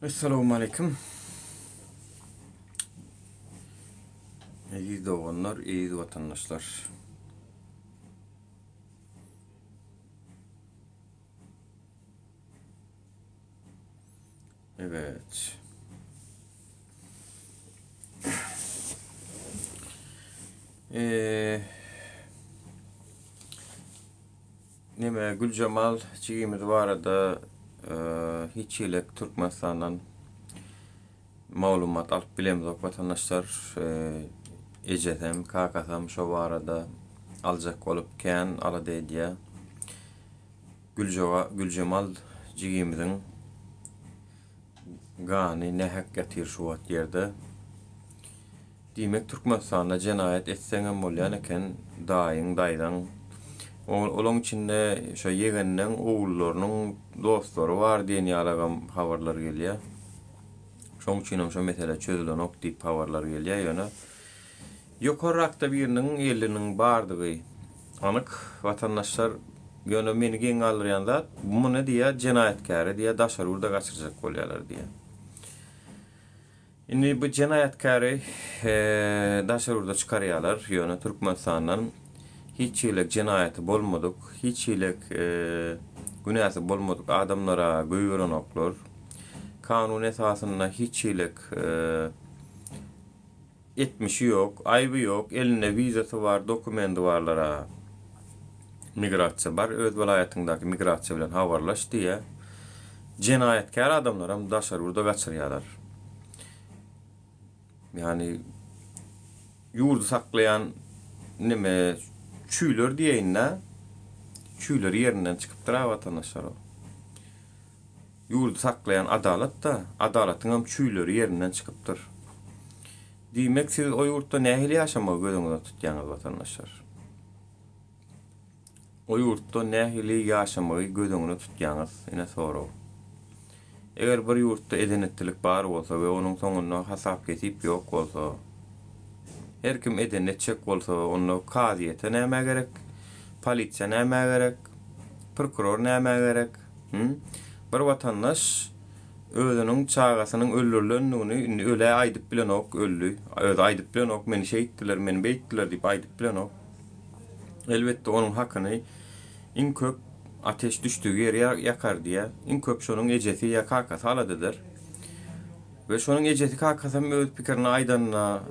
Esselamu Aleyküm. İyi doğanlar, iyi vatandaşlar. Evet. Nime Gülcemal çiğimiz var da hiç ilek Türkmenistan'dan malumat alıp bilemiz vatandaşlar. Ecetem, kakasam şu var da alacak olup ken aladı diye. Gülcemal çiğimizin gani ne hak getir şu vat yerde. Demek Türkmenistan'da cinayet etseňem bolýan eken daýyň daýdan olaň içinde şo ýegenniň ogullarynyň dostlary bar diýen ýalagam habarlar gelýär. Şoň üçin şo mesele çözülenok diýip habarlar gelýär ýöne. Ýokarrakda biriniň eliniň bardygy anyk vatandaşlar ýöne meni geň aldyrýan zat bu ne diýär cinayetkär diýär daşary urda gaçyrjak bolýarlar diýär. Indi bu cinayetkary daşarurda çıkarýarlar ýöne Türkmenistandan hiç ilek cinayeti bolmadyk, hiç ilek günäsi bolmadyk adamlara göýürenoklar. Kanun esasyna hiç ilek etmişi yok, aýby yok, eline vizası var, dokumenti barlara migrasiýa bar, öz welaýatyndaky migrasiýa bilen habarlaş diýe cinayetkär adamlara daşarurda gaçyrýarlar. Yani yurdu saklayan nime çüýler diýeňne çüýler ýerinden çykypdyra vatandaşlar o. Yurdu saklayan adalet da adalatyň hem çüýleri ýerinden çykypdyr. Diýmek siz o ýurtda nähili ýaşamagy gözüňizde tutýaňyz vatandaşlar. O ýurtda nähili ýaşamagy gözüňizde tutýaňyz ine sorag. Eger bir ýurtda edenetlik bar bolsa we onuň soňuna hasap kesip ýok bolsa, her kim edenetçek bolsa, onu kaziýete näme gerek, polisiýa näme gerek, prokuror näme gerek? Bir vatandaş özüniň çagasynyň öldürilendigini öle aýdyp bilenok öldü. Öz aýdyp bilenok meni şeýitdiler, meni beýtdiler diýip aýdyp bilenok. Elbetde onuň hakyny iň köp ateş düştüğü yere yakar diye in köp şonun ejeti ya kakası aladıdır. Ve şonun ejeti kakası öz pikirini aydanına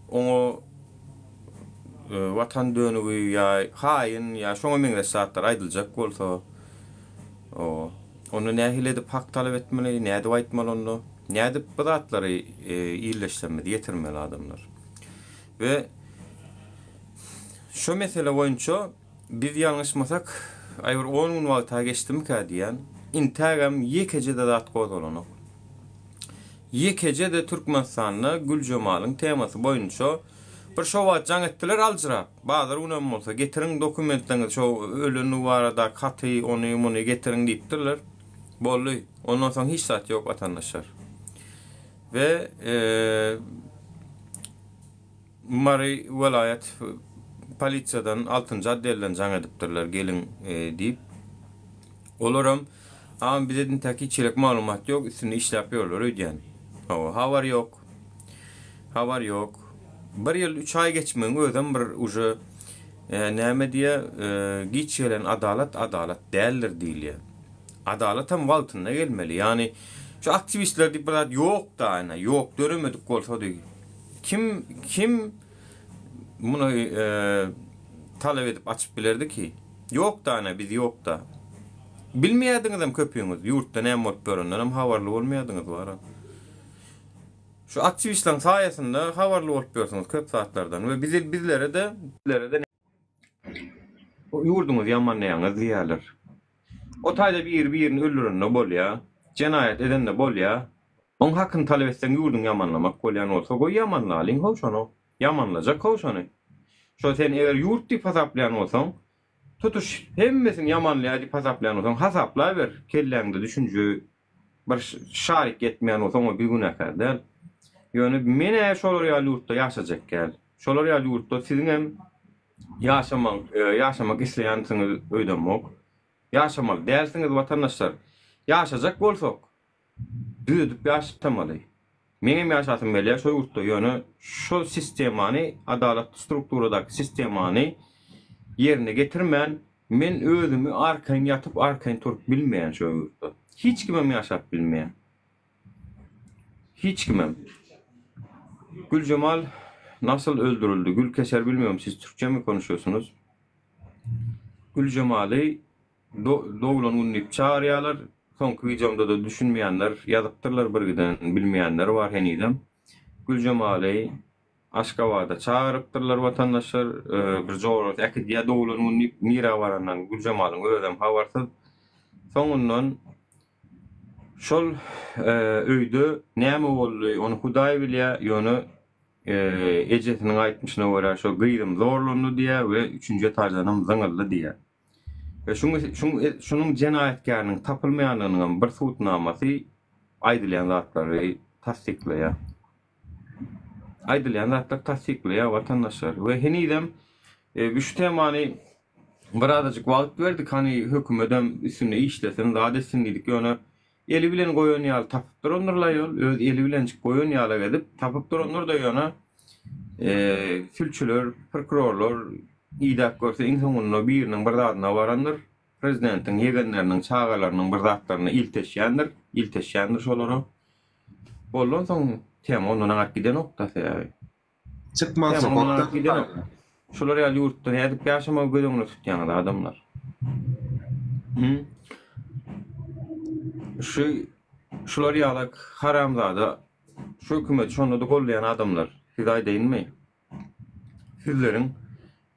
onu vatan dönüğü ya hain ya şonu mengde saatler aydılacak bolsa onu nähil edip hak talep etmeli, näde aýtmaly onu, näde bu zatları iyileştirmeli, getirmeli adamlar. Ve şu mesele boýunça biz ýalňyşmasak aýbyr 10 gün wagta geçdimkä diýen Instagram ýekejede zat gozulanyp. Ýekejede Türkmenistanda Gülcemalyň temasy boýunça bir şowat jaň etdiler aljyrap. Bazar unam bolsa getiriň dokumentlerini şo ölünü barada katy onu getiriň diýipdirler. Bolly. Ondan soň hiç zat ýok vatandaşlar. Ve Mary welaýat polisiýadan 6-njy addelden jaň edipdirler gelin diýip. Olaram ama bizden taki çelek malumat ýok, üstüne işläp ýörler öýdýän. Habar ýok. Habar ýok. Bir ýyl 3 ay geçmeň özüm bir uje näme diýe giçelen adalet däldir diýilýär. Adalet hem wagtynda gelmeli. Yani şu aktivistler diýip birat ýok da ana, ýok döremedik bolsa diýip. Kim bunu talep edip açıp bilerdi ki yok da ana biz yok da bilmeýärdiňiz hem köpüňiz ýurtda näme bolup görenden hem habarly bolmaýardyňyz bara. Şu aktivistlerin saýasynda habarly bolup görseňiz köp saatlardan we bizlere de o ýurduňyz ýamanlaýaňyz diýerler. O taýda birini öldürende bolýar, cinayet edende bolýar. Oň hakyny talep etseň ýurduň ýamanlamak bolýan bolsa goý ýamanlalyň hoşano. Yamanlajak hoşany. Şo sen eger ýurt diýip hasaplaýan bolsaň, tutuş hemmesini yamanlaýar diýip hasaplaýan bolsaň, hasapla ber. Kelläňde düşünje bir şarik etmeýän bolsaň o bir günäkär däl. Ýöne mene şolar ýaly ýurtda ýaşajak gel. Şolar ýaly ýurtda siziň hem ýaşamak isleýänsiňiz öýdenmok. Ýaşamak dälsiňiz vatandaşlar. Ýaşajak bolsak düzüp yaşatamaly. Meňem ýaşatym belä şo ýurtda ýöne şo sistemany, adaletli strukturadaky sistemany yerine getirmän men özümü arkaň ýatyp arkaň turup bilmeýän şo ýurtda. Hiç kimem ýaşap bilmeýän. Hiç kimem. Gülcemal nasıl öldürüldü? Gülkeser bilmiyorum, siz Türkçe mi konuşuyorsunuz? Gülcemal'i doğulan unnip çağırıyorlar. Sonki videomda da düşünmeyenler, yazıptırlar birgiden, bilmeyenler var henidem. Gülcemal'i Aşkabada çağırıptırlar vatandaşlar. Bir zorot, diye doğulan unnip mira varandan Gülcemal'ın ödem havarsız. Sonundan şol öýde näme boldy, onu Hudaý bilýär, ýöne ejetiniň aýtmyşyna görä şo gyýrym zorlandy diýär we 3-nji etajanym zaňyrly diýär. Ve şunun jenaýetkärining tapylmaýanlygynyň bir suwtnamasy aýdylýan zatlary tasdikleýär. Aýdylýan zatlar tasdikleýär vatandaşlar. We henidem şu temany birazajyk wagt berdik, hani hökümetem üstüne işlesen zat etsin diýdik. Ýöne eli bilen goýan ýaly tapyp duranlar ýol, öz eli bilen goýan ýaly edip tapyp duranlar da ýöne sülçüler, prokurorlar ýa-da görse insanlygyň biriniň bir zadyna barandyr. Prezidentiň ýegenleriniň çağalarynyň bir zatlaryna ilteşýändir şolary. Boldan soň tema ondan aňyp giden noktasy. Çıkmaz sokakta. Şolar ýaly ýurtda edip ýaşamak gödüňini tutýan adamlar. Şular ýaly haramzada şu hökümet şonu da gollayan adamlar. Siz aýdynmy? Sizleriň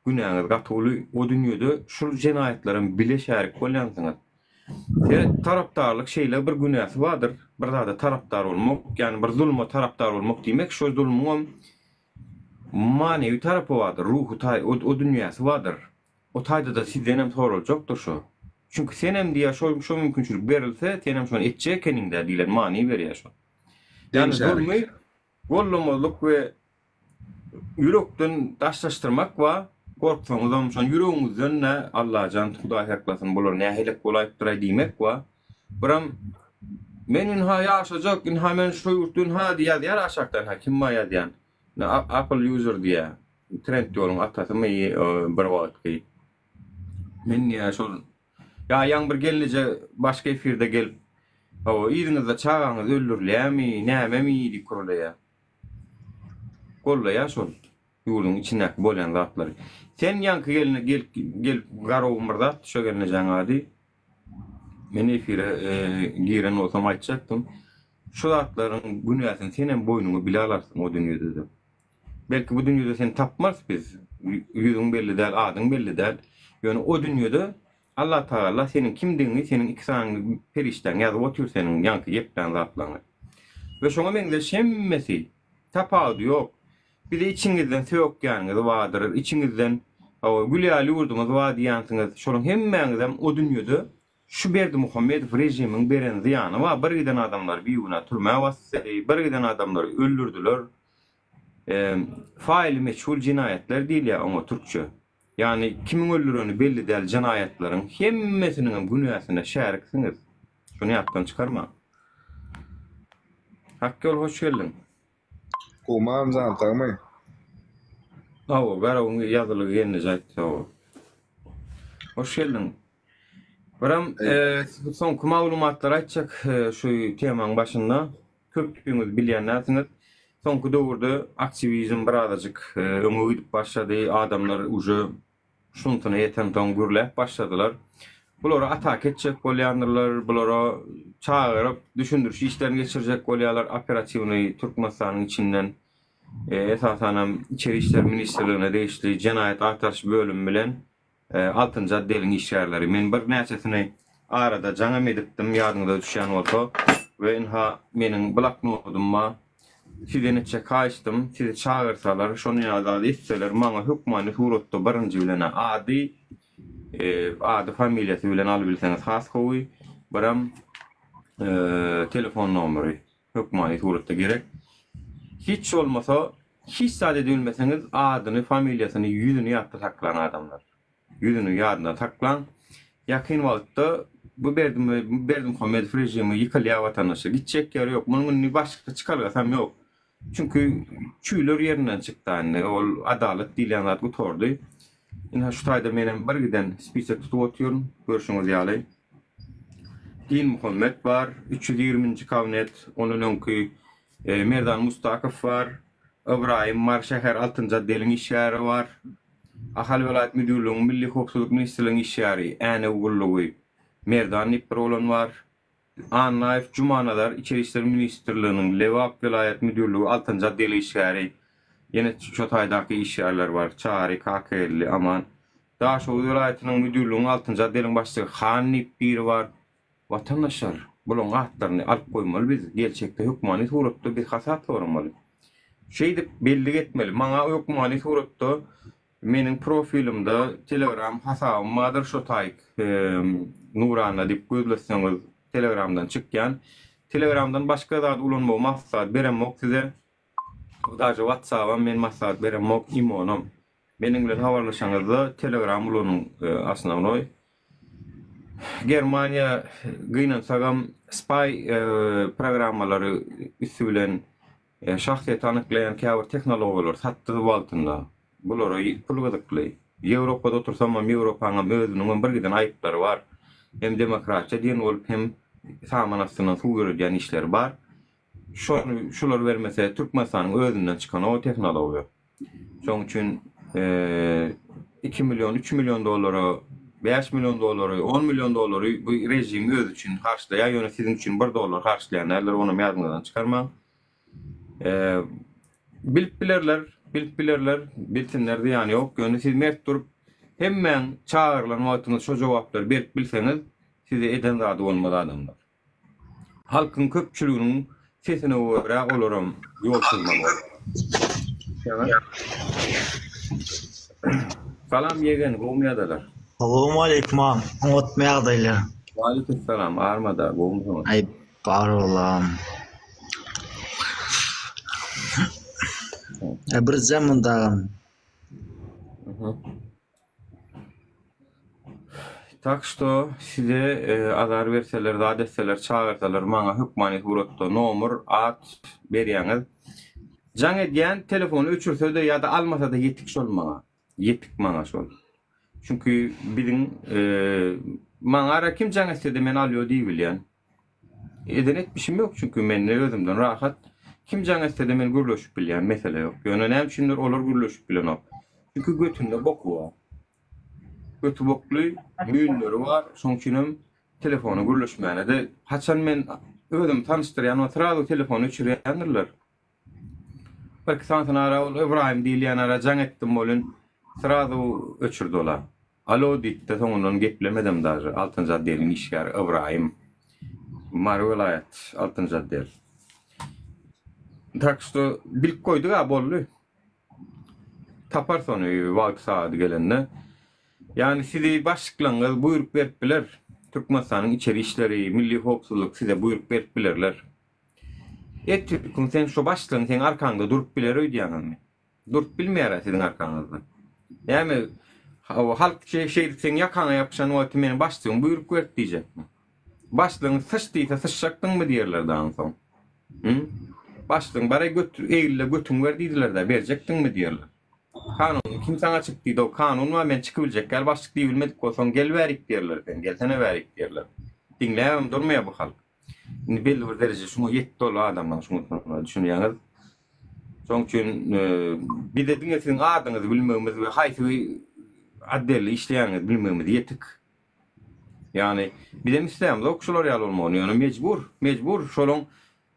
günäňiz gatyly o dünýede şu jenaýetlerin bileşärik bolýansyňyz. Tarapdarlyk şeýle bir günäsi bardyr. Bir zada tarapdar bolmak, ýani bir zulma tarapdar bolmak diýmek, şu zulmyň manevi tarapy bardyr, ruhu o dünýäsi bardyr. O taýda da sizden hem soraljakdyr şo. Çünkü sen hem diye şu mümkünçülük berilse, sen hem şonu etçe keninde diýilen mani berýär şo. Yani zulmy, gollamazlyk we yürekden taşlaştırmak wa korksaňyzam şon yüregiňizden ne Allah jan Hudaý saklasyn bolar, nähilek bolaýyp duray diýmek wa biram menin ha ýaşajak, ha men şu ýurtdan ha diýär aşakdan ha kim ýazýan. Apple user diýär. Trend ýoluň atasy my bir wagtky. Men ýa ya ýang bir gelije başga efirde gelip o ýygyňyzda çağaňyz öldürilýärmi, näme mi diýip kurulýar. Gollaýar şol ýurduň içindäki bolýan zatlary. Sen ýanky gel garawym bir zat şo gelne jaňady. Men efire giren olsam aýtjakdym. Şu zatlaryň günäsini sen hem boýnuňa bile alarsyň o dünýede. Belki bu dünýede sen tapmaz biz. Ýüzüň belli däl, adyň belli däl. Ýöne o dünýede Allah Taala senin kimdiňi, senin iki sanyň perişten ýazyp otur senin ýanky ýepden zatlaryny. Ve şoňa meňde şemmesi tapady ýok. Bir de içiňizden söýükýäňiz bardyr, içiňizden gülýäli ýurdumyz bar diýänsiňiz. Şonuň hemmeňizem o dünýede şu Berdi Muhammedow rejimiň beren ziýany bar. Bir giden adamlar biýuna türmäge basdy, bir giden adamlar öldürdüler. Fail meçhul cinayetler diýilýär ama türkçe. Yani kimin öldüreni belli däl jinaýetlaryň hemmesiniň günäsine şäriksiňiz. Şunu ýatdan çykarma. Hakkol hoş geldin. Kumam zantarmy? Awa, garawyň ýazylygy ýene jaýtdy. Hoş geldin. Biram soňky maglumatlar aýtjak şu temanyň başynda. Köpüňiz bilýän näsiňiz? Soňky döwürde aktivizm birazajyk öňe gidip başlady. Adamlar uje şuntuny ýetenden gürläp başladylar. Bulara atak etjek bolýanlar, bulara çağırıp düşündürüş işlerini geçirecek bolýarlar. Operasiýony Türkmenistanyň içinden esasen İçeri İşler Ministerliğine değişti. Jenaýet Aýtarş bölüm bilen 6-njy addeliň işgärleri. Men bir näçesini arada jaňa edipdim, ýadyňyza düşýän bolsa we inha meniň bloknotumma sizden etçe kaçtım, sizi çağırsalar, şonu ýazady etseler, maňa hökmany suratda birinji bilen ady familiýasy bilen alyp bilseňiz has gowy, biram telefon nomery hökmany suratda gerek. Hiç olmasa, hiç sade bilmeseňiz adyny, familiýasyny, ýüzüni ýatda saklan adamlar. Ýüzüni ýadyna saklan. Ýakyn wagtda bu berdim Hükümet rejimi yıkılıyor vatandaşa. Gidecek yer yok. Bunun başka çıkargasam yok. Çünkü çüyler yerinden çıktı anne. O adalet dilanat gutordu. Yine şu tayda menem bir giden spisek tutup otuyorum. Görüşünüz yalay. Din Muhammed var. 320. kabinet. Onun önkü Merdan Mustakov var. İbrahim var. Şehir 6. caddenin işyarı var. Ahal Velayet Müdürlüğü'nün Milli Hukukçuluk Ministerliği'nin işyarı. Ene Ugurluğu. Merdan Nipperoğlan var. Naif Cumanadar İçeri İşleri Ministerliği'nin Levap Velayet Müdürlüğü 6. caddeli işyarı. Yine Çotay'daki işyarlar var. Çağrı, KKL'li, aman. Daşoğlu Velayetinin Müdürlüğü'nün 6. caddelin başlığı Han Nippir var. Vatandaşlar bulun ahtlarını alıp koymalı, biz gerçekte hükmani surette bir hasat varmalı. Şeydi belli etmeli. Mana hükmani surette menin profilimde Telegram hesabım vardır Şotayk Nurana dip gözleseniz Telegram'dan çıkyan. Telegram'dan başka da ulanma maksat beremok size. Daca WhatsApp'a men maksat beremok imonum. Menin bilen habarlaşanızda Telegram ulanın asnavnoy. Germania gıynan sagam spy programmaları üstülen şahsiyet anıklayan käbir teknologiyalar sattığı altında. Buları pulgadıklı. Avrupa'da otursam Avrupa'nın özünün bir giden ayıpları var. Hem demokratça diyen olup hem samanasının suğuracağın işler var. Şular vermese Türkmenistan'ın özünden çıkan o teknoloji. Şoň üçin 2 milyon, 3 milyon doları 5 milyon doları, 10 milyon doları bu rejim öz için harçlayan, yani sizin için 1 dolar harçlayanlar onu yazmadan çıkarma. Bilip bilirler, bilsinler de yani yok. Yani siz mert durup hemen çağırılan vaktiniz şu cevapları berip bilseniz size eden zadı olmadı adamlar. Halkın köpçülüğünün sesine uğra olurum yol sürmem olur. Salam yegen, gomyadalar. Assalamu alaikum ağam. Unutmayadaylar. Aleykümselam. Armada gomyadalar. Ay barolam. Bir zamanda Tak što size azar verseler, da deseler, çağırsalar, mana hükmani hurutta nomur, at, berýäňiz. Jaň edýän telefonu öçürse de ya da almasa da yetik olmaga. Yetik mana şol. Çünkü bizim mana ara kim jaň etse de men alýar diýip bilýän. Eden etmişim yok çünkü men özümden rahat. Kim jaň etse de men gürleşip bilýän mesele yok. Ýöne näme üçindir olar gürleşip bilen. Çünkü götünde bok var. Götü bokly müýünleri var. Şoň üçin telefonu gürleşmäne de haçan men özüm tanışdyrýan oturady telefonu öçürýändirler. Belki sana ara İbrahim diýilýän ara jaň etdim bolun sırada öçürdi ola. Alo diýdi soňundan geplemedem daýy. 6. caddenin işgär İbrahim Mary Velayet 6. caddel. Tak što bilip koydu ga bolly. Tapar sonu wagt saat gelende. Yani sizi başlıklaňyz buyruk berip biler. Türkmenistanyň içeri işleri, milli hukukçuluk size buyruk berip bilerler. Ettirkin sen şu başlygyň sen arkaňda durup biler öýdýäňmi? Durup bilmeýär siziň arkaňyzda. Yani halk şey sen ýakaňa ýapşan wagty meni başlygyň buyruk berip diýjekmi? Başlygyň sıçdyýsa sıçjakdyňmy diýerler daha soň. Başlygyň bara götür eýille götüň ber diýdiler de berjekdiňmi diýerler. Kanun kim sana çıktıydı o kanun var men çıkıbilecek gel başlık diye bilmedik olsan gel verik diyorlar gelsene verik diyorlar. Dinleyemem durmaya bu halk. Şimdi belli bir derece şunu yetti dolu adamlar şunu düşünüyorsunuz. Son için bir de dinletin adınızı bilmemiz ve haytı adderli işleyeniniz bilmemiz yetik. Yani bir de isteyemiz okşular yal olmalı yani mecbur şolun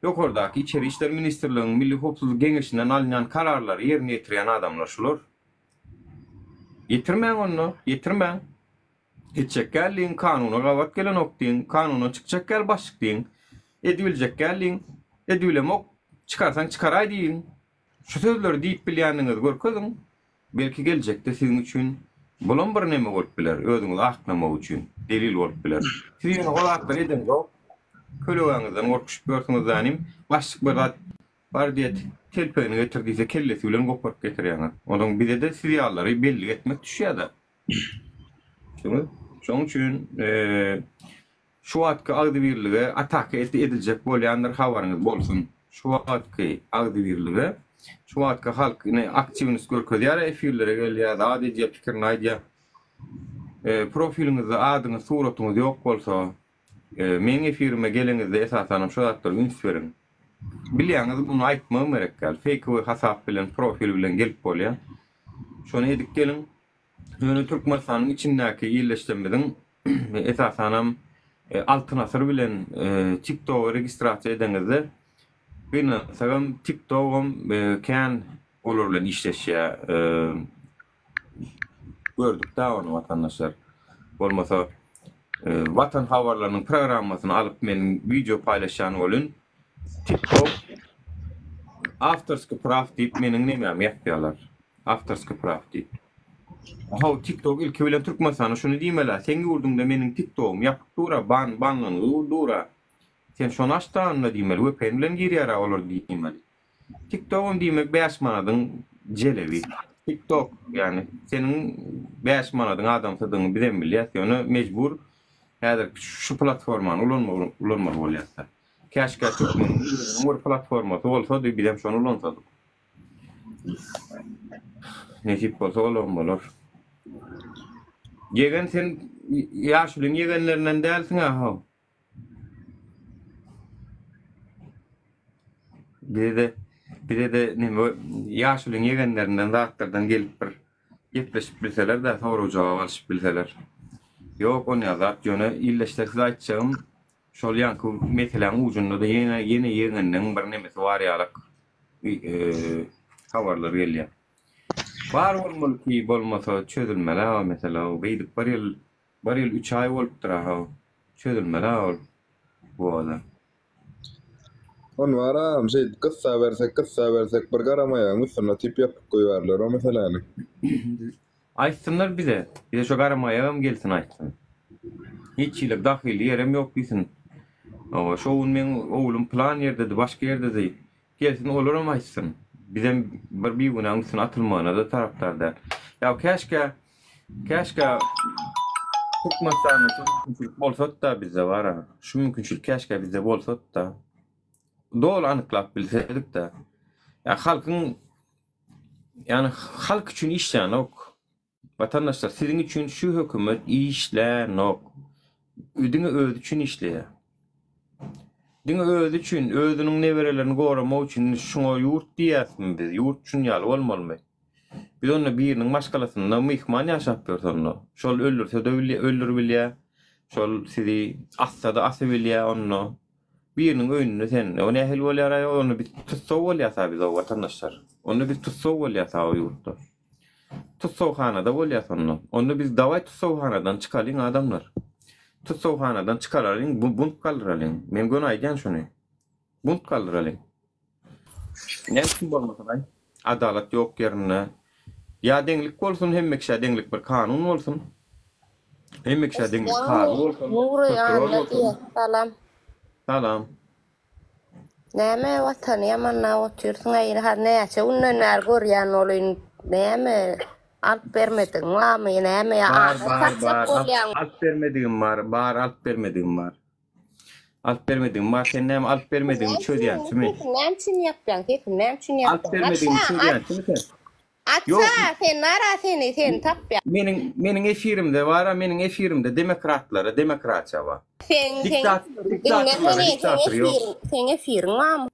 yok oradaki İçeri İşler Ministerliği'nin Milli Hukukçuluk Genişinden alınan kararları yerine getiren adamlar şular. Yetirmeyin onu, yetirmeyin. Edecek geldiğin kanunu gavat gelen oktiğin, kanunu çıkacak gel başlık deyin. Edilecek geldiğin, edilemok çıkarsan çıkaray deyin. Şu sözleri deyip bilýäniniz görkezin. Belki gelecekte sizin için bulan bir neme bolup biler, özüňiz aklama için, delil bolup biler. Sizin o aklar edin yok. Köleğinizden korkup görsünüz zanim, başlık bir var diye telpeni getirdiyse kellesi bilen koparıp getirýäňiz. Onuň bize de siýallary belli etmek düşýär da. Şoň üçin şu wagtky agdy birlige atak ediljek bolýanlar habaryňyz bolsun. Şu wagtky agdy birlige, şu wagtky halk aktiwiniz görkezýär, efirlere gelýär, adetde pikirini aýdýar. Profiliňizde adyňyz, suratyňyz ýok bolsa, men efirime geleňizde esasanam şu zatlar üns beriň. Bilýäňiz bunu aýtmam gerek gal. Fake hasap bilen, profil bilen gelip bolýar. Şonu edip gelin. Ýöne Türkmenistanyň içindäki ýerleşdirmediň esasanam altyn asyr bilen TikTok registrasiýa edeňizde sagam TikTok'um kän olar bilen işleşýär. Gördük da onu vatandaşlar. Bolmasa Vatan habarlarynyň programmasyny alyp meniň video paýlaşýan bolun. TikTok Afterski Prav diýip meniň nämem ýetýärler. Afterski Prav diýip. Aha TikTok ilki bilen Türkmenistana şunu diýmeler. Sen gördüňde meniň TikTok'um ýapyp dura banlanyp dura. Sen şonu açdanla diýmeli, VPN bilen girýär olar diýmeli. TikTok'um diýmek 5 manadyň jelebi. TikTok yani senin 5 manadyň adam sadygyny bilen bilýär. Ýöne mejbur häzir şu platformany ulanmaly bolýar. Käşke Türkmenistanyň platformasy bolsa bilen şonu ulansadyk. Nesip bolsa ulanmaly. Yegen sen ýaşulyň yegenlerinden dälsiň ha. Bir de nime ýaşulyň yegenlerinden zatlardan gelip bir ýetleşip bilseler de soru jogap alyp bilseler. Ýok onu ýazat ýöne illeşdirip aýtjagym şol ýanky meseleň ujunda da ýene yegenleriň bir nemesi bar ýalyk habarlar gelýär. Bar bolmaly ki bolmasa çözülmeli mesela beýdik bir ýyl 3 ay bolup durar çözülmeli bu adam. On varam şey kıssa versek bir garamaýan üstüne tip yapıp koýarlar o meseleni. Aýtsynlar bize şu garamaýam gelsin aýtsyn. Hiç ýylyk dahyly ýerim ýok diýsin. Ama şowun men oğlum plan ýerde, başga ýerde diýip gelsin olaram aýtsyn. Bizem bir günaň üstüne atylmagyna da tarapdarda. Ya keşke Türkmenistanyň mümkinçilik bolsa da bizde bar. Şu mümkinçilik keşke bizde bolsa da. Dol anyklap bilsedik de. Ya halk üçin işlänok. Vatandaşlar siziň üçin şu hökümet işlänok. Ödüňi öz üçin işleýär. Diňe öz üçin, özüniň neberelerini goramak üçin şoňa ýurt diýäsmi biz? Ýurt üçin ýaly bolmalymy? Biz onda biriniň başgalasynda mehman ýaşap bersenler. Şol öldürse de öldür bilýär. Şol sizi assa da asa bilýär onu. Biriniň öňünde sen o nähil bolýar onu biz tutsak bolýasa biz o vatandaşlar. Onu biz tutsak bolýasa o ýurtda. Tutsawhanada bolýasa onu biz daway tutsawhanadan çykalyň adamlar. Tutsawhanadan çykaralyň, bunt kaldyralyň. Men gönü aýdýan şonu. Bunt kaldyralyň. Näçin bolmasa da adalet ýok ýerine. Ya deňlik bolsun, hemmekşä deňlik bir kanun bolsun. Hemmekşä deňlik kanun bolsun. Salam. Salam. Näme watan ýamanna oturýarsyň aýry har näçe unnanlar görýän olyn näme alt bermedin wamy näme ýa alt bermedigim bar alt bermedigim var. Alt bermedigim var sen näme alt bermedigim çödýänmi? Näçin ýapýan? Näçin ýapýan? Alt bermedigim çödýänmi sen? Atsa sen nara sen tapýan. Meniň efirimde bar, meniň efirimde demokratlara, demokratiýa bar. Sen efiriň wamy?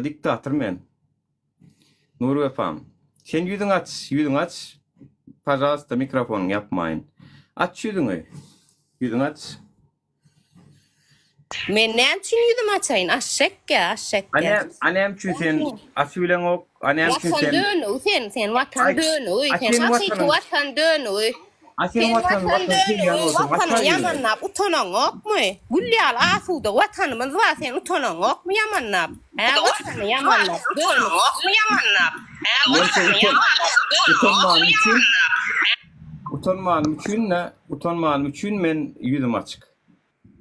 Diktator men. Nur efem. Sen ýüzüň aç. Pajazda mikrofonuny yapmaýyn. Aç ýüzüň aç. Men näçin ýüzüm açaýyn? Aşşek. Anem üçin sen aç bilen ok. Anem üçin sen. Sen watan dönü. Sen watan dönü. Asyň watan ýamannap utanaň okmy? Gülýär asuda watanymyz bar sen utanaň okmy ýamannap? Watan ýamannap. Utanmanym üçin men ýüzüm açyk.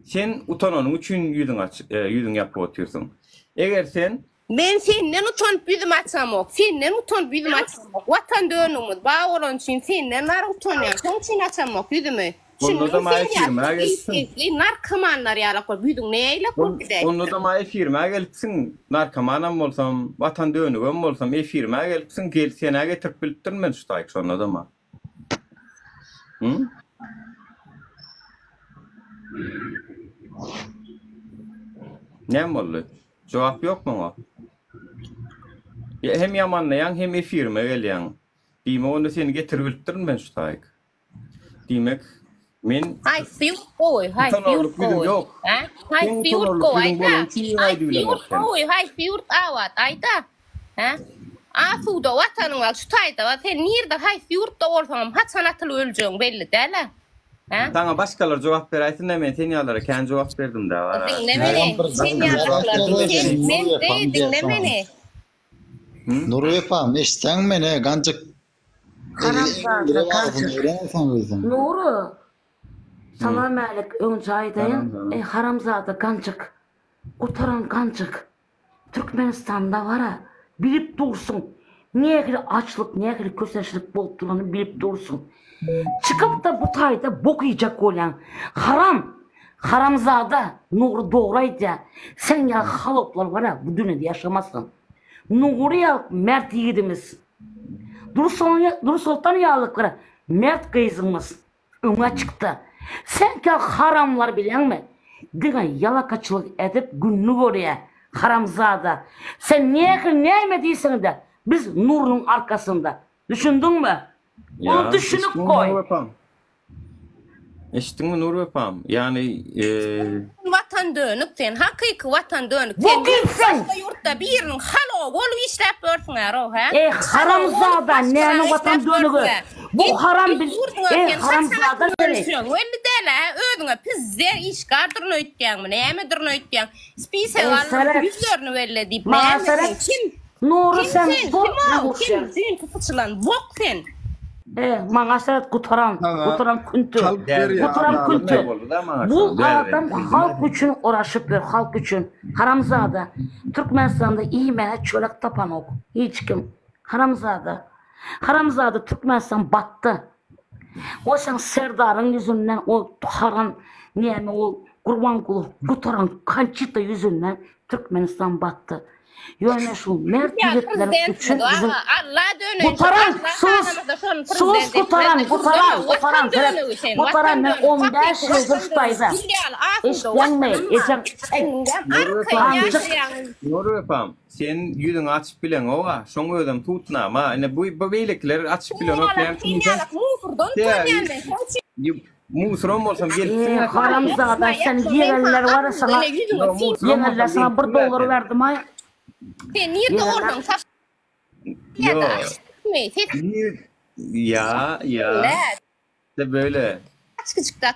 Sen utananyň üçin ýüzüň ýapyp oturýarsyň. Eger sen men senden utanyp ýüzüm açamok. Watan dönümüz bar olan üçin senden nar utanýar. Şoň üçin açamok ýüzümi. Onda da maya firma gelsin. Narkomanlar ýalak bol büdüň neýle kurdy. Onda da maya firma gelsin. Narkomanam bolsam, vatan dönügem bolsam, firma gelsin, gelsene getirip bildirmen şu taýyk şonda da ma. Ne boldy? Jogap ýokmy o? Hem ýamanlaýan hem firma gelýän. Diýme onu seni getirip bildirmen şu taýyk. Diýmek men Hay fiur koy, hay fiur koy. Hay fiur koy ayta. Hay fiur koy, hay fiur awat ayta. Asuda watanyň wal şu taýda wa sen nirde hay fiur da bolsaň hat sanatyl öljüň belli däle. Taňa başgalar jogap beräýsin men seni ýalara kän jogap berdim da wara. Dinlemeni. Sen ýalaklar men dinlemeni. Nuru yapam, eşitsen ne gancık. Nuru. Salam alik önce aydayın. Haramzada gancık. Kutaran gancık. Türkmenistan'da vara. Bilip dursun. Niye ki açlık, niye ki köseşlik bolup duranı bilip dursun. Çıkıp da bu tayda bok yiyecek olan. Haram. Haramzada. Nuru doğraydı. Sen ya haloplar vara bu dünyada yaşamazsın. Nuru ya mert yiğidimiz. Dur Sultan yağlıkları mert kıyızımız öne çıktı. Sen ki haramlar bilen mi? Diğer yalakaçılık edip günlük oraya haramzada. Sen niye ki neyemediysen de biz Nur'un arkasında. Düşündün mü? Onu düşünüp koy. Eşittin mi Nur Öpam? Yani Vatan dönük sen, hakiki vatan dönük. Bu kimsin? Yurtta birinin halo bolu işlep görsün ero ha. Haramzada ne vatan dönüğü? Bu haram bil. Haramzada ne? Öyle dele ödüne pizzer iş kardırın ötken mi? Neymedirin ötken? Spise var yüzlerini öyle deyip. Kim? Nuru sen bu. Kim? Zün kıfıçılan bok sen. Mağasarat kutaran küntü. Kutaran küntü. Bu adam halk için uğraşıp halk için. Haramzada. Türkmenistan'da iyi mene çölek tapan ok. Hiç kim. Haramzada. Haramzada Türkmenistan battı. O sen Serdar'ın yüzünden o haran niyemi o Kurbankulu kutaran kançita yüzünden Türkmenistan battı. Yani şu mert yigitlerin için bizim kutaran sus kutaran ne 15 yıldır tutaydı. İşlenme. Nur Öpam, sen yüzün açıp bilen ova, şoň ödem tutna ama bu beýlekler açıp bilen o bilen Musron bolsam gelsin. Haramzada sen yeğenler var sana. Yeğenler sana $1 verdim ay. Sen nerede oldun? Ya. De böyle. Çıkıcıktak.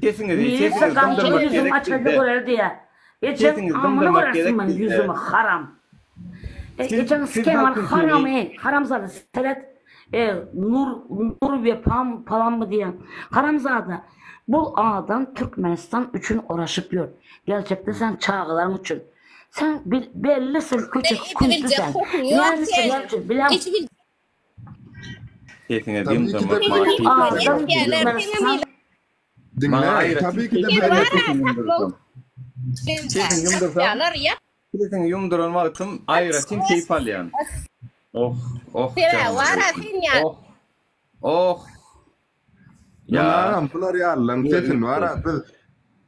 Kesin Niyeyse gamçılı yüzüm açıldı görer diye. Geçen amını vararsın ben yüzümü haram. Geçen skem var haram haramzada telet nur ve pam falan mı diyen. Haramzada bu adam Türkmenistan için uğraşıp yor. Gerçekten sen çağıların için. Sen bellisin küçük küntü sen. Neredesin bilen. Keyfine diyeyim zaman. Dinle, tabii ki de böyle. Kesin yumduran vaktim ayratin keyif alyan. Ya bular yallan sesin vara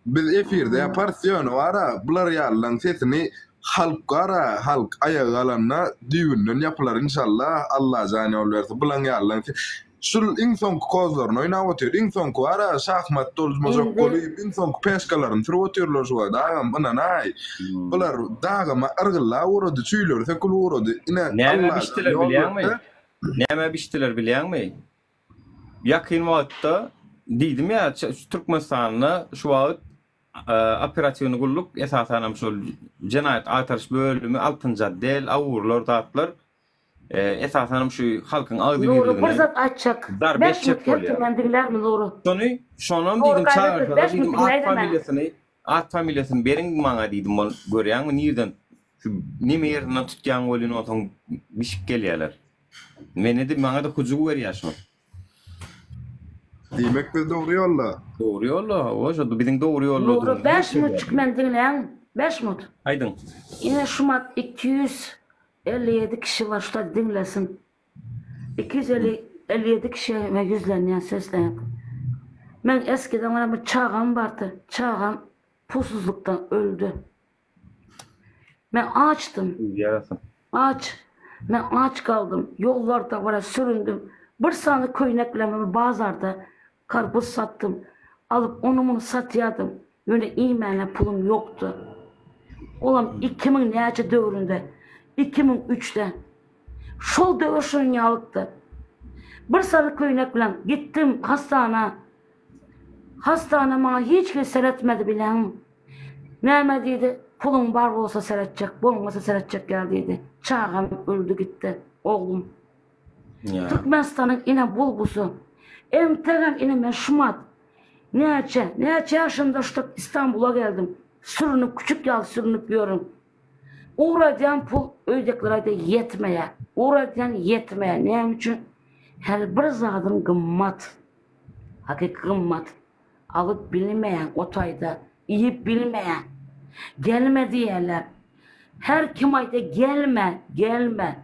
biz efirde yaparsyon vara bular yallan sesini halk vara halk ayagalanna düğünden yapılar inşallah Allah zani ol verse bulan yallan şul inson kozlar oyna otur inson vara şahmat tolmazok kolu inson peskaların tur oturlar şu da bana nay bular daga ma argla urodu çüylür se kulu urodu ina Näme biştiler bilýän mi? Näme biştiler bilýän mi? Yakın wagtda diýdim ya Türkmenistanyna şu wagt operasyonu gulluk esasanam şol jenayet aýtarış bölümi 6-njy del awurlar datlar esasanam şu halkyň agdy Nuru fırsat açacak. Dar 5 çek bolýar. Mendiler mi Nuru? Şonam diýdim çağırşada diýdim at familyasyny beriň maňa diýdim bol görýärmi nirden şu nime ýerinden tutýan bolýan otaň bişik gelýärler. Meni de maňa da hujugy berýär şo. Demek biz doğru yolla. Doğru yolla. Oşa bizim doğru yolla. Nuru 5 minutçuk men dinleyen. 5 minut. Aydın. Yine Şumat 257 kişi var şurada dinlesin. 257 kişi ve yüzleniyen sesleyen. Ben eskiden bana bir çağam vardı. Çağam pulsuzluktan öldü. Ben açtım. Yarasın. Aç. Ben aç kaldım. Yollarda var süründüm. Bir sanı köyneklerimi bazarda karpuz sattım. Alıp onu bunu satıyordum. Böyle iğmenle pulum yoktu. Olam 2000 nece dövründe. 2003'te. Şol dövüşün yalıktı. Bir sarı köynekle gittim hastane. Hastane bana hiç kimse seyretmedi bilen. Neyme dedi? Pulun var olsa seyredecek, olmasa seyredecek geldiydi. Çağım öldü gitti. Oğlum. Ya. Türkmenistan'ın yine bulgusu. Emtegem yine meşhumat. Nece yaşında işte İstanbul'a geldim. Sürünüp, küçük yal sürünüp yiyorum. Uğrayan pul öydeklara da yetmeye. Uğrayan yetmeye. Ne için? Her bir zadın gımmat. Hakiki gımmat. Alıp bilmeyen otayda, yiyip bilmeyen. Gelme diyorlar. Her kim ayda gelme.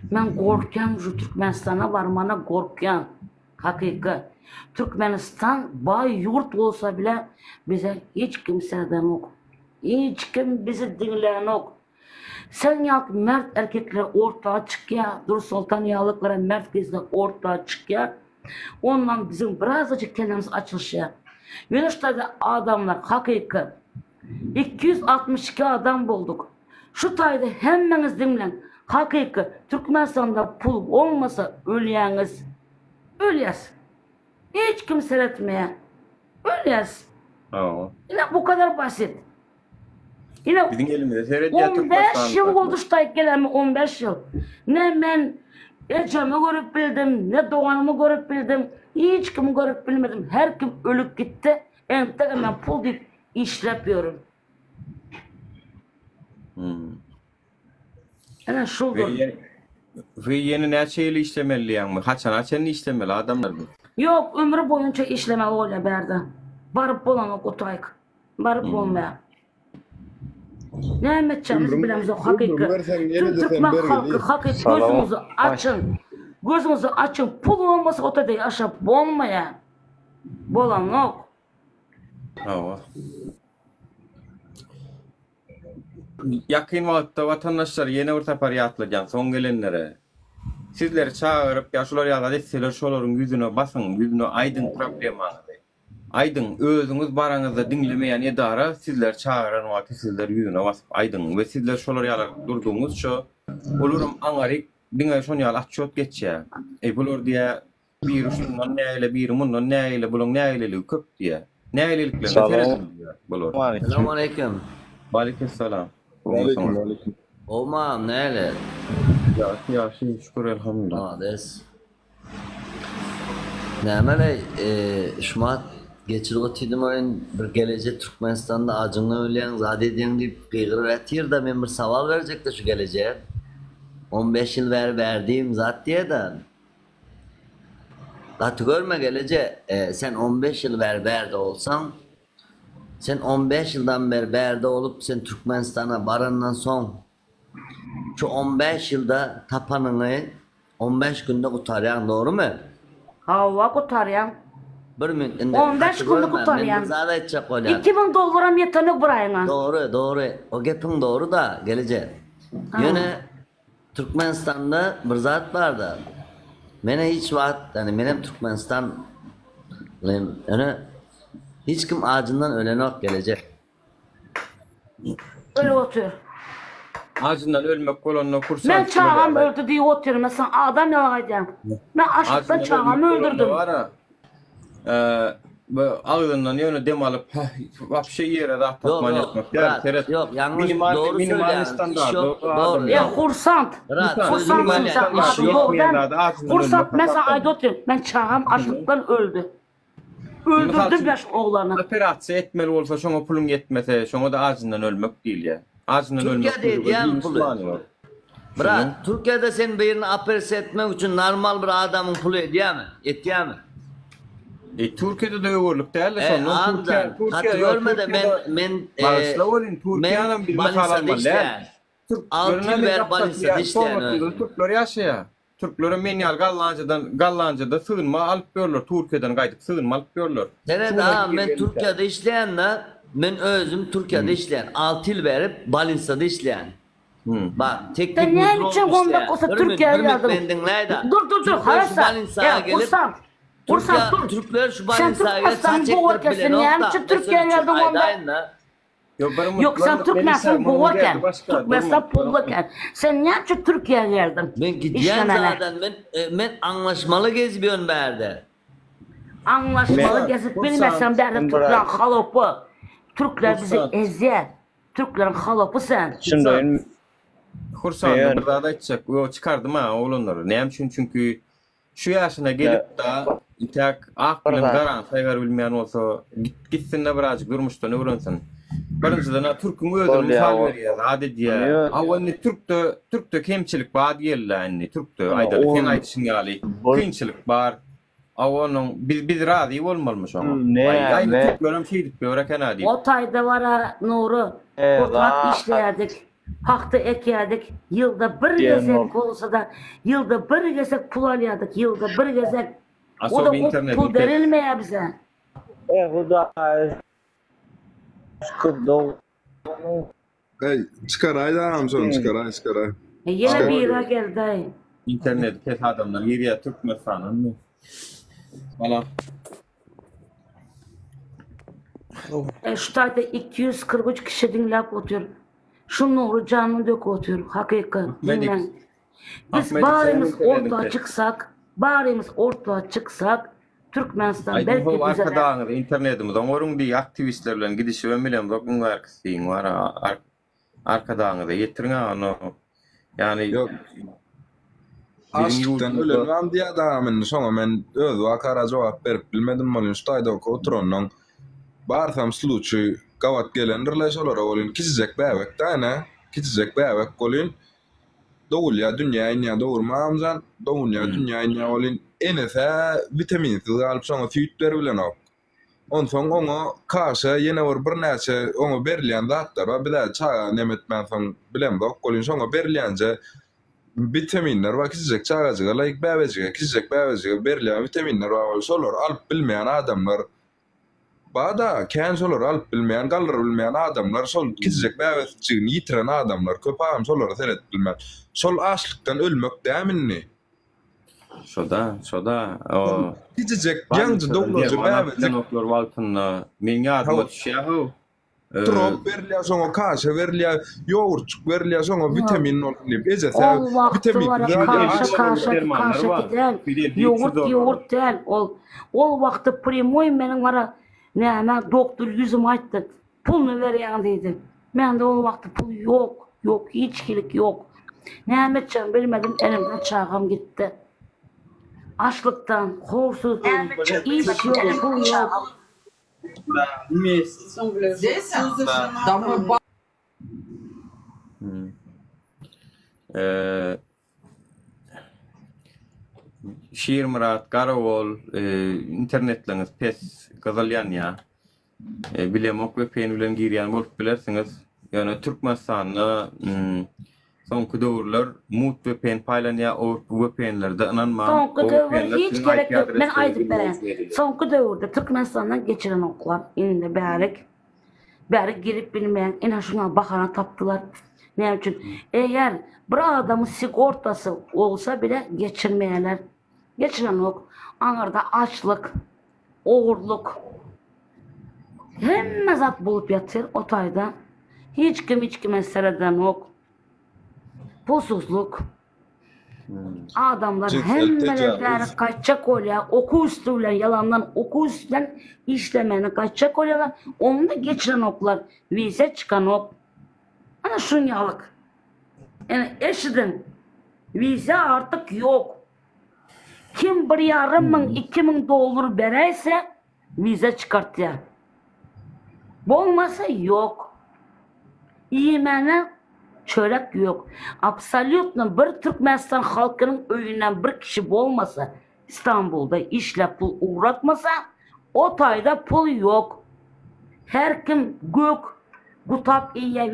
Ben korkuyorum şu Türkmenistan'a varmana korkuyorum. Hakiki. Türkmenistan bay yurt olsa bile bize hiç kimseden yok. Hiç kim bizi dinleyen yok. Sen yalk mert erkeklere ortaya çık ya. Dur Sultan Yağlıklara mert kızlar ortaya çık ya. Ondan bizim birazcık kendimiz açılışıyor. Yunus'ta adamlar hakiki. 262 adam bulduk. Şu tayda hemmeniz dinlen. Hakiki Türkmenistan'da pul olmasa ölüyeniz. Ölüyez. Hiç kim seyretmeye. Ölüyez. Aa. Yine bu kadar basit. Yine Bizim elimizde seyredeceğiz 15 yıl oldu şu tayda gelemi 15 yıl. Ne ben ecemi görüp bildim, ne doğanımı görüp bildim. Hiç kimi görüp bilmedim. Her kim ölüp gitti. Entegem ben pul deyip işlepiyorum. Yani şudur. Ve yeni ne şeyle işlemeli yani. Haçan işlemeli adamlar bu. Yok ömrü boyunca işleme öyle berdi. Barıp bolan o kutayık. Barıp olmaya. Ne emmeteceğimizi bilemiz o hakiki. Tüm Türkmen halkı hakiki gözünüzü açın. Gözünüzü açın. Pul olmasa otada yaşap olmaya. Bolan yok. Aa. Yakın vakitte vatandaşlar yeni orta paraya atılacak son gelenlere. Sizleri çağırıp yaşlılar ya da deseler şoların yüzüne basın, yüzüne aydın problem anladı. Aydın özünüz baranızda dinlemeyen idara sizler çağıran vakit sizler yüzüne basıp aydın ve sizler şolar ya durduğunuz şu olurum angarik dinle şon ya açot geçe. Bulur diye bir şundan ne ile bir bundan ne ile bulun ne ile köp diye. Ne ilelikle bulur. Selamünaleyküm. Aleykümselam. Aleyküm. Olmam neyle? Ya şükür elhamdülillah. Ades. Nemele şumat geçirip otydum oyun bir gelecek Türkmenistan'da acınla öleyen zadediğim deyip kıygır öğretir de ben bir saval verecekti şu geleceğe. 15 yıl verdiğim zat diye de Latı görme geleceğe sen 15 yıl verdi olsan sen 15 yıldan beri berde olup sen Türkmenistan'a varandan son şu 15 yılda tapanını 15 günde kurtarayan doğru mu? Hava kurtarayan. Bir 15 günde kurtarayan. Zada edecek öyle. 2000 dolara yetenek buraya. Doğru. O gepin doğru da gelecek. Yine Türkmenistan'da bir zat vardı. Mene hiç vaat, yani benim Türkmenistan yani hiç kim ağacından ölen yok gelecek. Öyle otur. Ağacından ölmek kolonuna kursan. Ben çağım öldü diye oturuyorum. Mesela adam yalan edeyim. Ben açlıktan çağımı öldürdüm. Ağzından yönü dem alıp vapşe yere de atlatman yapmak. Yok yanlış doğru söylüyorsun. Doğru. Ya kursant. Kursantsın sen. Kursant mesela ayda oturuyorum. Ben çağım açlıktan öldü. Öldürdüm yaş oğlanı. Operasyon etmeli olsa şuna pulun yetmese şuna da ağzından ölmek değil ya. Ağzından ölmek Türkiye'de diyen pulu. Bırak Türkiye'de sen birini operasyon etmek için normal bir adamın pulu ediyor mu? Ediyor mu? Türkiye'de de öwürlük däl sonra Amcan, hatı görmede men Türkiye'nin bir Balinsa'da masalan işleyen. 6 yıl ver Balinsa'da işleyen. Türkler yaşaya. Türklerin menyal Gallanca'da sığınma alıp görürler. Türkiye'den qaydyp sığınma alıp görürler. Men Türkiye'de işleyenle men özüm Türkiye'de işleyen. 6 yıl verip Balinsa'da işleyen. Bak teknik Ben ne müdür için olmuş onda ya. kosa Türkiye'ye yardım. Dur harasa. Ya Ursan dur. Türkler şu Sen Balinsa'ya Türkmen'den boğarken sen ne için Türkiye'ye yardım onda? Yok sen Türkmen'den boğarken, Türkmen'den pullaken. Sen ne için Türkiye'ye yardım? Ben gidiyen zaten ben anlaşmalı gezmiyorum berde. Anlaşmalı gezip bilmesem derdim Türklerin halopı. Türkler bizi ezer. Türklerin halopı sen. Şimdi Kursan bir daha da içecek. O çıkardım ha oğlanları. Neyim için? Çünkü şu yaşına gelip da tek aklın garan saygar bilmeyen olsa gitsin de birazcık durmuştan öğrensin. Birinciden Türk'ün özünü misal veriyor. Adet diye. Avvalini Türk'te kemçilik var diyerler. Türk'te ayda sen aytışın gali. Kıyınçılık var. Avvalının biz razı olmalıymış ama. Aynı Türklerim şey deyip öğreken adi. O tayda var ha Nuru. Otlak işlerdik. Hakta ekerdik. Yılda bir gezek olsa da yılda bir gezek pul alıyorduk. Yılda bir gezek. O da o pul verilmeye bize. Çıkar aydan son çıkar. Yine bir yere geldi. İnternet kes adamlar yeriye Türkmenistan'ın mı? Valla. Şu tayda 243 kişi dinlep oturuyor. Şu Nuru canını dök oturuyor. Hakikat. Biz barimiz ortaya çıksak Türkmenistan belki bize bize arkadaşlar internetimizden orun bir aktivistlerle gidişi ve milyon bakın var kısın var arkadaşlar yetirin onu yani yok aşktan ölen diye adamın sonra men öz vakara cevap verip bilmedim malın stayda oturanın barsam sluçu gavat gelen relasyonlar olun kizecek bebek tane kizecek bebek olun doğulya dünyaya doğurma amcan doğulya dünyaya olun enese vitamin alıp sonra sütler bilen ok. On son ona karşı yine var bir neçe ona berliyan da hatta bir de çağa nemet ben son bilem bak kolun sonra berliyanca vitaminler var kizecek çağacıga layık bebeciga kizecek bebeciga berliyan vitaminler var solar alıp bilmeyen adamlar Bada kensolar alıp bilmeyen gallar bilmeyen adamlar sol kizecek bebeciga yitiren adamlar köpağım solar seyret bilmeyen sol açlıktan ölmek deminni Şoda o gidecek yancı doğrucu bebecik noktalar altında menga adı düşüyor. Trop verliya sonra kaşa verliya yoğurt verliya sonra vitamin olabilir. Ece ol vakti var kaşa gider. Yoğurt değil. Ol vakti primoy menin var. Ne doktor yüzüm ayttı. Pulunu veriyen dedi. Men de ol vakti pul yok. Yok hiçkilik yok. Ne edeceğim bilmedim elimden çağım gitti. Açlıktan, horsuzluğum, iş yok, pul yok. Şiir Murat, Garavol, internetleriniz pes gazalyan ya. Bilem ok ve peynirlerin giriyan bolup bilersiniz. Yani Türkmenistan'da sonku doğrular mut ve pen paylanya o bu penlerde inanmam. Sonku doğru hiç gerek yok. Ben aydıp veren. Sonku doğruda Türkmenistan'dan geçiren oklar. İninde bari girip bilmeyen en şuna bakana taptılar. Ne için? Eğer bir adamın sigortası olsa bile geçirmeyenler. Geçiren ok. Anarda açlık, oğurluk. Hem zat bulup yatır o tayda. Hiç kim meseleden ok. Pulsuzluk. Adamlar hemmeler kaçacak oluyor. Oku üstüyle yalandan oku üstünden işlemeni kaçacak oluyorlar. Onu da geçiren oklar. Vize çıkan ok. Ana şunyalık. Yani eşidin. Vize artık yok. Kim bir yarım mın 2000 dolar bereyse vize çıkartıyor. Olmasa yok. Yemeğine çörek yok. Absolutno bir Türkmenistan halkının öyünden bir kişi olmasa İstanbul'da işle pul uğratmasa O tayda pul yok. Her kim gök, gutap iye,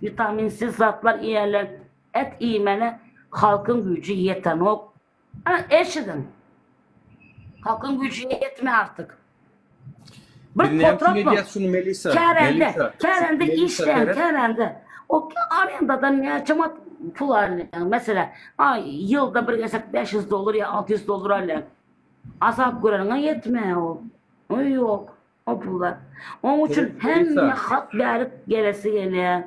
vitaminsiz zatlar iyeler, et iyemene halkın gücü yeten ok. Eşidin. Halkın gücü yetme artık. Bir fotoğraf mı? Kerende işleyen, kerende. O arendada ne çamat pul alıyor. Mesela yılda bir gesek $500 ya $600 alıyor. Azap görene yetme o. O yok. O pullar. Onun için hem hak verip gelesi geliyor.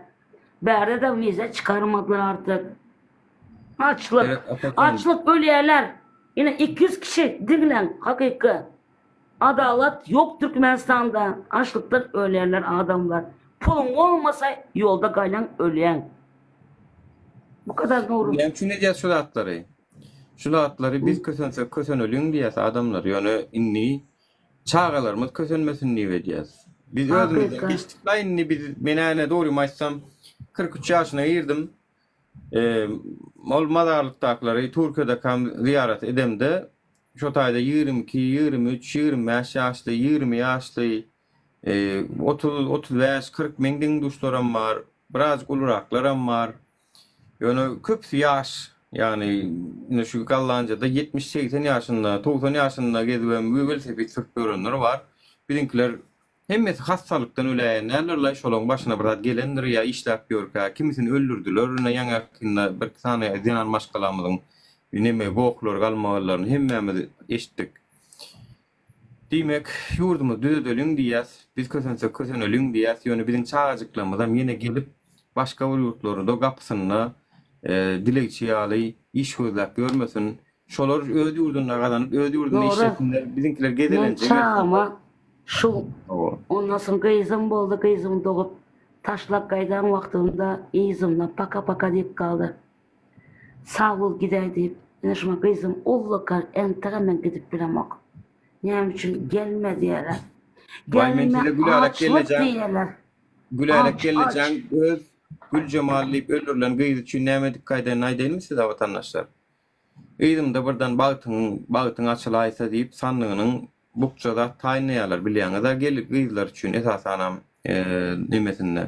Berde de vize çıkarmadılar artık. Açlık. Açlık ölüyorlar. Yine 200 kişi dinlen hakiki. Adalet yok Türkmenistan'da. Açlıktan ölüyorlar adamlar. Pulun olmasa yolda kaylan öleyen. Bu kadar doğru. Yani ne diye şu atları biz kösen ölün diye adamlar yani inni çağalarımız kösenmesin diye diyeceğiz. Biz özümüzden geçtik la inni biz menane doğru maçsam 43 yaşına girdim. Madarlıktakları Türkiye'de kam ziyaret edemde şu tayda 22, 23, 25 yaşlı, 20 yaşlı 30, 35, 40 mendin dostlarım var. Biraz uluraklarım var. Yani köp yaş yani şu Kallanca'da 70-80 yaşında, 90 yaşında gezilen velosiped sürücüler var. Bizimkiler hem hastalıktan ölenlerle şolun başına biraz gelenler ya işlep görka, kimisini öldürdüler, ne yanakında bir tane zinan maşkalamızın neme boklar kalmalarını hemmemiz eşittik. Demek yurdumuz düzölün diyes, biz kösen ölün diyes, yani bizim çağcıklarımızdan yine gelip başka yurtları da kapısına dilekçi alayı iş gözlep görmesin. Şolar öz yurduna kazanıp öz yurduna işlesinler. Bizimkiler gedelince. Çağıma şu ondan sonra kıyızım oldu, kıyızım doğup taşlak kaydan vaktinde iyizimle paka deyip kaldı. Sağ ol gider deyip şuna kıyızım oğlakar enteremen gidip bilemek. Ne için gelme diyorlar. Gelme açlık diyorlar. Gülerek geleceğim öz gül cemalleyip ölürlen gıydı için nemedik kaydan ay değil mi size vatandaşlar? Gıydım da buradan bağıtın açılaysa deyip sandığının bukçada tayinleyalar bilyen da gelir gıydılar için esas anam nimetinler.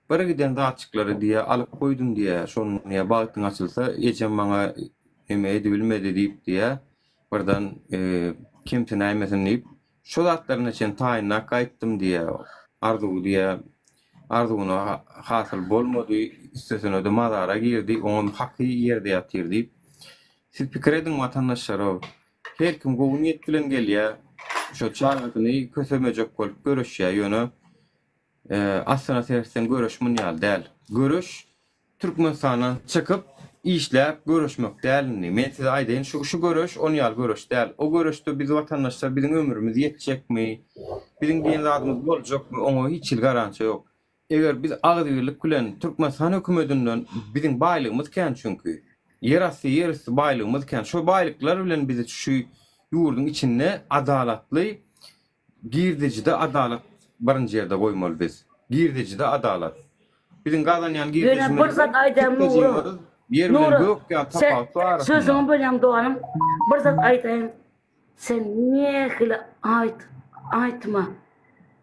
Bara giden dağıtçıkları diye alıp koydum diye sonuna bağıtın açılsa ecem bana emeği bilmedi deyip diye buradan kimse neymesin deyip şu dağıtların için tayinle kayıttım diye Arzuğuna hasıl bolmadı, istesen öde madara girdi, onun hakkı yerde yatır deyip. Siz fikir edin vatandaşlar o. Her kim goğuniyet bilen geliyor, şu çağrıtını kösemecek olup görüş ya yönü. Aslına sersen görüş munyal değil. Görüş, Türkmenistan'dan çıkıp işlep görüşmek değil. Men size aydeyin şu görüş, onyal görüş değil. O görüşte biz vatandaşlar bizim ömrümüz yetecek mi? Bizim gençlerimiz olacak mı? Ona hiç garanti yok. Eğer biz ağırlık kulen Türkmenistan hükümetinden bizim baylığımız ken çünkü yerası baylığımız ken şu baylıklar bilen bizi şu yurdun içinde adaletli girdicide adalet barıncı yerde koymalı biz. Girdicide adalet. Bizim kazanyan girdicimiz Bırzat Aydem Nuru. Nuru. Sözümü bölüm Doğan'ım. Bırzat Aydem sen niye aytma.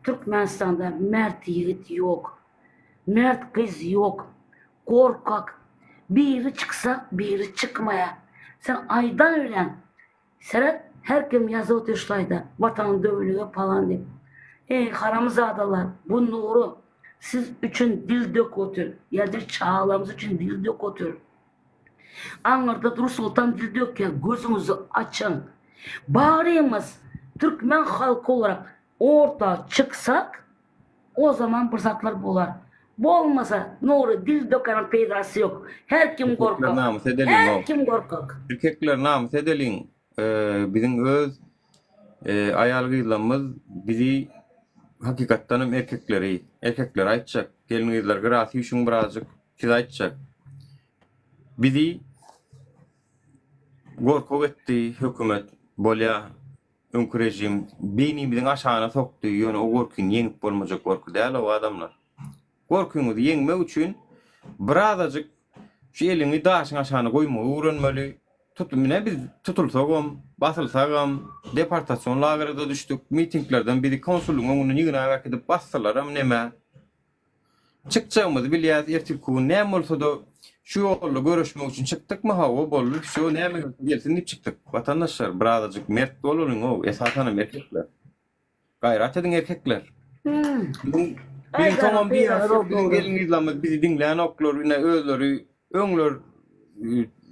Türkmenistan'da mert yiğit yok. Mert kız yok. Korkak. Biri çıksa biri çıkmaya. Sen aydan ölen. Serhat her kim yazı oturuşlaydı. Vatanın dövülüğü falan deyip. Ey haramzadalar bu nuru siz üçün dil dök otur. Yadır çağlamız için dil dök otur. Anlarda Dur Sultan dil dök ya gözünüzü açın. Bağırıyımız Türkmen halkı olarak orta çıksak o zaman fırsatlar bular. Bu olmasa nuru dil dökenin peydası yok. Her kim korkak. Her kim korkak. Erkekler namus edelin. Bizim öz ayalgılarımız bizi hakikattanım erkekler aytacak. Gelin kızlar gırası üçün birazcık siz aytacak. Bizi korku etti hükümet bolya önkü rejim beynimizin aşağına soktu yönü o korkun yenip bolmayacak korku değil o adamlar. Korkunuzu yenmek için birazcık şu elini daşın aşağına koyma öğrenmeli. Biz tutulsak basılsagam, deportasyon lagerine düştük, mitinglerden biri konsulluğun önüne yığına edip bastılar neme. Çıkacağımızı biliyaz ertirkuğun ne olsa da şu yolda görüşmek için çıktık mı hava bollu şu ne mi gelsin deyip çıktık. Vatandaşlar birazcık mert olun o esasen erkekler. Gayret edin erkekler. Bizim tamam bir yana bizim gelin izlemek bizi dinleyen oklar yine özleri öngler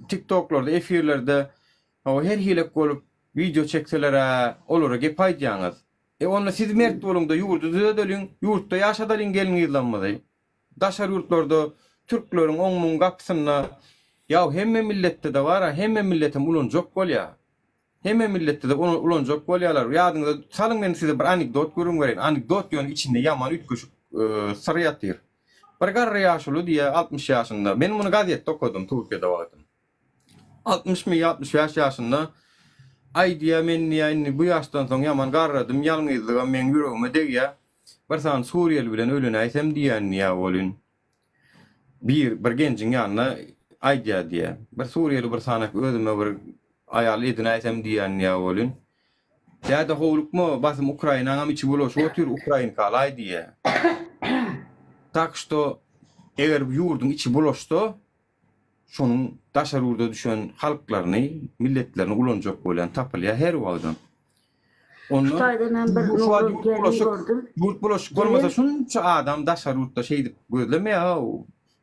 TikTok'larda efirlerde o her hilek olup video çekseler olur ge paylaşacağız. Onunla siz mert olun da yurdu dölün yurtta yaşadalın gelin izlenmedi. Daşar yurtlarda Türklerin onun kapısına ya hemme millette de var hemme milletim ulun çok bol ya. Hemme millette de ulun çok bol yalar. Yadınızda salın ben size bir anekdot görün vereyim. Anekdot yönü içinde yaman ütköşük sarıyattır. Bir garra yaşlı diye 60 yaşında. Ben bunu gazette okudum Türkiye'de vardım. 60 yaşında ay diye men yani bu yaştan sonra yaman garradım yalnızlığa men yüreğime diye bir san Suriyeli bilen ölün aysam diyen ya olun. Bir gencin yanına ay diye. Bir Suriyeli bir sanak özüme bir ayarlı edin aysam diyen ya olun. Ya da holuk mu basım Ukrayna'nın içi buluş otur Ukrayna kalay diye. Tak što eğer yurdun içi buluştu şonun daşar yurda düşen halklarını, milletlerini ulanacak bolan tapılya her vaqdan. Şutayda ben bir nuru gelin gördüm. Yurt bulaşık olmasa şunca adam daşar yurtta şey dip gözleme ya.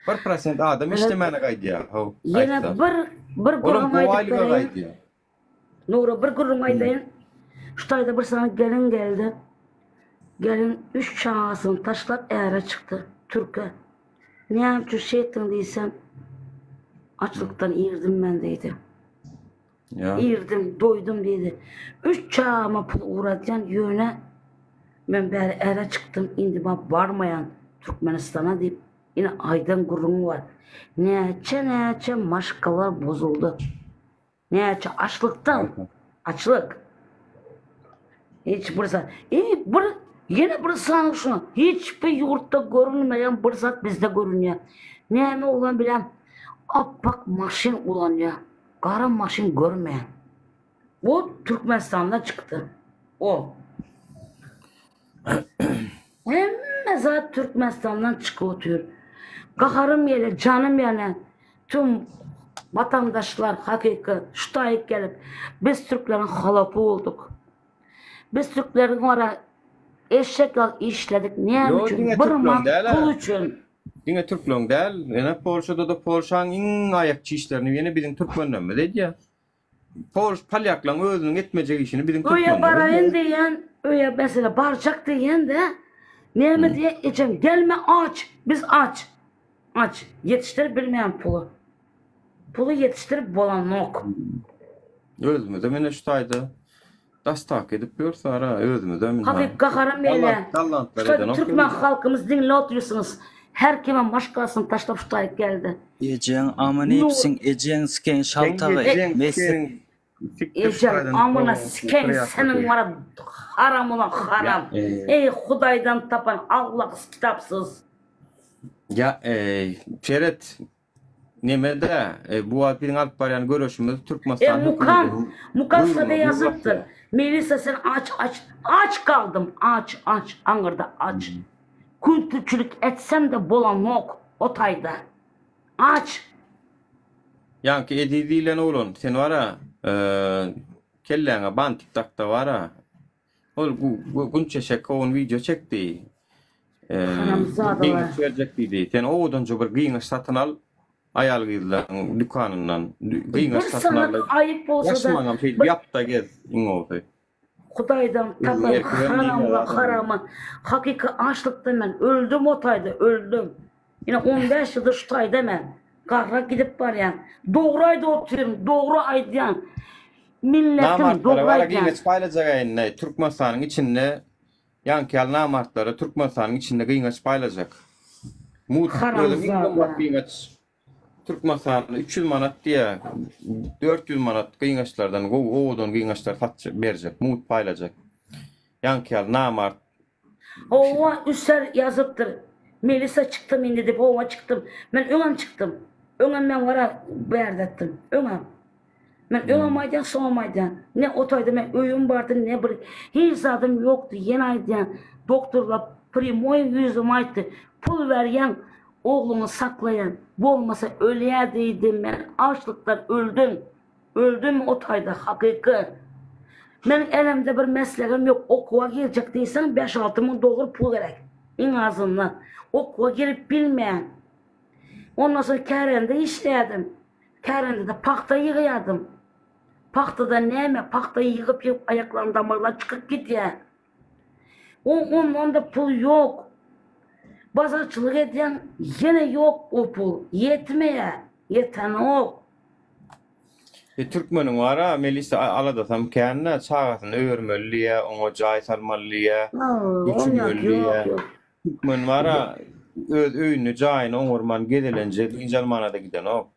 1% adam işlemene gaydı ya. Yine bir gurmaydı ya. Nuru bir gurmaydı. Şutayda bir sana gelin geldi. Gelin 3 çağasını taşlap eğre çıktı. Türk'e. Niyem şu şey ettin diysem açlıktan irdim ben deydi. Ya. İrdim, doydum dedi. 3 çağıma pul uğratyan yöne ben beri eğre çıktım. İndi ben varmayan Türkmenistan'a deyip yine aydan gurrum var. Neçe maşkalar bozuldu. Neçe açlıktan. Açlık. Hiç burası. Yine bir sanık şunu. Hiçbir yurtta görünmeyen bir zat bizde görünüyor. Ne olan bilen apak maşin olan ya. Kara maşin görmeyen. O Türkmenistan'da çıktı. O. Hem zat Türkmenistan'dan çıkıyor. Kaharım yele, canım yele. Tüm vatandaşlar hakiki şutayıp gelip biz Türklerin halapı olduk. Biz Türklerin oraya eşekler işledik. Niye için? Bir mat pul için. Yine Türklüğün değil. Yine Polşa'da da Polşa'nın en ayakçı işlerini yine bizim Türkmenler mi dedi ya. Palyaklan özünün etmeyecek işini bizim Türkmenler. Öyle barayın diyen, öyle mesela barcak diyen de niye mi diye içim gelme aç. Biz aç. Aç. Yetiştirip bilmeyen pulu. Pulu yetiştirip bolan yok. Özümüzde mene şutaydı. Dastak edip görse ara özümüzde mene. Hafif kakaram böyle. Şutaydı Türkmen halkımız dinle oturuyorsunuz. Her kime maşkalasını taşlap şutayıp geldi. Eceğin amına hepsin, eceğin siken şaltağı. Eceğin amına siken senin var haram olan haram. Ey Hudaydan tapan Allah'ız kitapsız. Ya Şeret nemede bu adın alt baryan görüşümüz Türkmenistan Mukamsa'da yazıptır. Melisa sen aç kaldım aç Angır'da aç. Kültürçülük etsem de bolan yok otayda. Aç. Yankı edidiyle olun sen var ha kellene ban TikTok'ta var ha. Bu günçe şekon video çekti. Giyiniş verecekti. Sen oğudan bir giyiniş satın al. Ayal giydiler dükkanından. Giyiniş satın al. Bir sana ayıp olsa da. Yaşmanam şey yap da gez. Kudaydan tapan haramı. Hakiki açlıkta ben öldüm otayda öldüm. Yine 15 yıldır şu tayda ben. Kahra gidip var yani. Doğraydı oturuyorum. Doğru aydıyan. Milletim doğraydı. Türkmenistan'ın içinde yankıyal namartları Türkmenistan'ın içinde gıyınç paylaşacak. Türkmenistan'ın 300 manat diye 400 manat gıyınçlardan oğudan gıyınçlar verecek. Mut paylaşacak. Yankıyal namart. Ova üser yazıptır. Melisa çıktım indi deyip ova çıktım. Ben önem çıktım. Önem ben vara berdettim. Önem. Ben ölemaydan soğumaydan. Ne otayda ben öyüm vardı ne bir hiç adım yoktu. Yeni aydan doktorlar primoy yüzüm ayttı. Pul veryen oğlunu saklayan. Bu olmasa ölüye deydim ben. Açlıktan öldüm. Öldüm otayda hakiki. Ben elimde bir mesleğim yok. Okuğa girecek değilsen 5-6 bin dolar pul gerek. En azından. Okuğa girip bilmeyen. Ondan sonra Kərendə işledim. Kərendə de pakta yığıyordum. Paktada neyme? Paktayı yığıp ayaklarım damarlar çıkıp gidiyor. Ondan da pul yok. Bazarçılık eden yine yok o pul. Yetmeye. Yeten yok. Türkmenin var ha, Melisa aladasam kendine çağatın öğürmeliye, ona cay sarmalıya, üçünmeliye. Türkmen var ha, öğünü cayını oğurman gidilince dinjalmana da giden o.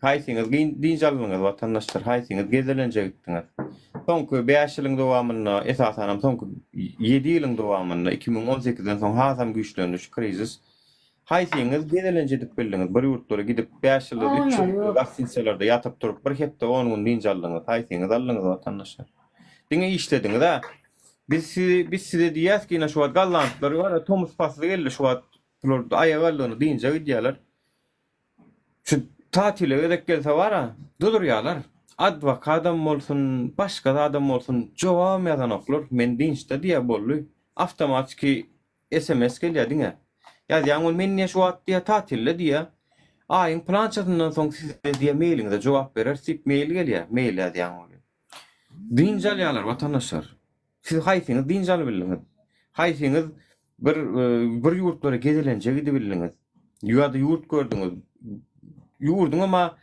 Haysiniz, dinjalmınız vatandaşlar, haysiniz gidilince gittiniz. Sonku 5 yılın devamında, esasen sonku 7 yılın devamında, 2018'den son hasam güçlönüş, krizis. Haysiniz gidilince gidip bildiniz, bir yurtlara gidip 5 yılda 3 yılda vaksinselerde yatıp durup bir hepte 10 gün dinjallınız, haysiniz alınız vatandaşlar. Dine işlediniz ha. Biz size diyez ki yine şu an gallantıları var ya, Thomas Paslı geldi şu an ayağallığını deyince gidiyorlar. Şu tatile ödek gelse var ha, duduruyorlar. Advak adam olsun, başka da adam olsun, cevap yazan okulur. Men dinçte diye bolluy. Avtomatik SMS geliyor dine. Yani men ne şu an diye tatille diye. Ayın plançasından son size diye mailinize cevap verir. Sip mail geliyor. Mail ya diye oluyor. Dincal vatandaşlar. Siz haysiniz dincal biliniz. Haysiniz bir yurtlara gezilince gidebiliniz. Yuada yurt gördünüz. Yurdun ama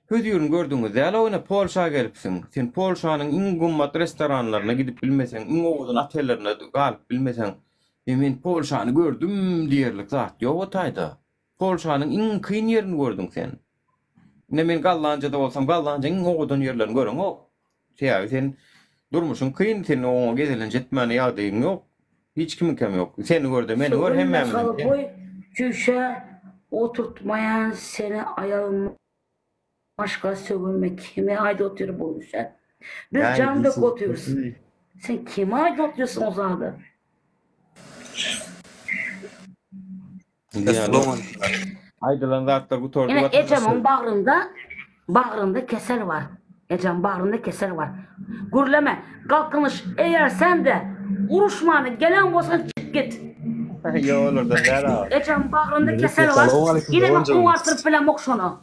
hödüyürün gördünüz. Yala oyna Polşa'ya gelipsin. Sen Polşa'nın en gümmat restoranlarına gidip bilmesen, en oğudun atellerine kalıp bilmesen, men Polşa'nı gördüm diyerlik zat. Yok otayda. Polşa'nın en kıyın yerini gördün sen. Ne men Gallanca'da olsam Gallanca'nın en oğudun yerlerini görün o. Sen durmuşsun kıyın, senin oğuna gezilince etmeni yağdığın yok. Hiç kimin kem yok. Seni gördüm, beni gör hem memnun. Boy köşe oturtmayan seni ayağın başka sövülmek. Kime ayda oturup olmuşsun? Biz yani camda oturuyoruz. Sen kime ayda oturuyorsun o zaman? Aydılan zatlar bu tordu. Yine Ecem'in bağrında keser var. Ecem bağrında keser var. Gürleme, kalkınış eğer sen de uruşmanı gelen olsan çık git. Ya olur da dera. Ecem bağrında keser var. Yine mi kuvatırıp bilen mokşonu?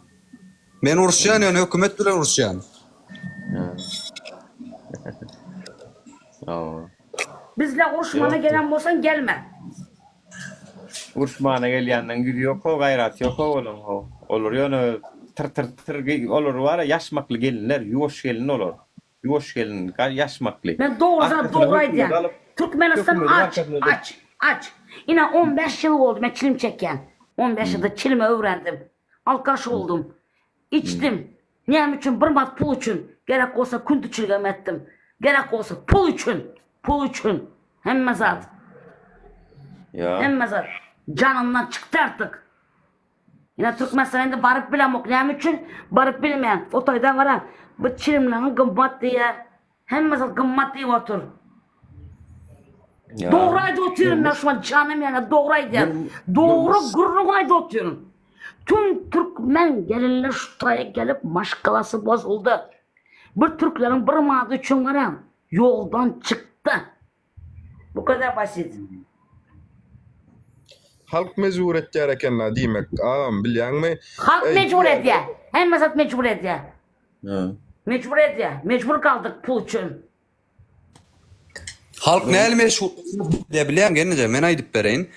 Men uruşyan yani hükümet bilen uruşyan. Bizle uruşmana gelen olsan gelme. Uruşmana gelenden gidiyor ko gayrat yok oğlum o. Olur yani tır olur var ya, yaşmaklı gelinler, yuvoş gelin olur. Yuvoş gelin, yaşmaklı. Ben doğruydu. Türkmenistan aç. Yine 15 yıl oldu ben çilim çeken. 15 yılda çilimi öğrendim. Alkaş oldum. İçtim. Niyem için bir mat pul için. Gerek olsa kuntu çilgem ettim. Gerek olsa pul için. Pul için. Hem zat. Hem zat. Canımdan çıktı artık. Yine Türkmenistan'da barıp bilen yok. Niyem için barıp bilmeyen. Otoyda var ha. Bu çilimlerin gımmat diye. Hem zat gımmat diye otur. Doğraydı oturuyorum ben şu an canım yani doğraydı. Doğru gururaydı oturuyorum. Tüm Türkmen gelinler şu taya gelip maşkalası bozuldu. Bir Türklerin bir madı için var ya, yoldan çıktı. Bu kadar basit. Halk mecbur et gereken demek. Ağam biliyor musun? Halk mecbur et ya. Hem mesat mecbur et ya. Mecbur et ya. Mecbur kaldık pul için. Halk ne meşhur diye bilen gelince men aydıp bereyin.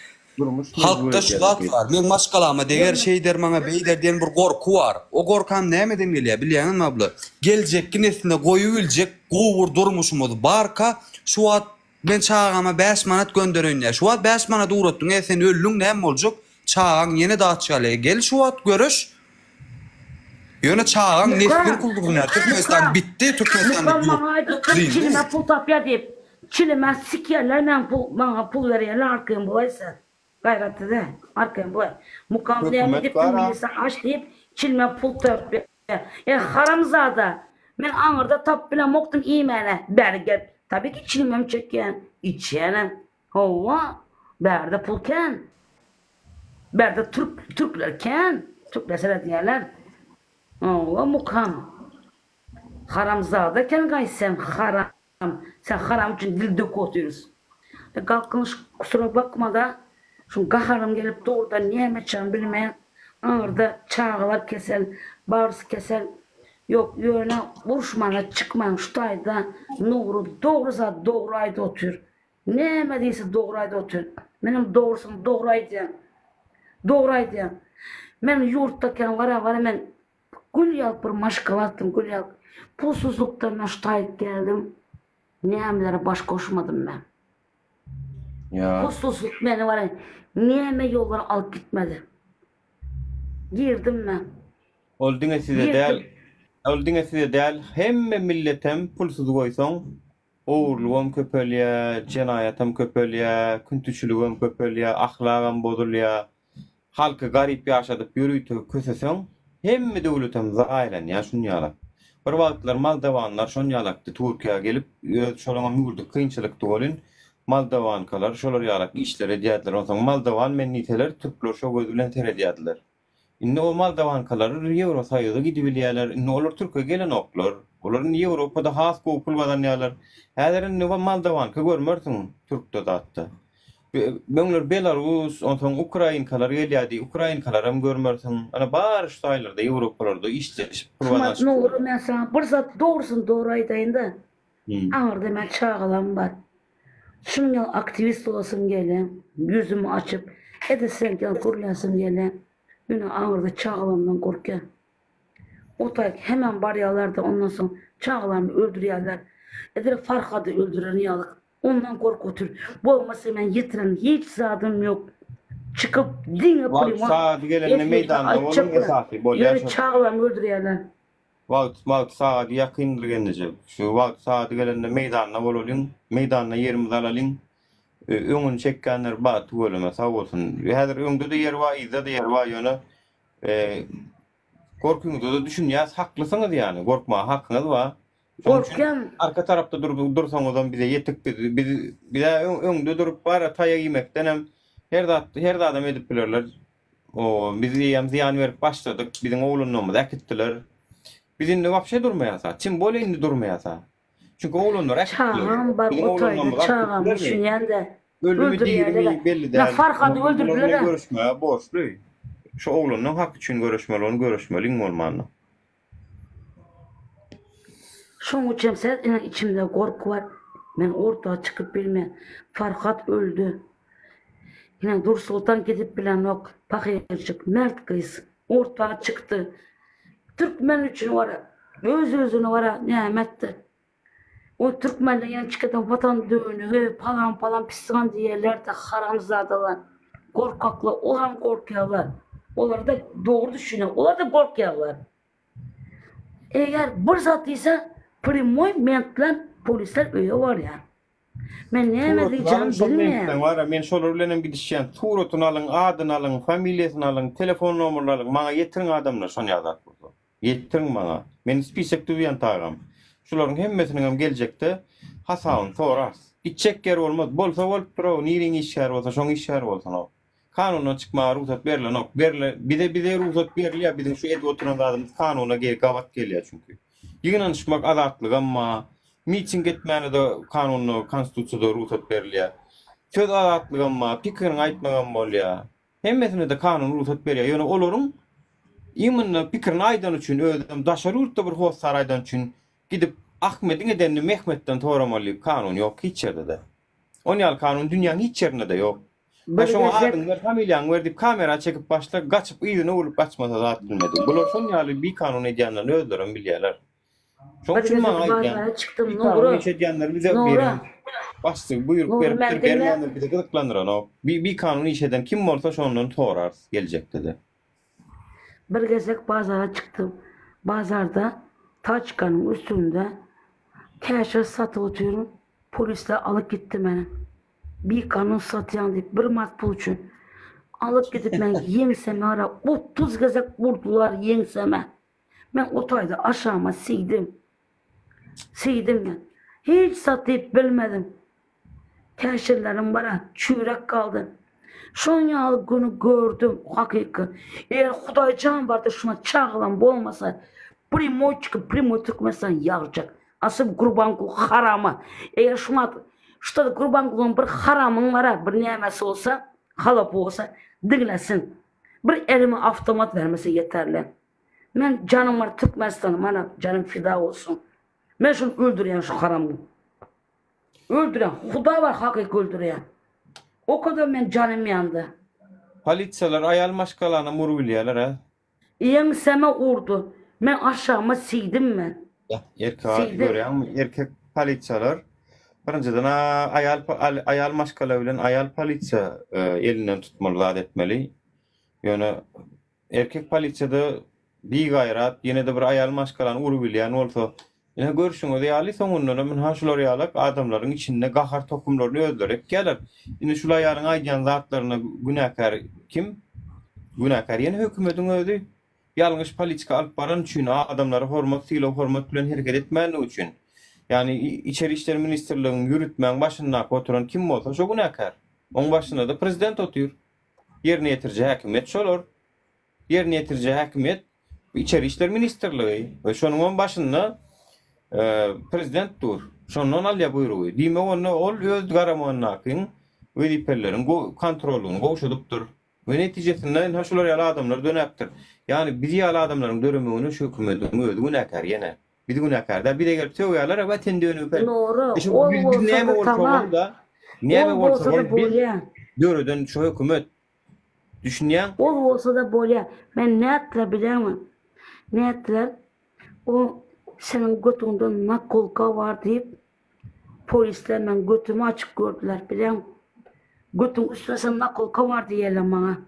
Halkta şu zat var. Men maşkalama deger şey der bana beyder diyen bir korku var. O korkan nemeden geliyor biliyor musun abla? Gelecek kinesinde koyuvilecek kovur durmuşumuz barka şu at ben çağama 5 manat gönderin ya. Şu at 5 manat uğrattın sen öllün nem olacak? Çağan yeni dağıtçalıya gel şu at görüş. Yöne çağan neslin kulluğuna Türkmenistan bitti. Türkmenistan bitti. Çilime pul tapya deyip çilime sikerler bana pul verirler arkayım bulaysa. Gayretli de arkayım bulay. Mukamlıya gidip tüm bilirsen aç deyip çilime pul tapya. Haramzada Men aňyrda tap bilen mokdum iýmene. Berger. Tabii ki çilmem çeken. İçenem. Hova. Berde pul ken. Berde Türkler ken. Türkler sere diýerler. Hova mukam. Haramzada ken gaý sen haram. Sen haram üçün dil dök oturursun. Kalkınış kusura bakma da şu gaharım gelip doğrudan näme çan bilmeyen ağırda çağlar kesel, bağırsı kesel yok yöne vuruşmana çıkman şutayda nuru doğru zat doğru ayda otur. Näme deyse doğru ayda otur. Benim doğrusun doğru ayda. Doğru ayda. Men yurttaken vara men gül yapır maşkalattım gül yap. Pulsuzluktan ben şutayıp geldim. Nämelere baş koşmadım ben. Ya. Pulsuzluk beni var ya, näme yollara alıp gitmedi. Girdim ben. Oldunga size değer. Hemme milletem pulsuz koysan, oğurluğum köpölye, cenayetem köpölye, küntüçülüğüm köpölye, ahlakım bozulya, halkı garip yaşadıp yürüytü kösesen, hemme devletem zailen ya şun yalak. Bir wagtlar Moldawanlar şon ýalaktı Türkiýe gelip şolaňa mürdük kynçylykdy bolun. Moldawankalar şolar ýalak işler edýärler. Onsoň Moldawan menniteler Türkler şo göz bilen teredýärler. Indi o Moldawankalar Ýewro saýygy gidibilýärler. Indi olar Türkiýe gelen oklar. Olaryň Ýewropada has gopul badanýarlar. Häzirin näme Moldawanka görmersiň Türkde zatda. Beňler Belarus, onsoň Ukrainkalar gelýärdi. Ukrainkalar hem görmersiň. Ana bar şu saýlarda Ýewropalarda işleşip Şumat ne olur men sana bir zat doğrusun doğru aytayın da. Ağırda men çağılan var. Şunun aktivist olasım gelen, yüzümü açıp, edesen gel kurlasım gelen. Beni ağırda çağılandan korkan. Otay hemen baryalarda ondan sonra çağılanı öldürüyorlar. Edere Farhad'ı öldüren yalık. Ondan korku otur. Bu olmasa men yetiren hiç zadım yok. Çıkıp din yapayım. Saat gelende meydanda bolun esasy bolýar. Yürü çağılanı öldürüyorlar. Wagt saat ýakyndyr genije. Şu wagt saat gelende meydanda bolulyn, meydanda ýerimiz alalyn. Öňüni çekkenler bat bolma sag bolsun. Häzir öňde de ýer bar, izde de ýer bar ýöne. Korkuňyzda da düşünýäs, haklysyňyz ýani. Korkma, hakyňyz bar. Korkan. Arka tarapda dursaňyzam bize ýetik biz öňde durup bara taýa ýemekden hem her adam edip bilerler. O bizi ýam ziýan berip başladyk. Biziň oğlunymyz äkitdiler. Biz indi wapşe durmaýasa, çim bole indi durmaýasa. Çünkü oğlunlar äkitdiler. Çağam bar otayda çağam düşünýände. Ölümü dirimi belli değil. Ne Farhad'ı öldürdüler. Görüşmeye borçlu. Şu oğlunun hak için görüşmeli olmalı. Şoň üçin sen içimde korku var. Men ortağa çıkıp bilme. Farhad öldü. Yine Dur Sultan gidip bilen yok. Pakircik, mert kız. Ortağa çıktı. Türkmen üçün var. Öz-özüne var. Nimetdi. O Türkmenle yani çıkan vatan döğünü, falan pisgan diýerler de haramzadalar. Korkaklar, olam korkýarlar. Olar da doğru düşünýär, olar da korkýarlar. Eger bir zat ise primoy mentlen polisler öýe var ya. Men näme diýjem bilmeýän. Men şolar bilen gidişýän, suratyn alyň, adyny alyň, familiýasyny alyň, telefon nomerlerini alyň, maňa ýetirin adamlar şonu ýazap bolsa. Ýetirin maňa. Men spisek düýän tagam. Şolaryň hemmesini hem geljekde hasabyny sorars. Gitjek yer bolmaz. Bolsa bolup dur, niriň işler bolsa, şoň işler bolsa no. Kanuna çıkma ruhsat berle no. Bize ruhsat berliýär, bizim şu edip oturan adamymyz kanuna gawat gelýär çünkü. Ýygnanyşmak azatlyk amma miting etmäne de kanuny, konstitusiýada ruhsat berliýär. Söz azatlyk amma pikirini aýtmagan bolýar. Hemmesine de kanun ruhsat berýär. Ýöne olaryň ýymyny pikirini aýdan üçin özüm daşarurda bir hoş saraýdan üçin gidip Ahmet'in edenini Mehmet'ten toramalı kanun yok hiç yerde de. Onyal kanun dünyanın hiç yerinde de yok. Şoňa adın ver, familýaň ver dip kamera çekip başla gaçyp ýygyny ulup gaçmasa zat bilmedi. Bular şonýaly bir kanun edýänler özlerim bilýärler. Şoň üçin maňa aýtýan. Çıktım Nuru. Edýänler bize berin. Başly buýruk berip berýänler bize gyzyklandyran o. Bir kanun işeden kim bolsa şondan torar geljekde de. Bir gezek bazara çıktım. Bazarda taçkanın üstünde keşir satıp oturuyorum. Polisler alıp gitti beni. Bir kanun satyan deyip bir mat pul üçün. Alıp gidip ben yengseme ara 30 gezek vurdular yengseme. Ben otayda aşağıma sildim. Seydim ben. Hiç satayıp bilmedim. Keşirlerim bana çürek kaldı. Şon yağlı günü gördüm hakiki. Eğer Hudaycan vardı şuna çağılan olmasa primo çıkıp primo Türkmenistan yağacak. Asıl kurban kul harama. Eğer şurada kurban kulun bir haramın var, bir nemesi olsa, halapı olsa dinlesin. Bir elime avtomat vermesi yeterli. Ben canım var Türkmenistan'ım, bana canım fida olsun. Ben şunu öldüren şu haramı. Öldüren, Huday var hakiki öldüren. O kadar ben canım yandı. Polisiyalar ayal maşkalana murvilyalar ha. İyem seme urdu. Ben aşağıma siydim ben. Erkek görüyor erkek polisiyalar. Birinciden ayal maşkala bilen ayal polisiya elinden tutmalı etmeli. Yani erkek polisiyada bir gayrat yine de bir ayal maşkalan urvilyan olsa yine görüşünüz yali sonunda men haşular yalak adamların içinde gahar tokumlarını öldürüp gelir. Yine şu ayarın ayyan zatlarına günahkar kim? Günahkar yine hükümetin öldü. Yalnız politika alıp baran için adamları hormat bilen hareket etmeyen için. Yani İçeri İşler Ministerliği'nin yürütmeyen başına oturan kim olsa şu günahkar. Onun başına da prezident oturuyor. Yerine yetirici hükümet şolor. Yerine yetirici hükümet İçeri İşler Ministerliği ve şunun başında prezident dur. Şunun alya buyruğu. Dime onu ol öz garamanına kın vazifelerin kontrolünü goşuduptur. Ve neticesinde haşular yalı adamlar döneptir. Yani bizi yalı adamların dönümünü şu hükümetin ödü günahkar yine. Bir de günahkar da bir de gelip söylüyorlar ama ten dönüp. Doğru. Biz neye mi olsa da neye mi olsa da biz dörüden şu hükümet düşünüyen. Ol olsa da böyle. Ben ne ettiler biliyor musun? Ne ettiler? O senin götünden nakolka var deyip polisler ben götümü açık gördüler biliyor musun? Götün üstüne sen nakolka var diyelim bana.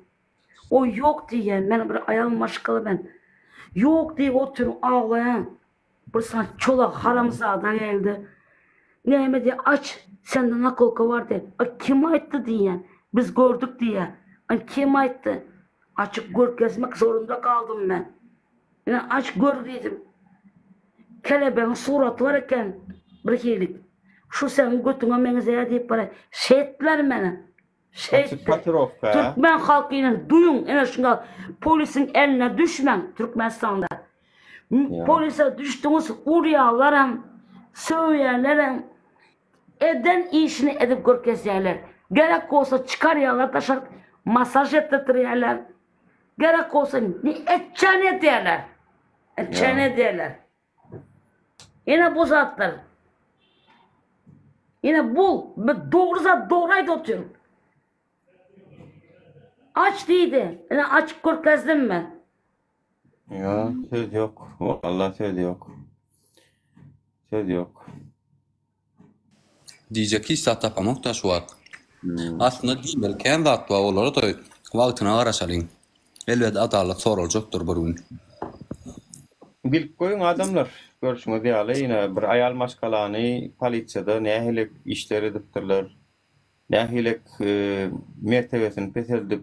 O yok diye ben bir ayağım maşkalı ben. Yok diye oturup ağlayan. Bir sana çolak haramzada geldi. Neyme diye aç sende nakolka var diye. Kim ayıttı diye. Biz gördük diye. Kim ayıttı? Açık gör gezmek zorunda kaldım ben. Yani aç gör dedim. Kelebeğin suratı var iken bir iyilik. Şu senin götüne menzeye deyip bana şehitler beni. Şehitler. Türkmen halkıyla duyun. En azından polisin eline düşmen Türkmenistan'da. Polise düştünüz uryalarım, söylerlerim. Eden işini edip görkezlerler. Gerek olsa çıkarıyorlar taşar masaj ettirtirlerler. Gerek olsa etçene derler. Etçene derler. Yine bu zatlar. Yine bul. Doğruza doğraydı oturuyorum. Aç değildi. Yine açık görkezdim ben. Ya söz yok. Allah söz yok. Söz yok. Diyecek ki satapa muhtaç var. Aslında değil kendi atva olur da vaktine araşalın. Elbette adalet sorulacaktır bir gün. Bilip koyun adamlar. Görüşme diyalı yine bir ayal maşkalanı politsiyada nehilik işleri ediptirler. Nehilik mertebesini pes edip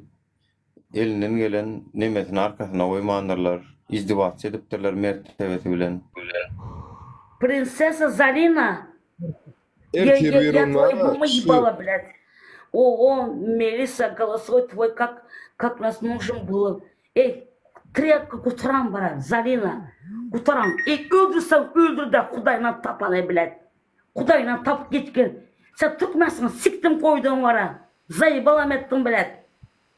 elinden gelen nemesini arkasına koymandırlar. İzdivaç ediptirler mertebesi bilen. Prinsesa Zarina. Erkek bir onlara. O Melissa голосой твой как нас нужен было. Тряпка кутарам бара, Zarina. Kutaram. Öldürsen öldür de Kudayla tapanı bilet. Kudayla tap gitkin. Sen Türkmensin siktim koydun vara. Zayı balam ettin bilet.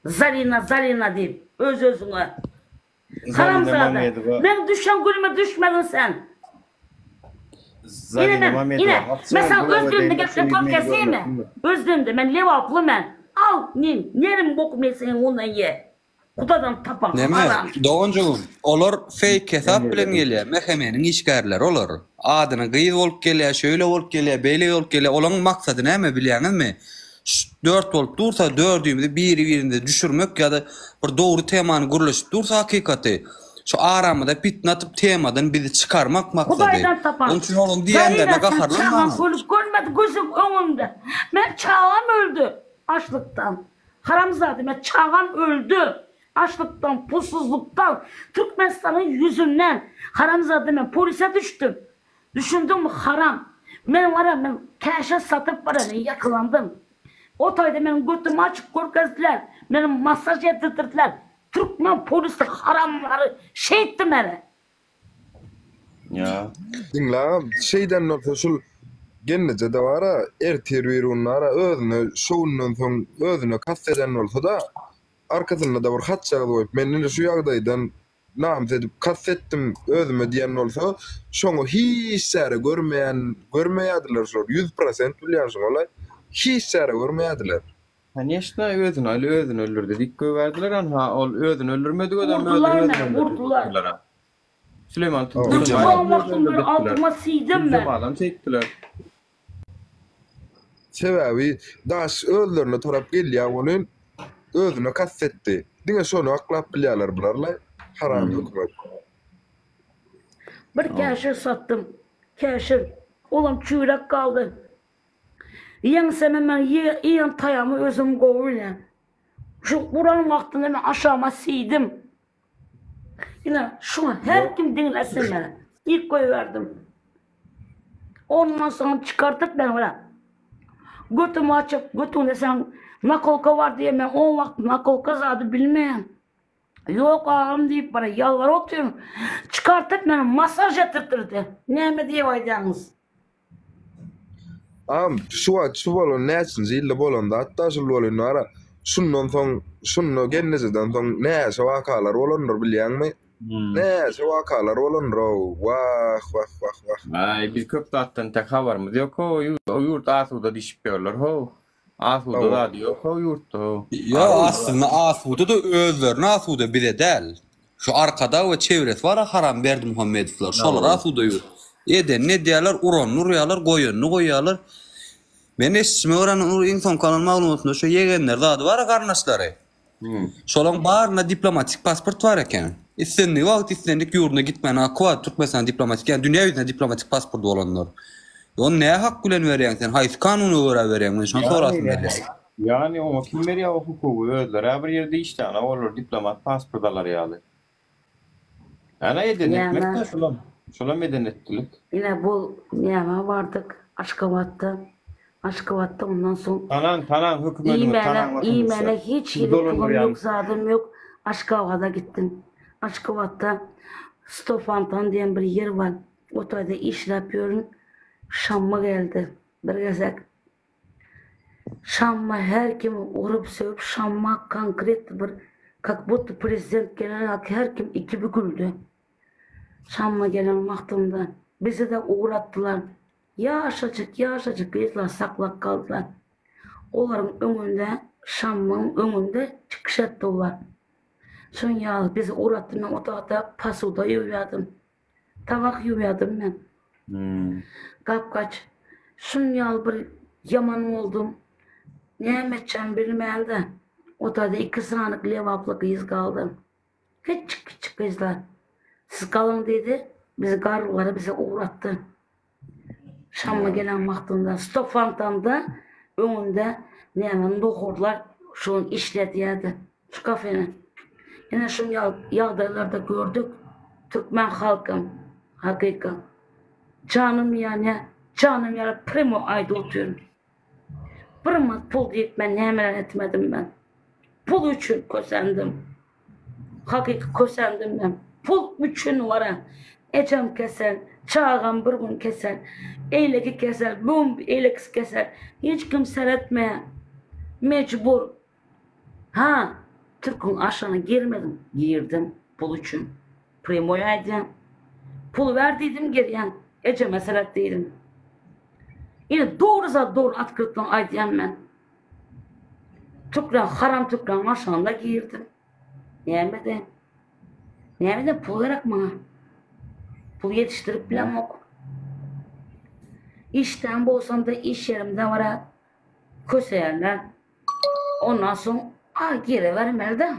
Zarina deyip öz özüne. Haramzade. Ben düşen gülüme düşmedin sen. Yine mesela Özgür'ümde geçen korkesiyim mi? Özgür'ümde ben levaplı ben. Al yerim boku mesleğin ondan ye. Kudadan tapan. Neme? Doğuncuğum. Olur fake hesap bilen geliyor. Mehemenin işgärler olur. Adına gıyız olup geliyor, şöyle olup geliyor, böyle olup geliyor. Olan maksadı ne mi biliyorsunuz mu? 4 olup dursa 4'ümde birinde düşürmek ya da bir doğru temanı guruluşup dursa hakikati. Şu aramada fitne atıp temadan bizi çıkarmak maksadı. Kudaydan tapan. Onun için oğlum diyenlerine kaharlanma mı? Görmedi gözüm önümde. Ben çağam öldü açlıktan. Haramzade ben çağam öldü. Açlıktan, pusuzluktan, Türkmenistan'ın yüzünden haramzade ben polise düştüm. Düşündüm mü haram. Ben var ya ben keşe satıp var ya yakalandım. O tayda benim götümü açıp korkazdılar. Benim masaj ettirdiler. Türkmen polisi haramları şey ettim hele. Ya. Dinla şeyden olsa şul gennece de vara terörünlara özüne şoğundan son özüne kasteden olsa da arkasında da bir hat çağdı koyup men şu ýagdaýdan nam edip kastettim özüme diyen olsa şoňa hiç särä görmeýärdiler şol 100% bilýänsiň olay hiç särä görmeýärdiler. Neşna özünü öldürdü. Dikköy verdiler ha ol özünü öldürmedi adam Vurdular. Süleyman Tuttular. Vaktımda altıma siydim ben. Adam çektiler. Sebebi daş öldürüne tarap gelýän bolun özüne kastetdi. Diňe şonu aklap bilýärler bularlar. Haram hükmet. Bir keşir sattım. Keşir. Olam çüyrek kaldı. Yen sene ben yiyen tayamı özüm kovuyla. Şu Kur'an vaktinde ben aşağıma siydim. Yine şu her kim dinlesin beni. İlk koyuverdim. Ondan sonra çıkartıp ben öyle. Götümü açıp götümde sen nakolka var diye ben o vakit nakolka zadı bilmeyen. Yok ağam deyip bana yalvar oturuyorum. Çıkartıp beni masaj ettirtirdi. Ne diye vaydağınız. Am şu bolon näçinji ille bolonda hatta şu bolon ara şundan soň şunu gennejeden soň näçe wakalar bolandyr bilýänmi? Näçe wakalar bolandyr wah. Ay biz köp taattan tek habarymyz ýok o ýurt asuda dişip ýörler ho. Asuda da ýok o ýurtda. Ya aslında asuda da özlerine asuda bile däl. Şu arkada we çevresi var haram berdi Muhammedowlar. Şolar asuda ýurt. Eden ne diýerler? Uran urýarlar, goýanny goýýarlar. Men eşitme oranın insan kanal maglumatynda şu yegenler zady bar garnaşlary. Şolaň baryna diplomatik pasport bar eken. Istendik wagt istendik ýurduna gitmän akwa Türkmenistan diplomatik, yani dünýä ýüzünde diplomatik pasport bolanlar. Ony näme hak bilen berýän sen? Haýsy kanuny görä berýän? Şonu sorasyn berýär. Yani o kim berýär o hukuky özleri bir ýerde işläne bolar diplomat pasport alar ýaly. Ana edenetmekde şolam edenetlik. Yine bu niyama vardık Aşkabat'ta. Aşkabat'ta ondan sonra Tanan hükümetini İğmene hiç pulum yok, zadım yok. Aşkabat'a gittim. Aşkabat'ta Stofantan diyen bir yer var. O tayda iş yapıyorum. Şam'a geldi. Bir gezek. Şam'a her kimi uğrup sevip Şam'a konkret bir kak bu prezident gelen her kim iki bir güldü. Şam'a gelen vaktımda bizi de uğrattılar. Yaşacık bizler saklak kaldılar. Onların önünde, Şam'ın önünde çıkış ettiler. Sonra bizi uğrattım, ben o tarafta pasuda yuvyadım. Tavak yuvyadım ben. Kapkaç. Sonra bir yaman oldum. Ne emedeceğim bilmeyen de. O tarafta 2 sıralık levaplı kız kaldım. Küçük kızlar. Siz kalın dedi. Bizi garruları bize uğrattı. Şam'a gelen vaktinde Stofantan'da önünde nemen dokurlar şunu işletiyordu. Şu kafeni. Yine şu yağdaylarda gördük. Türkmen halkım. Hakika. Canım yani primo ayda oturuyorum. Primo pul deyip ben hemen etmedim ben. Pul için kösendim. Hakika kösendim ben. Pul için var ha. Ecem keser, çağam bir gün keser, eyleki keser, bum eylekisi keser. Hiç kimse etmeye mecbur. Ha, Türk'ün aşağına girmedim. Girdim pul için. Primo'ya edeyim. Pul verdiydim geriyen. Ecem esaret değilim. Yine doğru atkırtlan aydiyem ben. Haram Türk'ün aşağında girdim. Yemedim pul verek bana. Pul yetiştirip bilen yok. İşten bolsam da iş yerimde var köseyerler. Ondan sonra geri vermeli de.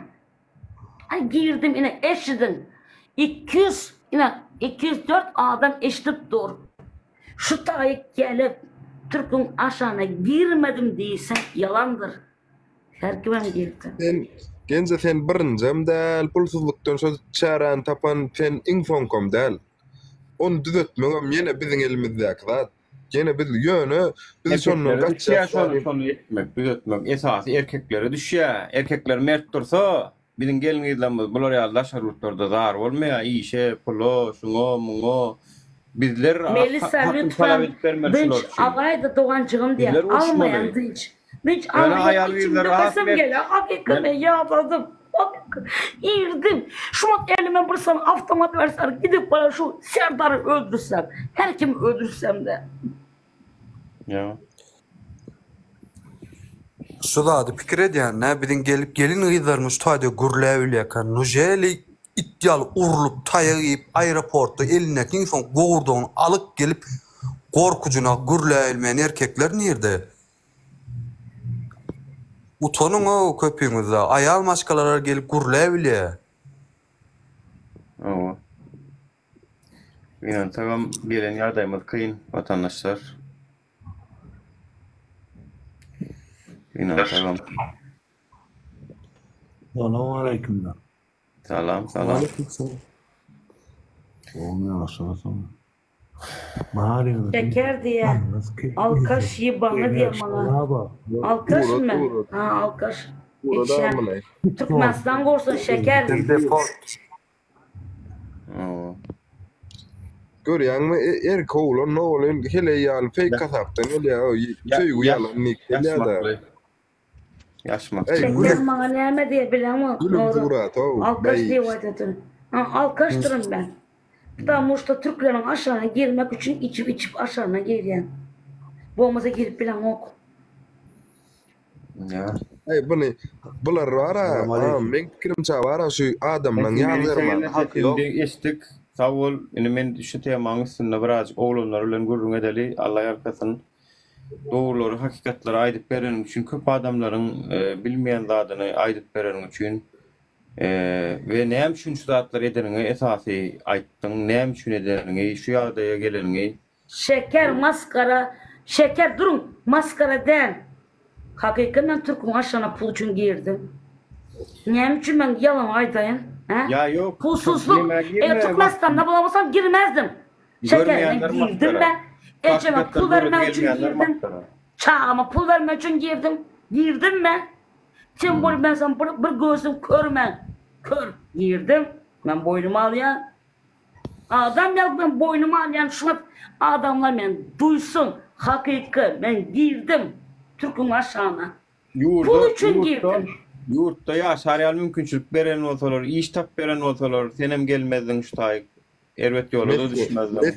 Girdim yine eşittim. 204 adam eşitip dur. Şu tayık gelip Türk'ün aşağına girmedim değilsen yalandır. Her kime girdim. Gence sen birincem del pulsuzluktan şu çaran tapan sen infonkom del. onu düzeltmegem ýene biziň elimizdäki zat. Ýene biz ýöne biz şondan kaçýar. Şonu etmek, düzeltmek esasy erkeklere düşýär. Erkekler mert dursa, biziň gelňizlerimiz bular ýa-da şartlarda zar bolmaýar, işe, pulo, şuňa, muňa. Bizler Melisa lütfen dınç agayda doğancığım diye almayan dınç. Dınç almayan içimde kasım geliyor. Hakikaten yağladım. İrdim. Şu an elime bir sana avtomat versen gidip bana şu Serdar'ı öldürsem. Her kimi öldürsem de. Ya. Şulady pikir edýän, biziň gelip gelin gyzlarymyz taýda gürläwilýär. Nujeli iddial urulup taýyp aeroportda eline kiňson gowurduğunu alyp gelip gorkucuna gürläýilmeýän erkekler nerede? Utanın o köpüňizde ayal maşkalara gelip gürläýilýär. Oo. Yani tamam gelen yardımımız kıyın vatandaşlar. Tamam. Selamun aleyküm. Salam. Şeker diye. Alkaş yibanı diye bana. Alkaş mı? Ha alkaş. Türkmenistan korsun şeker. Görýäňmi erkek oğlan ne oğlan hele ýaly fake kasapdan gelýär. Söýgü ýalan Yaşmak. Şeker bana näme diye bilemem. Alkaş diye waytatyn. Alkaştırım ben. Damışta Türklerin aşağına girmek için içip aşağına girýän. Boğmaza girip bilen ok. Ya. Bular wara, men pikirimçe wara şu adamdan ýazyrman. Estik. Sağ ol. Men şu temaň üstünde birazjyk oğlanlar bilen gurrun edeli. Allah ýarkasyn. Doğruları, hakikatleri aýdyp beren üçin köp adamlaryň bilmeýän zadyny aýdyp beren üçin ve näme üçin şu zatlar edeniňi esasy aýtdyň, näme üçin edeniňi, şu ýagdaýa geleniňi. Şeker, maskara, şeker durun, maskara den. Hakikaten Türk'ün aşağına pul için girdim. Näme üçin men yalan aýtaýyn? Ya yok. Pulsuzluk. Türkmenistan'da bulamasam girmezdim. Şekerine girdim ben. Eceme pul vermek için girdim. Çağıma pul vermek için girdim. Girdim ben. Sen bunu ben sana bir gözüm körmen. Kör girdim. Ben boynumu alayan. Adam ya ben boynumu alayan şuna adamlar ben duysun. Hakiki ben girdim. Türk'ün aşağına. Pul için girdim. Yurtda ýaşarýan mümkinçilik beren bolsalar, iş tap beren bolsalar, senem gelmezdiň şu taýyk. Elbet ýolda düşmezdim.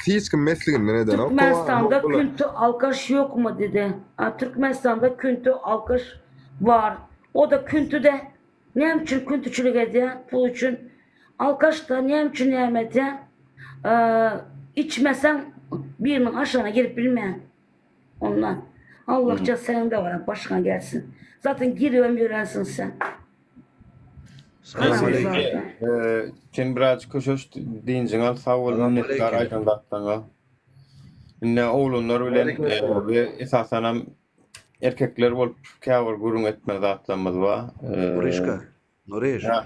Hiç kim mesleğinde neden? Türkmenistan'da küntü alkaş yok mu dedi. Türkmenistan'da küntü alkaş var. O da küntüde ne için küntüçülük ediyor? Pul için. Alkaş da ne için yemedi? İçmesen birinin aşağına girip bilmeyen. Ondan. Allah'ça senin de var. Başına gelsin. Zaten giriyorum öğrensin sen. Sen birazcık köşöş deyince al sağ ol netler aydınlattan ne oğlunlar bilen ve esasen erkekler bolup käwir gurun etme zatlarymyz var. Norejka.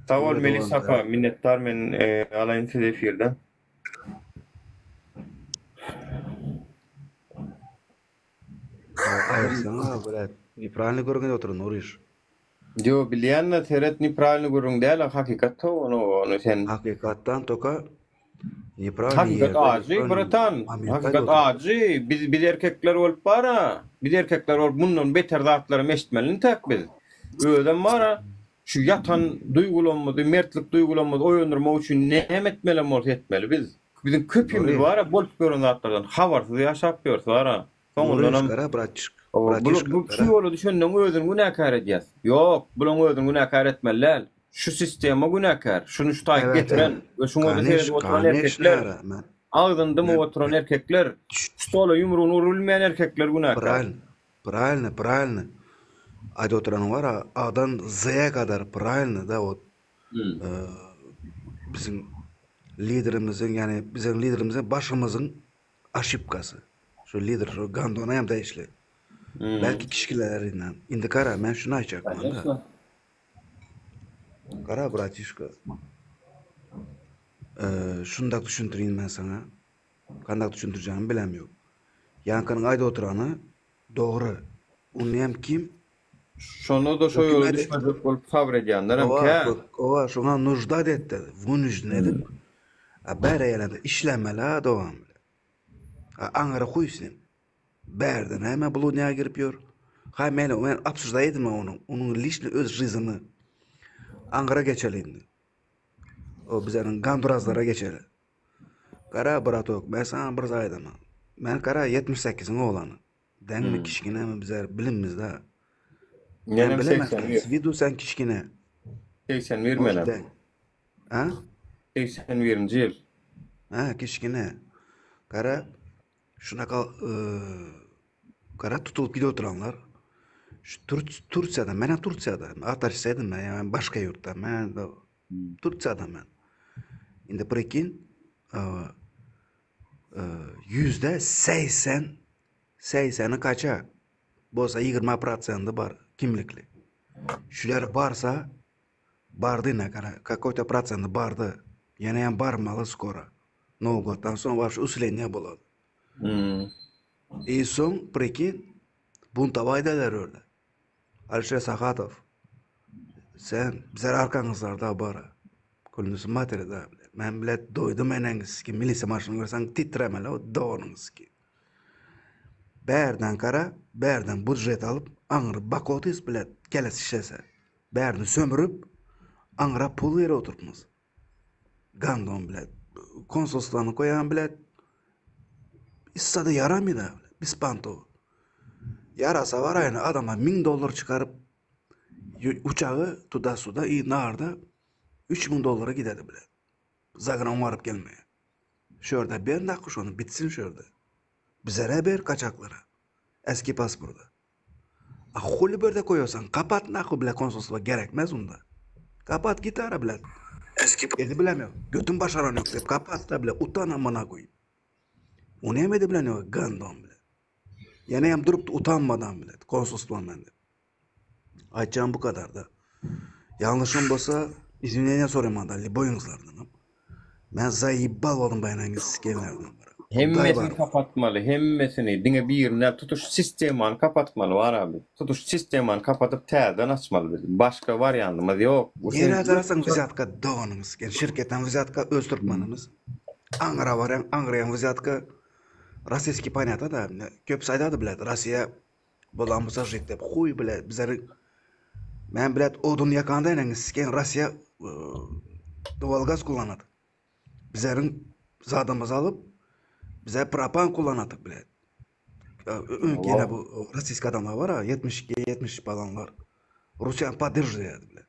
Sağ ol Melisa, minnettar men alaýyn sizi efirden. Sana bırak. Nepravильно görgende oturun Noriş. Yo bilýän teret nepravильно görüň däl, hakikat onu sen. Hakikattan toka nepravильно. Hakikat ajy, bratan. Hakikat ajy. Biz erkekler bolup bara. Biz erkekler bolup bundan beter zatlary meşitmelini tek biz. Öýden bara şu yatan duygulanmady, mertlik duygulanmady oýandyrmak üçin näme etmeli bol etmeli biz. Bizim köpümiz bara bolup gören zatlardan habarsyz ýaşap ýörse bara. Soňundan bu şu ýoly düşünden özüň günäkär edýär. Ýok, bulan özüň günäkär etmeler. Şu sistema günäkär. Şunu şu taýyp getiren we şuňa teredi oturan erkekler. Ağzynda mı oturan erkekler, stola yumruğunu urulmayan erkekler günäkär. Правильно. Ayda oturan var A'dan Z'ye kadar правильно da o bizim liderimizin yani bizim liderimizin başımızın aşıpkası. Şu lider, şu gandonayam da işle. Belki kişilerinden. Indi kara, ben şunu açacakım. Kara bratişka. Şundak düşündüreyim ben sana. Kandak düşündüreceğimi bilemiyorum. Yankı'nın ayda oturanı doğru. Onu kim? Şonu da şoý ýoly düşmezlik bolup sabr edýänler hem Ova şuna нужда dedi. Вынужден edip. Bäre ýelende işlemeli dowam. Aňyra goýsun. Bärden hemme bu dünýäge girip ýör. Ha men absurda edime onun lişli öz rizini. Aňyra geçelindi. O bizlerin gandurazlara geçeli. Kara bratok, ben sana bir zaydama. Ben kara 78'in oğlanı. Denmi kişkine mi bizler bilinmizde. Ben bilemezsiniz. Vidu sen kişkine. 81 menem. Ha? 81-nji ýyl. Ha kişkine. Kara şuna kara tutulup gidiyor oturanlar. Şu Turkiyada, menen Turkiyada. Atarşsaydım ben, yani başka yurtta. Ben Turkiyada ben. Indi prekin %80'i kaça? Bolsa 20% bar kimlikli. Şular barsa bardı ne kara? Какой-то процент bardı. Yana barmalı skora. Novgotdan sonra var şu usulenya boladı. Son prekin buntavaydalar orada. Alişer Sakhatov. Sen bizler arkanızlarda bara. Kulünüzü materida bile. Men bile doydum eneniz ki milisi marşını görsen titremeli o doğunuz ki. Bärden kara, bärden budjet alıp aňyry bakotis bile keles işese. Bärini sömürüp aňyra pul ýere oturtmaz. Gandon bile konsoloslugyny koýan bile issada yaramyda biz panto. Yarasa var ayna adama $1000 çıkarıp uçağı tuda suda narda $3000 gidedi bile. Zagran varıp gelmeye. Şurada bir nakış onu bitsin şurada. Bizlere bir kaçaklara. Eski pasporda. Ahulli böyle koyuyorsan kapat nakı bile konsolosluğa gerekmez onda. Kapat git ara bile. Eski edi bilemiyorum. Götün başaran yok deyip kapat da bile utan amına koyayım. Onu yemedi bile ne o gandon bile. Yani hem durup da utanmadan bile konsolosluğun bende. Aytacağım bu kadar da. Yanlışım bolsa izninle sorayım adalli boyunuzlardan. Ben zayibbal oldum bayanangiz sikenlerden. Hemmesini kapatmalı, hemmesini. Dine bir yerine tutuş sistemini kapatmalı var abi. Tutuş sistemini kapatıp terden açmalı dedim. Başka varyantımız yok. Yine atarsan vizatka doğunumuz. Yani şirketten vizatka öz Türkmanımız. Ankara var, Ankara'ya vizatka Rossiyski paniyata da köp sayda da biledi. Rossiya bulamıza jekte. Huy biledi. Bizleri ben biledi odun yakanda eneniz siken Rossiya doğal gaz kullanadı. Bizlerin zadımızı alıp bize propan kullanadık bile. Yine bu rasist adamlar var ha 72-70 falanlar. Rusya поддерживает bile.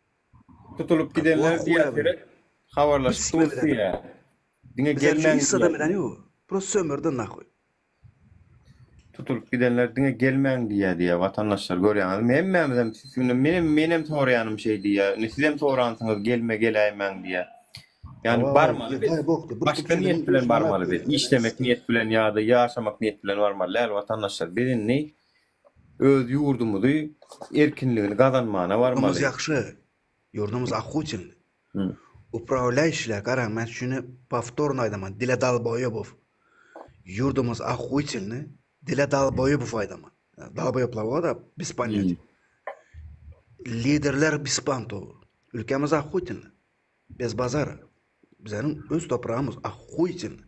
Tutulup gidenler diğerleri havarlaşıp Turkiye. Dine gelmen diye. Просто sömürdün nakoy. Tutulup gidenler dine gelmen diye vatandaşlar görýän. Menem soraýanym şey diye. Nesilem soransynız gelme geleymen diye. Yani barmalı bir. Başka niyet bilen barmalı bir. İşlemek niyet bilen ya da yaşamak niyet bilen barmalı. El vatandaşlar birini öz yurdumuzu erkinliğini kazanmana varmalı. Yurdumuz yakşı. Yurdumuz akhuçin. Upravляющийler karan ben şunu повторно aydaman. Dile Dalboyebov. Yurdumuz akhuçin. Dile Dalboyebov aydaman. Dalboyevlar da biz paniyat. Liderler biz panto. Ülkemiz akhuçin. Bez bazara. Bizlerin öz toprağımız akhuçin.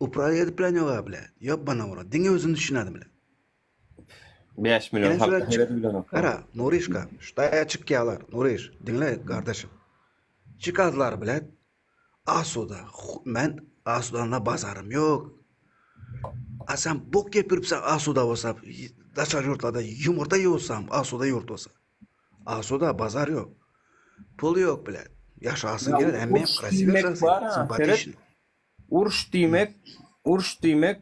Upravляет plan yok bile. Yok bana vura. Dine özünü düşünedim bile. 5 milyon halk hayret bilen o. Kara, Nurişka, şutaya çık yalar. Nuriş, dinle kardeşim. Çıkardılar bile. Asuda, ben Asuda'na bazarım yok. Sen bok yapırıpsan Asuda olsa, daşar yurtlarda yumurta yiyorsam Asuda yurt olsa. Asuda bazar yok. Pul yok bile. Yaşasın gelen emmeyim krasiv yaşasın. Simpatişin. Urş demek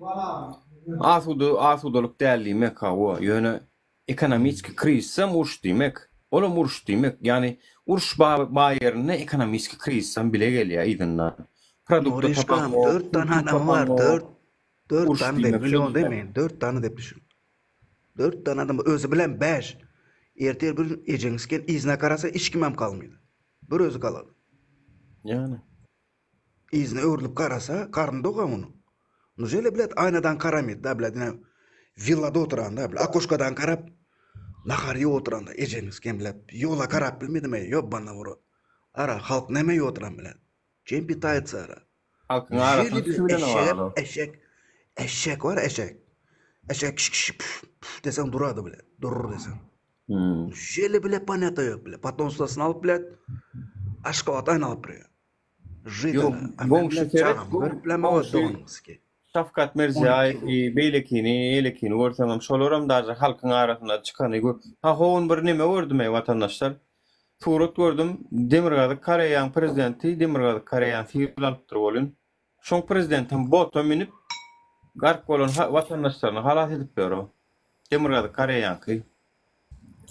Asudalık derlimek o. Yani ekonomik krizsem urş demek. Olam urş demek. Yani urş bayerine ekonomik krizsem bile geliyor idinna. Norişkan 4 tane adam var. 4 tane de milyon demeyin. 4 tane de düşün. 4 tane adam özü bilen 5. Ertel bir ejensken izne karasa hiç kimem kalmıydı. Bir özü kaladı. Yani. izine öwrülüp karasa, karnı dogan onu. Nujele bilet aynadan karamaydı da bilet. Villada oturan da bilet. Akoşkadan karap, nahariye oturan da. Eceniz kim bilet. Yola karap bilmedim ey. Yok bana vuru. Ara halk neme oturan bilet. Cempi taytsa ara. Halkın arasında tüylen var. Eşek var eşek. Eşek kış desen duradı bile. Durur desen. Jeli bile paneta yok bile. Patron ustasını alıp bile Aşkabat ayna alıp buraya. Yok, bu Şafkat Mirziyoyev beylekini, elekini görseňem şolaram daja halkyň arasynda çykany. Ha howun bir neme gördüm ey watandaşlar. Surat gördüm. Demirgazyk Koreýanyň prezidenti, Demirgazyk Koreýanyň fiýurlandyr bolun. Şoň prezidentim bota minip garp bolan watandaşlaryny halas edip berýär. Demirgazyk Koreýanyň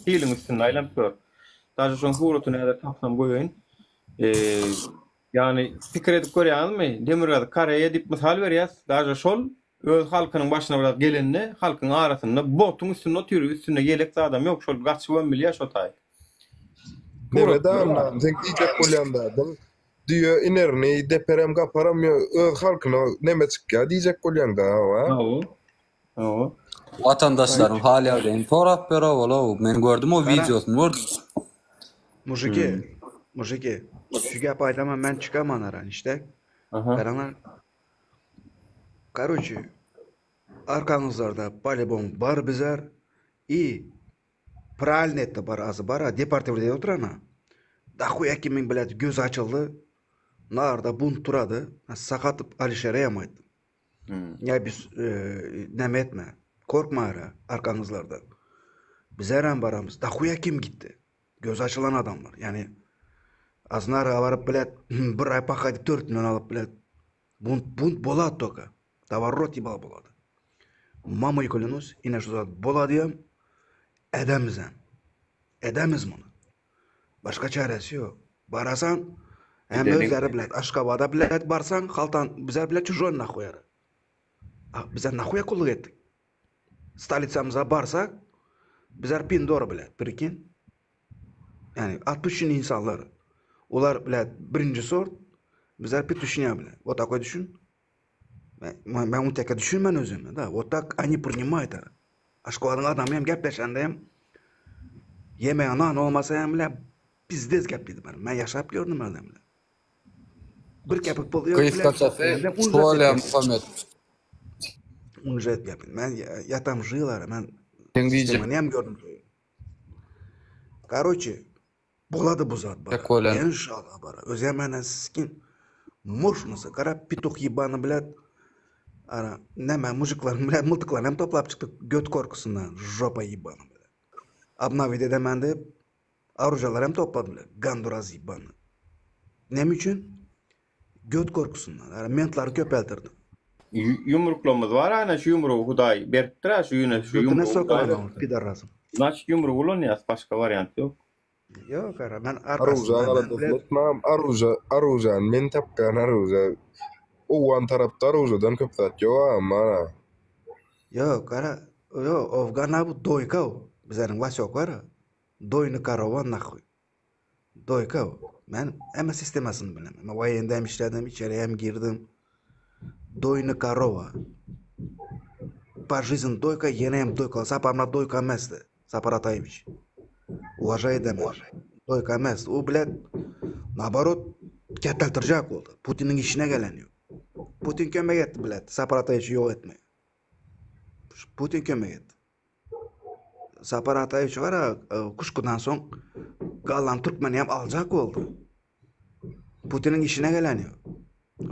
fiýliň üstünde aýlanıp ber. Daja şoň suratyny da tapsam goýaýyn. Yani pikir edip görýänmi? Demirgazyk Koreýa dip misal berýär. Daja şol öz halkynyň başyna bilen gelenine halkyň arasynda botuň üstünde oturup üstünde gelek adam ýok. Şol gaçy bilýär şotay. Nereden sen diyecek kolyandaydın. Diyor inerni deperem kaparam ya halkına neme çıkıyor diyecek kolyanda ha. Oo. Vatandaşlarım hali arayın. Torap bera ola. Men gördüm o videosunu gördüm. Mujiki. Şu gap aytama ben çıkaman aran işte. Karanlar. Короче, arkanızlarda polibon bar bizar i правильно это бар azı bara departmanda oturana. Dahuya kimin bilet göz açıldı. Narda bun turadı. Sakatıp Alişer'e yamaydı. Ya biz neme etme. Korkma ara arkanızlardan. Biz her an baramız. Dahuya kim gitti? Göz açılan adamlar. Yani aznara varıp bilet bir ay pakaydı 4 milyon alıp bilet. Bun boladı toka. Tavarrot ibal boladı. Mama yıkılınız. Yine şu zaman boladı yam. Edemiz bunu. Başka çaresi yok. Barasan hem özleri bilet. Aşkabada bilet barsan haltan bize bilet çujuğun nahoyar. Bize nahoya kulluk ettik. Stalitsamıza barsak bize pin doğru bilet. Birikin. Yani 60 insanlar. Olar bilet birinci sort. Bize pin düşünüyor bilet. O takoy düşün. Ben onu teke düşünmen özümle. Da. O tak ani priнимает. Aşkabadın adamı hem gepleşendeyim. Yemeğe anan olmasa hem bile bizdez gepliydi benim. Ben yaşayıp gördüm öyle bile. Bir kepik buluyor. Kıyıf kaçafe, şualya Muhammed. Unjet gepliydi. Ben yatam jıyılar. Ben sistemini hem gördüm. Короче, buladı bu zat bana. İnşallah bana. Özemene skin. Moşması. Kara pitok yibanı bile. Ara, neme mujiklarım bile mıltıklarını hem toplap çıktık. Göt korkusundan. Jopa yibanı. Abnavide demende arucalar hem topladım bile. Ganduraz yibanı. Nem için? Göt korkusundan. Yani mentları köpeltirdim. Yumruklamız var ana şu yumruğu Huday beripdir şu yine şu yumruğu. Götüne sokalarım pidarrazım. Naç yumruğu ulanıyas başka varyant yok. Yok ara ben Aruca aradığım Aruca men tapkan Aruca o an tarafta Aruca'dan köptat yok ama. Yok ara yok Afgan bu doyka o. Bizlerin vasyok var ya. Doyunu karavan nahuy. Doyka o. Ben ama sistemasını bilemem. Ama vayendem işledim içeriye hem girdim. Doyunu karova. По жизни дойка, енем дойка. Сапамна дойка место. Сапаратаевич. Уважай демеш. Дойka место. O bilet nabarot ketteltircek oldu. Putin'in işine gelen yok. Putin kömek etti bilet. Saparatayevich yok etme. Putin kömek etti. Saparatayevich var ya kuşkudan son Galan Türkmen'i hem alacak oldu. Putin'in işine gelen yok.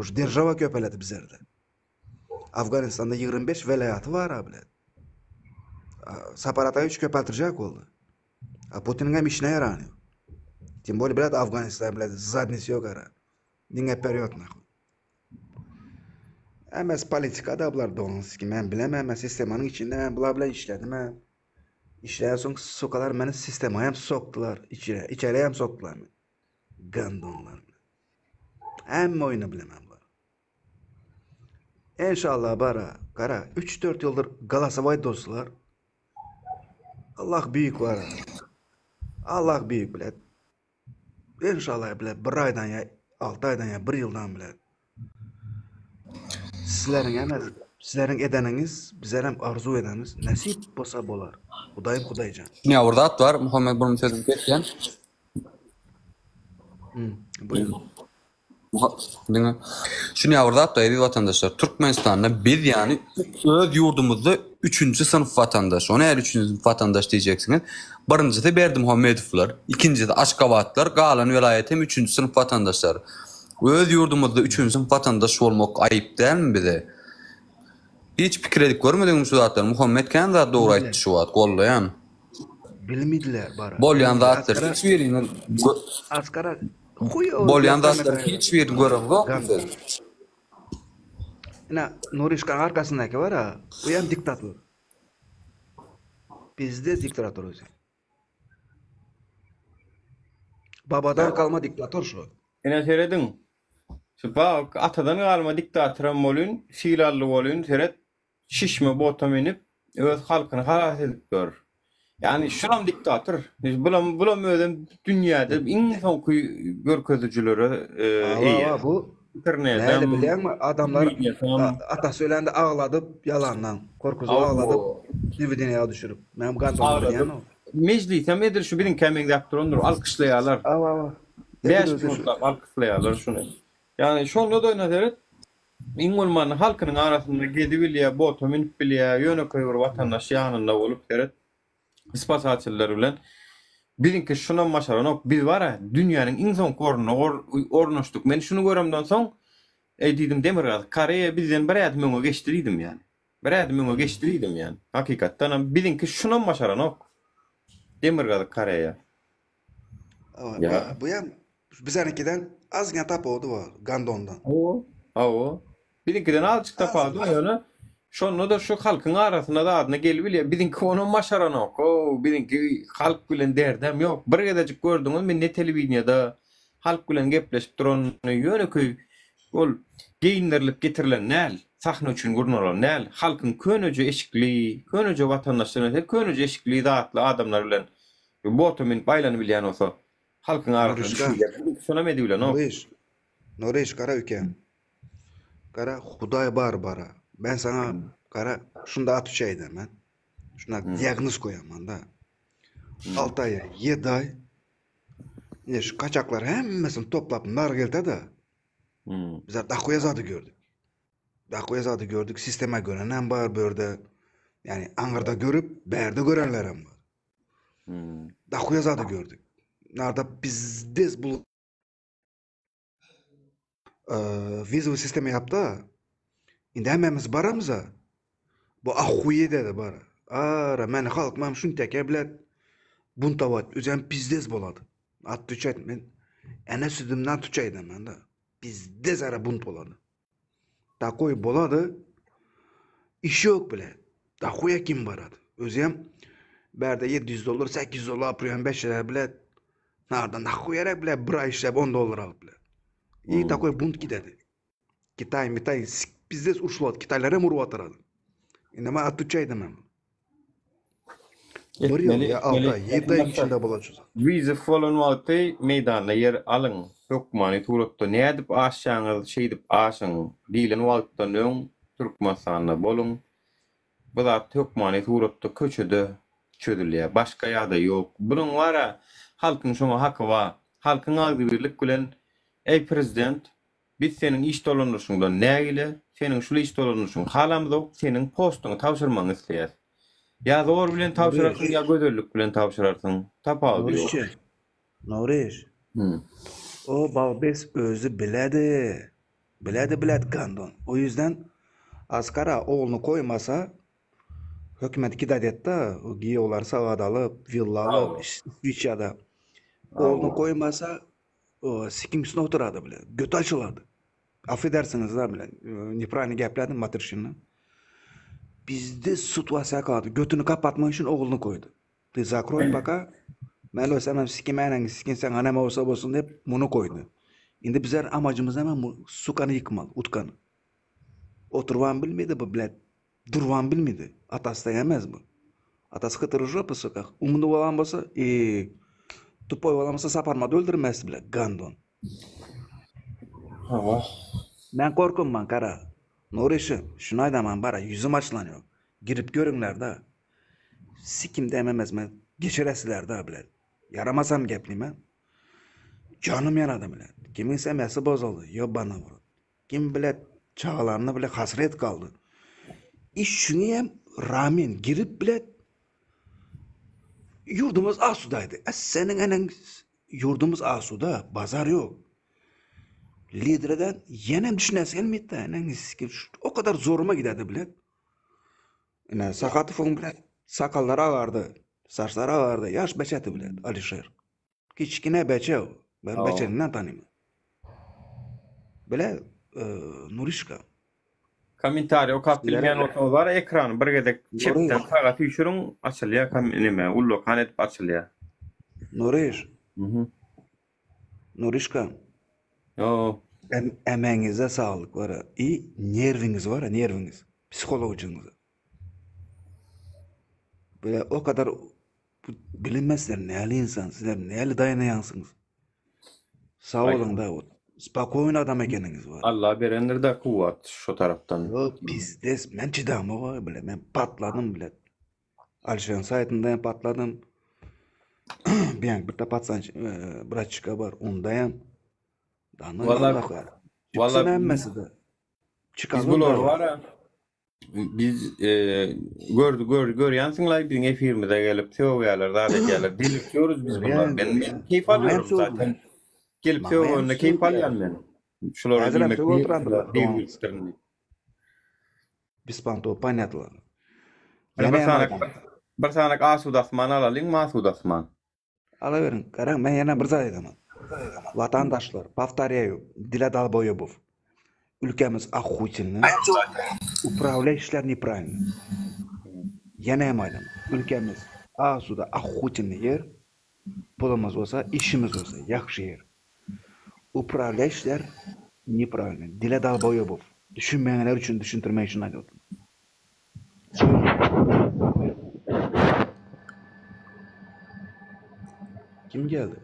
Şu держава köpeledi bizlerde. Afganistan'da 25 velayatı var abi. Saparatayevich köpeltirecek oldu. Putin'in hem işine yaranıyor. Tim boley bilet Afganistan bilet zadnisi yok ara. Dinge periyot nahu. Emes politikada bular doğans ki ben bilemem. Ben sistemanın içinde ben bula bile işledim. İşleyen son sokalar beni sistema hem soktular içeri. İçeriye hem soktular. Gandonlar. Hem oyunu bilemem. İnşallah bara, kara 3-4 yıldır Galatasaray dostlar. Allah büyük var. Allah büyük bilet. İnşallah bilet bir aydan ya 6 aydan ya 1 yıldan bilet. Sizlerin emas, sizlerin edeniniz, bizlerim arzu edeniz, nasip bolsa bolar. Hudayım Hudaycan. Ne orada at var, Muhammed bunun sözünü ketken. Buyurun. Şunu orada at da evi vatandaşlar. Türkmenistan'da biz yani öz yurdumuzda 3. sınıf vatandaş. Ona eğer 3. sınıf vatandaş diyeceksiniz. Birincisi de Berdi Muhammedovlar, ikincisi de Aşkavatlar, Galan velayetim 3. sınıf vatandaşlar. Öz yurdumuzda 3. sınıf vatandaş olmak ayıp değil mi bize? Hiç fikir edip görmedin mi şu zatlar? Muhammed kendi de doğru ayıttı şu vat, gollayan. Bilmediler bara. Bolyan zatlar hiç birinin... Askara Bolyan zatlar hiç birinin gören yok mu? Norişkan arkasındaki var ha, bu hem diktatör. Bizde diktatör özü. Babadan kalma diktatör şu. Ene söyledin. Şu bak atadan kalma diktatörüm bolun, fiilallı bolun, seret şişme bota minip öz halkını haras edip gör. Yani şuram diktatör. Bulam ödem dünyada en son görkezücülere iyi. Bu internetten ne biliyor musun? Adamlar ata söylendi ağladı yalandan. Korkusu ağladı. Divideniye düşürüp. Benim kantonum biliyor musun? Meclisem edir şu birin kemeng yaptırındır. Alkışlayalar. Beş mutlak alkışlayalar şunu. Yani şonu da oynatır. İngolmanın halkının arasında gedibiliye, botu minip biliye, yönü koyur vatandaş yanında olup seret. İspat açılar ulan. Birinki şuna maşaran biz var ya dünyanın en son korunu ornaştık. Men şunu göremden son dedim demir kareye bizden berayat menge geçtiriydim yani. Berayat menge geçtiriydim yani. Hakikaten birinki şuna maşaran ok. Demir kareye. Ya bu ya bizanikinden az tap oldu var Gandon'dan. O. Birinkinden azıcık tap oldu yani. Şonu da şu halkın arasında da adına geliyor. Birinki onun maşaran ok. Birinki halk bilen derdem yok. Bir gedecik gördünüz mü ne televizyonda halk bilen gepleşip duran yönü köy ol geyinlerlik getirilen nel sahne için gurnalan nel halkın könöcü eşikliği könöcü vatandaşlarına könöcü eşikliği dağıtlı adamlar bilen botumin baylanı bilen olsa halkın arasında şuna mı ediyorlar no? Noriş kara ülke. Kara Huday bar bara. Ben sana kara şunda at şey demem. Şuna diagnoz koyamam da. 6 ay, 7 ay. Ya şu kaçaklar hemmesini toplap nar geldi de. Bizler Dakoya zadı gördük. Dakoya zadı gördük. Sisteme göre nem var böyle. Yani Angar'da görüp Ber'de görenler hem var. Dakoya zadı gördük. Nerede bizde bu vizu sistemi yaptı. Indi hemmemiz baramıza. Bu ahuye dedi bara. Ara men halk mam şun teke bilet. Buntavat üzem bizdez boladı. At tüçet men. Ene südümden tüçeydim ben de. Bizdez ara bunt boladı. Dakoy boladı. İş yok bile. Dakoya kim baradı? Özem berde $700, $800 apıyorum 5 lira bile. Nereden dakoyarak bile bir ay işlep $10 alıp bile. İyi dakoy bunt gidedi. Kitay mitay bizdez uçuladı. Kitaylara muru ataradı. İnema at tüçeydim ben. Bir yıl ya 6 ay 7 ay içinde bulacağız. Vize falan vakti meydanda yer alın. Hükmani turatda ne edip aşağınız şey edip aşağın. Dilen vakti nön Türkmenistan'da bolun. Bu da hükmani turatda köçüdü. Çödülüye. Başka yada yok. Bunun var ya halkın şuna hakkı var. Halkın ağzı birlik gülen ey prezident biz senin iş dolanışından ne ile senin şu iş dolanışın halamız yok. Senin postunu tavşırmanı isteyez. Ya doğru bilen tavşırarsın ya gödürlük bilen tavşırarsın. Tapa diyor. Nuriş. O babes özü biledi. Biledi Gandon. O yüzden askara oğlunu koymasa hükümet kidadette giyiyorlar sağadalı, villalı, İsviçre'de. Oğlunu koymasa o sikimsine oturadı bile. Götü açıladı. Affedersiniz da bile. Niprani geplerdim matırşınla. Bizde situasiya kaldı. Götünü kapatmak için oğlunu koydu. Zakroy baka ben ölsem sikimeyen sikin sen anam olsa olsun deyip bunu koydu. Şimdi bizler amacımız hemen sukanı yıkmalı, utkanı. Oturvan bilmedi bu bilet. Durvan bilmedi. Atası da yemez bu. Atası kıtırıcı bu sokak. Umunda olan olsa tupoy olamasa saparmadı öldürmez bile. Gandon. Ben korkum kara. Nurişim, şunu aydaman bara yüzüm açlanıyor. Girip görünler da. Sikim dememez men. Geçiresiler da bilen. Yaramasam gepliyim. Canım yanadı bilen. Kimin semesi bozuldu. Yo bana vurdu. Kim bilet çağlarını bile hasret kaldı. İş şunu hem rağmen girip bilet yurdumuz Asu'daydı. Senin enen yurdumuz Asu'da. Bazar yok. Liderden yenem düşünesen mi de? O kadar zoruma giderdi bilet. Yani sakatı falan bilet. Sakallara vardı. Saçlara vardı. Yaş beçeti bilet. Alişer. Kiçkine beçe o. Ben beçeninden tanıyım. Böyle Nurişka. Komentari o bilmeyen oto var ekranı bir gedek çepten faqat üşürün açılya nime ullo kanet açılya. Nuriş. Nurişka. Yo. Emeğinize sağlık var. İyi nerviniz var, nerviniz. Psikolojiniz. Böyle o kadar bilinmezler neyli insan, sizler neyli dayanayansınız. Sağ olun da o. Spakoyun adam ekeniniz var. Allah berendir de kuvvet şu taraftan. Yok biz des men çidamı var bile. Ben patladım bile. Alişan saytında patladım. Bir de patsan bıraçka var. Ondayım. Vallahi emmesi de. Biz bular var ha. Biz göryansınlar bizim efirmide gelip teoriyalar da gelip delirtiyoruz biz bunlar. Ben keyif alıyorum zaten. Gelip teoriyalarına keyif alıyorum ben. Şuları bilmek Biz panto panetler. Bir sanak Asudasman alalım mı Asudasman? Alıverin. Karan ben yana bir zat edemem. Vatandaşlar, повторяю, Dile Dalboyobov. Ülkemiz ахуительный. Управляй işler неправильно. Yana emalim. Ülkemiz Asuda ахуительный yer. Pulumuz olsa, işimiz olsa, yaxşı yer. Upravляй işler neправильно. Dile Dalboyobov. Düşünmeyenler için düşüntürme için ayırdım. Kim geldi?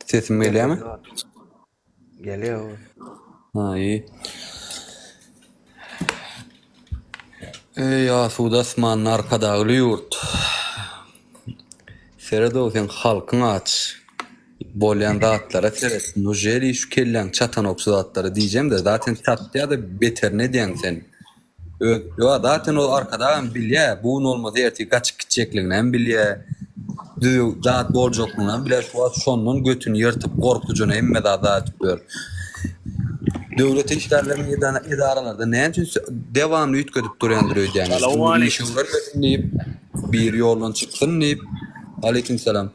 Sesim geliyor mu? Geliyor. Ha iyi. Ey Asuda Osman'ın arkadağı yurt. Serede sen halkın aç. Bolyan dağıtlara seret. Nujeri şu kellen çatan oksu dağıtları diyeceğim de zaten çattı ya da beter ne diyen sen? Yo zaten o arkadağı bilye. Buğun olmadı yerti kaçık gidecekliğinden bilye. Dağıt bolcokluğundan bile şu an sonunun götünü yırtıp korkutucunu emme daha dağıtıyor. Devlet işlerlerini idaralarda ne için devamlı ütködüp duruyor yani. Bu işi görmesin deyip bir yolun çıksın deyip aleykümselam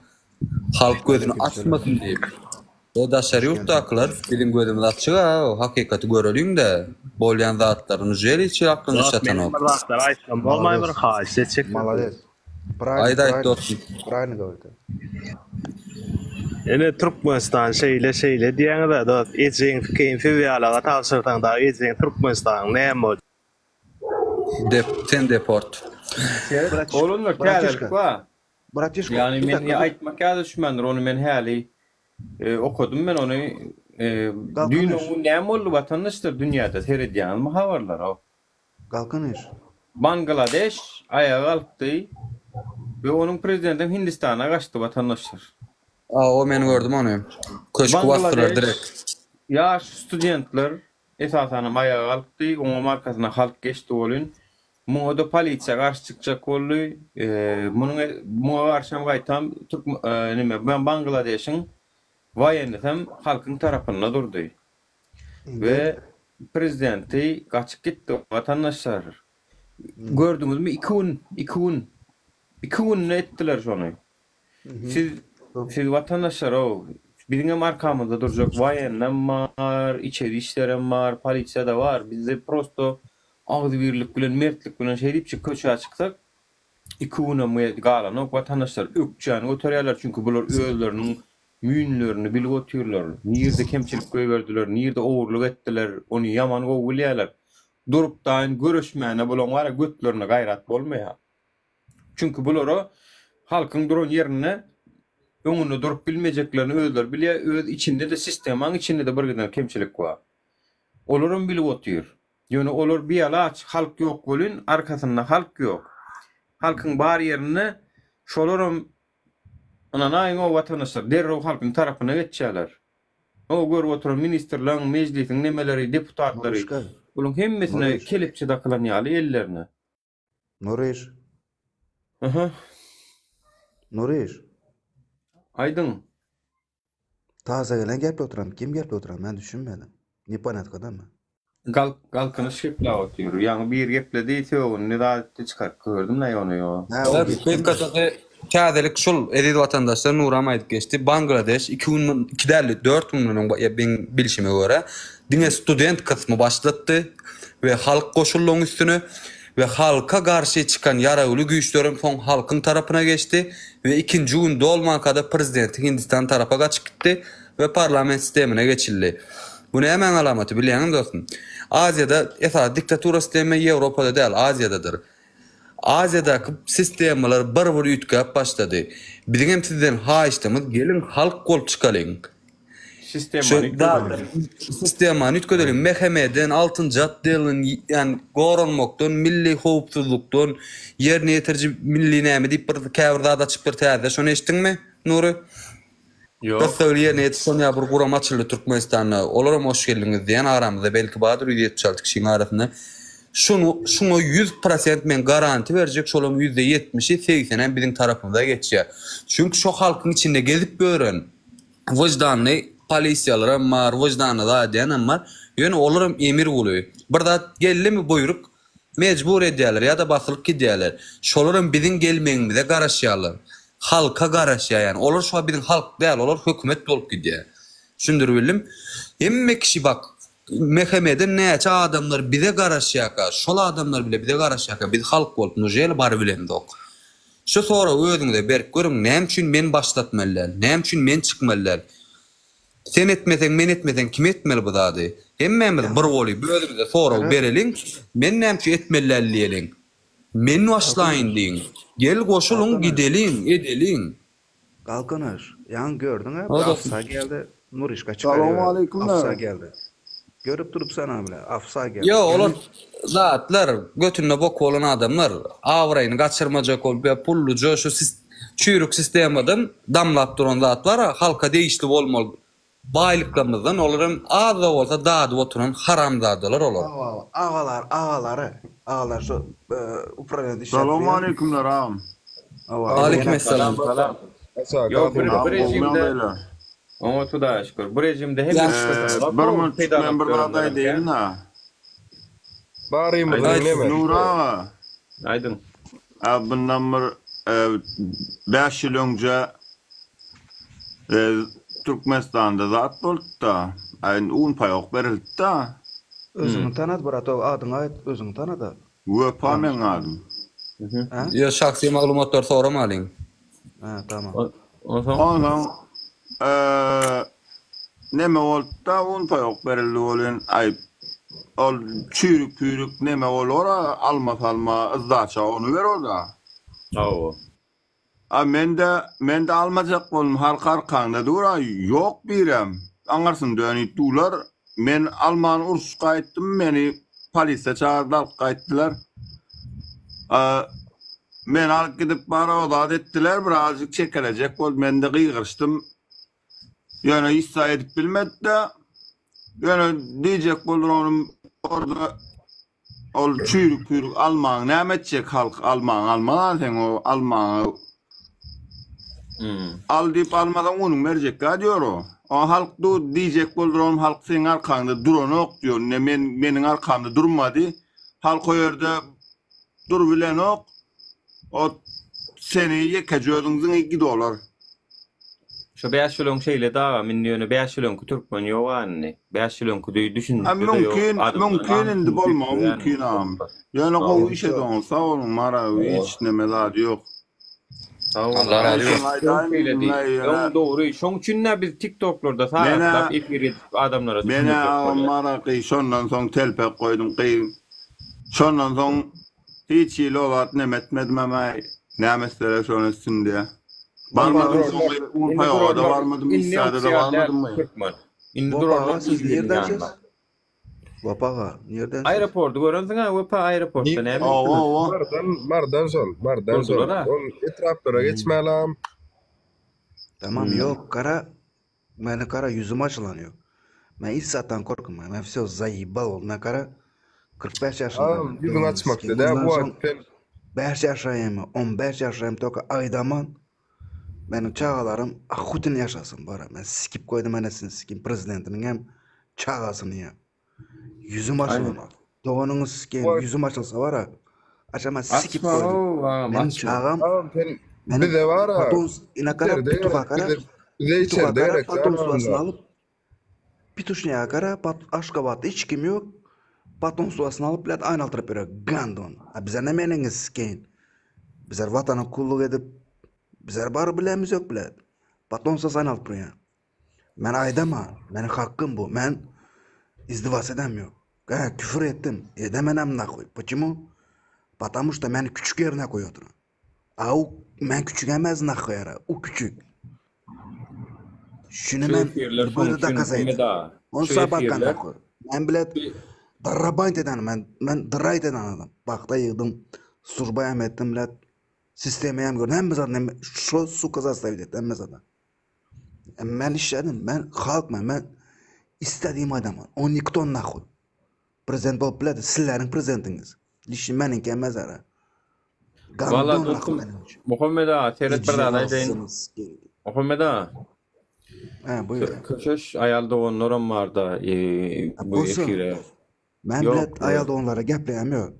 halk gözünü açmasın deyip o da şeriyut da akılar bizim gözümüz açık o hakikati görelim de bolyan zatlarını jeli içi aklını çatan o. Olmay bir xahiş etçek. Malades. Ayda dostum. Правильно говорит. Ene Türkmenistan şeyle diyen da ecin keyfi ve alaga tavsırtan da ecin Türkmenistan ne mod. Ten deport. Olunlar kâlelik var. Bratişko. Yani men aytmak ya düşmandır onu men hali okudum ben onu dünyanın ne mollu vatandaşlar dünyada seyrediyen mi haberler o. Kalkınış. Bangladeş ayağa kalktı ve onun prezidenti Hindistan'a kaçtı vatandaşlar. O men gördüm onu. Köşkü bastılar direkt. Yaş studentler esasen ayağa kalktı, onun markasına halk geçti olun. Muğda politsiya qarşı çıkacak oldu. Muğa qarşı qaytam ben Bangladeş'in vayenletem halkın tarafına durdu. Ve prezidenti kaçıp gitti vatandaşlar. Gördünüz mü? 2 gün ettiler şunu. Siz vatandaşlar o bizim arkamızda duracak vayenlem var, içeri işlerim var, politsiya da var. Bizde prosto ağzı birlik bilen, mertlik bilen şey deyip köşeye çıksak 2 güne galan o vatandaşlar ökçen oturuyorlar çünkü bunlar özlerinin müyünlerini bilip oturuyorlar. Nirde kemçilik koyverdiler, nirde oğurluk ettiler, onu yaman oğulayalar. durup daýyn görüşmäne bolan wara götlerine gaýrat bolmaýar. Çünkü bulary halkyň duran ýerine öňünde durup bilmejeklerini özleri bilýär, öz içinde de sistemaň içinde de birgeden kemçilik bar. Olaryň bilip otyr. Ýöne olar bir alaç halk ýok bolun, arkasynda halk ýok. Halkyň bar ýerini şolaryň ananaýyň o watandaşlar derrew halkyň tarapyna geçýärler. O görüp oturan ministrlaryň, mejlisiň nemeleri, deputatlary, buların hemmesine kelepçe takılanýaly ellerine. Nuriş. Aha. Nuriş. Aydın. Taza gelen gelip oturam. Kim gelip oturam? Ben düşünmedim. Nipanetkadan mı? Galkyny şeple otyr. Ýa-ni bir geple diýse onu da çıkar gördüm näme onu ýa. Kädelik şol edil watandaşlar Nuram aýdyp geçdi. Bangladeş 2004 yılının ben bilişime göre dine student kısmı başlatdı ve halk koşulluğun üstünü ve halka karşı çıkan yaralı güýçlerin son halkın tarafına geçti ve 2. gün dolmakada prezident Hindistan tarafa kaçıp gitti ve parlament sistemine geçildi. Bu ne hemen alamatı bilýäňim dostum. Aziýada esas diktatura sistemi Ýewropada değil, Aziýadadyr. Aziýadaky sistemler bir üýtgäp başlady. Bizim hem sizden haýyşdymyz, gelin halk kol çıkalyň. Sistemany üýtgedelim. Mehmeden 6-njy addylyň yani goranmakdan, milli howpsuzlukdan, ýerine ýetirji milli näme diýip bir käbirde açyp bir täze. Şonu eşitdiňmi, Nuri? Ýok. Gösteriyor net Sonya bir guram açyldy Türkmenistan'a. Olaram hoş geldiniz diýen aramyzda belki badyr 176 kişiň arasynda. Şunu 100% men garanti berjek, şolum %70'i 80'en bizim tarapymyza geçýär. Çünkü şo halkyň içinde gezip gören wyjdanly polisiýalar bar, wyjdanly da diýenem bar. Ýöne olaram emir bolýar. Birda gellimi buyruk mecbur edýärler ýa-da basylyp gidýärler. Şolaryň bizim gelmeňimize garaşýarlar. Halka garaşýar yani. Olar şu bizim halk değil, olar hökümet bolup gidýär. Şundur bildim. Emme kişi bak Mehmeden näçe adamlar bize garaşýarka, şol adamlar bile bize garaşýarka, biz halk bolup nujel bar bilemdik. Şu sonra özüňde berip görüm, näme üçin men başlatmalylar, näme üçin men çykmalylar. Sen etmesen, men etmesen kim etmeli bu zady? Hemmemiz bir bolup özüňde sonra bereliň, men näme üçin etmeliler diýeliň. Men başlaýyn diýin. Gel goşulun gidelin, edelin. Kalkınır. Yan gördün ha? Afsa geldi. Nurişka çıkarıyor. Selamun aleyküm. Afsa geldi. Görüp durup sana bile. Afsa geldi. Yo olar zatlar götünde bok olan adamlar avrayını kaçırmacak ol be pulluca şu çürük sistemadan damlap duran zatlar halka değişli olmalı. Baylıklarımızdan olurum az da olsa daha da oturan haramzadılar olur. Ağalar şu Ukrayna'da işler. Selamun aleykümler ağam. Aleykümselam. Yok bu rejimde ama tuda şükür. Bu rejimde hem ben bir aday değilim ha. Bari mı dinleme? Nura. Aydın. Bundan bir 5 yıl önce Türkmenistan'da zat oldu da. Ayın un payok verildi da. Özünü tanıt Murat, adını ait özünü tanıdı. Vöpa men adım. Ya şahsi maglumatlar soramalıyım. Ha tamam. Ondan neme oldu da un payok verildi olan ayıp. Ol çürük pürük neme olur alma ızdaça onu ver orada. Oo. Men de almacak bolum halk arkanda dura yok birem. Anlarsın dönüp dular. Men Alman uruşqa aýtdym, meni polisiýe çağırdylar, gaýtdylar. Men alyp gidip bara oda etdiler, birazjyk çekeljek bol, men de gıýgyrşdym. Ýöne issa edip bilmedi. Ýöne diýjek boldur onum orada ol çürük Alman näme etjek halk Alman sen o Alman al diýip almadan onuň berjek diýor o. O halk diyecek boldurum halk senin arkanda duranok diyor. Ne menin arkamda durmadı. Halk o yerde dur bilen ok. O seni yekecödüňiň $2. Şu 5 ýylyň şeýle daga men ýöne 5 ýylyň Türkmen ýok anny. 5 ýylyň kudy düşündi. Mümkin indi bolma, mümkin am. Ýöne gowy işe doň, sağ olun mara hiç nemeler ýok. Allah razı olsun. Doğru. Şoň üçin biz TikTok'larda saýatlap efir edip adamlara düşünýär. Mene maraky şondan soň telpek goýdum, Şondan soň hiç ýyly olat nemetmedim ama nämetlere şonu üstünde. Barmadım soňra paýagada barmadım, İsa'da da barmadım mı? Indi Vapağa duralım. siz nerdensiz? Vapağa nerdensiz? Aeroportu görünsün ha, Vapa aeroportda näme? Mardan sol. Durdular ha. On etraflara geçmeyelim. Tamam yok kara. Meni kara yüzüm açılanıyor. Ben hiç zaten korkmuyorum. Ben все заебал oldu. Ben kara 45 yaşındayım. Yüzün açmak dedi. Bu akten 5 yaşayım, 15 yaşayım toka aydaman. Benim çağalarım akutin yaşasın bara. Ben sikip koydum anasını sikip prezidentinin hem çağasını ya. Yüzüm açılanıyor. Doğanınız sikeyim yüzüm açılsa var ha. Açama sikip koydum. Benim çağam. bir de var ha. Patons inakara pitukakara. Bize içeride Patons suasını alıp pituşnaya kara aşkabat hiç kim yok. Patons suasını alıp bilet aynı altırıp veriyor. Gandon. Bize ne meneniz sikeyim. Bizler vatanı kulluk edip bizler barı bilemiz yok bilet. Patons suasını alıp veriyor. Ben aydama. Benim hakkım bu. Ben izdivas edemiyorum. Küfür ettim. Edemenem ne koy. Почему? Потому что beni küçük yerine koyuyordu. O ben küçük emez ne koyar. O küçük. Şunu ben böyle da kazaydım. On sabah kan koy. Ben bilet darrabayt eden ben darrayt eden adam. Bakta yığdım. Surbayam ettim bilet. Sistemiyem gördüm. Hem zaten şu su kazası evdet. Hem zaten. Ben işledim. Ben halkman. Ben istediğim adamım. On nikton ne koy. Prezident olup bilet. Sizlerin prezidentiniz. Dişim beninki emez ara. Vallahi dostum, Muhammed Ağa, Terret Bardağ'da deyin. Muhammed Ağa. Buyur. Köşeş ayalda onların var da bu efire. Ben bilet ayalda onlara gepleyemiyor.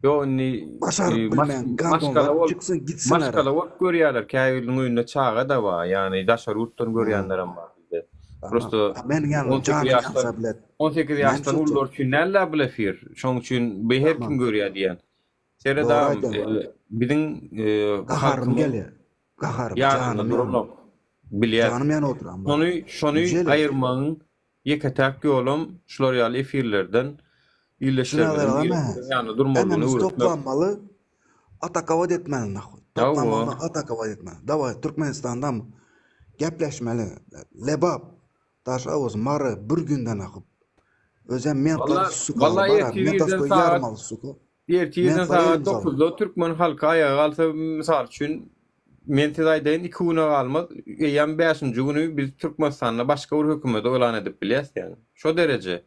Yo ni başarıp bilmeyen gandonlar çıksın gitsin ara. Maşkala vak görüyorlar. Kayılın önünde çağa da var. Yani daşar urttan görüyenlerim var. Prosto 18 yaştan ullor için nerler bile fir. Şoň üçün her kim görýär diýen. Sereda biziň gaharym gelýär. Gaharym canım durulok. Bilýär. Canım ýany oturam. Şonu aýyrmagyň ýeketäk ýolum şular ýaly efirlerden illeşlerden ýany durmagyny toplanmaly. Atakawat etmeli nahuy. Toplanmaly atakawat etmeli. Daway Türkmenistandan gepleşmeli. Lebap taş awuz mary bir günden akyp. Özem men su vallahi yarmaly su. Erteden saat 9'da Türkmen halkı ayağa kalsa misal üçün men tezaýdaýyn 2 güne galmaz. Ýa 5-nji güni biz Türkmenistan'a başga bir hökümet elan edip bilýäs ýani. Şo derece.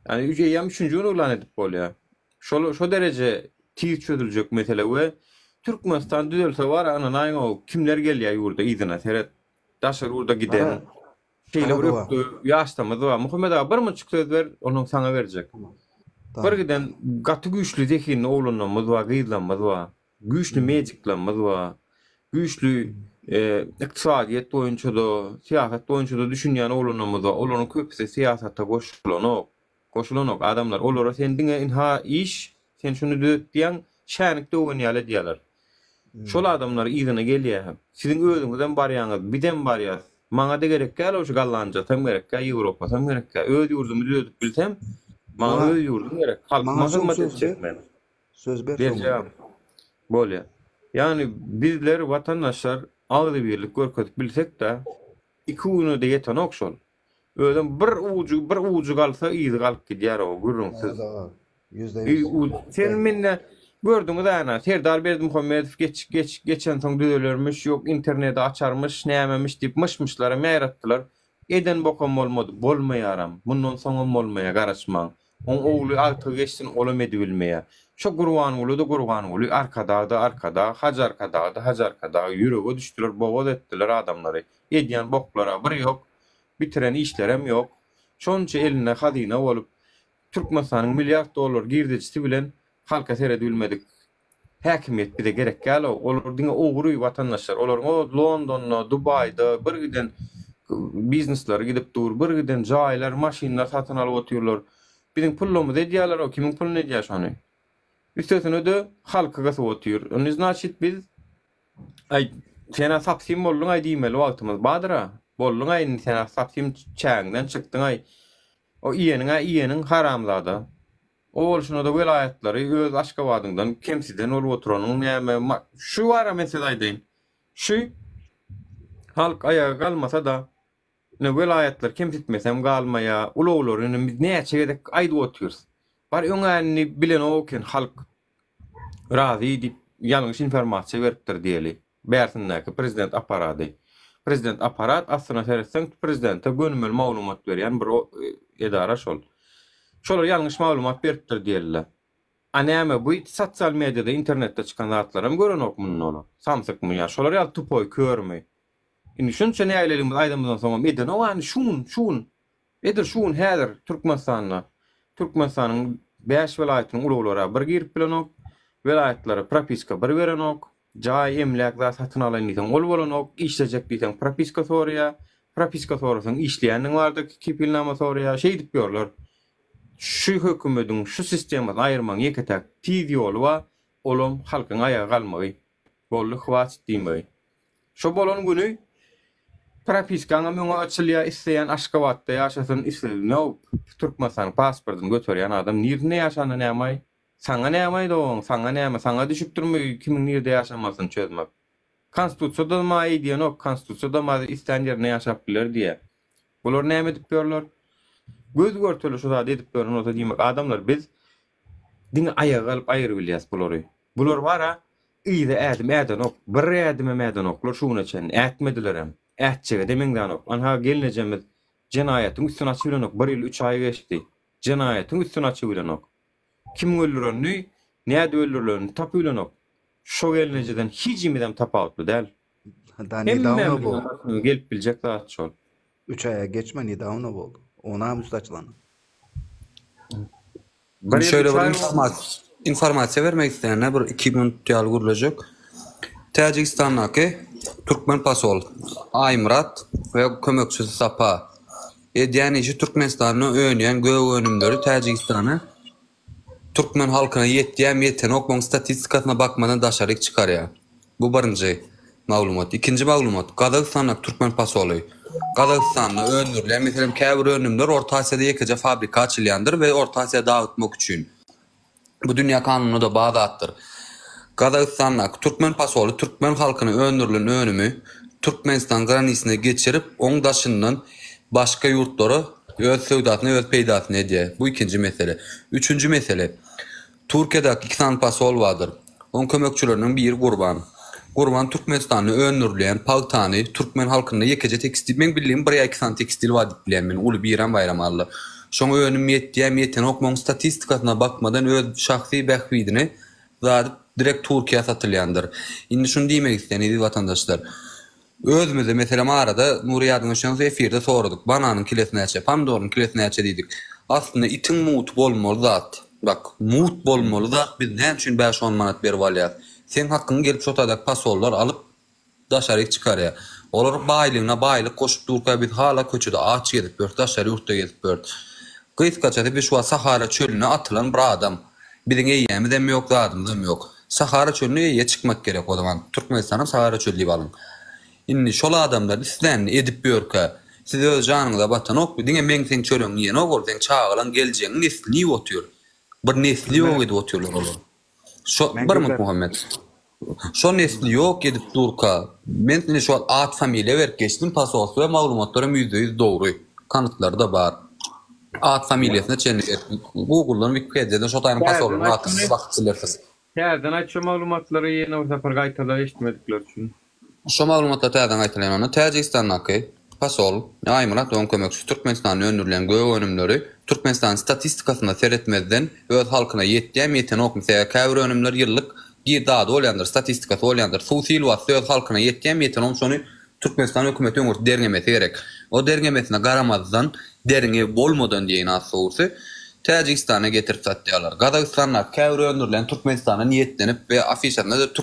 Yani ýa 3-nji güni elan edip bolýar. Şo derece tiz çözüljek mesele we Türkmenistan düzelse var ana o kimler gelýär ýurda izine seret. Daşar urda giden. Şeyle urupdy, ýaşdamyz var. Muhammed Ağa bir müçük söz ber, onuň saňa berjek. Bir giden gaty güýçli zehin oğlunamyz var, gyýdlamyz var. Güýçli mejiklamyz var. Güýçlü iktisadiýet boýunça da, siýasat boýunça da düşünýän oğlunamyz var. Olaryň köpüsi siýasatda goşulanok adamlar. Olara sen diňe inha iş, sen şunu diýen şänikde oýnaýaly diýerler. Şol adamlar ýygyna gelýär. Siziň özüňizden barýaňyz, bizden barýar. Maňa da gerek gäl, şu Gallanja tam gerek gäl, Ýewropa tam gerek gäl. Öz ýurdumy düzedip bilsem, maňa öz ýurdum gerek. Halkyma hyzmat etjek men. Söz ber. Bolýar. Yani bizler vatandaşlar agdy birlik görkezip bilsek-de 2 güne de ýeten okşol. Özüm bir ucu galsa iýdi galyp gidýär o gürrüňsiz. Sen menne gördüňiz ana Serdar Berdimuhammedow geçen soň düzelermiş, ýok interneti açarmış, nämemiş diýip mışmışlara meýratdylar. Eden bokam bolmady, bolmaýaram. Mundan soň bolmaýar garaşmaň. On oğlu artık geçsin olam edibilmeye. Şu Gurban arkada, hac arkada, yürüge düştüler, boğaz ettiler adamları. Ediyen boklara bir yok, bitiren işlerem yok. Şonça eline hadine olup, Türkmenistan'ın milyar dolar girdicisi bilen halka seyredilmedik. Hakimiyet bir de gerek gel olur dine oğruy vatandaşlar. Olur o London'da, Dubai'da bir giden biznesler gidip dur, bir giden jaylar, maşinler satın alıp oturuyorlar. Bizim pullumuz ediyorlar, o kimin pulunu ediyor şu an. Üstesine de halka gası oturuyor. Onun значит biz sena sapsim bollun ay diýmeli wagtymyz badra. Bollun ay sena sapsim çäňden çykdyň ay. O iýeniň haramlady. O bolşuna da vilayatlary öz Aşgabatyndan kemsiden olup oturanın näme şu wara mesela aýdyn. Şu halk ayağa kalmasa da ne vilayetler kemsitmesem galmaya ulowlaryny biz näçe gedek aýdyp oturýarys. Bar öňäni bilen oken halk razy edip ýalňyş informasiýa beripdir diýeli. Bärsindäki prezident aparaty. Prezident aparat aslına sersen prezidente gönümmel maglumat berýän bir edara şol. Şolar ýalňyş maglumat beripdir diýerler. Anäme bu sosial mediada internetde çykan zatlarym görenok munun ola. Samsykmy ýa şolar ýa tupoy körmüy. Indi şunça näýlerim aýdymdan soňam eden o ýani şun. Edir şun häzir Türkmenistanyň 5 welaýatynyň ulawlara bir girip bilenok, welaýatlary propiska bir berenok, jaý emlek zat satyn alan diýsen ol bolanok, işlejek diýsen propiska soraýa, propiska sorasaň işleýändiň bardyk kepilnama soraýa, şey diýip ýörler. Şu hökümetiň şu sistemadan aýyrmaň ýeketek tiz ýoly we olum halkyň ayağa galmagy, bolly hwat diýmeli. Şo bolan güni propiskaňa müňe açylýar isleýän Aşgabatda ýaşasyn isleýän Türkmenistan pasportyny götürýän adam nirne ýaşany näme? Saňa näme doň? Saňa näme? Saňa düşüp durmy kimiň nirde ýaşamasyny çözmek. Konstitusiýada ma diýen ok, konstitusiýada ma isleýän ýerde ýaşap biler diýe. Bular näme diýip ýörler? Göz görtüli şu da edip görün o da diýmek adamlar biz diňe ayağa galyp aýryp bilýäs bulary. Bular wara ýyda ädim ok, bir ädime äden oklar şuna çen ätmedilerem. Ätçege demengdan ok. Anha gelinejemiz jenaýatyň üstüne açylanok 1 ýyl 3 aý geçdi. Jenaýatyň üstüne açylanok. Kim öldürenni, näde öldürenni tapylanok. Şo gelinejeden hiç imidem tapawutly däl. Nidawna boldy. Gelip biljek zat şol. 3 aýa geçme nidawna boldy. Ona müstaçlandy. Şöyle bir informasiya vermek isteyenler bir 2 minut ýaly gurulacak. Tajikistan'daki Türkmen pasol Aymrat ve kömekçisi Sapa edýän Türkmenistan'ı öňýän göw önümleri Tajikistan'a Türkmen halkyna ýetýän okmaň statistikasyna bakmadan daşaryk çykarýar. Bu birinji maglumat. İkinci maglumat Kazakistan'da Türkmen pasolu. Kazakistan'da öňürler meselem käbir önümler Orta Asya'da ýekeje fabrika açylýandyr we Orta Asya'da dağıtmak üçin. Bu dünýä kanunyna da bağdatdyr. Kazakistan'da Türkmen pasolu Türkmen halkyny öňürlüğün önümü Türkmenistan granisyny geçirip oň daşyndan başga ýurtlara öz söwdasyny öz peýdasyny edýär. Bu ikinji mesele. Üçüncü mesele. Türkiýede 2 tane pasol bardyr. Oň kömekçilerinden biri Gurban. Gurban Türkmenistanyny öňürleýän paltany Türkmen halkyna ýekeje tekstil men bilýän 1-2 tane tekstil var diýip bilýän men uly biram bayramalla. Şoňa önüm ýetýän okmaň statistikasyna bakmadan öz şahsy bähwidini zat direkt Türkiýe satylýandyr. Indi şunu diýmek isteýän watandaşlar. Özümizde mesela arada Nuriýadyň şans efirde soradyk. Bananyň kilesine näçe, pomidorun kilesine näçe diýdik. Aslında itiň mut bolmaly zat. Bak, mut bolmaly zat biz näme üçin 5-10 manat berip alýar. Sen hakkını gelip şotadak pasollar alıp daşaryk çykarýar. Olar baýlygyna baýlyk koşup durka biz hala köçede aç gedip bört daşary ýurtda gedip bört. Gysgaça biz şu Sahara çölüne atılan bir adam. Biziň eýämiz hem ýok, zadymyz hem ýok. Sahara çölüne ýe çykmak gerek o zaman. Türkmenistanyň Sahara çölü diýip alyn. Indi şol adamlar islerini edip börkä. Siz öz janyňyza batan ok, diňe meň sen çölüň ýene ok, sen çağılan geljeň neslini otýar. Bir nesli ýok edip otýarlar olar. Şo bir Muhammed. Şo nesli ýok edip durka. Men seni şu at familya berip geçdim pasos we maglumatlarym %100 dogry. Kanıtlar da bar. At familyasına çenli Google'dan Wikipedia'dan şo taýyny pasolun atyny wagtçylarsyz. Täzeden aýtşy maglumatlary ýene o separ gaýtalar eşitmedikler üçin. Şo maglumatlar täzeden gaýtalan onu Tajikistan'daky pasol Aymrat oň kömekçisi Türkmenistanyň öňürleýän göw önümleri Türkmenistan statistikasyna seretmezden öz halkyna ýetýän okmy käbir önümler ýyllyk giýdady bolýandyr, statistikasy bolýandyr. Sosial we öz halkyna ýetýän şonu Türkmenistan hökümeti öňür derňemesi gerek. O derňemesine garamazdan derňe bolmadan diýen assursy Tajikistan'a getirip satýarlar. Kazakistan'da käbir önürleýän Türkmenistana niýetlenip we afişasynda da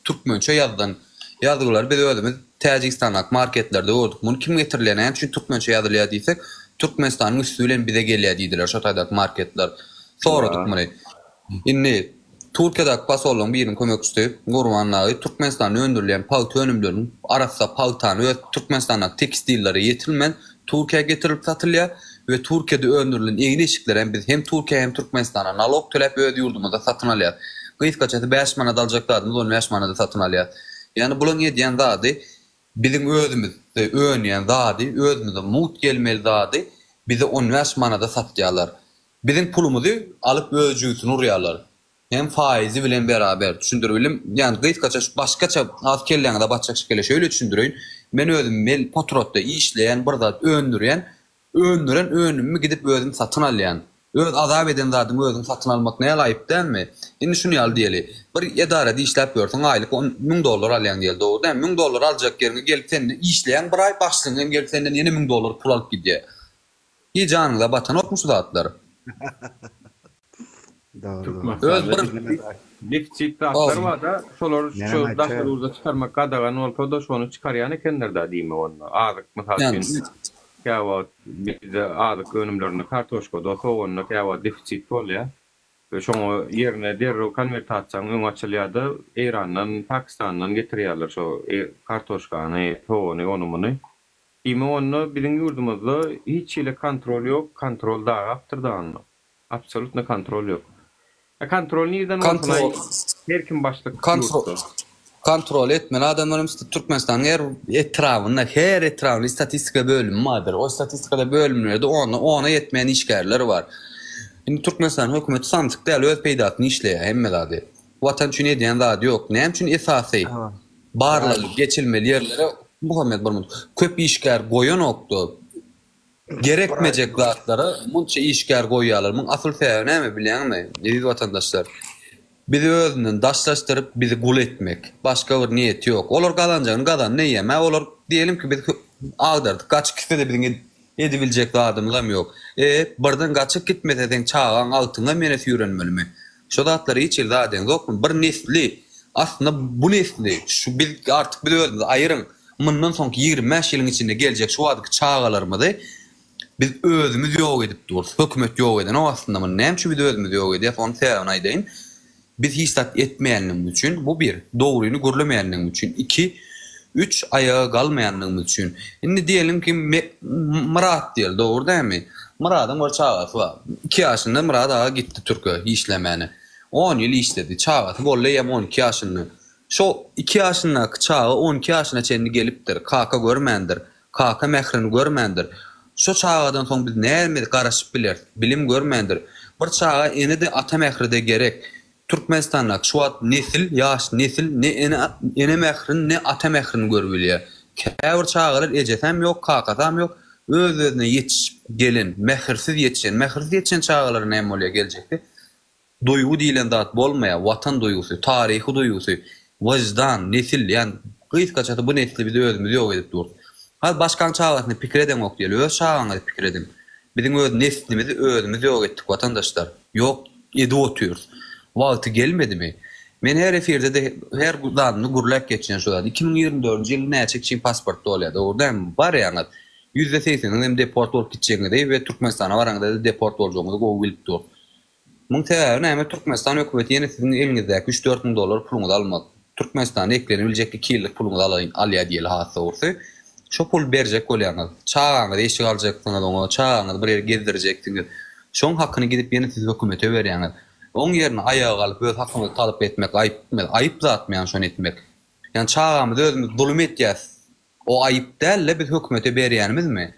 türkmençe ýazdan ýazgylar biz özümiz Tajikistan'da marketlerde gördük. Bunu kim getirilýän? Çünki türkmençe ýazylýar diýsek, Türkmenistanyň üstünden bize gelýär diýdiler şo taýdak marketler. Soradyk muny. Indi Türkiye'deki pasolun birinin kömekçisi Gurmanlığı Türkmenistan'ı öndürülen palto önümlerinin arasında paltanı ve Türkmenistan'a tekstilleri yetilmen Türkiye'ye getirilip satılıyor ve Türkiye'de öndürülen ilgili işçiler biz hem Türkiye hem Türkmenistan'a nalog төлep öde yurdumuzda satın alıyor. Kıyıt kaçatı 5 manada alacaklarımız 15 manada satın alıyor. Yani bunun yediyen dadı bizim özümüzde öğünleyen dadı özümüzde mut gelmeli dadı bize 15 manada satıyorlar. Bizim pulumuzu alıp özcüsünü uğruyorlar. Hem faizi bilen beraber düşündürüyorum. Yani kıyıt kaçaş başkaça askerlerine de batacak şekilde şöyle düşündürüyorum. Ben özüm patrotta işleyen burada öndüren önümü gidip özüm satın alayan. Öz azap eden zaten özüm satın almak neye layık değil mi? Şimdi şunu al diyelim. Bir idarede işlep görsen aylık $1000 alayan diyelim doğru değil mi? $1000 alacak yerine gelip seninle işleyen bir ay başlığın gelip senden yeni $1000 pul alıp gidiyor. İyi canınıza batan yok mu su dağıtları? Defisitli dağıtlar var da şolar şu dağıtları uza çıkarmak kadağın olsa da şonu çıkaryan ekenler da değil mi onunla? Ağırlık mesela kâvat bize ağırlık önümlerini kartoşka da onunla kâvat defisit oluyor. Ve şonu yerine derro konvertasyon ön açılıyor da İran'dan Pakistan'dan getiriyorlar şu kartoşkanı, toğunu, onumunu. İmi onu bizim yurdumuzda hiç ile kontrol yok, kontrol daha yaptırdığında. Absolutna kontrol yok. Kontrol nereden olsun? Her kim başlık kontrol etmen adamlarım Türkmenistan'ın her etrafında istatistika bölümü vardır. O istatistikada bölümlerde ona yetmeyen işgärler var. Şimdi Türkmenistan hükümeti sandık değil öz peydatını işleye hemme dadı. Vatan için ediyen dadı yok. Neyem için esası barlalı geçilmeli yerlere Muhammed Barmut köp işgär koyan oktu. Gerekmeyecek zatları bunca işgär koyuyorlar. Bunun asıl sebebi ne mi bilen mi? Aziz vatandaşlar. Bizi özünden daşlaştırıp bizi kul etmek. Başka bir niyeti yok. Olur kazanacağını kazan ne yeme olur diyelim ki biz ağdırdık. Kaç kişi de bizim edibilecek adımlarım yok. Buradan kaçıp gitmeden çağın altına menesi yürünmeli mi? Şu zatları hiç il zaten yok mu? Bir nesli aslında bu nesli şu biz artık bir özünde ayırın. Bundan sonraki 25 yılın içinde gelecek şu adık çağalarımızı biz özümüz yok edip dururuz. Hükümet yok eden o aslında mı? Neyim şu biz özümüz yok edip onu sevun aydayın. Biz histat etmeyenliğimiz için bu bir. Doğruyunu görlemeyenliğimiz için. 2. 3 ayağa kalmayanlığımız için. Şimdi diyelim ki Murat diyelim doğru değil mi? Murat'ın bir çağatı var. 2 yaşında Murat ağa gitti Türkiye işlemeyene. 10 yıl işledi. Çağatı bolleyem 12 yaşında. Şu 2 yaşındaki çağı 12 yaşına çendi gelipdir. Kaka görmendir. Kaka mehrini görmendir. Şu çağdan sonra biz ne elmedi karışıp bilir. Bilim görmendir. Bir çağa eni de ata mehri de gerek. Türkmenistan'da şu an nesil, yaş nesil ne ene mehrin ne ata mehrini görübiliyor. Kâvr çağlar ecesem yok, kakasam yok. Öz-özüne yetiş gelin, mehirsiz yetişen çağlar ne oluyor gelecekti. Duygu diyilen dağıt bolmaya, vatan duygusu, tarihi duygusu, vicdan, nesil yani kıyıt kaçatı bu nesli bize özümüz yok edip durdu. Hadi başkan çağlarını pikir edem ok diyelim, öz çağlarını pikir edem. Bizim öz neslimizi özümüz yok ettik vatandaşlar. Yok edi otuyoruz. Vakti gelmedi mi? Men her efirde de her danını gurlak geçen şular. 2024 yılı ne çekçin pasportta oluyor. Oradan var ya %80'nin hem deport olup gideceğini de ve Türkmenistan'a varanda da deport olacağını da o bilip dur. Bunun sebebi hem Türkmenistan hükümeti yeni sizin elinizdeki $3-4 pulunu almadı. Türkmenistan'a eklenebilecek 2 yıllık pulunu alıyor diye hasta olsa. Şu pul verecek oluyor. Çağına değişik alacaksınız onu. Çağına bir yere gezdireceksiniz. Şunun hakkını gidip yeni siz hükümete veriyorsunuz. Onun yerine ayağa kalıp öz hakkını talep etmek ayıp zatmayan şunu etmek. Yani çağımızda özümüz zulüm edeceğiz. O ayıp değil biz hükümete beriyenimiz mi?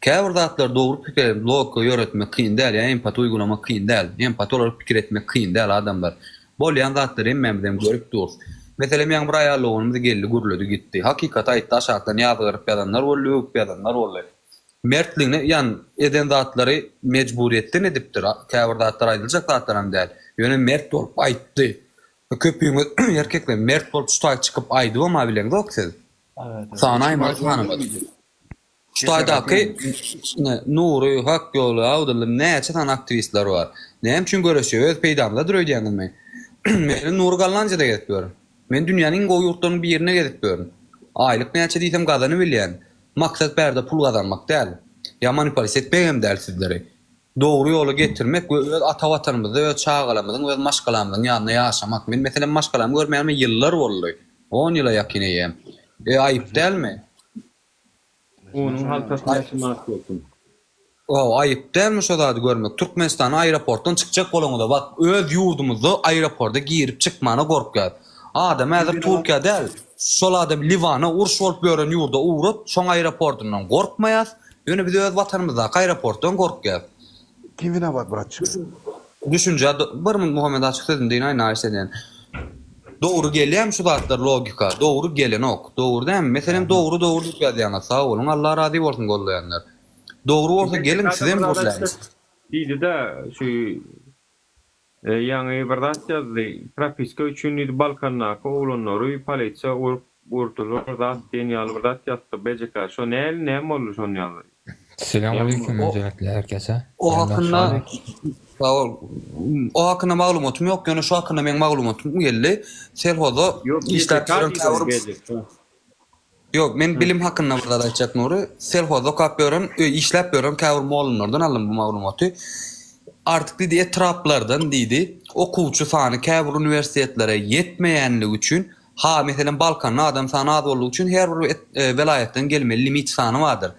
Kâvr zatlar doğru fikir loku yöretmek kıyın değil. Yani empati uygulamak kıyın değil. Empati olarak fikir etmek kıyın değil adamlar. Bolyan zatları emmemden görüp durur. Mesela ben buraya ayarlığımızı geldi, gürlödü gitti. Hakikat ayıttı aşağıdan yazgırıp yadanlar oluyor, yok yadanlar oluyor. Mertliğine yani eden zatları mecburiyetten ediptir. Kâvr zatlar aydılacak zatlarım değil. Yani mert olup ayıttı. Köpüğümüz erkekler mert olup tutay çıkıp aydı ama bilen yok siz. Sana aymalı tanımadı. Tutaydaki Nuri, Hak Yolu, Avdılım ne çatan aktivistler var. Neyim için görüşüyor, öz peydamda duruyor diyelim mi? Ben Nuri Gallanca'da getiriyorum. Ben dünyanın o yurtlarının bir yerine getiriyorum. Aylık ne çediysem kazanı bilen. Maksat berde pul kazanmak değil. Ya manipülasyon etmeyeyim der sizleri. Doğru yolu getirmek ve öz ata vatanımızda ve çağalarımızın ve maşgalarımızın yanına yaşamak. Men mesela maşgalarımı görmeyeme yıllar oldu. 10 yıla yakınıyım. Ayıp değil mi? Onun halkasını yaşamak olsun. O ayıp değil mi şodadı görmek? Türkmenistan aeroportdan çıkacak bolanyda bak öz yurdumuzda aeroporta girip çıkmana gorkar. Adam hazır Türkiye değil. Şol adam Livana urş olup gören yurda uğrut, şoň aeroportundan gorkmayas. Ýöne biz öz vatanymyzda aeroportdan gorkýar. Kimine var bratçı? Düşünce bir Muhammed açık dedim deyin aynı aýseden. Doğru gelýär şu zatlar logika. Doğru gelen ok. Doğru değil mi? Mesela doğru ýazyana sağ olun. Allah razı bolsun gollayanlar. Doğru bolsa gelin size mi bolýar? Diýdi de şu ýa-ni bir zat ýazdy. Propiska üçin Balkandaky oglanlary polisiýa urtulur da genial bir zat ýazdy. BJK şo näme boldy şonu ýazdy. Selamünaleyküm öncelikle herkese. O hakkında o hakkında maglumatym ýok. Ýöne şu hakkında men maglumatym geldi. Selhoda işläpdirän Yok, men bilim hakkında burada açacak Nuri. Selhoda kapıyorum, işlep görüyorum. Kavur molunlardan aldım bu maglumatı. Artık dedi etraplardan dedi. Okuvçu sany kavur üniversitetlere yetmeyenlik üçün ha mesela Balkanlı adam sany az olduğu üçün her bir velayetten gelmeli limit sany vardır.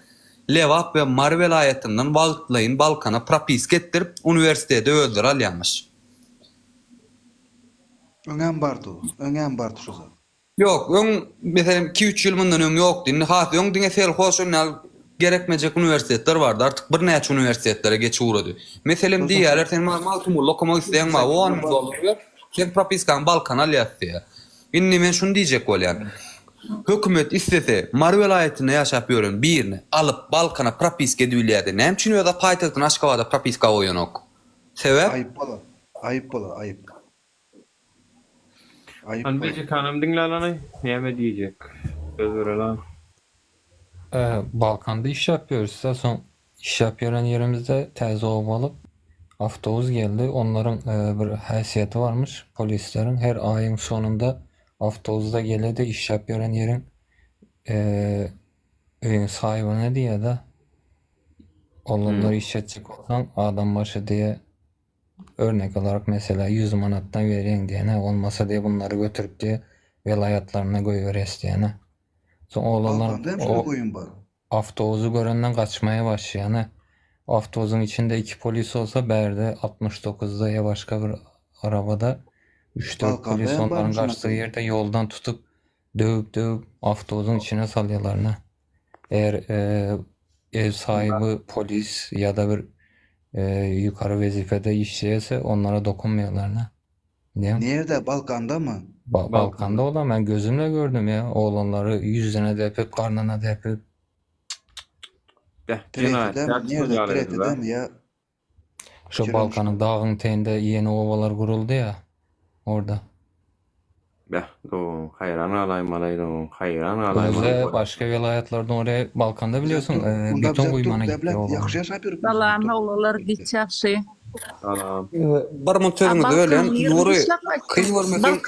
Levap ve Mar velayetinden Baltlayın Balkan'a propisk ettirip üniversitede öldür alyanmış. Öňem bardy şu zat. Yok, mesela 2-3 yıl bundan öň yok din. Has öň diňe selhoşynal gerekmejek üniversitetler vardı. Artık bir näçe üniversitetlere geçip uğradı. Meselem diýerler sen maltumul lokomow isleýän ma 10 dolar. Sen propiskan Balkan'a alýasdy. Inni men şunu diýjek bolýan. Hökümet istese Mar velayetine ýaşap ýören birini alıp Balkan'a propisk edilýärdi. Näme üçin ýa-da paýtagtyň Aşgabatda propiska goýanok? Sebäp? Ayıp bolar. Anbeci kanım dinlelany näme diýjek? Söz bereler. Balkan'da iş yapıyoruz. Son iş yapılan yerimizde teze alıp avtobus geldi. Onların bir haysiyeti varmış. Polislerin her ayın sonunda avtobusda geledi iş yapılan yerin evin sahibine diye de onları işletecek olan adam başı diye örnek olarak mesela 100 manattan vereyim diyene olmasa diye bunları götürüp diye velayetlerine koyuveres diyene. Sonra oğlanlar o avtobusu görenden kaçmaya başlayana. Avtobusun içinde 2 polis olsa berde 69'da ya başka bir arabada 3-4 polis onların kaçtığı yerde yoldan tutup dövüp avtobusun içine salyalarına. Eğer ev sahibi polis ya da bir yukarı vazifede işleyese onlara dokunmuyorlarına. Nerede? Balkan'da mı? Balkan'da olan ben gözümle gördüm ya. Oğlanları yüzüne depip karnına depip. Nerede mi ya? Şu Balkan'ın dağın teyinde yeni ovalar kuruldu ya. Orada. Hayran alayım. Başka vilayetlerden oraya Balkan'da biliyorsun beton kuymana gidiyor. Salam, oğlalar geçerse. Salam. Barmın törünü de öyle. Nuri kıyı vermesin.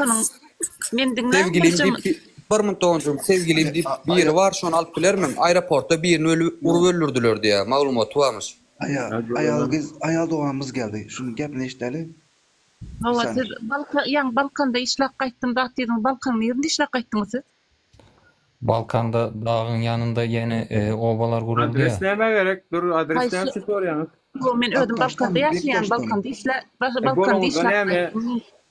Sevgilim Barmın toğuncum sevgilim deyip bir yeri var şu an alıp bilermem. Aeroportta birini öldürdüler diye maglumatı varmış. Ayal doğamız geldi. Şunu gepini işleri. Balkan'da işlek qaytdım da dedim Balkan'ın yerinde işlek qaytdınız. Balkan'da dağın yanında yeni ovalar kuruldu ya. Adres neme gerek? Dur adres neme soruyorsunuz. Men ödüm Balkan'da yaşayan Balkan'da işlek.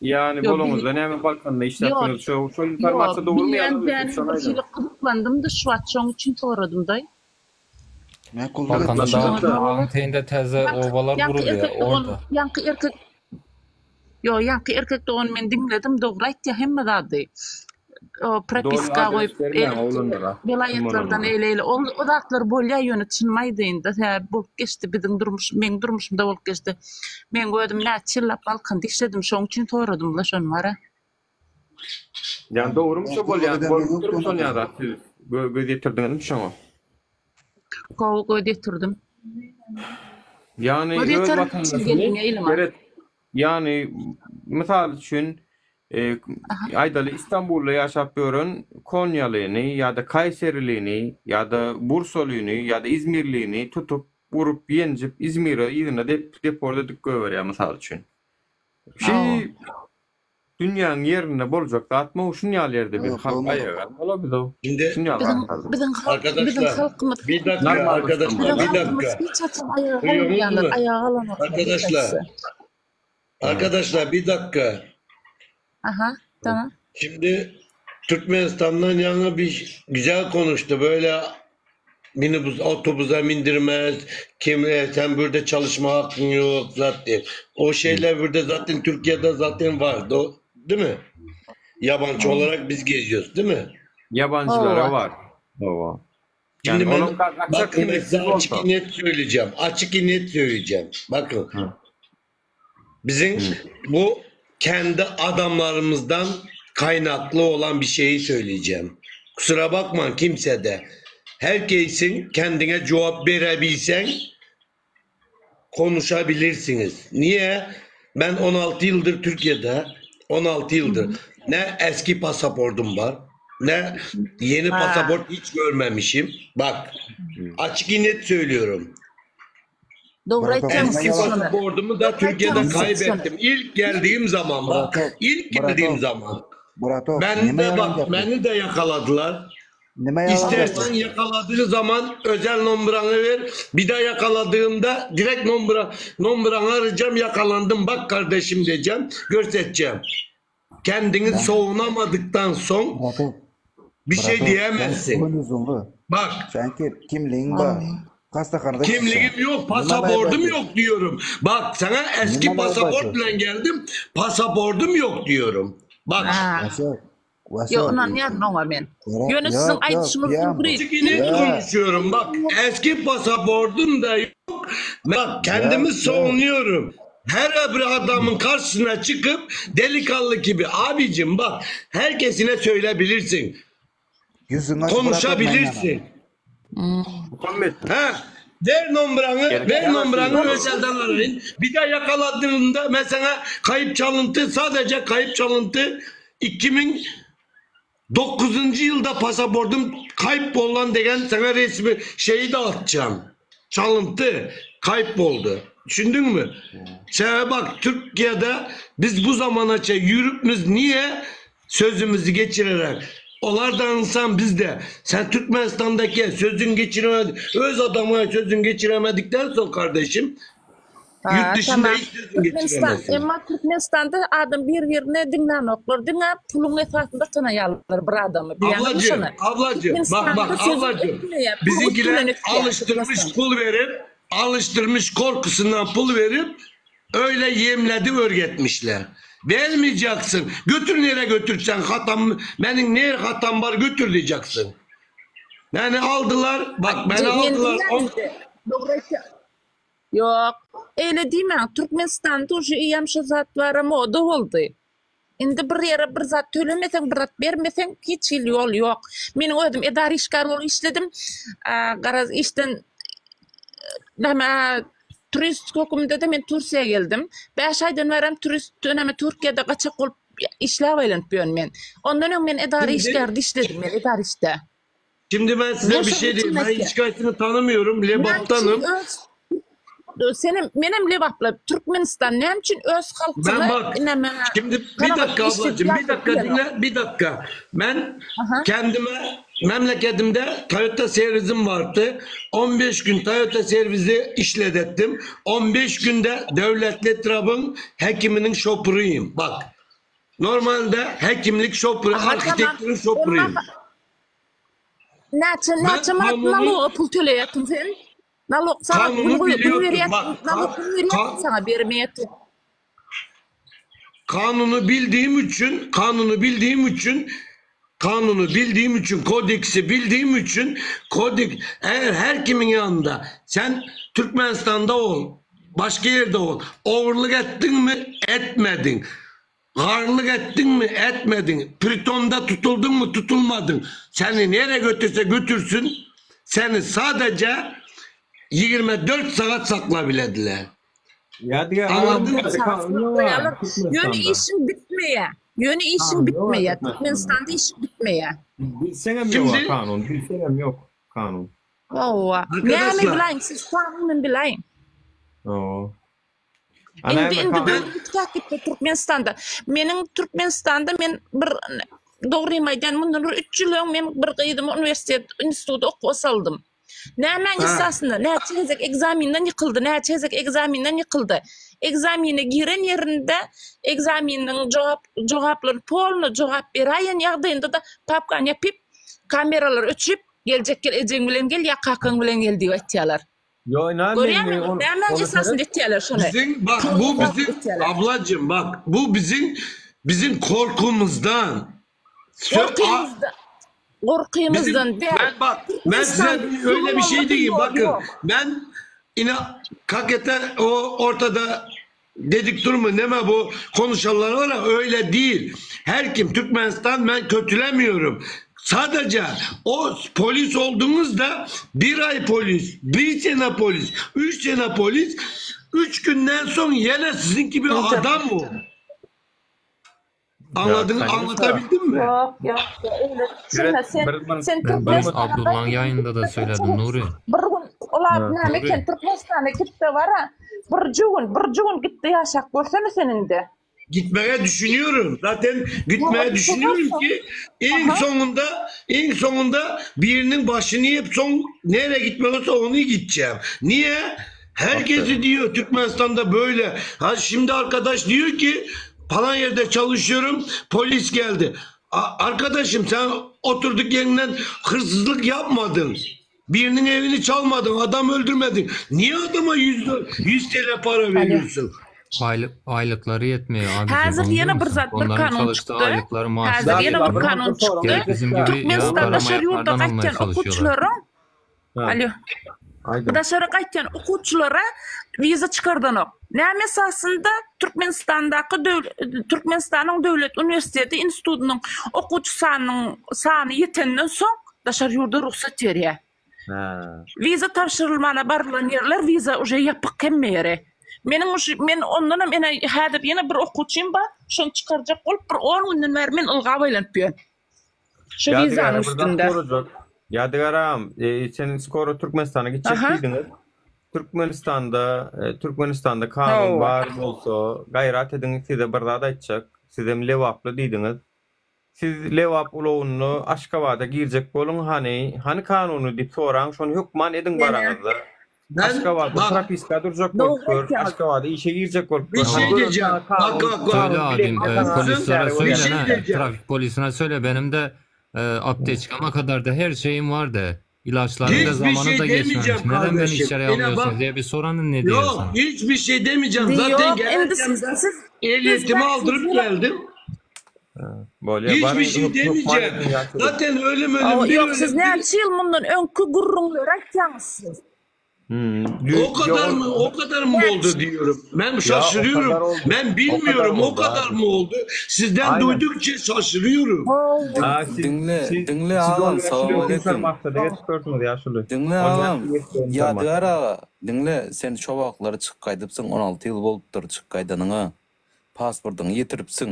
Yani bolumuzda näme Balkan'da işläpdiňiz şu informasiýa dogry mu ýa-da? Ben şeýle kızyklandım da şu atşoň üçin soradym da. Balkan'da dağın teyinde teze ovalar kuruldu ya orada. Yankı erkek doğan men dinledim doğru aýtdy hemme zady. O propiska goýup vilayetlerden eyle o zatlar bolýa ýönetişilmeýdi indi. Bolup geçdi bizim men durmuşumda bolup geçdi. Men gördüm näçe ýyl Balkanda işledim şoň üçin soradym la şonu wara. Yani doğru mu şu bolýan? Bolup durmuşsun ýa-da siz gözetirdiňizmi şoňa? Gözetirdim. Yani öz vatandaşyny yani misal üçün Aydaly İstanbul'da ýaşap ýören Konyalyny ýa-da Kayserilyny ýa-da Bursalyny ýa-da İzmirliňi tutup vurup yenjip İzmir'e ýygyna deporladyk göwer mysal üçin. Dünýäniň ýerinde boljak atma uşun ýaly bir halk aýagar. Ola biz o. Şimdi Bizim halkymyz bir dakika arkadaşlar bir dakika. Aha, tamam. Şimdi Türkmenistan'dan yana bir güzel konuştu. Böyle minibüs, otobüse bindirmez. Sen burada çalışma hakkın yok zaten. O şeyler burada zaten Türkiye'de zaten vardı. Değil mi? Yabancı olarak biz geziyoruz değil mi? Yabancılara var. Şimdi ben bakın size açık net söyleyeceğim. Açık net söyleyeceğim. Bakın. Bizim bu kendi adamlarımızdan kaynaklı olan bir şeyi söyleyeceğim. Kusura bakma kimse de. Herkesin kendine cevap verebilsen konuşabilirsiniz. Niye? Ben 16 yıldır Türkiye'de 16 yıldır ne eski pasaportum var ne yeni pasaport hiç görmemişim. Bak açık net söylüyorum. Eski pasaportumu da Türkiye'de kaybettim. İlk geldiğim zaman bak. İlk geldiğim zaman. Beni de yakaladılar. İstersen yakaladığı zaman özel numaranı ver. Bir daha yakaladığımda direkt numaranı arayacağım. Yakalandım bak kardeşim diyeceğim. Göstereceğim. Kendini savunamadıktan son bir şey diyemezsin. Bak. Kimliğin var. Kimliğim yok, pasaportum yok diyorum. Bak sana eski pasaportla geldim. Pasaportum yok diyorum. Bak. Yok lan yazmam var ben. Yönü sizin aytışınız yine konuşuyorum. Bak eski pasaportum da yok. Bak kendimi savunuyorum. Her bir adamın karşısına çıkıp delikanlı gibi abicim bak herkesine söyleyebilirsin. Konuşabilirsin. Ha, ver numaranı özelden arayın. Bir daha yakaladığında mesela kayıp çalıntı sadece kayıp çalıntı 2009. yılda pasaportum kayıp olan degen sana resmi şeyi de atacağım. Çalıntı kayıp oldu. Düşündün mü? Sen bak Türkiye'de biz bu zamana yürüpmüz niye sözümüzü geçirerek onlardan insan bizde. Sen Türkmenistan'daki sözün geçiremedin. Öz adamına sözün geçiremedikten sonra kardeşim yurt dışında hiç sözün geçiremezsin. Ama Türkmenistan'da adam bir yerine dinlenoklar. Dinlen pulun esasında sana yallar bir adamı. Ablacığım bak ablacığım. Bizimkiler alıştırmış korkusundan pul verip öyle yemledi öğretmişler. Vermeyeceksin. Götür nereye götürsen hatam benim nereye hatam var götür diyeceksin. Yani aldılar bak beni aldılar. Yok. Öyle değil mi? Türkmenistan'da o iyam şazat var ama o da oldu. Şimdi bir yere bir zat söylemesen bir zat vermesen hiç yol yok. Benim ödüm idari işgal işledim. Garaz işten turist hukumda da men Türkiye'ye geldim. 5 aydan verem turist dönemi Türkiye'de kaçak olup işler öğrenip men. Ondan men idari işlerde işledim. İdari işte. Şimdi ben size bir şey diyeyim. Ben hiç kaysını tanımıyorum. Lebap'tanım. Benim Lebap'la Türkmenistan ne için öz halkına... Ben bak, şimdi bir dakika ablacığım, bir dakika. Ben kendime, memleketimde Toyota servisim vardı. 15 gün Toyota servisi işlettim. 15 günde devletli trabın hekiminin şoförüyüm. Bak, normalde hekimlik şoförü, arkitekturun şoförüyüm. Nalı pul töleyetin sen? Kanunu biliyordum. Kanunu bildiğim için, kodeksi bildiğim için, eğer her kimin yanında sen Türkmenistan'da ol, başka yerde ol, overlık ettin mi? Etmedin. Garlık ettin mi? Etmedin. Pritonda tutuldun mu? Tutulmadın. Seni nereye götürse götürsün, seni sadece 24 saat saklabilediler. Anladın mı? Yönü işin bitmeye. Türkmenistan'da iş bitmeye. Bilsene mi yok kanun? Bilsene mi yok kanun? Ova. Näme bilen siz tanımın bilen. Oo. Indi böyle gitti Türkmenistan'da. Menin Türkmenistan'da men bir doğru maydan bundan 3 yıl men bir gıydım üniversite institutu okup saldım. Nämen esasında näçezek egzaminden yıkıldı. Egzamine giren yerinde egzaminin cevapları polno cevap berayen ýagdaýynda da papkan yapıp kameralar öçüp gelecekler ejeng bilen gel ya kakın bilen gel diýip etýärler. Yo Nämen esasında etýärler şonu. Bak bu bizim ablacığım bak bu bizim korkumuzdan. Korkumuzdan değil. Ben size öyle bir şey diyeyim bakın. Ben hakikaten o ortada dedik durumu neme bu konuşanlar var ya öyle değil. Her kim Türkmenistan ben kötülemiyorum. Sadece o polis olduğunuzda 1 ay polis, 1 sene polis, 3 sene polis, 3 günden sonra yine sizin gibi adam mı? Anlatabildim mi? Yok öyle. Sen Türkmenistan'da Abdullah'ın yayında da söyledim Nuri. Bir gün olar näme Türkmenistan'a gitti var ha. Bir gün gitti yaşak görsene senin de. Gitmeye düşünüyorum. Zaten gitmeye düşünüyorum ki en sonunda birinin başını yiyip nereye gitmiyorsa onu gideceğim. Niye? Herkesi diyor Türkmenistan'da böyle. Ha şimdi arkadaş diyor ki falan yerde çalışıyorum polis geldi. Arkadaşım sen oturduk yerinden hırsızlık yapmadın. Birinin evini çalmadın, adam öldürmedin. Niye adama 100 TL para veriyorsun? Aylıkları yetmiyor abi. Hazır yeni bir zat bir kanun çıktı. Hazır yeni bir kanun çıktı. Türkmenistan'da dışarı yurda kaçan okuçulara dışarı kaçan okuçulara vize çıkardılar. Näme esasında Türkmenistan'ın devlet üniversitesi institutunun okuçu sanı yetenden soň dışarı yurda ruhsat berýär. Vize tapşyrylmana barılan yerler vize uje yapyk kemmere. Men ondan häzir ýene bir okuçym bar, şonu çıkarjak bolup bir 10 günden beri men ılga boýlanyp ýön. Şu vizanın üstünde. Yadigaram, sen skoro Türkmenistan'a gidecektiydiniz. Türkmenistan'da kanun var bolsa, gayrat ediňiz, size bir zat aýtjak. Sizem lewaply diýdiňiz. Siz lewap ulawuny Aşgabat'a girjek bolun hani kanuny diýip soraň, şonu hukman ediň baraňyzda. Aşgabat'da propiska durjak bolup, Aşgabat'da işe girjek bolup. Bir şey diyeceğim. Bak. Polislere söyle, trafik polisine söyle benim de apteçkama kadar da her şeyim vardı. İlaçların da zamanında geçmemiş. Neden beni içeri almıyorsun diye bir soranın ne diyorsun? Yok hiçbir şey demeyeceğim. Zaten gelirken ehliyetimi aldırıp geldim. Hiçbir şey demeyeceğim. Zaten ölüm yok siz näçe ýyl mundan öňkü gurrunlar aýtjaňyz. O kadar mı oldu diyorum. Ben şaşırıyorum. Ben bilmiyorum o kadar mı oldu. Sizden duydukça şaşırıyorum. Dinle ağam. Selamünaleyküm. Dinle ağam. Yadigar ağa. Dinle sen çobakları çıkaydıpsın 16 yıl bolupdyr çıkaydanıňa. Pasportuňy ýetiripsiň.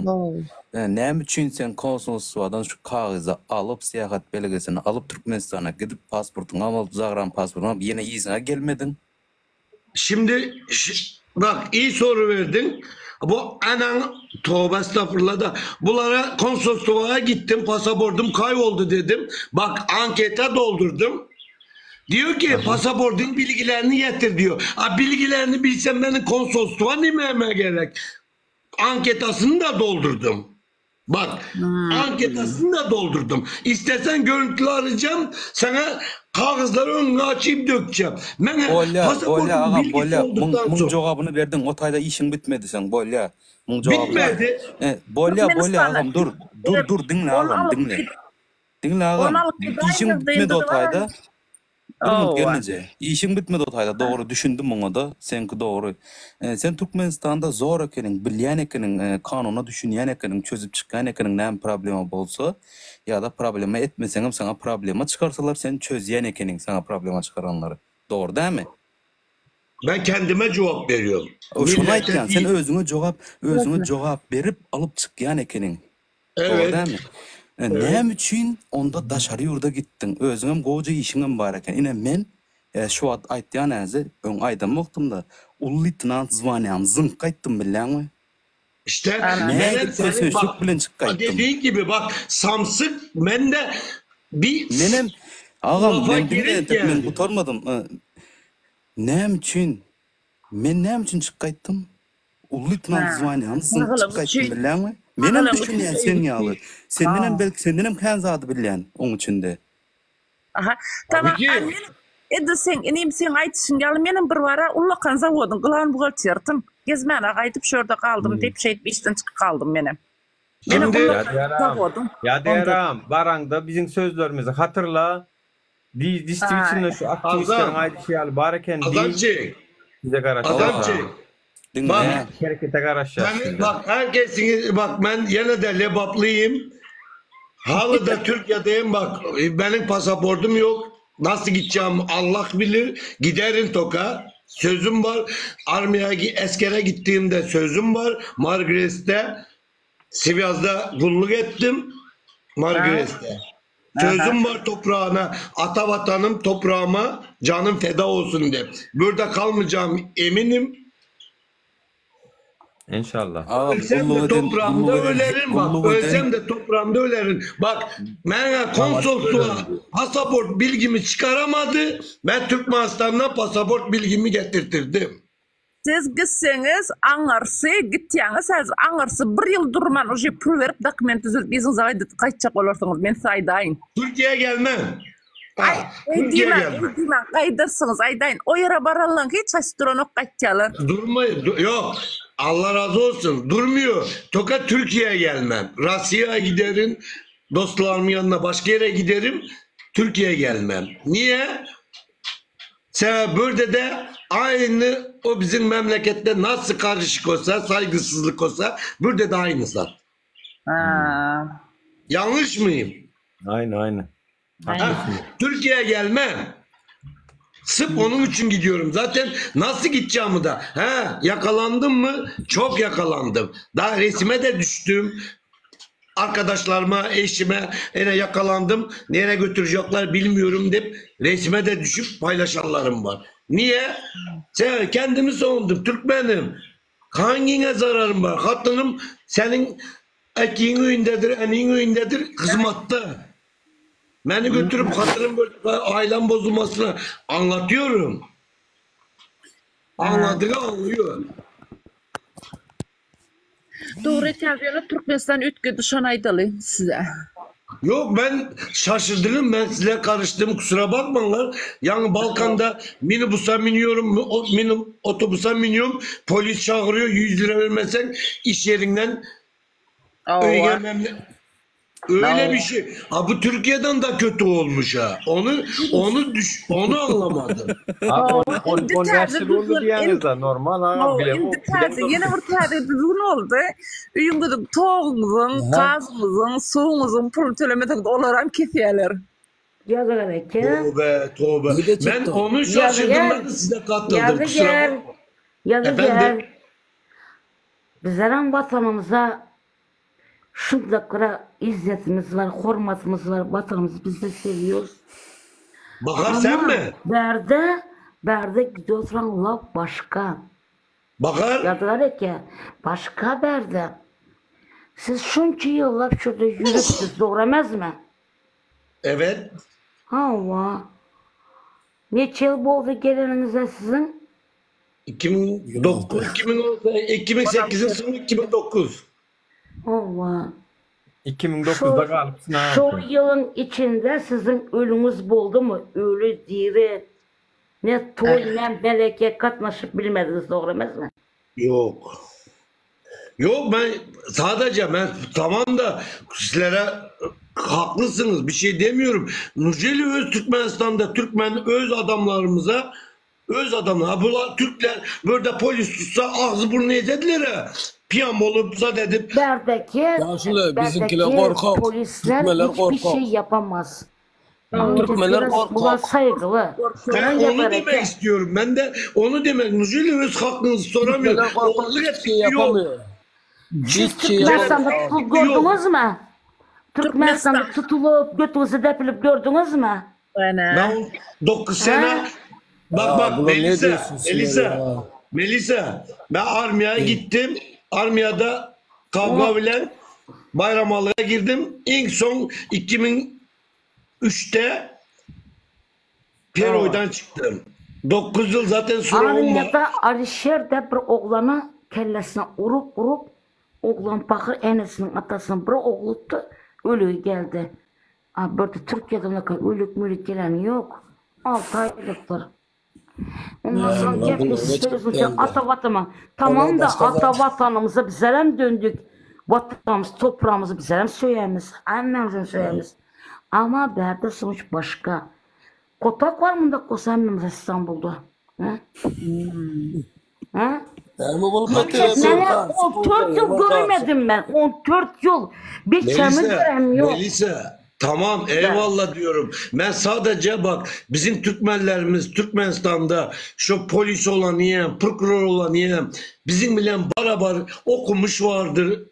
Näme üçin sen konsulosluwadan şu kagyzy alyp, seýahat belgesini alyp Türkmenistana gidip pasportuňy alyp, zagran pasportuňy alyp ýene ýyzyňa gelmedin? Şimdi bak iyi soru verdin. Bu anan tövbe estağfurullah da bulara konsolosluğa gittim, pasaportum kayboldu dedim. Bak ankete doldurdum. Diyor ki pasaportun bilgilerini getir diyor. Bilgilerini bilsem benim konsolosluğa nimeme gerek. Anketasını da doldurdum. Bak anketasını da doldurdum. İstersen görüntülü arayacağım. Sana kağızları önüne açıp dökeceğim. Bolya mung cevabını verdin. O tayda işin bitmedi sen bolya. Bitmedi. Bolya ağam dur dinle ağam dinle. Dinle ağam. İşin bitmedi o tayda. İşin bitmedi o tayda. Doğru düşündüm onu da. Senki doğru. Sen Türkmenistan'da zor ekenin, bilýän ekenin, kanuna düşünýän ekenin, çözüp çykýan ekenin näme problema bolsa ya da problema etmeseňem sana problema çıkarsalar sen çözýän ekenin sana problema çıkaranları. Doğru değil mi? Ben kendime cevap veriyorum. Şunu aýtýan, sen özüňe cevap berip alıp çykýan ekenin. Evet. Doğru değil mi? Näme üçin onda daşary ýurda gitdiň? Özüňem gowy işiňem bar eken. Ine men şu wagt aýtýan äze öň aýdam wagtymda ul leytenant zwanýam zynk gaýtdym bilýärmi? İşte bak, bilen çıkaydım. Dediğin gibi bak samsık men de bir menem ağam ben gerek bilmedim, yani. ben utanmadım. Näme üçin? Men näme üçin çıkaydım? Ul leytenant zwanýam zynk gaýtdym bilýärmi? Menem düşünýän sen ýaly. Senden belki senden kan zady bilýän oň içinde. Aha. Tamam. Edi sen inim sen aýtýan ýaly menim bir wara ullakan zawodyň gılan bugalterdim. Gezmäne gaýdyp şurada kaldım deyip şeýip işden çykyp kaldym menem. Ya deram baranda bizim sözlerimizi hatırla. Distribution'da şu aktivistlerin aýdyşy ýaly bar eken Azamçı. Bize garaşlar. Azamçı. Bak, harekete garaşlar. Bak herkesin bak ben yine de lebaplıyım. Halı da Türkiye'deyim bak benim pasaportum yok. Nasıl gideceğim Allah bilir. Giderim Toka. Sözüm var. Armaya askere gittiğimde sözüm var. Margaret'te Sivas'da kulluk ettim. Margaret'te. Sözüm var toprağına. Ata vatanım toprağıma canım feda olsun de. Burada kalmayacağım eminim. İnşallah. Ölsem de toprağımda ölerim bak. Ölsem de toprağımda ölerim. Bak ben konsolosluğa pasaport bilgimi çıkaramadı. Ben Türkmenistan'dan pasaport bilgimi getirtirdim. Siz gitseniz aňarsy gitýäňiz häzir aňarsy 1 ýyl durman uje pul berip dokument düzülip iziňizi aýdyp gaýtjak bolarsyňyz men size aýdaýyn. Türkiye'ye gelmem. Türkiye'ye gelmem. Gaýdyrsynız aýdaýyn. O ýere barallan hiç astronot gaýtjalar. Durmuyor. Yok. Allah razı olsun. Durmuyor. Toka Türkiye'ye gelmem. Rusya'ya giderim. Dostlarımın yanına başka yere giderim. Türkiye'ye gelmem. Niye? Sen burada da aynı o bizim memlekette nasıl karışık olsa, saygısızlık olsa burada da aynısı. Yanlış mıyım? Aynı. Türkiye'ye gelmem. Sırf onun için gidiyorum. Zaten nasıl gideceğimi de. Yakalandım mı? Çok yakalandım. Daha resime de düştüm. Arkadaşlarıma, eşime yakalandım. Nereye götürecekler bilmiyorum deyip resime de düşüp paylaşanlarım var. Niye? Sen kendimi savundum. Türkmenim. Hangine zararım var? Hatınım senin ekiğin önündedir, eniğin önündedir. Kızım attı. Beni götürüp hatırım böyle ailem bozulmasını anlatıyorum. Anladığı anlıyor. Doğru etýär, Türkmenistan ütkü düşen aýdaly size. Yok ben şaşırdım, ben size karıştım, kusura bakmayınlar. Yani Balkan'da minibusa biniyorum, otobüse biniyorum, polis çağırıyor, 100 lira vermezsen iş yerinden öyle bir şey. Ha bu Türkiye'den de kötü olmuş ha. Onu anlamadım. On yaşlı oldu diýeniz de normal ha. Yine bir täze düzgün oldu. Üýüňizde toğuňyzyň, gazymyzyň, suwuňyzyň pul tölemeden olaram kesýärler. Yazık eke. Tövbe. Ben onu şaşırdım, ben de size katıldım. Yazık. Bizlerin vatanımıza şundaklara izzetimiz var, hormatımız var, vatanımızı biz de seviyoruz. Bakar sen mi? Berde gidiyor oturan laf başka. Bakar. Yazılar ki başka berde. Siz şunca yıllar şurada yürüttünüz, doğramaz mı? Evet. Hava. Neçe yıl oldu geleninize sizin? 2008'in sonu 2009. Allah. 2009'da galypsın ha. Şu yılın içinde sizin ölünüz boldu mu? Ölü diri. Ne toy ne meleke katnaşıp bilmediniz, doğramaz mı? Yok. Yok ben sadece tamam da sizlere haklısınız bir şey demiyorum. Nurceli öz Türkmenistan'da Türkmen öz adamlarımıza bunlar Türkler böyle polis tutsa ağzı burnu ezediler ha. Piyam olupsa dedip. Berdeki polisler hiçbir şey yapamaz. Türkmenler korkak. Saygılı. Ben onu demek istiyorum. Ben de onu demek. Nurceli öz hakkınızı soramıyorum. Siz Türkmenistan'da gördünüz mü? Türkmenistan'da tutulup götünüzü depilip gördünüz mü? Ben 9 sene bak Melisa ben armiyaya gittim. Armiyada kavga bilen Bayramalı'ya girdim. En son 2003'te Peroy'dan çıktım. 9 yıl zaten sürevim var. Armiyada Alişer'de bir oğlanı kellesine vurup oğlan bakır enesinin atasının bir oğluttu. Ölü geldi. Burada Türkiye'de ne kadar ölük gelen yok. 6 aylıktır. Ondan sonra gepmesi söylüyorsun ata vatanıma. Tamam da ata vatanımıza bizlerem döndük. Vatanımız, toprağımızı bizlerem söyemiz. Annemizin söyemiz. Ama berde sonuç başka. Kotak var mı da kosa emmemiz İstanbul'da? Ha? 14 yıl görmedim ben. 14 yıl. Bir çamur görem yok. Melisa tamam eyvallah diyorum. Ben sadece bak bizim Türkmenlerimiz Türkmenistan'da şu polis olan yiyen, prokuror olan yiyen bizim bilen barabar okumuş vardır.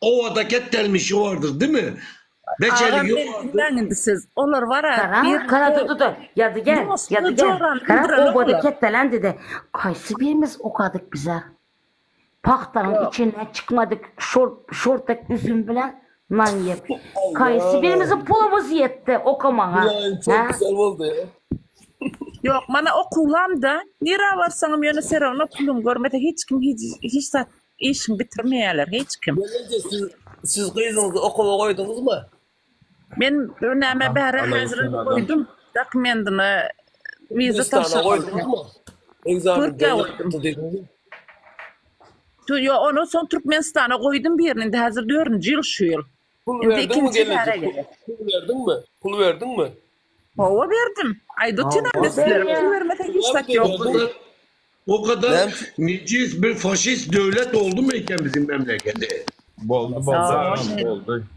Ovada kettelmişi vardır değil mi? Beçeli vardır. Siz olur var ha. Kara dur. Yadı gel. Kara ovada kettelen dedi. Kaysı birimiz okadık bize. Paktanın içine çıkmadık. Şortak üzüm bilen nan yep. Kaysı birimizin pulumuz yetti okumana. Çok güzel oldu ya. Yok bana okulam da nira varsanım yönü serona pulum görmedi hiç kim hiç işim bitirmeyeler hiç kim. Siz kızınızı okula koydunuz mu? Ben öneme beri hazırını koydum. Dokumentini vize koydunuz mu? Türkiye koydum. Onu son Türkmenistan'a koydum birinde hazır 4. yıl şu yıl. Pul verdin mi gelecek? Pul verdin mi? Ova verdim. Aydotina beslerim. Pul vermeden hiç yok. O kadar neciz bir faşist devlet oldu mu iken bizim memlekette? Oldu.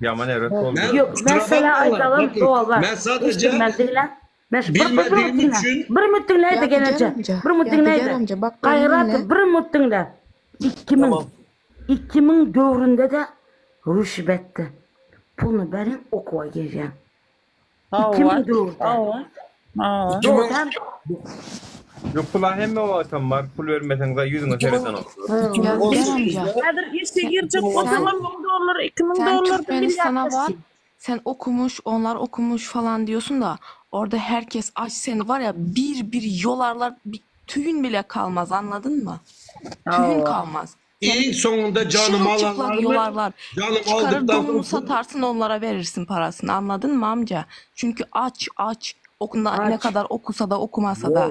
Yaman evet oldu. Yok mesela Aydal'ın doğallar. Ben sadece bilmediğim için bir müttünleydi gelece. Bir müttünleydi. Hayrat bir müttünle. 2000 dövründe de rüşvetti. Pulunu verin okuva geleceğim. 2000 dövründe. Doğudan Yok pula hem mi vatan var? Pul vermesen de yüzüne seresen olur. Kadir işe girecek o zaman $1000, $2000 Türkmenistan'a var. Sen okumuş, onlar okumuş falan diyorsun da orada herkes aç seni var ya bir yolarlar bir tüyün bile kalmaz anladın mı? Tüyün kalmaz. İlk sonunda canım yolarlar. Canım çıkarır donunu satarsın onlara verirsin parasını anladın mı amca? Çünkü aç. Ne kadar okusa da okumasa da.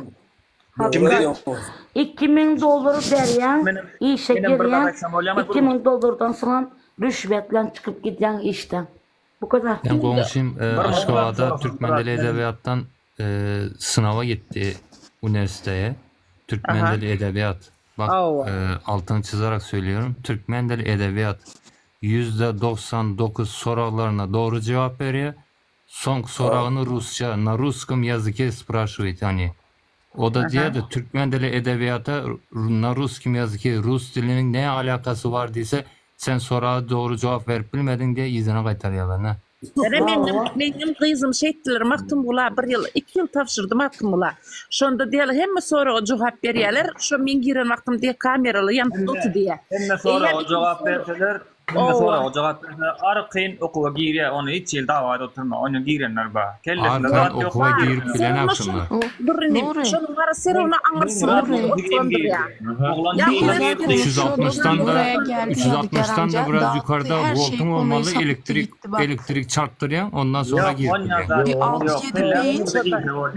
$2000 deryen, işe giren, $2000'dan sonra rüşvetle çıkıp giden işten. Bu kadar. Ben komşum Aşkova'da Türkmen Dili Edebiyat'tan sınava gitti üniversiteye. Türkmen Dili Edebiyat. Bak altını çizerek söylüyorum. Türkmen Dili Edebiyat %99 sorularına doğru cevap veriyor. Son sorağını Rusça, na russkом языке спрашивает hani. O da diyor da Türkmen Dili Edebiyata na russkом языке Rus dilinin ne alakası var diyse sen sorağa doğru cevap verip bilmedin diye yüzüne kaytarıyorlar ne? Benim kızım ettiler maktım bula 1 yıl 2 yıl tavşırdım maktım bula. Şonda diyeler hem sonra o cevap veriyorlar. Şu men giren maktım diye kameralı yan tutu diye. Hem sonra o cevap verdiler. Hem sonra o cevap verdiler. Arkayın okuva giriyor onu hiç yıl davada oturma. Onu girenler var. Kellesinde rahat yok. Okuva girip bilen aksınlar. Durun. Şunun var serona anlarsınlar. 360'tan da biraz yukarıda voltun olmalı elektrik çarptırıyor ondan sonra girip bir 6-7 beyin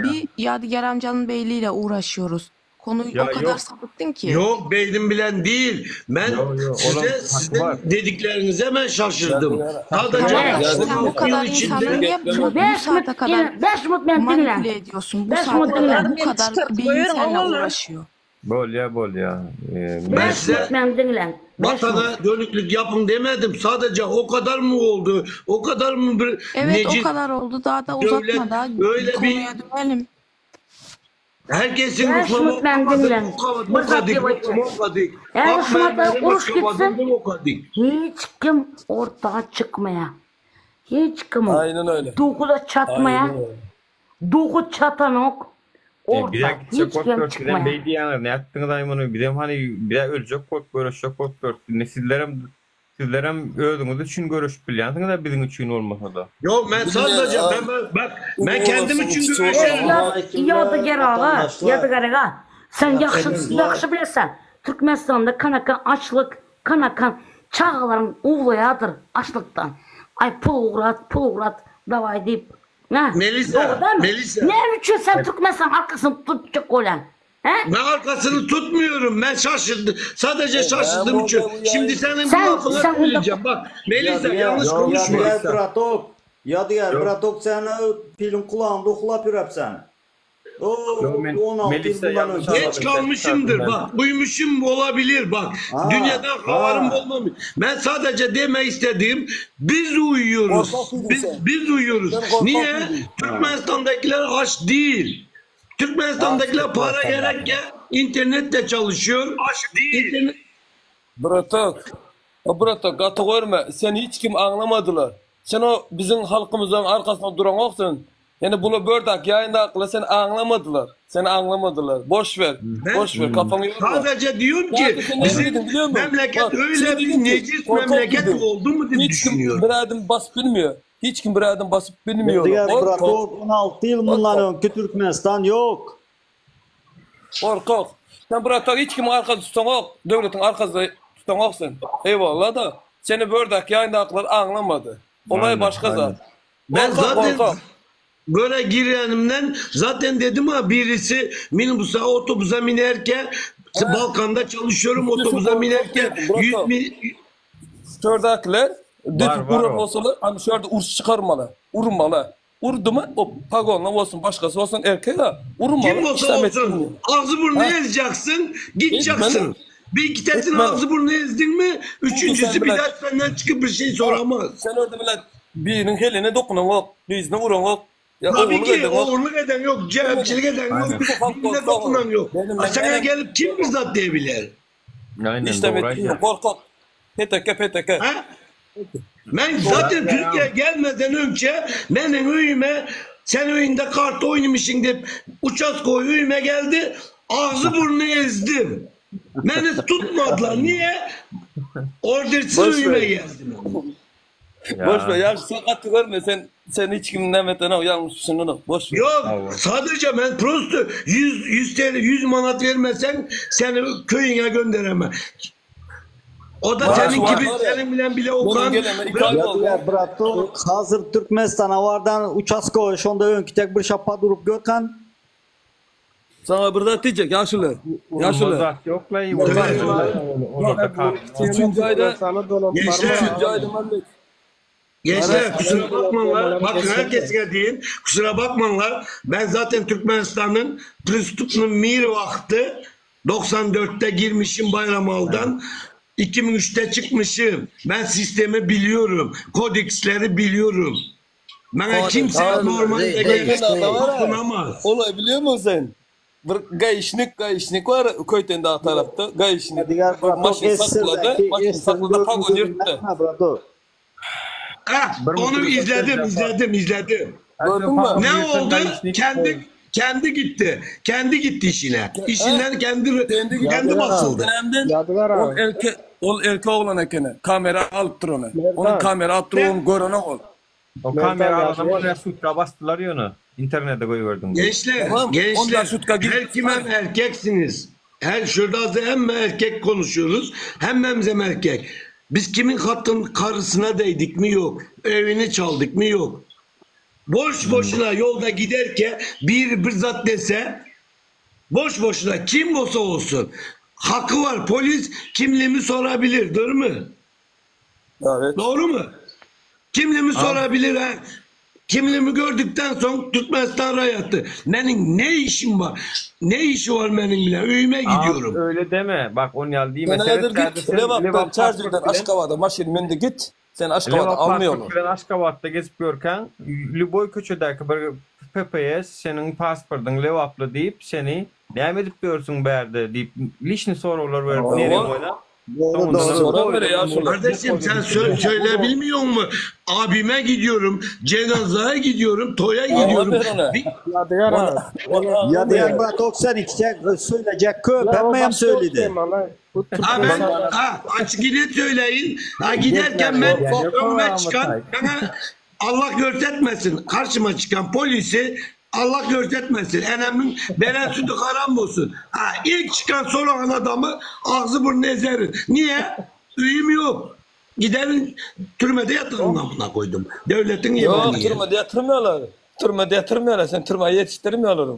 bir Yadigar amcanın beyliğiyle uğraşıyoruz. Konuyu o kadar sapıttın ki. Yok beynim bilen değil. Ben sizin dediklerinize ben şaşırdım. Sen bu kadar insanları niye bu saate kadar manipüle ediyorsun? Bu saate kadar bu kadar beyin seninle uğraşıyor. Bol ya. Ben size vatana dönüklük yapın demedim. Sadece o kadar mı oldu? O kadar mı bir evet o kadar oldu. Daha da uzatma da konuya dönelim. Herkesin Müslüman hiç kim ortaya çıkmaya. Hiç kim o. Aynen öyle. Dokuda çatmaya. Aynen öyle. Doku çatan ok. Orada Bir hiç kim korkuyor. Bir çıkmaya. de beydiyanlar ne yaptığını daimonu. Bir de hani bir de ölecek korkuyor. Şok korkuyor. Sizlerem öldüğünüz için görüşüp biliyorsunuz da bizim için olmasa da. Yok ben sadece ben kendim için görüşerim. Yadıgar ağa. Yadıgar ağa. Sen yaxşı bilirsən. Türkmenistan'da kanakan açlık, kanakan çağların uğlayadır açlıktan. Ay pul uğrat, davay deyip. Melisa. Ne üçün sen Türkmenistan arkasını tutacak olan? Ben arkasını tutmuyorum. Ben şaşırdım. Sadece şaşırdım için. Şimdi senin bu lafına söyleyeceğim. Bak Melisa yanlış konuşma. Yadigar Bratok sen film kulağında oxulap yürəbsən. Geç kalmışımdır bak. Buymuşum olabilir bak. Dünyadan haberim olmamış. Ben sadece demek istediğim biz uyuyoruz. Biz uyuyoruz. Niye? Türkmenistan'dakiler aç değil. Türkmenistan'dakiler para gerekken internetle çalışıyor. Aç değil. Bratok atı görme. Sen hiç kim anlamadılar. Sen o bizim halkımızın arkasında duran oksun. Yani bunu bördak yayında akla sen anlamadılar. Boş ver. Boş ver kafanı yorma. Sadece diyorum ki bizim memleket öyle bir necis memleket oldu mu diye düşünüyorum. Hiç kim bir adım basıp bilmiyor. Diğer Bratok 16 yıl bundan önce Türkmenistan yok. Korkak. Sen Bratok hiç kim arkası tutan ok. Devletin arkasında tutan oksun. Eyvallah da seni bördak yayında aklar anlamadı. Olay başka zaten. Ben zaten böyle girenimden zaten dedim ha birisi minibüse otobüse binerken Balkan'da çalışıyorum otobüse binerken 100 bin şuradakiler depip vuran olsalar hani şurada urs çıkarmalı. Urmalı. Urdu mu o pagonla olsun başkası olsun erkek ha. Urmalı. Kim olsa olsun ağzı burnu ezeceksin gideceksin. Bir iki tanesinin ağzı burnu ezdin mi üçüncüsü bir daha senden çıkıp bir şey soramaz. Sen orada bile birinin eline dokunan yok. Yüzüne vuran yok. Tabii ki oğurluk eden yok, cevapçılık eden yok, birine dokunan yok. Sana gelip kim bizzat diyebilir? İşte korkak. PTK. Ben zaten Türkiye'ye gelmeden önce benim öyüme sen öyünde kart oynamışsın deyip uçak koy öyüme geldi ağzı burnu ezdim. Beni tutmadılar. Niye? Ordersiz öyüme geldim. Boş ver ya sakatı görme sen hiç kimin demeten o yanlışsın onu boş ver. Yok sadece ben prosto 100 TL 100 manat vermesen seni köyüne gönderemem. O da senin gibi senin bilen bile okan. Ya Bratok hazır Türkmenistan'a vardan uçak koyuş onda önkü tek bir şapa durup görken. Sana burada diyecek yaşlı. Yok la iyi. Üçüncü ayda Gençler kusura bakmanlar. Bakın herkese deyin. Kusura bakmanlar. Ben zaten Türkmenistan'ın Pristup'un mir vakti 94'te girmişim Bayramal'dan. 2003'te çıkmışım. Ben sistemi biliyorum. Kodeksleri biliyorum. Bana kimse normalde gelip dokunamaz. Olay biliyor musun sen? Bir gayişnik var köyden daha tarafta. Gayişnik. Maşın sakladı. Pago yırttı. Onu izledim. Gördün mü? Ne oldu? Kendi gitti. Kendi gitti işine. İşinden kendi basıldı. O erkek oğlan ekene. Kamera alıp dur onu. Onun kamera alıp dur onu görene ol. O kamera adamı sutra bastılar ya onu. İnternette koyuverdum. Gençler her kim hem erkeksiniz. Her şurada hem erkek konuşuyoruz hem erkek. Biz kimin karısına değdik mi yok. Evini çaldık mı yok. Boş boşuna yolda giderken bir zat dese boş boşuna kim olsa olsun hakkı var polis kimliğimi sorabilir değil mi? Evet. Doğru mu? Kimliğimi sorabilir ha. Kimliğimi gördükten sonra Türkmenistan rayattı. Benim ne işim var? Ne işi var benim bile? Öyüme gidiyorum. Öyle deme. Bak on yal değil mi? Senedir git. Levap'tan Çarjı'dan Aşkabat'a maşin mende git. Sen Aşkabat'a almıyorsun. Ben Aşkabat'ta gezip görken Lüboy köçedeki bir PPS senin pasportun Levap'lı deyip seni devam edip diyorsun berde deyip lişni sorular verip nereye oyna. Kardeşim sen söyle bilmiyor musun? Abime gidiyorum, cenazeye gidiyorum, toya gidiyorum. Ya diyen bak 92 söyleyecek köp hem söyledi. Açık ile söyleyin. Giderken ben önüme çıkan bana Allah göstermesin. Karşıma çıkan polisi Allah göstermesin. Enemin beren sütü karam olsun. İlk çıkan soran adamı ağzı burnu ezerim. Niye? Üyüm yok. Giderin türmede yatırın amına koydum. Devletin yemeğini. Yok türmede yatırmıyorlar. Türmede yatırmıyorlar. Sen türmeyi yetiştirmiyorlar.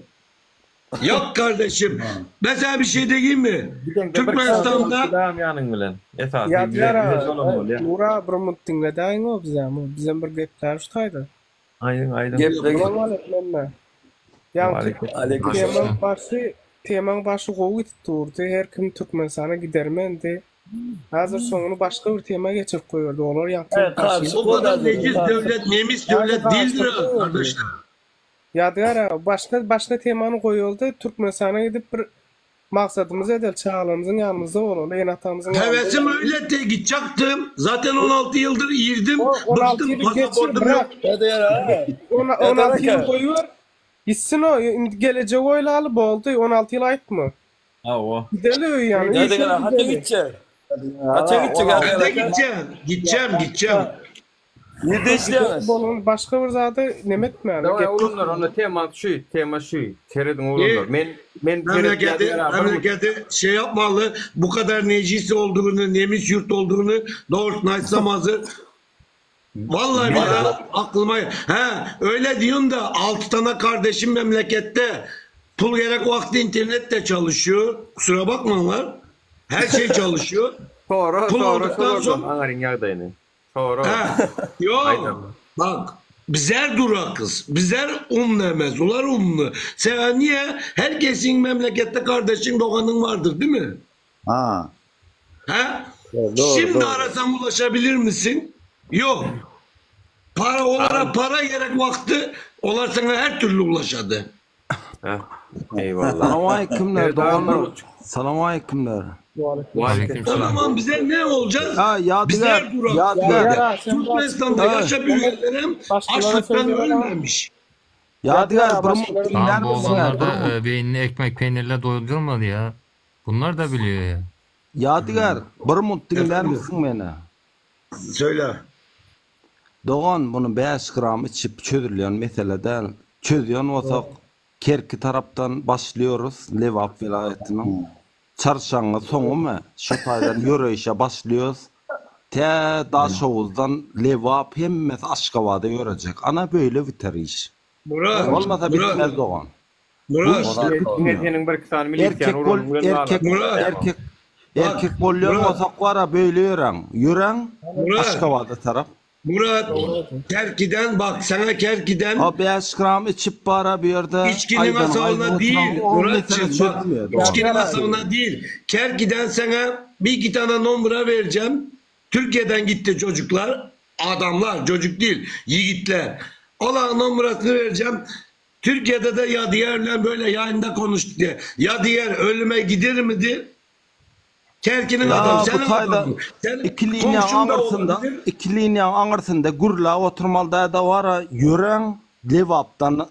Yok kardeşim. Ben sana bir şey diyeyim mi? Türkmenistan'da Ya diğer Nura Brumut'un ve daim o bize ama bizim bir gepler şutaydı. Aynen. Yani teman başı kovu tuturdu. Her kim Türkmenistan'a gidermendi. Hazır sonunu başka bir tema geçip koyuyordu. Onlar yaptı. O kadar neciz devlet, nemiz devlet değildir kardeşler. Ya diğer başka temanı koyuldu. Türkmenistan'a gidip bir maksadımız edel çağlarımızın yanımızda olur. En atamızın hevesim öyle de gidecektim. Zaten 16 yıldır yirdim. Bıktım pasaportum yok. 16 yıl koyuyor. Gitsin o. Gelecek oyla alıp oldu. 16 yıl ait mı? Gideliyor yani. Hatta gidecek. Gideceğim. Nerede işleyemez? Başka bir zade nemet mi? Oğlunlar ona tema şu. Teredin oğlunlar. Memleketi şey yapmalı. Bu kadar necisi olduğunu, nemiz yurt olduğunu doğrultmaysamazı. Vallahi bana aklıma öyle diyorsun da 6 tane kardeşim memlekette pul gerek vakti internet de çalışıyor. Kusura bakmalar. Her şey çalışıyor. Pul olduktan sonra yok. Bak bizler durakız. Bizler umlemez. Ular umlu. Sen niye? Herkesin memlekette kardeşin doğanın vardır değil mi? Şimdi arasam ulaşabilir misin? Yok. Para gerek vakti olar sana her türlü ulaşadı. Eyvallah. Selamünaleykümler doğanlar. Selamünaleykümler. Tamam bize ne olacağız? Yadigar. Bizler durak. Türkmenistan'da yaşayanlarım açlıktan ölmemiş. Yadigar. Bu olanlar da beynini ekmek peynirle doyurmadı ya. Bunlar da biliyor ya. Yadigar. Bir mut dinler misin beni? Söyle. Doğan bunu 5 gram içip çözülüyor meseleden. Çözüyorsun olsak Kerki taraftan başlıyoruz Levap vilayetinin. Çarşamba sonu mu? Şu taydan yürüyüşe başlıyoruz. Daşovuz'dan Levap hemmez Aşkava'da yürüyecek. Ana böyle biter iş. Olmasa bitmez Doğan. Erkek bolyon olsak var ha böyle yürüyen Aşkava'da taraf. Murat, Kerki'den bak sana Kerki'den. O 5 gram içip para bir yerde. İçkinin asavına değil Murat'cığım bak. İçkinin asavına değil. Kerki'den sana bir iki tane numara vereceğim. Türkiye'den gitti çocuklar. Adamlar, çocuk değil. Yiğitler. Olan numarasını vereceğim. Türkiye'de de Yadiyer'le böyle yayında konuştu diye. Yadiyer ölüme gider miydi? Kerki'nin adamı, senin adamı. İki linyan anırsında gurla oturmalda da var yürüyen Levap'tan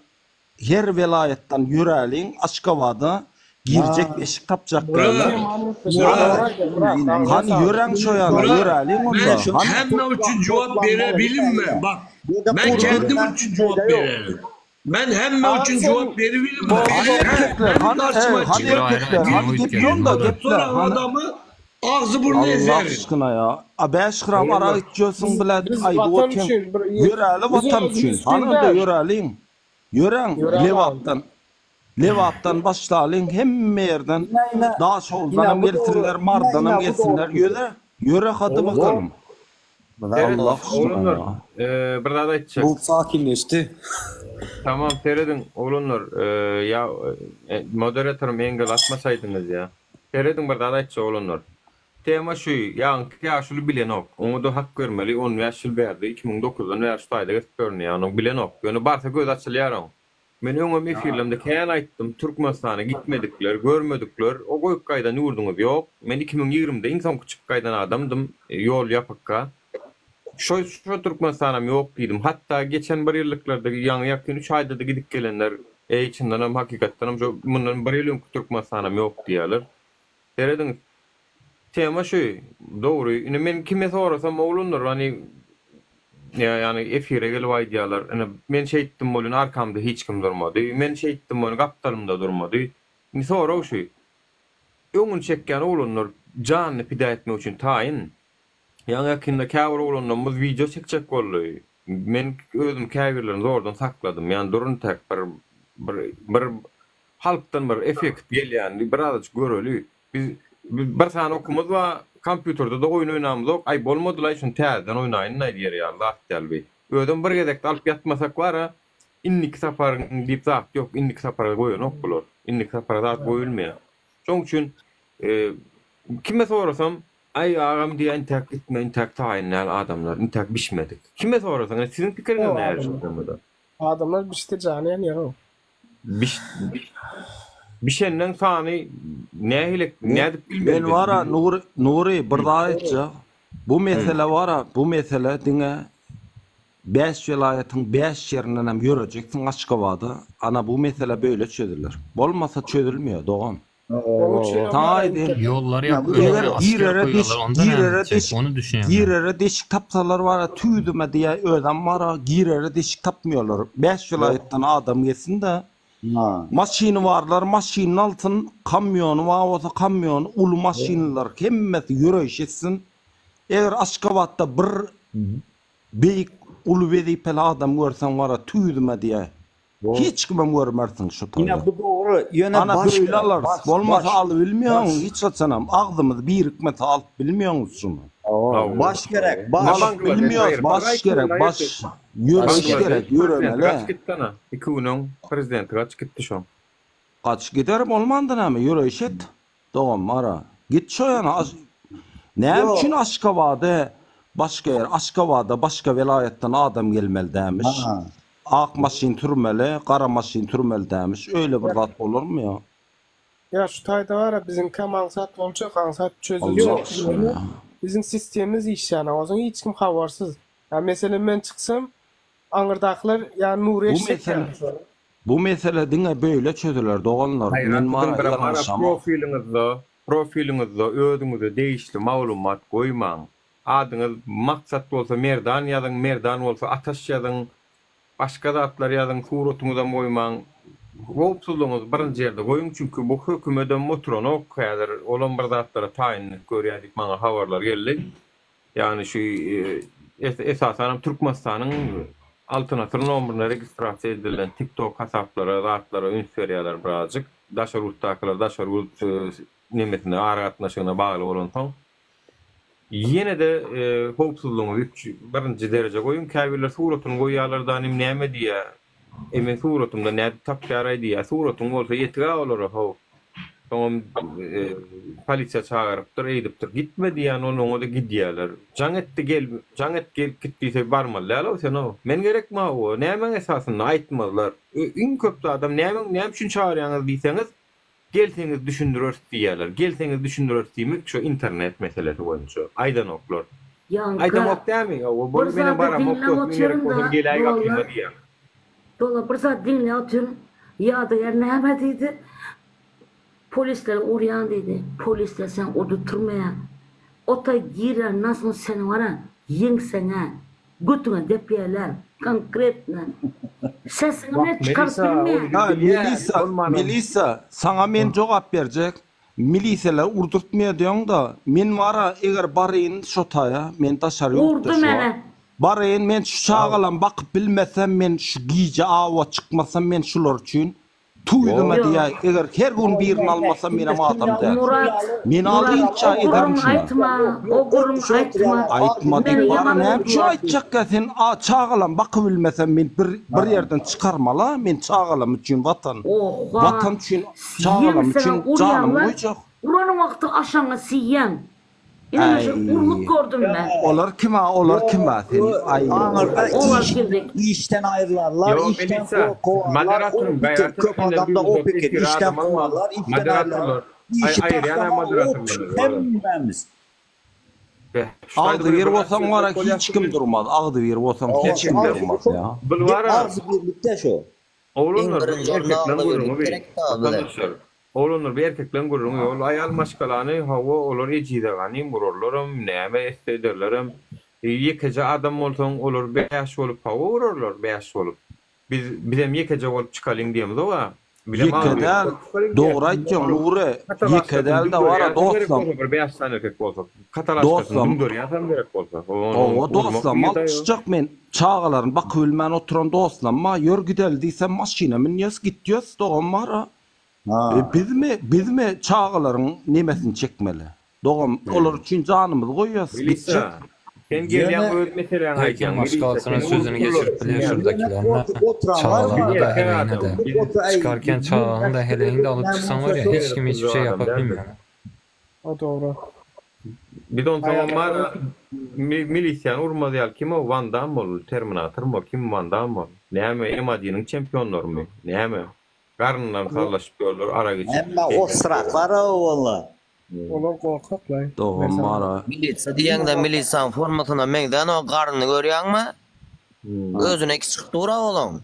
her velayetten yürüyelim Aşkava'da girecek eşik tapacak böyle. Hani yürüyen şoyana yürüyelim onda. Hem için cevap verebilirim mi? Bak ben kendim için cevap veririm. Ben hem için cevap verebilirim. Sonra adamı ağzı burnu ezer. Allah aşkına ya. 5 gram ara içiyorsun bile. Ay bu kim? Yürüyelim vatan için. Hani da yürüyelim. Yürüyen Levap'tan başlayalım. Hem yerden daha soldan gelsinler, mardanam gelsinler. Yürü hadi bakalım. Allah aşkına ya. Bir daha da içecek. Bu sakinleşti. Tamam Feridun oğlunlar ya moderatörüm engel atmasaydınız ya. Feridun bir daha da içecek oğlunlar. Tema şu yaşlı bilen ok. Onu da hak görmeli. 10 yaşlı verdi. 2009'da yaşlı ayda görünüyor. Onu bilen ok. Yani barsa göz açılıyor. Men öňe efirlemde kän aýtdym, Türkmenistana gitmedikler, görmedikler. O goýup gaýdan ýurdunuz ýok. Men 2020-de insan küçük gaýdan adamdym, ýol ýapykka. Şu Türkmenistanam ýok diýdim. Hatta geçen bir ýyllıklarda ýaňy ýakyn 3 aýda da gidip gelenler, içinden hem hakikatdan hem bundan bir ýyl Türkmenistanam ýok diýerler. Derediň tema şu, doğru. Ine men kime sorasam oğlunlar, hani yani efire gelip aýdýarlar. Ine men şeýtdim bolun arkamda hiç kim durmady. Men şeýtdim bolun gapdarymda durmady. Ni sora şu. Öňün çekýän oğlunlar janyny pida etmek üçin taýyn. Ýa-ni ýakynda käbir oğlunlarymyz video çekjek boldy. Men özüm käbirlerini zordan sakladym. Yani durun tek bir halktan bir efekt gelýän, bir azajyk göreli. Biz bir sany okumuz we kompýuterde da oýun oýnamyz. Ay bolmadylar şunu täzeden oýnaýyn diýer ýa Allah täzeli. Ödüm bir gedekde alyp ýatmasak bara, innik sapar diýip zat ýok, innik sapar goýanok bolar. Innik sapar zat goýulmaýar. Şoň üçin kime sorasam, ay agam diýen intak gitme, intak taýynlar adamlar, intak bişmedik. Kime sorasaň, sizin pikiriňiz näme? Adamlar bişti jany ýa. Bişenden sany nähilek nädip bilmedim. Ben wara Nuri bir daha etjek. Bu mesele wara, bu mesele diňe 5 vilayatyň 5 ýerinden hem ýörejeksiň Aşgabatda. Ana bu mesele böyle çözülür. Bolmasa çözülmüyor Doğan. Yolları yapıyorlar, asker koyuyorlar, ondan onu düşünüyorum. Girere deşik tapsalar var, tüydüme diye ödem var, girere deşik tapmıyorlar. 5 vilayetden adam gelsin de maşini varlar, maşinin altın kamyonu var, o da kamyon, ulu maşinler hemmeti yürüyüşetsin. Eğer Aşgabat'ta bir beyik ulu vezipeli adam görsen var, tüydüme diye. Hiç kimem görmersin şu tabi. Yine bu doğru. Ana böyle alarız. Olmasa alı bilmiyorsun. Hiç atsanam. Ağzımız bir hükmeti alıp bilmiyorsunuz şunu. Baş gerek. Baş bilmiyoruz. Baş gerek. Baş. Yürüyüş gerek. Yürümeli. Kaç gitti ana? 2 günün prezidenti kaç gitti şu an? Kaç giderim olmandı ne mi? Yürüyüş et. Doğum ara. Git şu yana. Ne için Aşgabat'da başka yer? Aşgabat'da başka velayetten adam gelmeli demiş. Ak maşin türmeli, kara maşin türmeli demiş. Öyle bir zat olur mu ya? Ya şu taýda var bizim kamansat bolacak, ansat çözülecek. Bizim sistemimiz işlýän, ozun hiç kim habarsız. Ya mesela men çıksam, aňyrdakylar ýa Nuri eşitler. Bu mesele diňe böyle çözüler doğanlar. Men var profilinizde özüňize değişli maglumat goýmaň. Adyňyz maksat bolsa merdan ýazyň, merdan bolsa ataş ýazyň. Başka zatlar ýazyň, suratynızda goýmaň. Gowpsuzlygyňyz birinji ýerde goýun, çünki bu hökümeden motorony häzir olan bir zatlara taýin görýärdik, maňa habarlar geldi. Yani şu esasen Türkmenistanyň Altınasır nomruna registrasiýa edilen TikTok hasaplara, zatlara üns berýärler birazjyk. Daşarutdakylar, daşarut nimetine, aragatnaşygyna bagly bolan soň. Yine de hopsuzluğu birinci derece koyun. Käbirler suratını koyarlardan näme diýe. Emen suratımda näde tapýaray diýe. Suratın bolsa ýetge olar ho. Soňam polisiýa çağırypdyr, eýdipdir. Gitme diýen onuň da gidýärler. Jaňet gel gitdiýse barmalylar. Sen o. Men gerekme o. Näme esasyny aýtmadylar. Iň köp adam näme üçin çağırýaňyz diýseňiz, gelseňiz düşündürür diýerler. Gelseňiz düşündürür diýmek şu internet meselesi boýunça. Aýdan oklar. Aýdan ok dämi? O bol meni baram oklar. Gelýär gapyma diýär. Dola bir zat dinle oturun. Ýa-da yer näme diýdi? Polisler oryan dedi. Polisler sen orada turmayan. Ota girer nasıl seni vara yengsene. Götüne depyeler. Konkretne. Sesini ne çıkartmıyor. Melisa, sana men jogap berjek. Miliseler urdurtmaya diyorsun da men vara eger barayın şotaya men taşar yoktu şu an. Barayın men şu çağalan bakıp bilmesem men şu giyici ava çıkmasam men şular üçün tuyduma diye eger her gün birini almasam benim adam der. Men alıyınca ederim şuna. Aytma deyip bana ne şu aytacak ya sen çağalan bakıp bilmesem men bir yerden çıkarmala men çağalam üçün vatan üçün çağalam üçün canım koyacak. Uranın vakti aşağına siyen. İnanın şu urluk gördüm ben. Olar kim ha? Olar kim ha? Ay. Anırda Olar girdik. işten ayrılarlar, Yo, işten Melisa, kovarlar, moderatörüm, o gayet köp adamda o peki işten kovarlar, işten ayrılarlar. İşi taşlama o hemmemiz. Ağdı bir bolsam var hiç kim durmaz. Ağdı bir bolsam hiç kim durmaz ya. Bu var ha. Az birlikte şu. Oğlunlar bir erkeklen gururunu bir. Arkadaşlar. Oğlunlar bir erkeklen gururunu yol ayal maşkalanı hava olur ecide gani vururlarım neme istederlerim. Yekece adam olsan olur beyaş olup hava vururlar beyaş olup. Bizim yekece olup çıkalım diyemiz o va. Yekedel doğru aytcan Nure. Yekedel de var dostum. Bir beyaş tane erkek olsa. Katalaşkasın dünya tam gerek olsa. O dostum mal çıkacak men çağaların bak ölmen oturan dostum ma yör gidel diysem maşina min yas gitdiyoruz doğum var ha. Biz mi çağaların nemesini çekmeli? Doğum olur için canımız koyuyoruz. Gidecek. Sen gelen öyle mesela Hakem başkasının sözünü geçirip biliyor şuradakilerine. Çağalanı da heleğine de. Çıkarken çağalanı da heleğini de alıp çıksan var ya hiç kim hiçbir şey yapabilmiyor. O doğru. Bir de on tamam var milisyan urmadı yal kim o Van Damme olur Terminator mu kim Van Damme olur? Neyme Emadinin çempiyonlar mı? Neyme? Karnından sallaşıp görülür ara geçip. Ama o sıraklar o valla. Onlar korkak lan. Doğum var ha. Militsa diýende milisan formatyna meňden o garny görýäňmi? Özüne çıktı ura oğlum.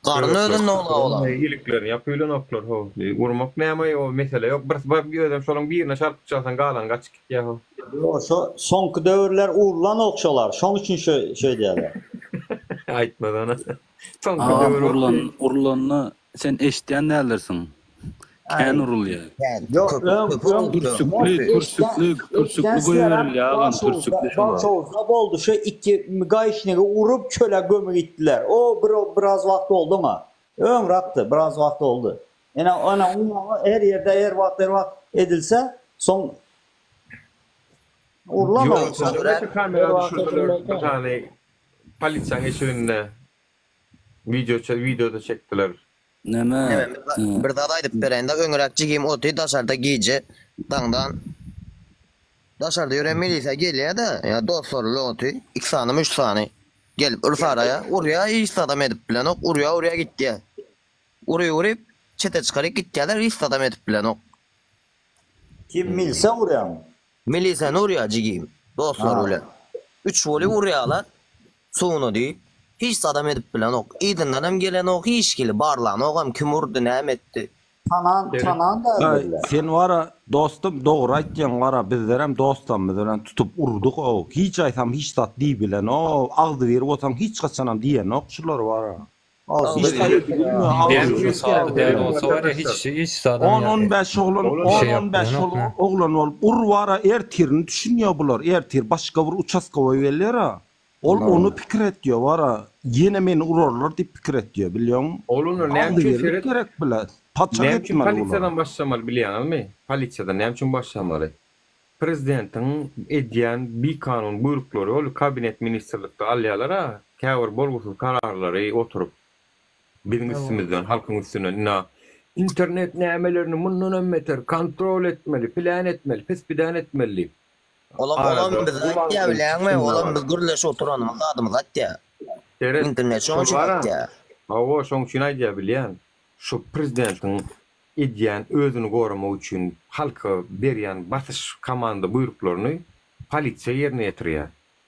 Garny özüne ola ola. İyiliklerini yapýylan oklar ho. Urmak näme o mesele yok. Bir ödem şolun birine şarkı çalsan galan gaç gitýär ho. Sonky döwürler urlan okşalar. Şoň üçin şey diýerler. Aýtma ana. Sonky döwür urlanny sen eşitýän nälersiň? Kän urulýar. Yok, Türsüklü goýar ýagan türsüklü şoňa. Şoňa boldu şu iki gaýşnygy urup çöle gömür gitdiler. O biraz wagt boldumy? Öň rakdy, biraz wagt boldu. Ana her ýerde her wagt edilse soň urlamaýar. Kamera düşürdüler. Polisiýa eşiginde videoda çekdiler. Näme? Bir daha aýdyp berende öňürekçi giyim oty daşarda giýje daňdan. Daşarda ýören milisiýa gelýär-de, ýa dostlarly oty 2 sany 3 sany gelip ırsaraya urya istadam edip bilen ok urya gitdi. Uryp çete çykaryp gitdiler istadam edip bilen ok. Kim milse urýar? Milisiýa urýaçy giyim dostlar bilen. 3 voli urýarlar. Suwuny diýip hiç adam edip bilen ok. İdinden hem gelen ok hiç geli barlan okam kim urdu näme etdi. Tanan da öyle. Sen vara dostum doğru aýtjan vara bizler hem dostlarymyz bilen tutup urduk o. Hiç aýsam hiç tat diýip bilen o agdy berip otsam hiç gaçanam diýen ok şular vara. Hiç adam 10-15 oglan olup ur vara ertirini düşünýär bular. Ertir başga bir uçaska goýberler ha. Onu pikir etdiyor vara. Yine meni urarlar diýip pikir etdiyor bilýän. Olunur näme gerek bilen. Patçak etmeli. Polisiýadan başlamaly bilýänmi? Polisiýadan näme üçin başlamaly? Prezidentiň edýän bir kanun buyrukları ol kabinet ministrlikde alýarlar, käbir bolgusyz kararlary oturup bizim üstümizden, halkyň üstüne internet nämelerini mundan emmeter, kontrol etmeli, plan etmeli, tespit etmeli. Olam biz atya bilenmi? Olam biz gürleş oturanymyz adymyz atya. İnternet şoň atya. Hawa şoň üçin aýdýar bilýän. Şu prezidentiň edýän özüni goramak üçin halka berýän basyş komanda buyruklaryny polisiýa ýerine ýetirýär.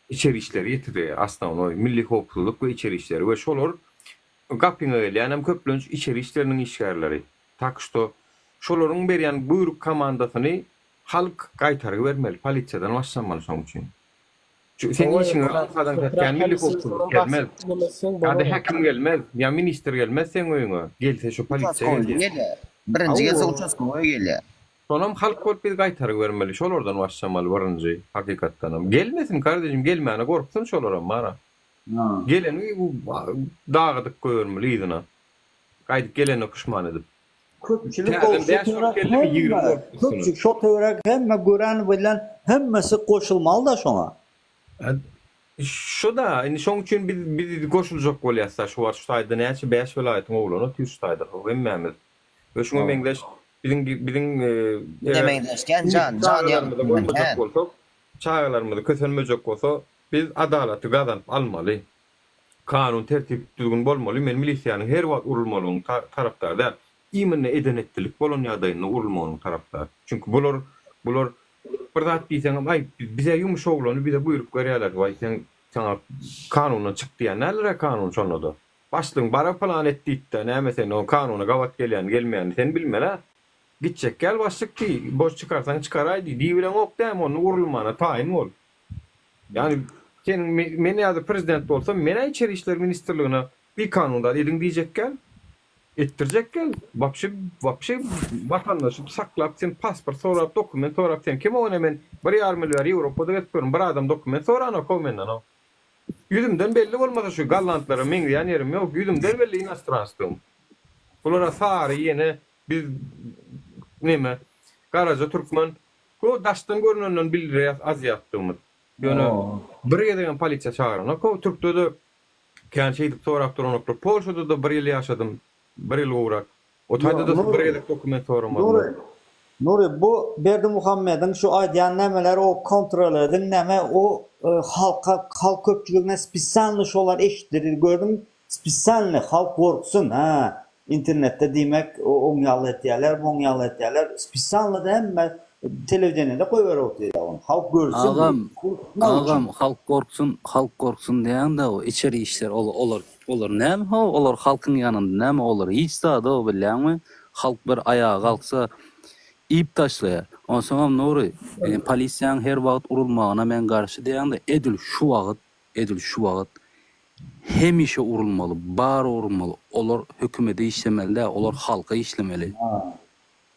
İçeri işleri ýetirýär. Aslında milli howpsuzlyk we içeri işleri we şolar gapyňa gelýän hem köplünç içeri işleriniň işgärleri. Tak şo şolaryň berýän buyruk komandasyny halk gaýtaryp bermeli, polisiýadan başlamaly şoň üçin. Sen işiňe rahatladan ketken milli howpsuzlyk gelmez. Hadi hakim gelmez, ya minister gelmez sen öýüňe. Gelse şu polisiýa gelýär. Birinji gelse uçaskoga gelýär. Sonam halk bolup biz gaýtaryp bermeli, şolardan başlamaly birinji hakykatdan. Gelmesin kardeşim, gelmäne gorksun şolara mara. Geleni bu dağıdık koyurmalı idina. Gaýdyp geleni pişman edip. Köpçük şotöwrek hemme gören bilen hemmesi koşulmalı da şoňa. Şu da, şoň üçin biz goşuljak bolýarsa şu şu taýda näçe 5 welaýatyň oglany tüs taýda hemmämiz. Şoňa meňdeş bizim demeňdeşken can ýa. çağlarımızı kösönmejek bolsa biz adalaty gazanyp almaly. Kanun tertip düzgün bolmaly. Men milisiýanyň her wagt urulmalygynyň tarapdary däl. Iýmine edenetlik bolan ýagdaýyna urulmagynyň tarapdary. Çünki bular bir zat diýseň, ay bize ýumuşak oglany bize buýrup berýärler. Way sen sana kanundan çykdy ýa näler kanun şonda. Başlygyň bara plan etdiýdi-de näme sen o kanuna gawat gelýän gelmeýän sen bilmele. Gitjek gel başlyk ki boş çıkarsan çıkaraýdy. Diýilen ok däm onu urulmana taýin bol. Yani sen men ýa-da prezident bolsam men içeri işler ministrligine bir kanunda ediň diýjek gel. Ettirjek gel. Vapşy vatandaşy saklap sen pasport sorap dokument sorap sen kim onu men 1,5 milyon Ýewropada getiriyorum. Bir adam dokument sorana komenden o. Yüzümden belli bolmasa şu gallantlara meňleýän ýerim ýok. Yüzümden belli inastransdym. Bulara sary ýene biz neme Garaja Türkmen ko daşdan görünenden bildirýär az ýapdymyz. Ýöne bir ýerden polisiýa çağıran. Ko Türkde kän şeýdip sorap duranoklar. Polşada da bir ýyl ýaşadym. Bir ýyl uğrak. O taýda da bir ýerlik dokument soramadım. Nuri bu Berdi Muhammed'in şu aýdýan nämeler o kontrol edin näme o halk köpçüligine spisanly şolar eşitdirir gördüm. Spisanly halk gorksun ha. İnternette diýmek oň ýaly etýärler, bu oň ýaly etýärler. Spisanly da hemme telewizionyda goýber otýar. Halk görsün. Agam halk korksun diýen de o içeri işler olar näme olar halkyň ýanynda näme olar hiç da o bilýärmi? Halk bir ayağa kalksa ip taşlaýar. Onsoňam Nuri polisiýanyň her wagt urulmagyna men garşy diýende edil şu wagt hemişe urulmaly, bar urulmaly. Olar hökümete işlemeli, olar halka işlemeli.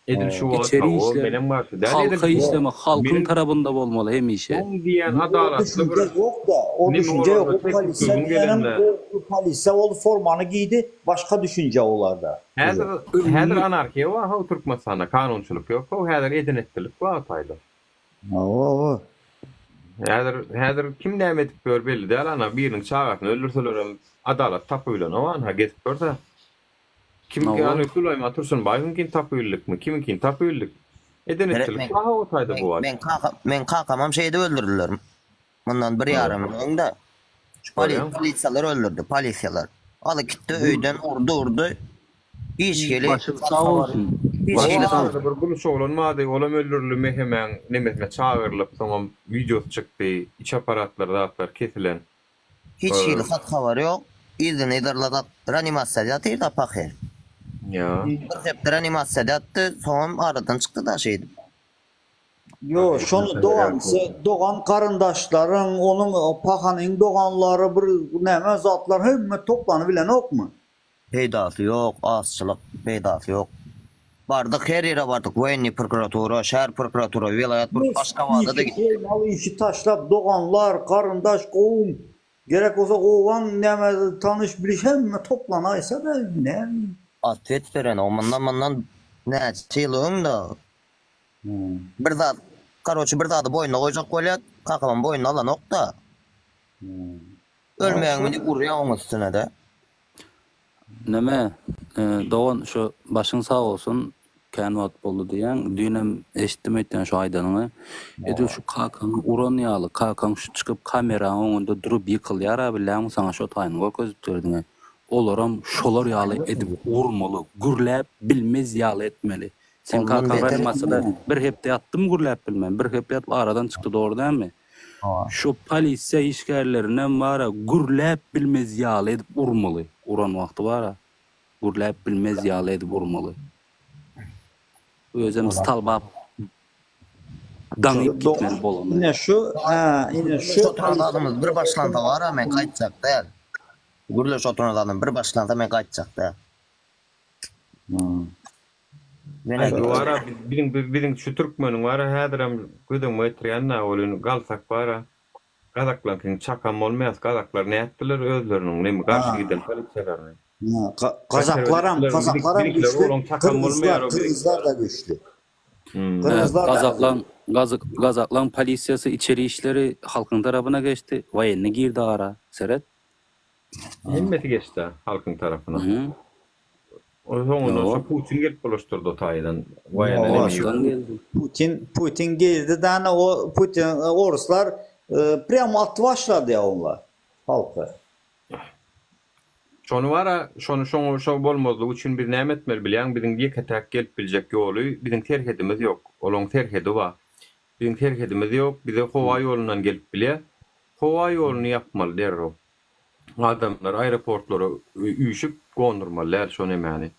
Edil şu wagt o benim garşy. Halka işleme, halkyň tarabynda bolmaly hemişe. Oň diýen adalatly bir yok da o düşünce yok. Polisiýa ol formany giydi, başka düşünce olarda. Häzir anarkiýa we haw Türkmenistanda kanunçylyk ýok. Häzir edenetlik we taýda. Häzir kim näme edip ber belli däl ana biriniň çagatyny öldürseler adalat tapylan ha getip berse. Kim ki any Süleyman Tursunbaýyň tapylyk kimikin tapylyk edenetlik haw taýda bu wagt. Men kakamam şeyde öldürdüler. Bundan 1,5 ýylda polisiýalar öldürdi, polisiýalar. Aly gitdi öýden urdu. Hiç gelip sağ olsun. Bir bunu soğlanmadı. Olam öldürülme hemen nemesine çağırılıp tamam video çıktı. İç aparatlar dağıtlar kesilen. Hiç şeyli haber yok. İzin ederler reanimasyon yatır da pakir. Ya. Bir hep reanimasyon yattı. Sonra aradan çıktı da şeydi. Yo, şonu doğan karındaşların, onun pahanın doğanları, bir näme zatlar hemme toplanıp bilen ok mu? Peydası yok, azçılık peydası yok. Bardık her yere bardık. Voyenni prokuratura, şäher prokuratura, vilayet başka wada da gittik. İşi taşlap doğanlar, karındaş, gowum, gerek olsa owan näme tanış biliş hemme toplanaysa da ne? Atvet veren, ondan näçe ýyl da. Bir zat, karoçy bir zatı boynuna goýjak bolýar, kakaman boynuna alan ok da. Ölmeýän diýip urýar oň üstüne de. Näme? Doğan şu başın sağ olsun. Kän wagt boldy diýen, dünem eşitdim etden şu aýdanyny. Edil şu kakany uran ýaly, kakaň şu çykyp kamera oňunda durup ýykylýar bilen saňa şu taýyny gözükdirdiňe. Olaram şolar ýaly edip urmaly, gürläp bilmez ýaly etmeli. Sen kakaň reanimasiyada bir hepde ýatdym gürläp bilmem, bir hepde ýatyp aradan çykdy dogry dämi? Şu polisiýa işgärlerinden bara gürläp bilmez ýaly edip urmaly. Uran wagty bara. Gürläp bilmez ýaly edip urmaly. Özüm stalbap daňyp gitmeli bolan. Ine şu adamız bir başlanda var ama kaçacak da. Gürleş oturan adam bir başlanda men kaçacak da. Wara biziň şu türkmeniň wara häziram gödüň metriýanna bolyn galsak wara. Gazaklarkyň çakam bolmaýas, gazaklar näetdiler özleriniň neme garşy giden polisiýalaryny. Kazaklar güçlü, Kırgızlar da güçlü. Gazaklan polisiýasy içeri işleri halkyň tarapyna geçti. Wayenni girdi ara, seret. Hemmeti geçti halkyň tarapyna. O soňundan Putin gelip boluşturdy o taýdan. Putin geldi de o Putin Ruslar prямо attı başladı ya onlar halkı. Şonu wara, şonu bolmazlyk üçin bir näme etmeli bilýän, biziň ýeke-täk gelip biljek ýoly, biziň terhedimiz ýok. Olaň terhedi bar. Biziň terhedimiz ýok, bize howa ýolundan gelip bilýär. Howa ýoluny ýapmaly derro. Adamlar aeroportlara üýşüp gondurmalylar şonu emani.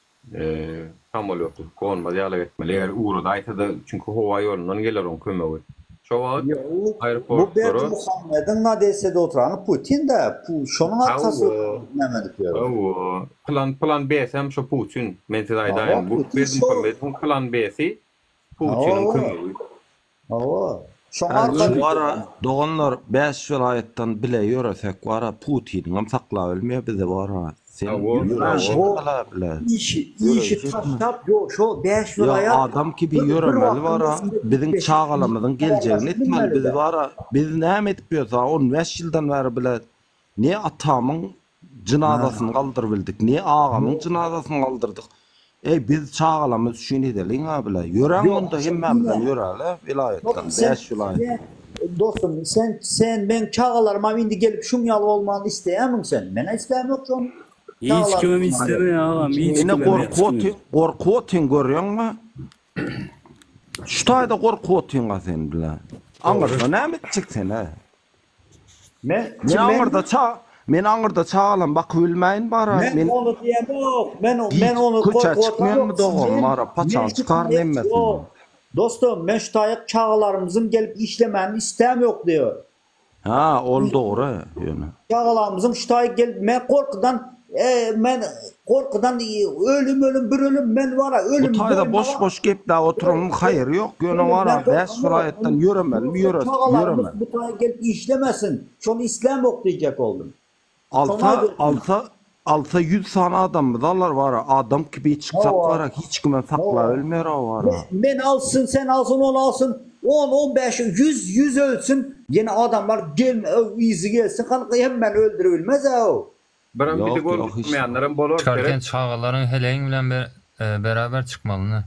Samolyoty gonmaly ýaly etmeli. Eger uğrada aýtdy, çünki howa ýolundan geler on kömegi. Şowa aeroportlara Bu Muhammed'in nadesede oturan Putin de şonun arkası nämedik ýa. Plan B hem şu Putin. Men size aýdaýyn, bu Muhammed'in plan B'si Putin'in kömegi. Wara doganlar 5 vilayetden bile ýöresek wara Putin'im saklap ölmeýär bize wara. İşi taşlap yok şu 5 vilayet. Adam gibi yöremeli wara. Biziň çağalamyzyň geljegini etmeli bizi wara. Biz näme edip ýörsa 15 ýyldan bäri bile ne atamyň jynazasyny galdyryp bildik, ne agamyň jynazasyny galdyrdyk. Biz çağalamyz şunu edelim ha bile. Yören onda hemmemden yörele vilayetden 5 vilayet. Dostum sen ben çağalarıma indi gelip şum yalı olmanı isteyemem sen. Ben isteyem yok şu. Hiç kimim istemiyor ağam. Yine korkutin görüyor mu? Şu tayda korkutin ga sen bile. Anırda näme etjek sen ha? Men aňyrda çağalam bak bilmeyin bara. Men onu diýem yok. Men onu korkutmam dogan mara paçan çıkar nemmesin. Dostum men şu taýak çağalarymyzyň gelip işlemeni istem yok diyor. Ha, ol doğru ýöne. Çağalarymyzyň şu taýak gelip men korkudan ölüm bir ölüm men wara ölüm. Bu taýda boş gepler oturum hayır yok. Ýöne wara 5 vilayetden yöremeli, yöremeli. Bu taýak gelip işlemesin. Şonu istem yok diýjek oldum. Alsa 100 tane adam dalar var. Adam gibi çıksak var. Hiç kime sakla ölmüyor var. Men alsın, sen alsın, on alsın. 10, 15, 100 ölsün. Yine adamlar izi gelsin. Hemen öldürülmez o. Bir de gol tutmayanların bolor. Çıkarken çağaların heleğin bilen beraber çıkmalı ne?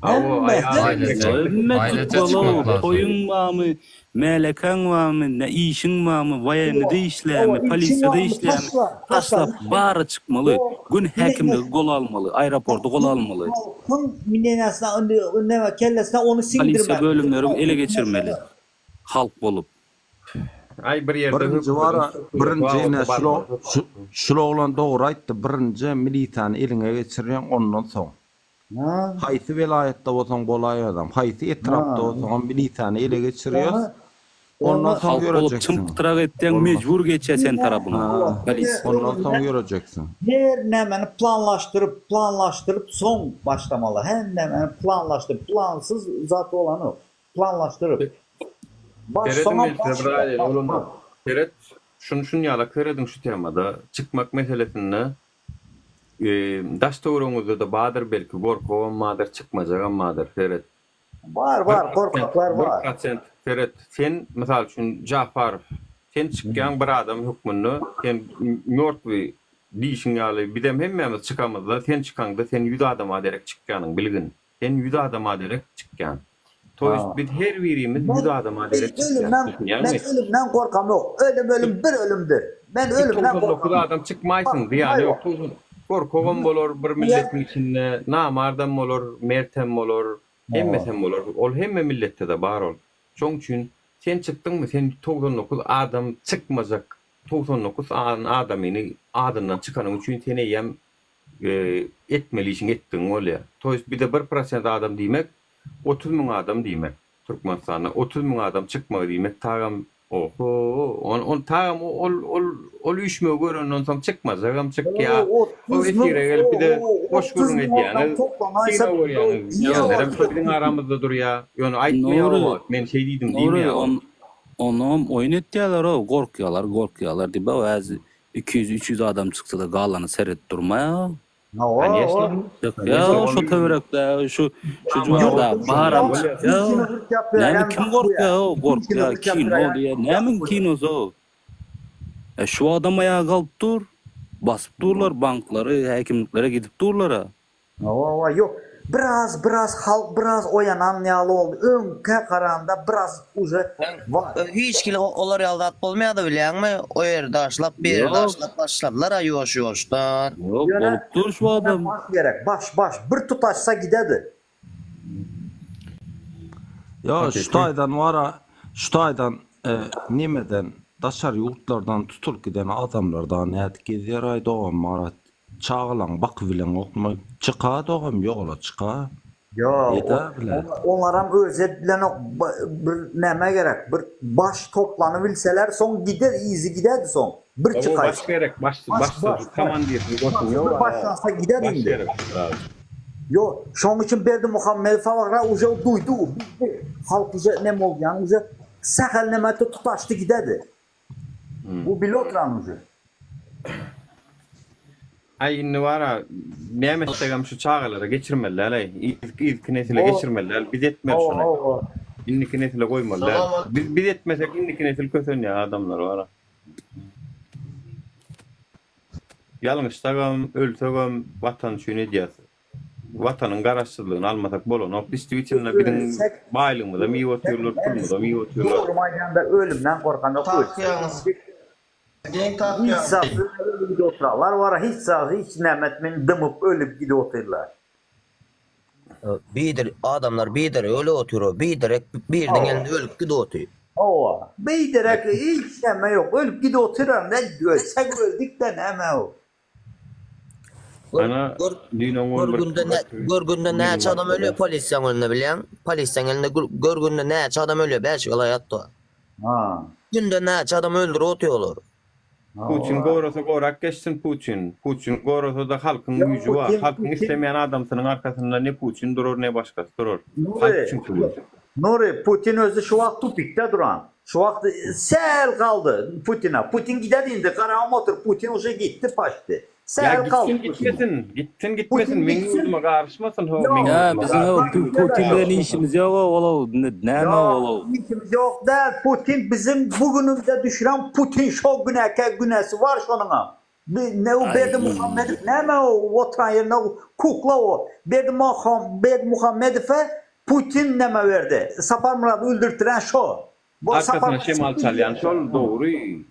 Ailece çıkmak lazım. Oyun var mı? Melekan var mı? Ne işin var mı? Vayanı işler mi? Polisi işler mi? Taşlap bari çıkmalı. Gün hekimde gol almalı. Aeroportu gol almalı. Minenasına, kellesine onu sindirmeli. Polisi bölümleri ele geçirmeli. Halk bolup. Ay bir yerde birinci şulo olan doğru aytdı. Birinci militan eline geçirýän ondan soň. Haýsy vilayetde bolsaň bolay adam, haýsy etrapda bolsaň militany ele geçirýär. Ondan soň göreceksin. Çymtyrak etdiň mejbur geçe sen tarapyna. Ondan soň göreceksin. Her nämeni planlaşdyryp soň başlamaly. Her nämeni planlaşdyryp, plansız zat olany planlaşdyryp. Teret, şunu ýala keredin şu temada çıkmak meselesinde daş doğruňuzda da badyr belki gorko madyr çıkmajak madyr Teret. Var korkaklar var. 1% Teret, sen misal üçin Jafar, sen çıkýan bir adam hukmuny sen Nortwy diýişiň ýaly bidem hemmemiz çıkamazda sen çıkanda sen 100 adama derek çıkýanyň bilgin. Sen 100 adama derek çıkýan. Toýst biz her birimiz 100 adama derek çıkýan. Ben ölümden korkam yok. Ölüm bir ölümdür. Ben ölümden korkam. Adam çıkmaýsyn diýýär yok. Korkogam bolor bir milletin içinde, namardam bolor, mertem bolor, hemmesem bolor. Ol hemme millette de bar ol. Şoň üçin sen çıkdyňmy, sen 99 adam çıkmazak. 99 adamyny adından çıkanyň üçin seni ýem etmeli işin etdiň bolýar. Toýst bir de 1% adam diýmek 30.000 adam diýmek. Türkmenistanda 30.000 adam çıkmagy diýmek tagam on tagam ol üçme görenden soň çıkmaz. Agam çıkýa. O etire gelip bir de boş görün edýän. Sina görýän. Ýa-da biziň aramyzda durýar. Ýöne aýtmaýar. Men şey diýdim diýme. Onam oyun etdiler o korkuyorlar diye bazı 200-300 adam çıksa da galany seret durmaya. Ya şu töwerekde şu juwarda baram. Näme kim korkuyor? Kino diye. Näme kinosu? Şu adam ayağa kalıp dur. basıp durlar bankları, hekimliklere gidip durlar. Ova yok. Biraz halk biraz oyanan ýaly oldu. Öňke karanda biraz uza var. Hiç kili olar ýaldat bolmaýady bilýärmi? O ýerde aşlap bir ýerde aşlap başladylar aýoş-ýoşdan. Yok, bolup dur şu adam. Gerek baş bir tutaşsa gidedi. Ya şu aydan nimeden daşar yurtlardan tutup giden adamlardan nädip gezýär aý dogam marat çağılan bak bilen okma çıka dogam ýogla çıka. Yo, onlaram özet bilen bir näme gerek? Bir baş toplanıp bilseler son gider izi gidedi son. Bir çıkay. Baş gerek, baş komandir. Başlansa gider indi. Yo, şoň üçin Berdi Muhammed Favara uja duydu. Halk uja näme bolýan, uja sahel näme tutaşdy gidedi. Bu bilotran uja. Ay inni wara näme istegem şu çağalara geçirmeliler alay. İlk nesile geçirmeliler. Biz etmez şunu. İnniki nesile koymalılar. Biz etmesek inniki nesil kötünýär adamlar wara. Ýalňyşdagam, ölsegem watan şunu diýär. Watanyň garaşsyzlygyny almasak bolan. Biz içinde birin baýlygymyza mi oturlar, pulymyza mi oturlar. Durmaýanda ölümden gorkan ýok. Hiç sağlık ölüp oturarlar var, hiç nämetmen dımıp ölüp gidip otururlar. Bidir adamlar bidir öyle oturuyor. Bidirek birinin elinde ölüp gidip oturuyor. Ova. Bidirek hiç näme yok. Ölüp gidip oturuyor. Ne ölsek öldük de näme o. Görgünde näçe adam ölüyor polisiýanyň önünde bilýän. Polisiýanyň elinde görgünde näçe adam ölüyor. Belki ýalatda. Ha. Günde näçe adam öldürip oturuyorlar. Putin gorasa gorak geçsin Putin. Putin gorasa da halkın gücü var. Halkın istemeyen adamsının arkasında ne Putin durur ne başkası durur. Nuri, Putin özü şu wagt tupikde duran. Şu wagt sel kaldı Putin'a. Putin gidedi karam otur. Putin uje gitti paştı. Sel kaldı. Gitsin gitmesin. Meni uzma karışmasın. Ya bizim o Putin'den işimiz yok oğlum. Näme oğlum? İşimiz yok der. Putin bizim bugünümüzde düşüren Putin şo günesi var şonuna. Ne o Berdi Muhammed näme o oturan yerine kukla o. Berdi Muhammed'e Putin näme verdi? Sapar Murat öldürtüren şo. Arkasına Şemal Çalyan şol doğru.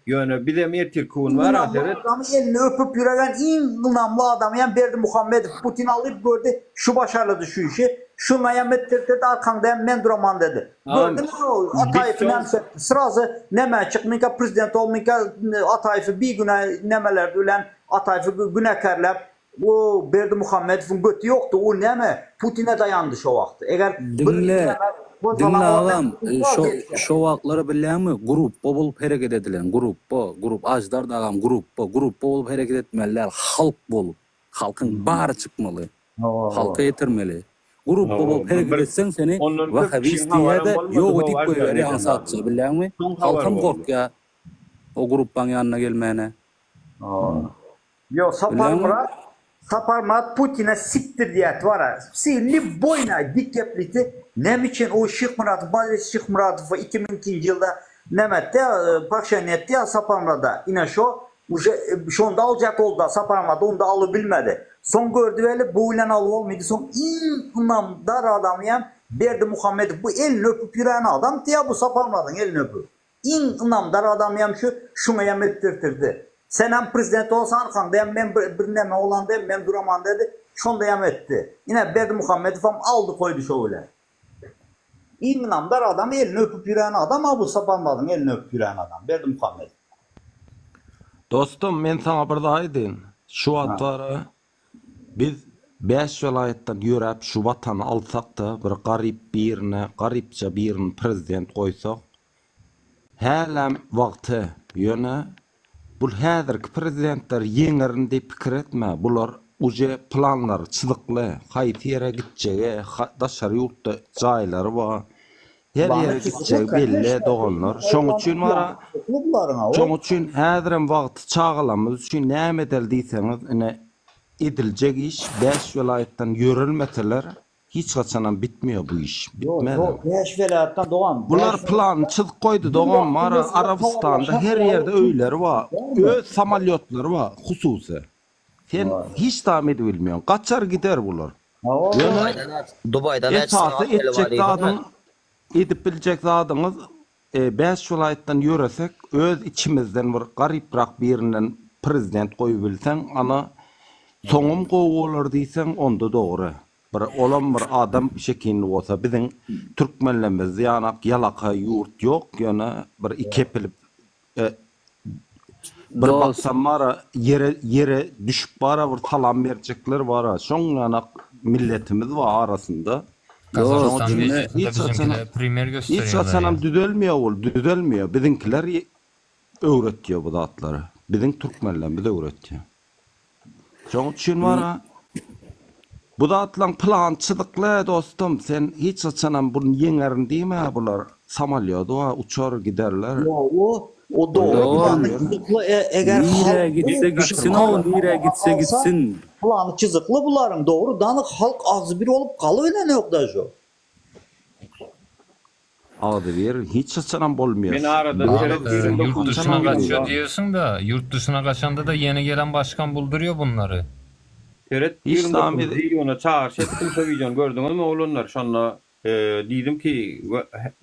Yani bir de Mertilkun var. Adamı elini öpüp yüregen en ınamlı adam yani Berdi Muhammed Putin alıp gördü şu başarılı şu işi. Şu nayamettirdi arkanda men duraman dedi. Gördün mü o Atayf'ın sırası neme çıkmayınca prezident olmayınca Atayf'ı bir güne nemeler ölen Atayf'ı günekarlar. O Berdi Muhammed'in götü yoktu o neme Putin'e dayandı şu vakti. Eğer Dinle ağam, şu wagtları bilýärmi? Grup bolup hereket edilen, grup ajdar da ağam, grup bolup hereket etmeliler, halk bolup, halkın bary çykmaly, halka yetirmeli. Grup bolup hereket etsen seni Wahhabistiyede ýok edip goýar, ansatça bilýärmi? Halkam gorkýar o gruppaň ýanyna gelmäne. Yo, Sapar Murat Putin'e siktir diyet var ha. Sihirli boyuna dik yapliti. Nem için o Şeyh Murat, Badres Şeyh Murat'ı 2002 yılda Nemet'te, Pakşaniyet'te ya Sapar Murat'da. Yine şu anda alacak oldu da Sapar Murat onu da alıbilmedi. Son gördü öyle bu ile alı olmaydı. Son imam dar adam yani Berdi Muhammed bu elini öpüp yürüyen adam diye bu Sapar Murat'ın elini öpüp. İmam dar adam yani şuna yemettirtirdi. Sen hem prezident olsan arkanda ben bir neme olan deyim ben duraman dedi. Şunda yem etti. Yine Berdi Muhammed falan aldı koydu şöyle. İmamdar adam elini öpüp yürüyen adam ama bu Sapanmadın elini öpüp yürüyen adam. Berdi Muhammed. Dostum men sana bir daha edin. Şu atları biz 5 vilayetden yürüp şu vatanı alsak da bir garipçe birini prezident koysak hälem vakti yöne bu häzirki prezidentler yeňerin diýip pikir etme. Bular uje planlar çyzykly, haýsy ýere gitjegi, daşar ýurtda jaýlary bar. Her ýere gitjegi belli doganlar. Şoň üçin wara. Şoň üçin häziren wagty çağılamyz üçin näme edil diýseňiz, ine ediljek iş 5 vilayetden ýörülmeseler hiç kaçanan bitmiyor bu iş. Yok Bitmedi. yok. Beş velayetden Doğan. Bunlar plan çizik koydu Doğan var. Arabistan'da her yerde öyleri var. Öz samalyotları var hususi. Sen hiç tahmin bilmiyorsun. Kaçar gider bunlar. Dubai'dan Esası edecek zadın edip bilecek zadınız 5 vilayetden yöresek öz içimizden bir gariprak birinden prezident koyubilsen ana soňum gowy diysen onda doğru. Bir olan bir adam şeklinde olsa bizim Türkmenlerimiz yanak yalaka yurt yok yana bir ikepilip bir baksan var yere düşüp bara bir talan verecekler var. Şoň yanak milletimiz var arasında. Kazakistan bizimkiler primer gösteriyorlar. Hiç açanam düzelmiyor. Bizimkiler öğretiyor bu zatları. Bizim Türkmenlerimiz öğretiyor. Şoň üçin var. Bu zatlan plançılıklı dostum. Sen hiç açanam bunu yeňerin diýme bular. Samalyoda wa uçar giderler. O doğru. Eğer nire gitse gitsin o nire gitse gitsin. Planı çizikli buların doğru. Danık halk az bir olup kalıveren yok da şu. Adı bir hiç açanam bolmuyor. Ben arada yurt dışına kaçıyor diyorsun da yurt dışına kaçanda da yeni gelen başkan bulduruyor bunları. Teret 29 milyona çağırış ettim televizyon gördüňiz mi olanlar şonda diýdim ki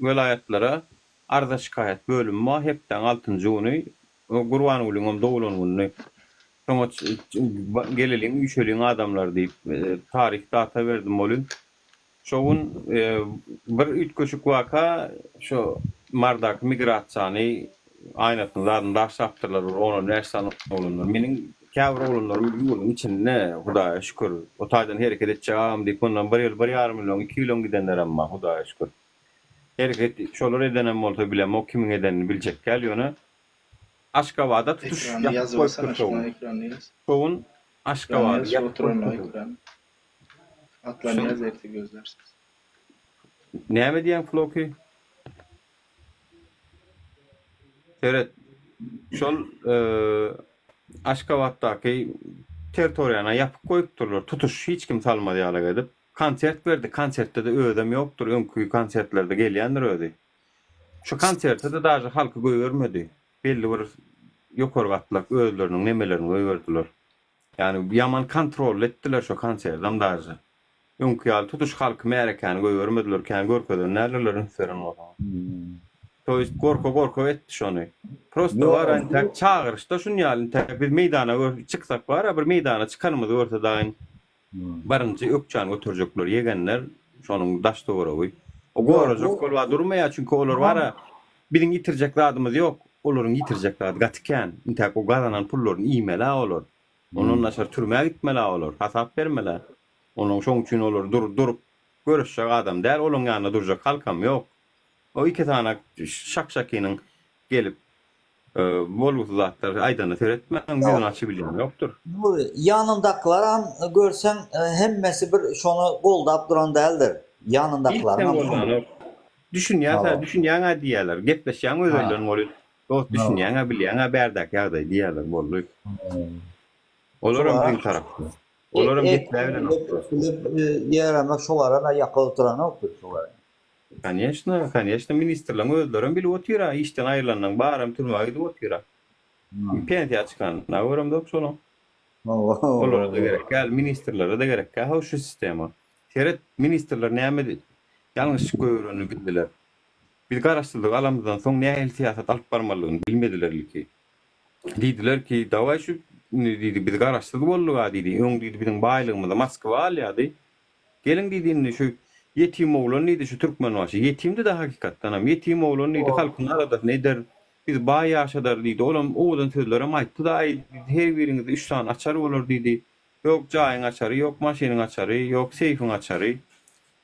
welaýatlara arda şikayet bölüm ma hepden 6-njy güni Gurban ulugam dowlan güni şoňa geleliň üçeliň adamlar diýip tarih data berdim bolun. Şoň bir ütköşük waka şo Mardak migrasiýany aýnatyň zadyny daşapdyrlar onu näşsan olanlar. Meniň käbir olanlar ýolun içinde Hudaýa şükür. O taýdan hereket etjäm diýip ondan 1,5 milyon 2 milyon gidenler amma Hudaýa şükür. Hereket şolar edenem bolsa bilem o kimin edenini biljek gelýär. Aşgabatda tutuş yazıp şuna ekranı yaz. Şoň Aşgabat ekran. Atlarını yaz erti gözlersiz. Näme diýen Floki? Evet. Şol Aşgabatdaky territoriýana ýapyp goýupdyrlar. Tutuş hiç kim salmady ýaly edip. Konsert berdi. Konsertde de ödem ýokdur. Öňkü konsertlerde gelýändir ödi. Şu konsertde de daşy halky goýbermedi. Belli bir ýokary gatlar özleriniň nemelerini goýberdiler. Yani yaman kontrol etdiler şu konserden daşy. Öňkü ýaly tutuş halky märekany goýbermediler. Kän görkezden nälerlerin seren bolsa. Toýst gorko etdi şonu. Prosto var tek çağırışda şun ýaly tek bir meýdana çyksak var, bir meýdana çykanmyzy ortadaň barynça ökçan götürjekler ýegenler şonuň daş doguragy. O gorajak bolwa durmaýar çünki olar var. Biziň ýitirjek zadymyz ýok. Olaryň ýitirjek zady gatykän. Intek o gazanan pullaryny iýmela olar. Onuň naşar türmäge gitmeli olar. Hasap bermeli. Onuň şoň üçin olar durup görüşjek adam däl, olaň ýanyna durjak halkam ýok. O iki tane şakşakynyň gelip bolguzy zatlar aýdana töretmän bizden açy bilýän ýokdur. Bu yanındakiler han görsen hemmesi bir şonu goldap duran däldir. Yanındakiler han. Düşünýän diýerler, gepleşýän özleriniň boly. Dost düşünýän bilýän berdak ýagdaý diýerler bolly. Olaryň bir tarapy. Olaryň gepleýän ýeremek şolara da ýakyp duran okdur şolara. Конечно, ministrlaryň özlerini bilip otyra, işden aýrylandan baram turmagy diýip otyra. Pensiýa çykan, näwerim dok şonu. Olara da gerek, ministrlere de gerek, ha şu sistema. Teret ministrler näme ýalňyş görüni bildiler. Bir garaşdyrdyk alamyzdan soň nähil siýasat alyp barmalygyny bilmedilerki. Diýdiler ki, dawa şu diýdi biz garaşdyrdyk bolduga diýdi. Öň diýdi biziň baýlygymyzda Moskwa alýady. Gelin diýdi şu yetim oğlan neydi şu Türkmen başı. Yetimdi de hakikattan am. Yetim oğlan neydi halkın arada ne der? Biz baý ýaşadar diýdi. Olam oğlan sözlere aýtdy da her biriňizde 3 tane açar bolar diýdi. Yok jaýyň açary, yok maşynyň açary, yok seyfiň açary.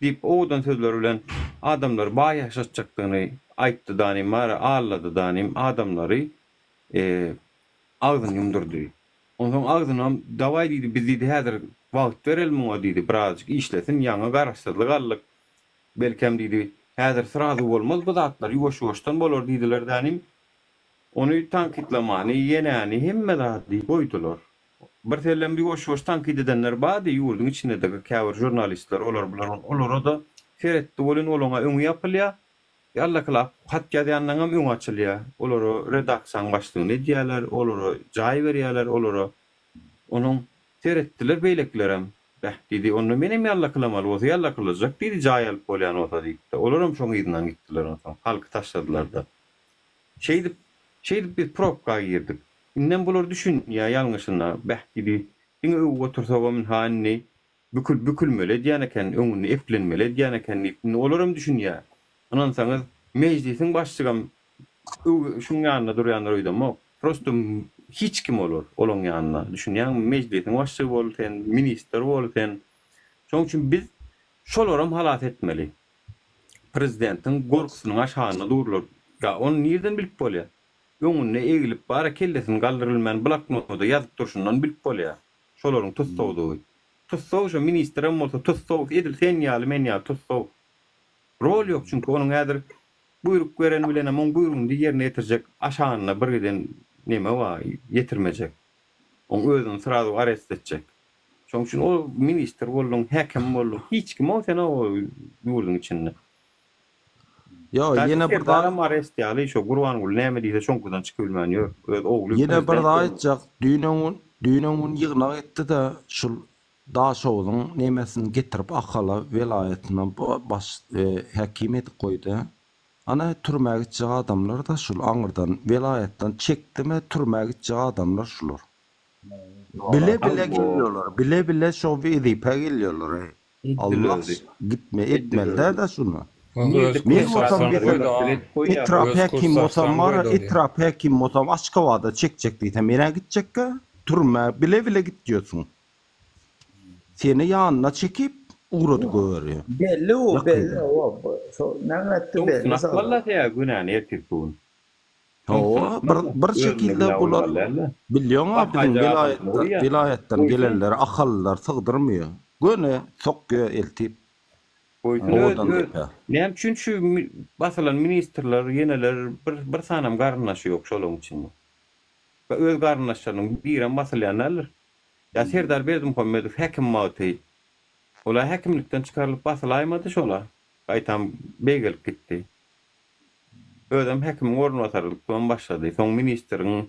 Diýip oğlan sözleri bilen adamlar baý ýaşatjakdygyny aýtdy danym var, ağlady danym adamlary ağzyny ýumdurdy. Ondan ağzynam dawaý diýdi biz diýdi häzir wagt berelim o diýdi birazjyk işlesin ýaňa garaşdyrlyk allyk. Belkem diýdi häzir sırazy bolmaz bu zatlar ýuwaş-ýuwaşdan bolar diýdiler danym. Onu tankitlemany, ýenäni hemme zat diýip goýdular. bir tellen bir goş tank edenler bady ýurdun içindeki käbir jurnalistler olar da Feretdi bolun olana öňü ýapylýar. Yalla kılap hat ýazýandan hem öňü açylýar. Olary redaksiýa başlygyny edýärler, olary jaý berýärler, olary onuň Feretdiler beýleklerem. Dedi onu menem yalla kılamaly bolsa yalla kılajak dedi jaý alyp bolýan olsa diýdi. Olaram şoň ýerden gitdiler ondan. Halky taşladylar da. Şeydi bir propka girdik. İnden bular düşün ya ýalňyşyna dedi. Diňe otursa men hanny bükülmeli diýeneken öňüni eplenmeli diýeneken olaram düşün ya. Anan saňyz meclisin başlygam şuň ýanyna durýanlar öýdem. Prosto hiç kim olur olan ýanyna. Düşünýän meclisin başlygy bolýan, minister bolýan. Şoň üçin biz şolaram halat etmeli. Prezidentin gorkusynyň aşagyna durulur. Ya onu nereden bilip bolýar? Öňüne egilip bara kellesini galdyrylmayan bloknotada ýazyp durşundan bilip bolýar. Şolaryň tutsawdy. Tutsaw şu ministerem bolsa tutsaw edil sen ýaly men ýa tutsaw. Rol ýok çünki onuň häzir buyruk gören bilen ama buyrugyny ýerine ýetirjek aşagyna birden neme var ýetirmejek. Oň özüni sırada arrest etjek. Şoň üçin o minister boldun, häkim boldun, hiç kim o sen o ýurdun içinde. Yo ýene bir adam arrest ýaly şo Gurban Gul näme diýse şoňkudan çykyp bilmän ýok. Ogly. Ýene bir daha aýtjak düýnüň ýygnak etdi de şul Daşowyň nemesini getirip Akala welaýatyna baş häkimet goýdy. Ana türmäge gitjek adamlar da şul aňyrdan welaýatdan çekdime türmäge gitjek adamlar şular. Bile gelýärler. Bile şo wezipe gelýärler. Allah gitme etmelde de şunu. Etrap hekim olsam var, etrap hekim olsam açık havada çekecek diye mene gidecek ki turma bile git diyorsun. Seni yanına çekip uğradı görüyor. Belli o. Nerede belli. Vallahi ya günahını ertirtun. Bir şekilde bular biliyorsun abi bizim vilayetten gelenler akıllılar sığdırmıyor. Göne sokuyor eltip. Näme üçin şu basalan ministerler yeneler bir sanam garnaşy ýok şolaryň üçin. Ve öz garnaşlarynyň biren basalýanlar. Ya Serdar Berdimuhammedow häkim mawty. Ola häkimlikden çykarylyp basalaýmady şola. Gaýtam begelip gitdi. Özüm häkim ornwatarlykdan başlady. Soň ministeriň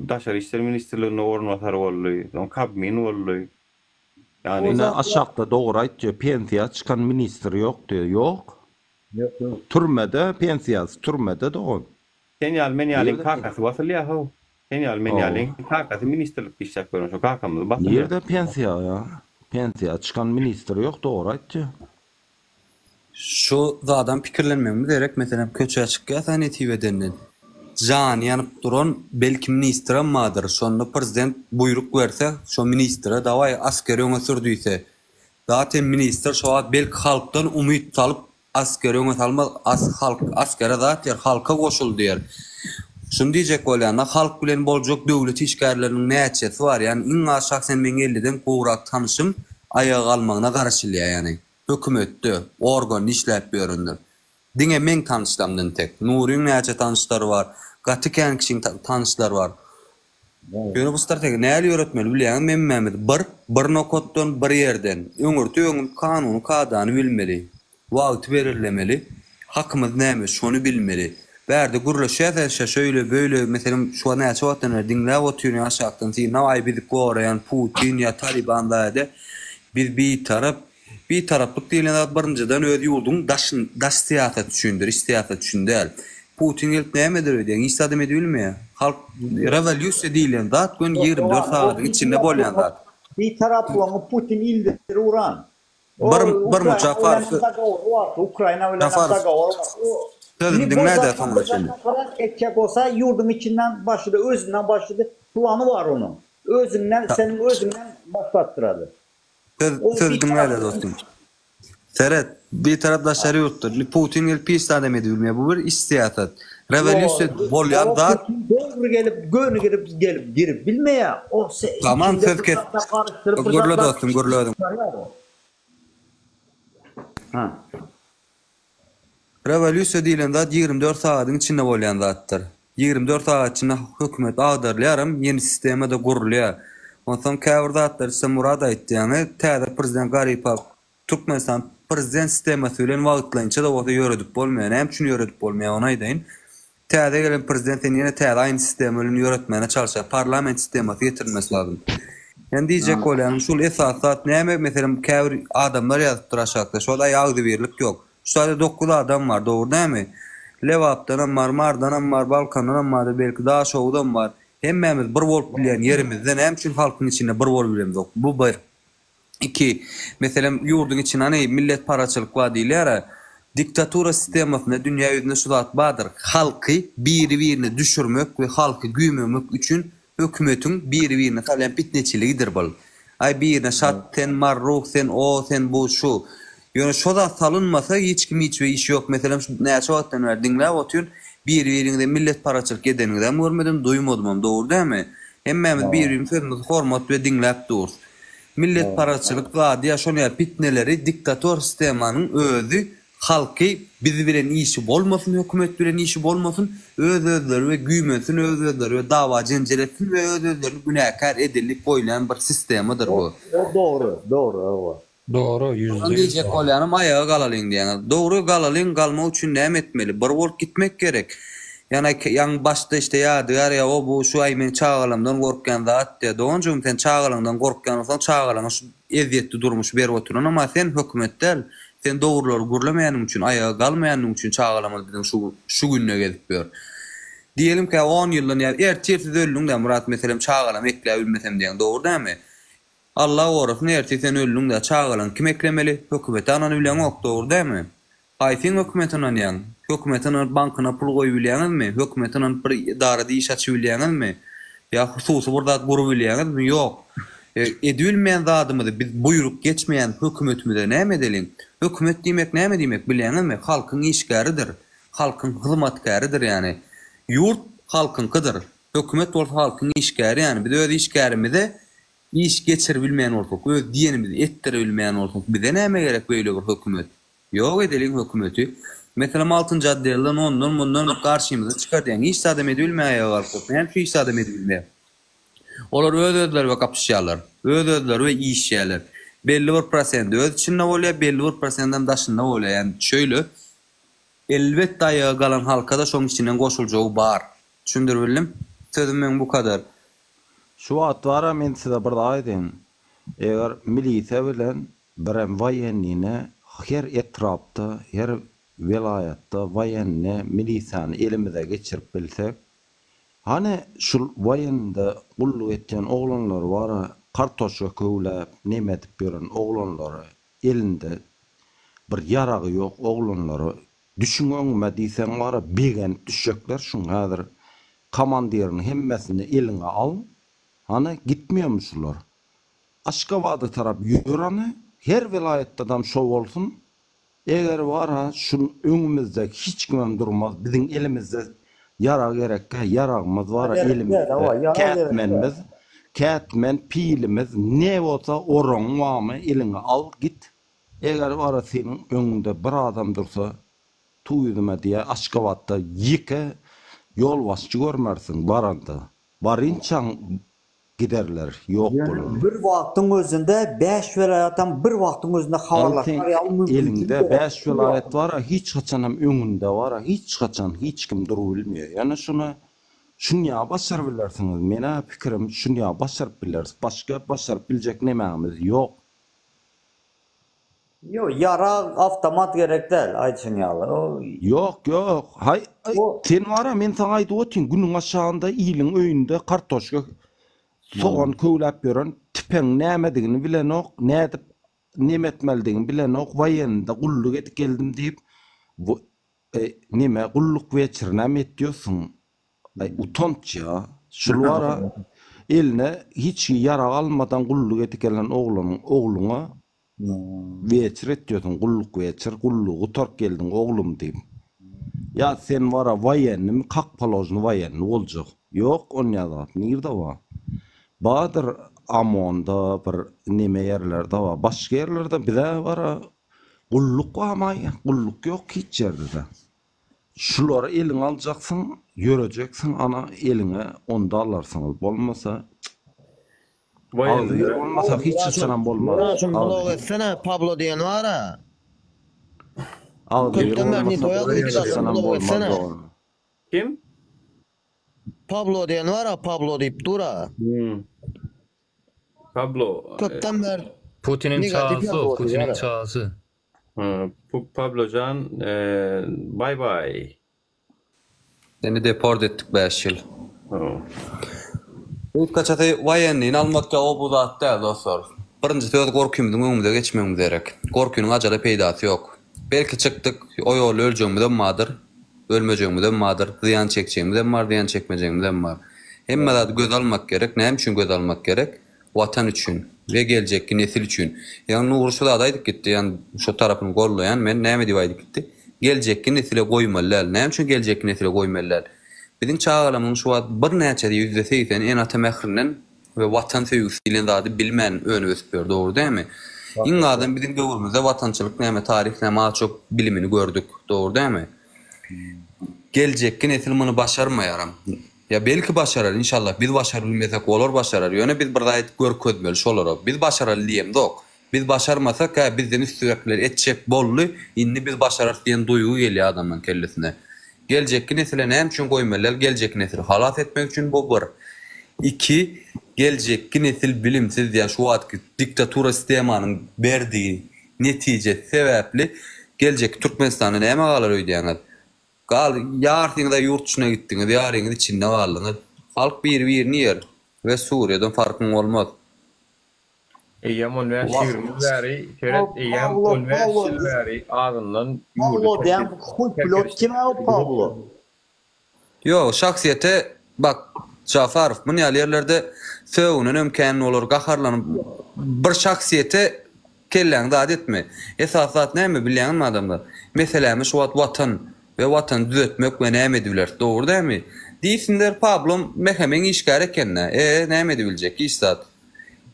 Daşary işler ministerligine ornwatar boldy. Soň kabmin boldy. Yani aşağıda doğru aýtdy, pensiya çıkan minister yok diyor. Yok. Türmede pensiyası, türmede doğru. Sen ýaly kakasy basylýar ha. Sen ýaly kakasy ministerlik işlep görün şu kakamyz basylýar. Nerede pensiya ya? Pensiya çıkan minister yok doğru aýtdy. Şu zadan pikirlenmemi derek mesela köçe çıkýa netibe edenden. Jan yanıp duran belki ministra madır. Sonra prezident buyruk verse, şu ministra davay askeri öňe sürdüyse. Zaten minister şu an belki halktan umut salıp askeri öňe salmaz, askere zaten halka goşul diýer. Şunu diýjek bolýan, halk bilen boljak döwlet işgärleriniň näçesi var. Yani iň aşak sen men 50'den gowrak tanışym ayağa almagyna garaşylýar yani. Hökümetde organ işläp berýändir. Diňe men tanışdamdan tek. Nuryň näçe tanışlary var. Gatyken kişiň tanışlar var. Ýöne bu strategiýa näle öğretmeli bilýän men Mehmet bir nokotdan bir ýerden öňürtüň kanuny kadany bilmeli. Wagt berilmeli. Hakymyz näme şonu bilmeli. Bärde gurlaşýar şöyle böyle meselem şu näçe wagtdan diňläp oturýan aşakdan ti naway bidik gorayan Putin ya Talibanlarda biz bir taraplyk diýilen birinjiden öz ýurduň daş siýasat düşündir, siýasat düşündär. Putin gelip näme diýär? İstadym edilmeýär. Halk revolýusiýa diýilen zat gün 24 saat içinde bolýan zat. Bir taraplyň Putin ildir uran. Bir muçak var. Ukraina bilen dagawar. Näde tanışyl? Etjek olsa ýurdun içinden başladı, özünden başladı. Planı var onun. Senin özünden başlattırady. Sözdüm näde dostum? Seret, bir tarafdaşları yoktur. Putin gelip istadym edilmeýär. Bu bir siýasat. Revolýusiýa bolýan zat. Doğru gelip girip bilmeýär. O tamam Fevket. Gurlu dostum, gurladım. Revolýusiýa diýilen zat 24 saatyň içinde bolýan zatdyr. 24 saat içinde hökümet agdarlayaram, yeni sisteme de gurulýar. Ondan käwirdatlar ise Murad aýtdyňy, täze prezident Garipa Türkmenistan prezident sistemasi bilen wagtlança da wagty ýöredip bolmaýan, hem üçin ýöredip bolmaýan onu aýdaýyn. Täze gelen prezidentin ýene täze aýny sistem bilen ýöretmäne çalışar, parlament sistemasy getirmesi lazım. Yani diyecek olan şul esasat näme meselem käwir adamlar ýazyp duraşakda, şoda ýagdy birlik ýok. Şoda 9 adam var, doğru näme? Lewapdan var, Mardan var, Balkandan var, belki daha şowdan var. Hemmemiz bir bolup bilen yerimizden hem üçin halkyň içinde bir bolup bilemiz. Bu bir. 2. Meselem ýurdun içine hani millet paraçylyk var diýler. Diktatura sistemasyna dünýä ýüzünde şu zat bardyr. Halky biri-birini düşürmek we halky güýmemek üçin hökümetiň biri-birini talan pitneçiligidir bol. Ay birine şat sen marruh sen o sen bu şu. Ýöne şo da salınmasa hiç kim hiç we iş ýok. Meselem şu näçe wagtdan beri dinläp oturýan biri-birine millet paraçylyk edenigden görmedim, duýmadym, dogry dämi? Hemmemiz bir-birimizi hormat we dinläp durýar. Millet paraçylyk wady ýaşanýar pitneleri diktator sistemanyň özü halky bizi bilen işi bolmasın, hökümet bilen işi bolmasın, öz-özleri we güýmesin, öz-özleri we dawa jenjeletsin we öz-özlerini günäkär edilip boýlayan bir sistemdir bu. Doğru. Doğru, %100. Diyecek olyanım ayağa galalyň diýen. Dogry galalyň, galmak üçin näme etmeli? Bir bolup gitmek gerek. Yani yan başta işte ya diyor ya o bu şu ay men çağalamdan gorkkan zat diye. Doğuncum sen çağalamdan gorkkan olsan çağalana şu eziyetli durmuş berip oturan ama sen hökümetler sen doğruları gurlamayanın için ayağa kalmayanın için çağalama dedim şu gününe gelip diyor. Diyelim ki 10 yıldan ya ertesi öldün de Murat meselem çağalam ekleyebilmesem diyen doğru değil mi? Allah orasın ertesi sen öldün de çağalan kim eklemeli? Hökümeti anan bilen ok doğru değil mi? Haýsyn hökümetin anýan? Hökümetin bankana pul goýup bilýäňizmi? Hökümetin bir idarada iş açyp bilýäňizmi? Ya hususy burada gurup bilýäňizmi? Ýok. Edilmeýän zadymyzy biz buyruk geçmeýän hökümetimize näme edeliň? Hökümet diýmek näme diýmek bilýäňizmi? Halkyň işgäridir. Halkyň hyzmatkäridir ýani. Ýurt halkynkydyr. Hökümet bolsa halkyň işgäri ýani. Biz öz işgärimize iş geçirip bilmeýän bolsak, öz diýenimizi etdirip bilmeýän bolsak, bize näme gerek beýle bir hökümet? Ýok edeliň hökümeti. Meselem 6-njy adderden ondan bundan garşymyza çykar diýen iş adam edilmeýär ýa-da hem şu iş adam edilmeýär. Olar öz-özleri we kapyşýarlar, öz-özleri we işýärler. Belli bir prosent öz içinde bolýar, belli bir prosentden daşynda bolýar. Yani şöyle elbetde ayağa galan halka da şoň içinden goşuljagy bar. Düşündirbildim. Sözüm men bu kadar. Şu wagt bara men size bir aýdym. Eger milisiýa bilen birem waýenliğine her etrapda, her vilayetde waýenli milisiýany elimize geçirip bilsek, hani şu waýende gulluk etken oglanlar bara, kartoşka köwläp, näme edip beren oglanlary elinde bir ýaragy ýok oglanlary düşünýärmi diýsen bara begen düşecekler şuň häzir komandirini hemmesini eline al, hani gitmiýärmişler. Aşgabatda tarap ýörany her vilayetde adam şo bolsun. Eger bara şun öňümizde hiç kimem durmaz. Bizim elimizde yara gerek, yaragymız var elimizde. Kätmenimiz, kätmen pilimiz ne bolsa orun wamy eline al git. Eger bara senin öňünde bir adam dursa tuýduma diýe Aşgabatda ýeke yol başçy görmersin baranda. Barynçan giderler, yok bolur. Bir wagtyň özünde 5 vilayetden bir wagtyň özünde habarlar. Elinde 5 vilayet var, hiç kaçan hem öňünde var, hiç kaçan hiç kim durup bilmeýär. Yani şunu başar bilersiniz. Mene pikirim şunu başar bileriz. Başka başar biljek nememiz yok. Yok, yara avtomat gerek değil Ayçınyalı. Yok. Hay, sen var men sana aýdyp otyn günüň aşağında ýylyň öýünde kartoşka soğan köwläp beren tipeň nämedigini bilen ok, nädip näme etmelidigini bilen ok, waýenda gulluk etip geldim diýip näme gulluk weçirnäme etdiýorsun. Utanç ya. Şulwara eline hiç yara almadan gulluk etip gelen oğluna weçir etdiýorsun, gulluk weçir, gullugy torp geldin oglum diýip. Ya sen wara waýenni kakpalojny waýenni boljak. Ýok, onýa nirde wa. Badır Amonda bir neme yerlerde var. Başka yerlerde bir de var. Gulluk var ama gulluk yok hiç yerde de. şuları eline alacaksın, göreceksin, ana eline onda alarsınız. Bolmasa ağzı olmasa hiç sanan bolmaz. Murat'ım blog etsene Pablo diyen var ha. Ağzı Köpten verni doyalı hiç bir sanan blog bolmaz. etsene. Kim? Pablo diyen var ha, Pablo deyip dura. Pablo. Köpten ver. Putin'in Negatif çağısı o, yapıyor Putin'in yani. çağısı. Pablocan bay bay. Seni deport ettik 5 yıl. İlk kaçatı vayenliğin almakta o bu zat değil dostlar. Birinci söz korkuyumdun önümüze geçmemiz gerek. Korkuyunun acele peydası yok. Belki çıktık o yolu öleceğimden vardır. Ölmeyeceğimden vardır. Ziyan çekeceğimden var, ziyan çekmeyeceğimden var. Hem de göz almak gerek. Ne için göz almak gerek? Vatan için ve gelecek nesil için. Yani uğursuda adaydık gitti. Yani şu tarafını kollayan men neyme divaydık gitti. Gelecek nesile koymalılar. Ne için gelecek nesile koymalılar? Bizim çağalamın şu an bir neçede %80 en atamekrinden ve vatan sevgisiyle dadı bilmen önü öspüyor. Doğru değil mi? İngadan bizim dövrümüzde vatançılık neyme tarih neyme çok bilimini gördük. Doğru değil mi? Gelecek nesil bunu başarmayaram. Ya belki başarar inşallah. Biz başarabilmesek olur başarar. Yani biz burada görkezmeli olur. Biz başarır diyem de ok. Biz başarmasak ha bizden sürekli etçek bollu inni biz başarar diyen duygu geliyor adamın kellesine. Gelecek nesile ne için koymalılar? Gelecek nesil halat etmek için bu bir. 2. Gelecek nesil bilimsiz ya şu anki diktatura sistemanın verdiği netice sebeple gelecek Türkmenistan'ın neme kalır ödeyenler. Yarın da yurt dışına gittiniz, yarın da Çin'de kaldınız. Halk bir yer ve Suriye'den farkın olmaz. Eyyam üniversiteleri, şöhret eyyam üniversiteleri ağzından Pablo diyen bu pilot kim o Pablo? Yo, şahsiyete bak Cafarov bunu yerlerde söğünün imkanı olur, qaharlanıp bir şahsiyete kellen da etme. Esasat ne mi bilen mi adamlar? Mesela şu vatan ve vatan düzeltmek ve ne ediyorlar? Doğru değil mi? Deysinler Pablo mehemen işgal ekenler. Ne edebilecek işsat?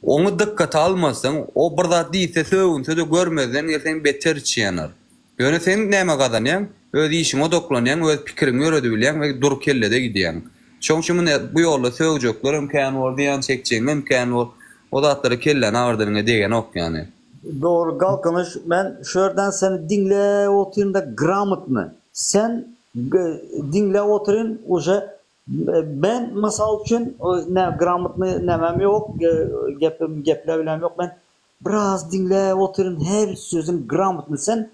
Onu dikkate almazsan o burada değilse söğünse de görmezden sen beter içiyanar. Yani sen neyme kazanyan? Öz işin odaklanyan, öz fikrini öğredebilen ve dur kelle de gidiyen. Çünkü bu yolla söğücekler imkanı var diyen çekeceğin imkanı var. O da atları kellen ağırdırına diyen ok yani. Doğru kalkınış. Ben şuradan seni dinle oturayım da gramotunu. Sen dinle oturayım uca ben masal için ne gramotunu nemem yok, geplebilem yok. Ben biraz dinle oturayım her sözün gramotunu sen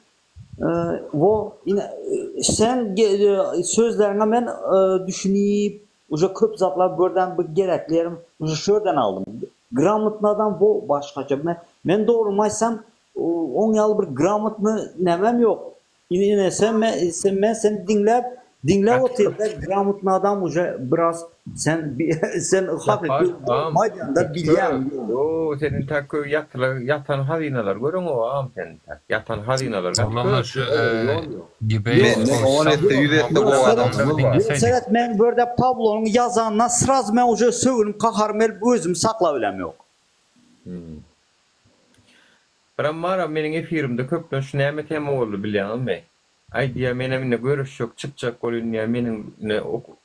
sen sözlerine ben düşünüp uca köp zatlar buradan bir gereklerim uca şuradan aldım. Gramotnadan bu başkaca. Ben doğrumaysam 10 yıl bir gramotunu nemem yok. Yine sen dinle oturup gramotnadan uca biraz sen hakikaten maydanda bilen. O senin takı yatan hazinalar görün o ağam senin tak. Yatan hazinalar. Allah'ım şu gibi. Mesela ben burada Pablo'nun yazanına sıraz ben uca söğünüm kaharmel özüm saklabilem yok. Bramara menin efirimde köpten şu näme tema boldu bilýän mi? Ay diye menemle görüşjek çıkjak bolýan ya menin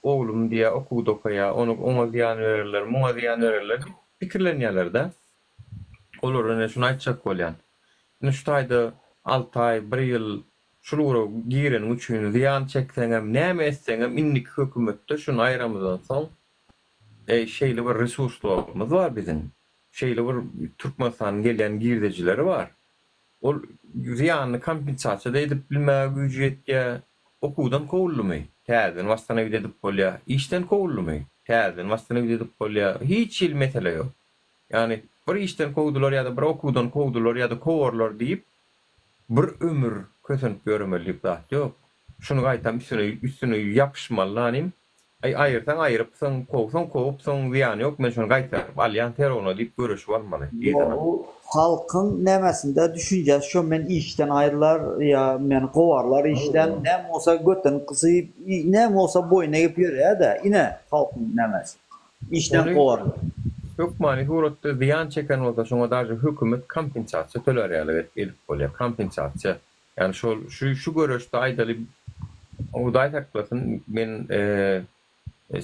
oğlum diye okudu okaya ona diýen öýerler, muňa diýen öýerler pikirlenýärler da. Olar ene şunu aýtjak bolýan. Ine şu taýda 6 ay, 1 ýyl şulura giren üçin ziyan çekseňem, näme etseňem innik hökümetde şunu aýramyzdan soň şeýle bir resurslarymyz var bizim. Şeýle bir Türkmenistan'ın gelen girdecileri var. O ziyanını kompensasiya edip bilmä güýjetge okudan kovulmy. Täzen wastana edip bolýar. İşten kovulmy. Täzen wastana edip bolýar. Hiç il mesele ýok. Yani bir işten kovdular ýa-da bir okudan kovdular ýa-da kowarlar diýip bir ömür kösenip görmelik zat ýok. Şunu gaýtam üstüne ýapyşmalylanym. Ayırsan ayırıpsan kovupsan ziyan yok. Men şunu gaýtar. Alyan terona diýip görüşüp almaly. Halkın nemesinde düşünce şu men işten ayrılar ya men kovarlar işten nem olsa götten kısıyıp nem olsa boyuna yapıyor ya da yine halkın nemesi. İşten kovarlar. Yok mani hurutta ziyan çeken olsa şuna darca hükümet kompensasiya töler ýaly edip bolýar. Kompensasiya. Yani şu görüşde aydaly Uday taklasın men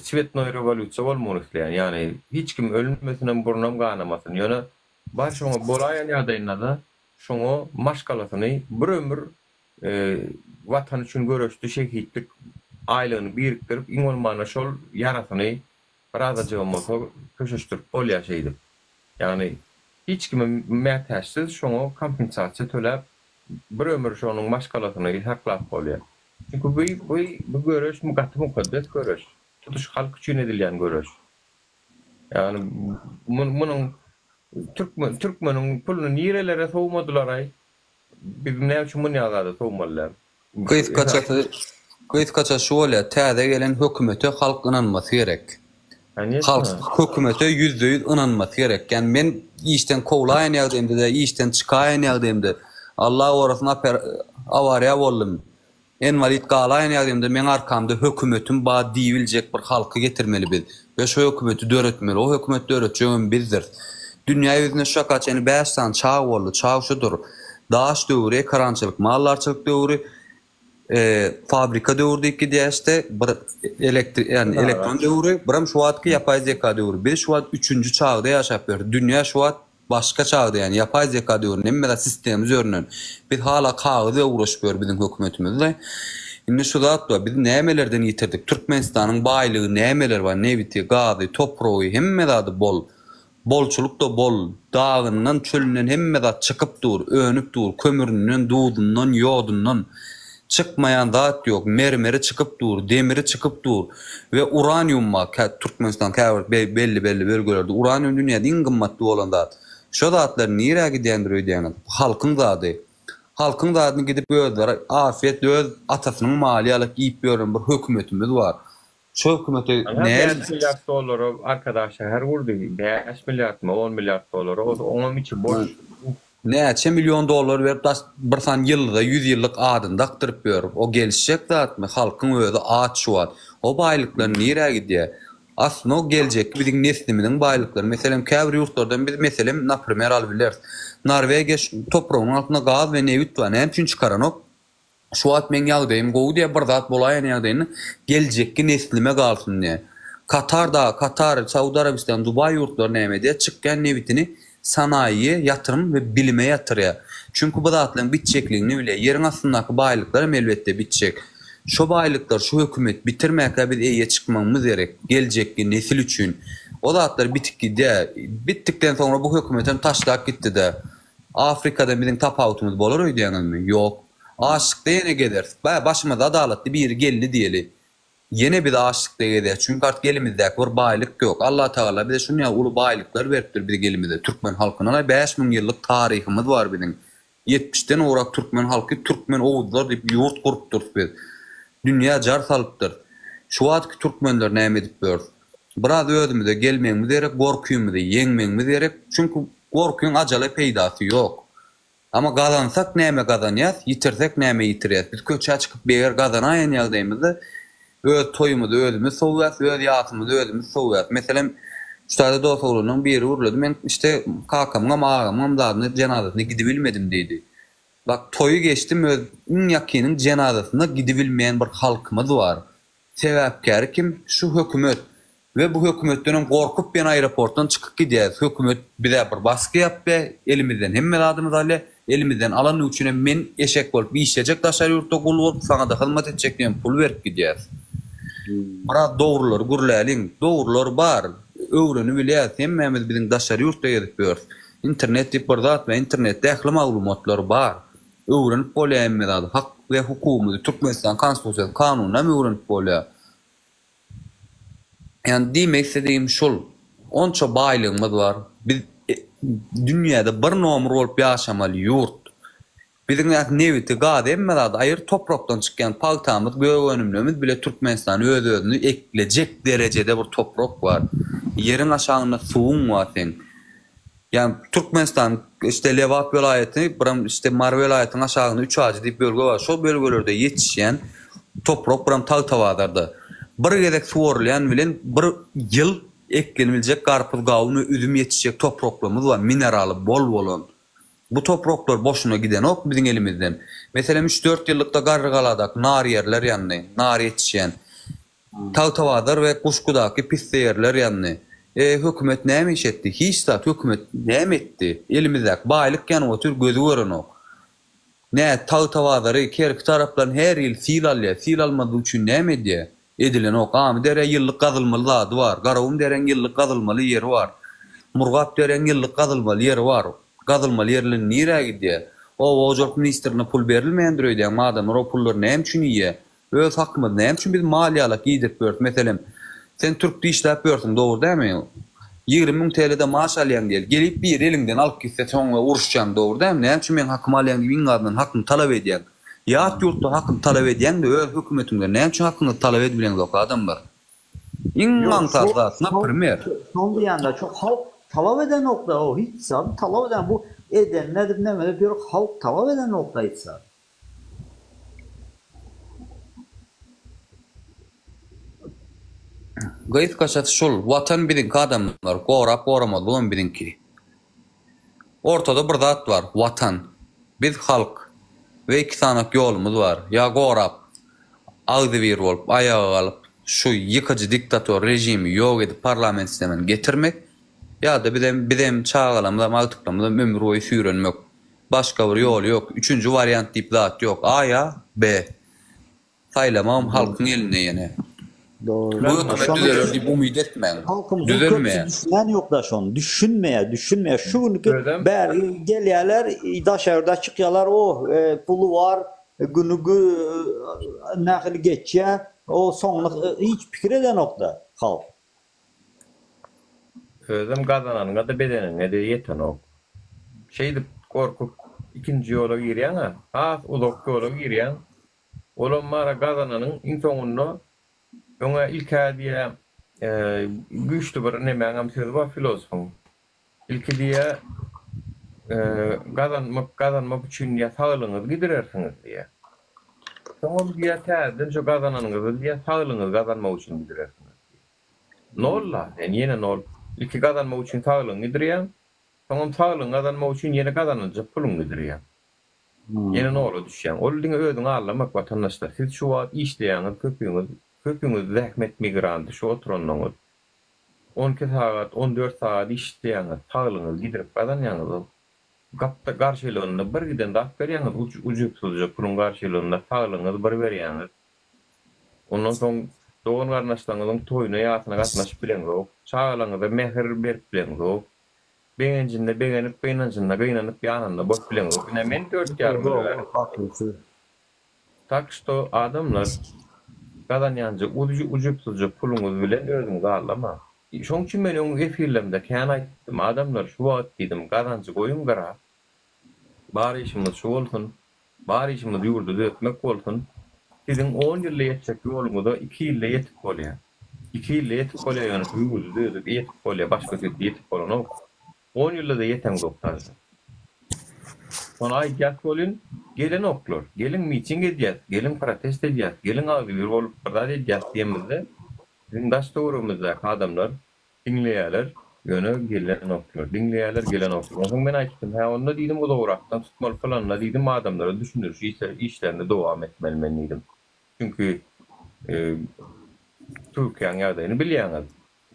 Svetnoy revolütsiya bolmagyny isleýän. Yani hiç kim ölmesinden burnam ganamasyn. Ýöne bar şoňa bolaýan ýagdaýynda da şoňa maşgalasyny bir ömür watan üçin görüşdi şehitlik aýlygyny birikdirip iňolmana şol yarasyny bir bolsa köşeşdirip bolýaşydy. Yani hiç kime mätäşsiz şoňa kompensasiýa töläp bir ömür şonuň maşgalasyny saklap bolýar. Çünkü bu görüş mukaddes görüş. Tutuş halk üçün edilýän görüş. Yani bunun Türkmenin pulunu nirelere soğumadılar ay. Bizim ne üçün bunu ýagada soğumalylar. Gıýtgaça şu bolýar, täze gelen hökümete halk ynanmasy gerek. Halk hökümete %100 ynanmasy gerek. Yani men işten kowlaýan ýagdaýymda, işten çykaýan ýagdaýymda Allah orasyna awariýa boldum. Envalit galaýan ýagdaýymda men arkamda hökümetin ba diýiljek bir halky getirmeli biz. Ve şu hökümeti döretmeli. O hökümet döretjegim bizdir. Dünýä ýüzüne şakaçany 5 san çağ boldy. Çağ şudur. Daş döwri, karançylyk, mallarçylyk döwri, fabrika döwri iki diýäşde bir elektron döwri, biram şu wagtky yapay zeka döwri. Biz şu wagt 3-nji çağda ýaşap berdi. Dünýä şu wagt başka çağda, yani yapay zeka döwri, nemmede sistemimiz örnen. Biz hala kağıda uğraşıyor bizim hökümetimizde. Şimdi şu zat var, biz nämelerden yitirdik? Türkmenistanyň baýlygy nämeler bar? Nebiti, gazy, topragy, hemme adı bol. Bolçuluk da bol. Dağından, çölünden hemme zat çıkıp dur, önüp dur, kömüründen, dudundan, yodundan. Çıkmayan zat yok. Mermeri çıkıp dur, demiri çıkıp dur. Ve uranyum var. Türkmenistan belli bölgelerde. Uranyum dünyada en kımmatlı olan zat. Şu zatlar nire gidýändir öýdýän? Halkyň zady. Halkyň zadyny gidip öýdüler. Afiyet öz atasynyň maly alyp ýyp ýören bir hökümetimiz bar. Şu hökümete $5 milyar arkadaşlar her vurdu. 5 milyar mı 10 milyar dolar. Onun için boş. Näçe milyon dolar berip bir san ýylda 100 ýyllyk adyny daktyryp berip o gelişjek zatmy halkyň özü aç şuat. O baýlyklar nire gidýär? Aslında o gelecek bizim neslimiň baýlykları. Meselem käbir ýurtlardan biz meselem naprimер albiler. Norvegiýa toprağynyň altynda gaz we neft bar. Näme üçin çykaran ok? Şu wagt men ýagdaýym gowy diýip bir zat bolaýan ýagdaýyny geljekki neslime galsyn diýe. Katar, Saudi Arabistan, Dubai ýurtlaryna näme diýe çykkan neftini sanaýy, ýatyrym we bilime ýatyrýar. Çünkü bu zatlaryň bitjekligini bile ýerin astyndaky baýlyklar elbetde bitjek. Şu baýlyklar şu hökümet bitirmäke biz eýe çykmamyz gerek. Geljekki nesil üçin. O zatlar bittikden sonra bu hökümetin taşlap gitdi de. Afrikada bizim tapawutymyz bolar öýdýänmi? Ýok. Aşykda ýene geder. Başymyza adalatly bir ýeri geldi diýeli. Ýene bir aşykda geder. Çünkü artık elimizde bir baýlyk ýok. Allah Taala bize şunu uly baýlyklar beripdir bizim elimizde. Türkmen halkyna 5000 ýyllyk taryhymyz bar bizim. 70'den orak Türkmen halky, Türkmen owuzlar diýip ýurt gurup biz. Dünya jar salypdyr. Şu wagtky türkmenler näme edip ber? Biraz özümizde gelmeýänmiz gerek, gorkuýumyzy ýeňmeýänmiz gerek. Çünkü gorkuň ajaly peýdasy ýok. Ama gazansak näme gazanýas, ýitirsek näme ýitirýäs. Biz köçe çykyp beýer gazanaýan ýagdaýymyzda öz toýumyzy özümiz sowýas, öz ýatymyzy özümiz sowýas. Meselem şurada dost oğlunun biri urladı. Men işte kakamga mağamam dadyny cenazasyna gidibilmedim diýdi. Bak toyu geçtim, ün yakinin cenazasına gidibilmeyen bir halkımız var. Sebäpkär kim? Şu hökümet. Ve bu hökümetten korkup ben aeroportdan çıkıp gidýäs. Hökümet bize bir baskı yapdy. Elimizden hemme adymyz aly, elimizden alan üçin men eşek bolup işlejek daşary ýurtda gul bolup saňa da hyzmat etjek diýen pul berip gidýäs. Bara dogrular gurläliň, dogrular bar. Öwreni bilýäs, hemmemiz biziň daşary ýurtda ýerip ber. İnternet diýip bir zat we internetde ähli maglumatlar bar. Öwrenip bolýar hak we hukumy, Türkmenistan konstitusiýasy, kanunyna öwrenip bolýar. Yani diýmek istediğim şol, onça baýlygymyz bar. Biz dünýäde bir nomer bolup ýaşamaly ýurt. Biziň neviti gaz emme zat aýyr toprakdan çykýan paltamyz, göwönümlerimiz bile Türkmenistan öz-özüni eklejek derejede bir toprak bar. Ýerin aşagynda suwuň bar sen. Yani Türkmenistan işte Lewat vilayeti, biram işte Mar vilayetynyň aşagynda 3 ajy diýip bölge bar. Şol bölgelerde ýetişýän toprak biram tag-tawadarda. Bir gezek suwarylýan bilen bir ýyl eklenmeyecek garpuz, gawun, üzüm ýetişjek topraklymyz bar, mineraly bol bolan. Bu topraklar boşuna giden ok bizim elimizden. Mesela 3-4 yıllıkta garrıgaladak, nar yerler yanını, nar yetişen, tavtavadar ve kuşkudaki pis yerler yanını. Hükümet ne iş etti? Hiç zat hükümet ne etti? Elimizdeki baylık yanı otur gözü görün o. Ne tavtavadarı kerk tarafların her yıl sil almadığı için ne emedi? Edilen ok. Ağam dere yıllık kazılmalı adı var. Garavum deren yıllık kazılmalı yeri var. Murgap deren yıllık kazılmalı yeri var. Kazılmalı yerlerin nereye gidiyor? O Ocak Ministerine pul verilmeyendir öyle. Madem o pullar ne için iyi? Öz hakkımız ne için biz maliyalık giydirip bört. Mesela sen Türk'te işlep börtün doğru değil mi? 20.000 TL'de maaş alayan değil. Gelip bir elinden alıp gitse sonra uruşacaksın doğru değil mi? Ne için ben hakkımı alayan gibi ingadının hakkını talep ediyen. Yahut yurtta hakkını talep ediyen de öz hükümetinde ne için hakkını talep edebilen yok adam var. İnmantarda primer. Son bir yanda çok halk talep eden nokta o. Hiç sabi talep eden bu eden nedir nemedir diyor halk talep eden nokta hiç sabi. Gayet kaçatı şol, vatan birinki adamlar, gorap goramaz bulan birinki. Ortada bir zat var, vatan. Biz halk ve iki sanak yolumuz var. Ya gorap, ağzı bir olup, ayağı alıp, şu yıkıcı diktatör rejimi yok edip parlament sistemini getirmek, ya da bizim çağalamda, maltıklamda ömür boyu sürünmek. Başka bir yol yok. Üçüncü varyant deyip zat yok. A ya B. Saylamam halkın eline yine. Doğru. Bu hükümet düzelir, bu müddet mi? Halkımızın köprüsü düşünen yok da şu an. Düşünmeye. Şu günlük gelyeler, daşarda çıkıyorlar, pulu var, günü nakli geçiyor, o sonluk hiç fikir eden nokta halk. Özüm kazananına da bedenine de yeten o. Şeydi korkup ikinci yola giriyen ha, uzak yola giriyen, olan mara kazananın insonunu ona ilk diye güçlü bir ne məngam söz var filozofun. İlk diye kazanmak için ya sağlığınızı giderersiniz diye. Sonra diye tədin şu kazananınızı diye sağlığınızı kazanmak için giderersiniz diye. Ne olur? Yani yine ne olur? İlk kazanmak için sağlığını gidereyim. Tamam sağlığını kazanmak için yeni kazanacak pulunu gidereyim. Yine ne olur düşen? Olduğunu ödün ağırlamak vatandaşlar. Siz şu vaat işleyeniz, köpüğünüz zahmet migrantı şu oturunluğunuz. 12 saat, 14 saat işleyeniz, sağlığınız giderip kazanyanız. Kapta karşılığında bir giden de veriyeniz, ucupsuzca pulun karşılığında sağlığınız bir veriyeniz. Ondan sonra doğun kardeşlerinin toyuna yatına katlaşıp bilen yok. Çağlarınızda mehir berip bilen yok. Beğencinde beğenip, beğenancında beğenip yanında boş bilen yok. Yine men 4 yarım var. Tak što adamlar kazanyancı ucupsuzca pulunuz bilen özünüzü ağırlama. Şoň üçin men öňkü efirlerimde kän aýtdym, adamlar şu wagt diýdim, gazançy goýun gara. Bar işimiz şu bolsun, bar işimiz ýurdu dökmek bolsun. Sizin 10 ýylda ýetjek ýoluňyzda 2 ýylda ýetip bolýar. 2 ýylda ýetip bolýar, ýani ýurdu döküp ýetip bolýar, başga türlü ýetip bolan 10 ýylda da ýeten goptar. Ona aýdýak bolun, gelen oklar, gelin miting edýär, gelin protest edýär, gelin agdyr bolup birda edýär diýemizde. Bizim daş doğrumuzda adamlar dinleýärler, ýöne gelen oklar, dinleýärler, gelen oklar. Oňa men aýtdym, ha onda diýdim o dograkdan tutmaly falanla diýdim, adamlara düşündürüş işlerini dowam etmeli diýdim. Çünkü Türkiýanyň ýagdaýyny bilýäňiz.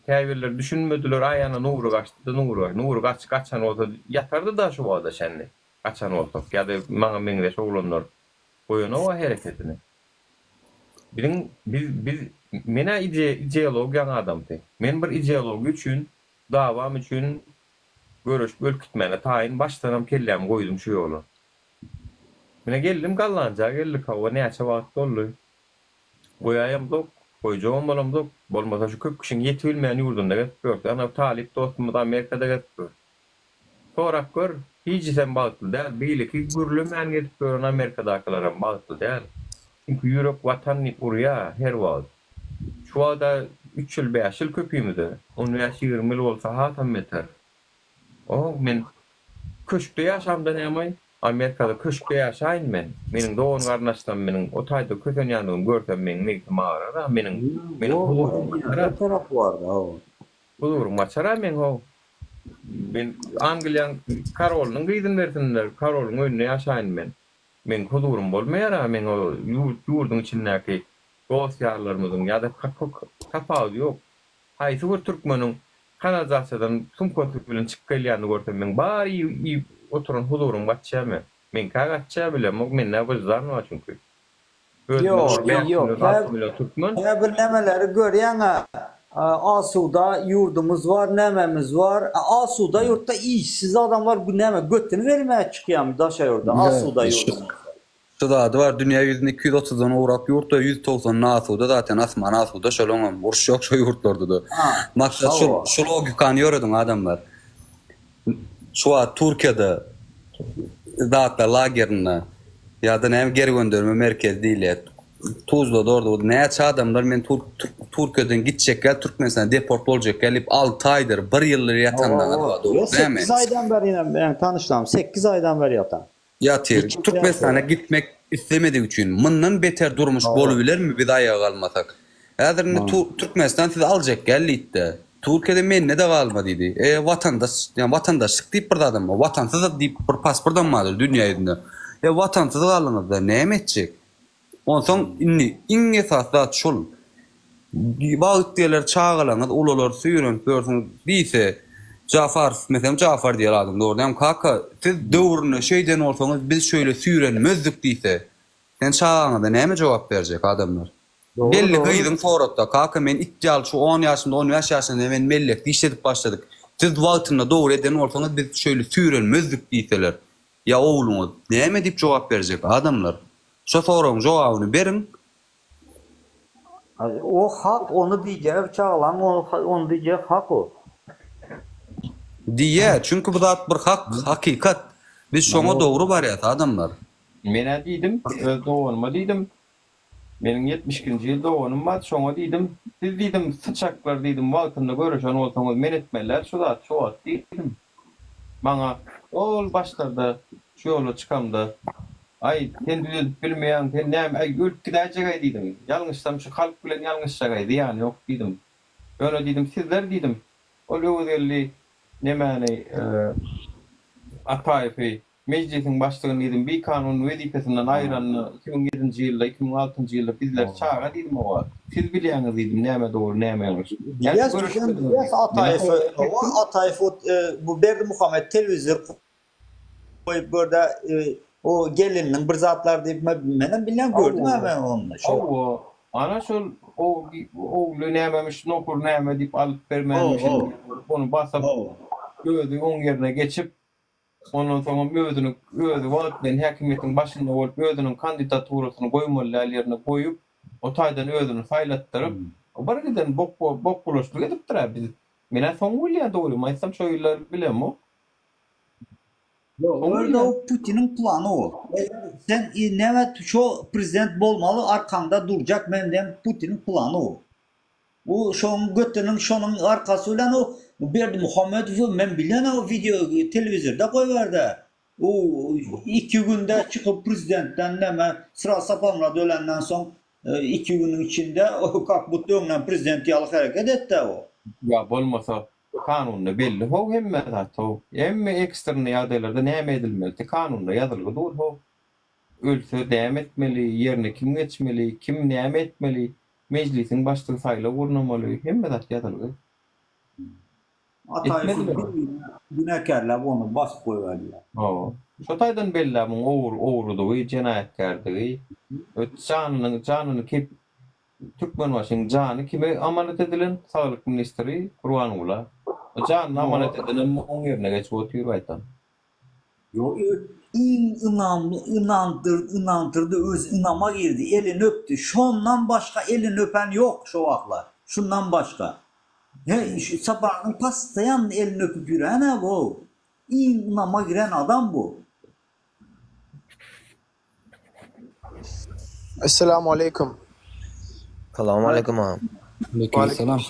Täwirler düşünmediler, aýana nuru gaçdy, nuru gaçan olsa ýatardy da şu wagda şenli. Gaçan olsa, ýa-da maňa meňde şoglanlar goýana o hereketini. Biz mena ideologiýa adamdy. Men bir ideologiýa üçin, dawam üçin görüş bölkitmeni taýyn başlanam kellem goýdum şu ýoly. Mene geldim gallanca geldik hawa näçe wagt boldy. Goýaýam dok, goýjagam bolam dok, bolmasa şu köp kişiň ýetip bilmeýän ýurdunda getip, ana talip dostum da Amerikada getip. Sorak gör, hiç sen bagtly däl, beýleki gürlemän getip Amerikadakylara bagtly däl. Çünkü Europ vatanny urya her wagt. Şu wagda 3 ýyl 5 ýyl köpüýmidi. Onu ýaş 20 ýyl bolsa hatam beter. O men köşkde ýaşamdan ýamay, Amerikada köşkde ýaşaýyn men. Meniň doğun garnaşdan meniň o taýda köten ýanygym görsem meňi mağara meniň huzurum maçara men ho. Ben Angliýaň Karolnyň gyýdyn bersinler. Karolnyň önüne ýaşaýyn men. Men huzurum bolmaýar, men o ýurdun içindäki gowsýarlarymyzyň ýa-da kapagy ýok. Haýsy bir türkmeniň kanalizatsiýadan sumkoty bilen çykyp gelýäni görsem men bary oturan huzurum gatjamy. Men kagatja bilem, men näwizdarny var çünki. Yok. Ya bir nemeleri görýän Asuda yurdumuz var, nememiz var. Asuda yurtta işsiz adamlar bu neme götünü vermeye çıkýan daşa yurda. Asuda yurdumuz. Şurada da var dünya yüzünde 230'dan uğrap yurtta 190 Asuda zaten asman Asuda şolonam. Uruş yok şu yurtlarda da. Maksat şu logikany ýöredin adamlar. Şu Türkiýede zaten lagerine ya da nem geri gönderme merkez değil. Tuzla orada näçe adamlar men Türkiýeden gitjekler Türkmenistan'a deport boljak gelip 6 aýdyr 1 ýyllar ýatandan var. 8 aýdan beri ben tanışdym. 8 aýdan beri ýatan. Ýatyr. Türkmenistan'a gitmek istemediği için mından beter durmuş bolubilermi biz ayağa kalmasak. Häzir Türkmenistan sizi aljak geldi. Türkiýede men ne de galmady idi. Vatandaşlyk diýip bir adam, vatansyz diýip bir pasport almadyr dünýä ýüzünde. Vatansyz galyňyzda näme etjek? Onsoň iň esasy şol. Wagt diýerler çağalaňyz, ulalar süýren görsüň diýse Jafar, mesela Jafar diýer adam doğrudan kaka siz döwrüne şeyden olsaňyz biz şöyle süýrenmezdik diýse sen çağaňyzda näme jogap berjek adamlar? Belli gyýdym soratda kaka men itjal şu 10 ýaşynda 15 ýaşynda men mellek işledip başladyk. Siz wagtynda dogry eden olsaňyz biz şöyle süýrenmezdik diýseler. Ya oğluňyz näme diýip jogap berjek adamlar? Şu soragyň jogabyny berin. O hak onu diýjek çağalan onu diýjek hak o. Diye çünkü bu da bir hakikat. Biz şoňa dogry barýar adamlar. Men diýdim, doğanma diýdim. Meniň 72-nji ýyl doğanym bar, şoňa diýdim. Siz diýdim, sıçaklar diýdim, wagtynda görüşen bolsaňyz men etmeler, şu zat diýdim. Maňa ol başlarda şu ýola çykamda ay sen bilmeýän, sen näme ölüp gidäjek diýdim. Ýalňyşsam şu halk bilen ýalňyşjak ýani ýok diýdim. Öyle diýdim, sizler diýdim. Ol ýöwürli nemani Ataýew meclisin başlygyny diýdim, bir kanun wezipesinden aýranyny 2007-nji ýylda, 2006-njy ýylda bizler çağa diýdim o. Siz bilýäňiz diýdim, näme dogry, näme ýalňyş. Ataýew bu Berdi Muhammed telewizor koyup burada o gelinin bir zatlar diýip menen bilýän gördüm ben onu. Ana şol oğlu nämemiş, nokur näme diýip alyp bermemiş. Onu basap gödü oň ýerine geçip ondan soňra özüni wagt bilen häkimiýetiň başynda bolup özüniň kandidaturasyny goýmaly ýerine goýup o taýdan özüni saýlatdyryp bir giden bok bulaşdyk edip durar biz. Mene soň bilýär dogry, maýsam şo ýyllar bilemmi? Orada o Putin'in planı o. Sen evet şu prezident bolmalı arkanda duracak menden Putin'in planı o. O şoň götünün şonun arkası bilen o Berdi Muhammedow men bilýän o video telewizorda goýberdi. O 2 günde çıkıp prezidentden näme sıra sapanla dölenden soň 2 günün içinde o kakbut öňden prezident ýaly hareket etdi o. Ya bolmasa kanunda belli ho hemme zato. Emme ekstrem ýagdaýlarda näme edilmeli? Kanunda ýazylgy dur ho. Ölse däm etmeli, ýerine kim geçmeli, kim näme etmeli? Meclisin başlygy saýla gurnamaly, hemme zat ýazylgy. Ataýew günäkärler onu basıp goýberdiler. Şo taýdan belli bu owrudygy, jenaýetkardygy, janyny kep Türkmenbaşynyň jany kime amanet edilen? Saglyk ministri Kurbanula. O jany amanet edilen oň ýerine geçip oturup aýtan. Yo, inandırdı, öz inama girdi, elini öptü. Şondan başka elini öpen yok şu vaklar. Şundan başka. Şu sapanın pastayan elini öpüp yürüyen bu. İnama giren adam bu. Esselamu aleyküm. Selamu aleyküm ağam. Aleykümselam.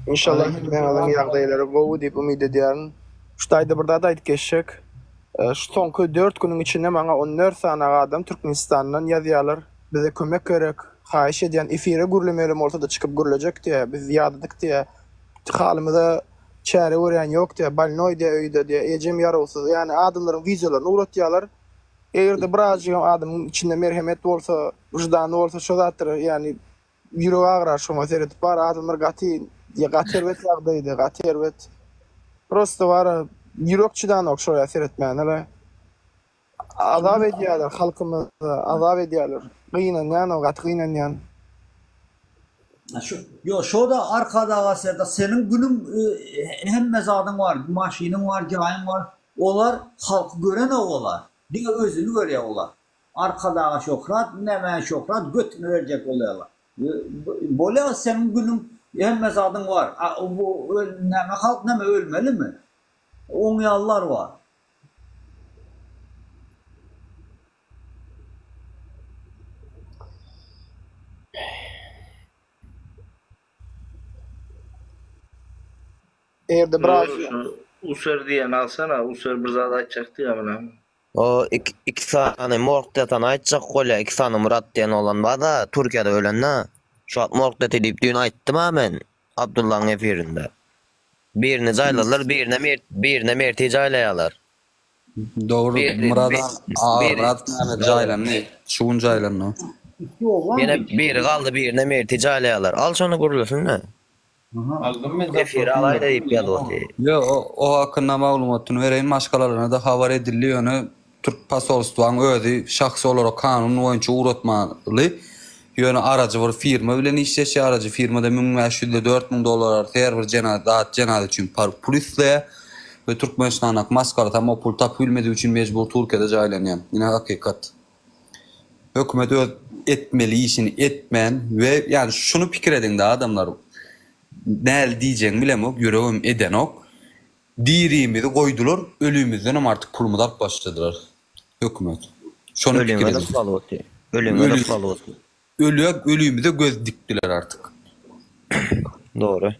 İnşallah meňň ýagdaýlary gowy diýip umyt edýärin. Şu taýda bir zat aýdyp geçjek. Şu soňky 4 günüň içinde maňa 14 sanaga adam Türkmenistandan ýazýarlar. Bize kömek gerek. Haýyş edýän efire gürlemeli ortada çykyp gürlejek diýe biz ýadydyk diýe halymyza çare ören yok diye, balnoy diye öyde diye, ecem yarolsuz. Yani adamların vizyonlarını uğratıyorlar. Eğer de birazcık adamın içinde merhamet olsa, vicdanı olsa şu zattır. Yani yürü ağırar şoma seyretip var adamlar gatervet yağdaydı, gatervet. Prosto var yürekçiden okşoya seyretmeyenler. Azap ediyorlar halkımızı, azap ediyorlar. Kıyınan yani o gat kıyınan yani. Şu da arkada da senin günün hem mezadın var, maşinin var, cahil var. Olar halkı gören olar. Diye özünü görüyor olar. Arkada şokrat, neme şokrat götünü verecek oluyorlar. Böyle senin günün hem mezadın var. Bu neme halk neme ölmeli mi? Onyalılar var. Evde biraz Usur diyen alsana. Usur bir zat açacaktı ya bana. O iki tane morgdatan aytacak golya, iki tane Murat diyen olan var da Türkiye'de ölen ne? Şu an morgdati deyip dün ayttım ha men Abdullah'ın efirinde. Birini caylalar, birine merti caylayalar. Doğru. Murat caylan ne? Şuun caylan ne? Yine biri kaldı, birine merti caylayalar. Al şunu kurulursun ne? Aldım ben Efir alay da deyip geldi o. Yo o hakkında malumatını vereyim, başkalarına da haber ediliyor. Türk pasolstvan özü şahsi olarak kanun boyunca uğratmalı. Yani aracı var, firma bilen işleşi, aracı firmada $1500-$4000 her bir cenazı için pul isle ve Türkmenistan'ak maskara tam o pul tapılmediği için mecbur Türkiye'de caylanyan. Yine hakikat. Hükümet etmeli işini etmen ve yani şunu fikir edin de adamlar ne diyeceğini bilemok, yüreğim eden ok. Diriğimizi koydular, ölüğümüzden ama artık kurmadak başladılar. Hükümet. Şunu fikir edin. Ölüğümüze göz diktiler artık. Doğru.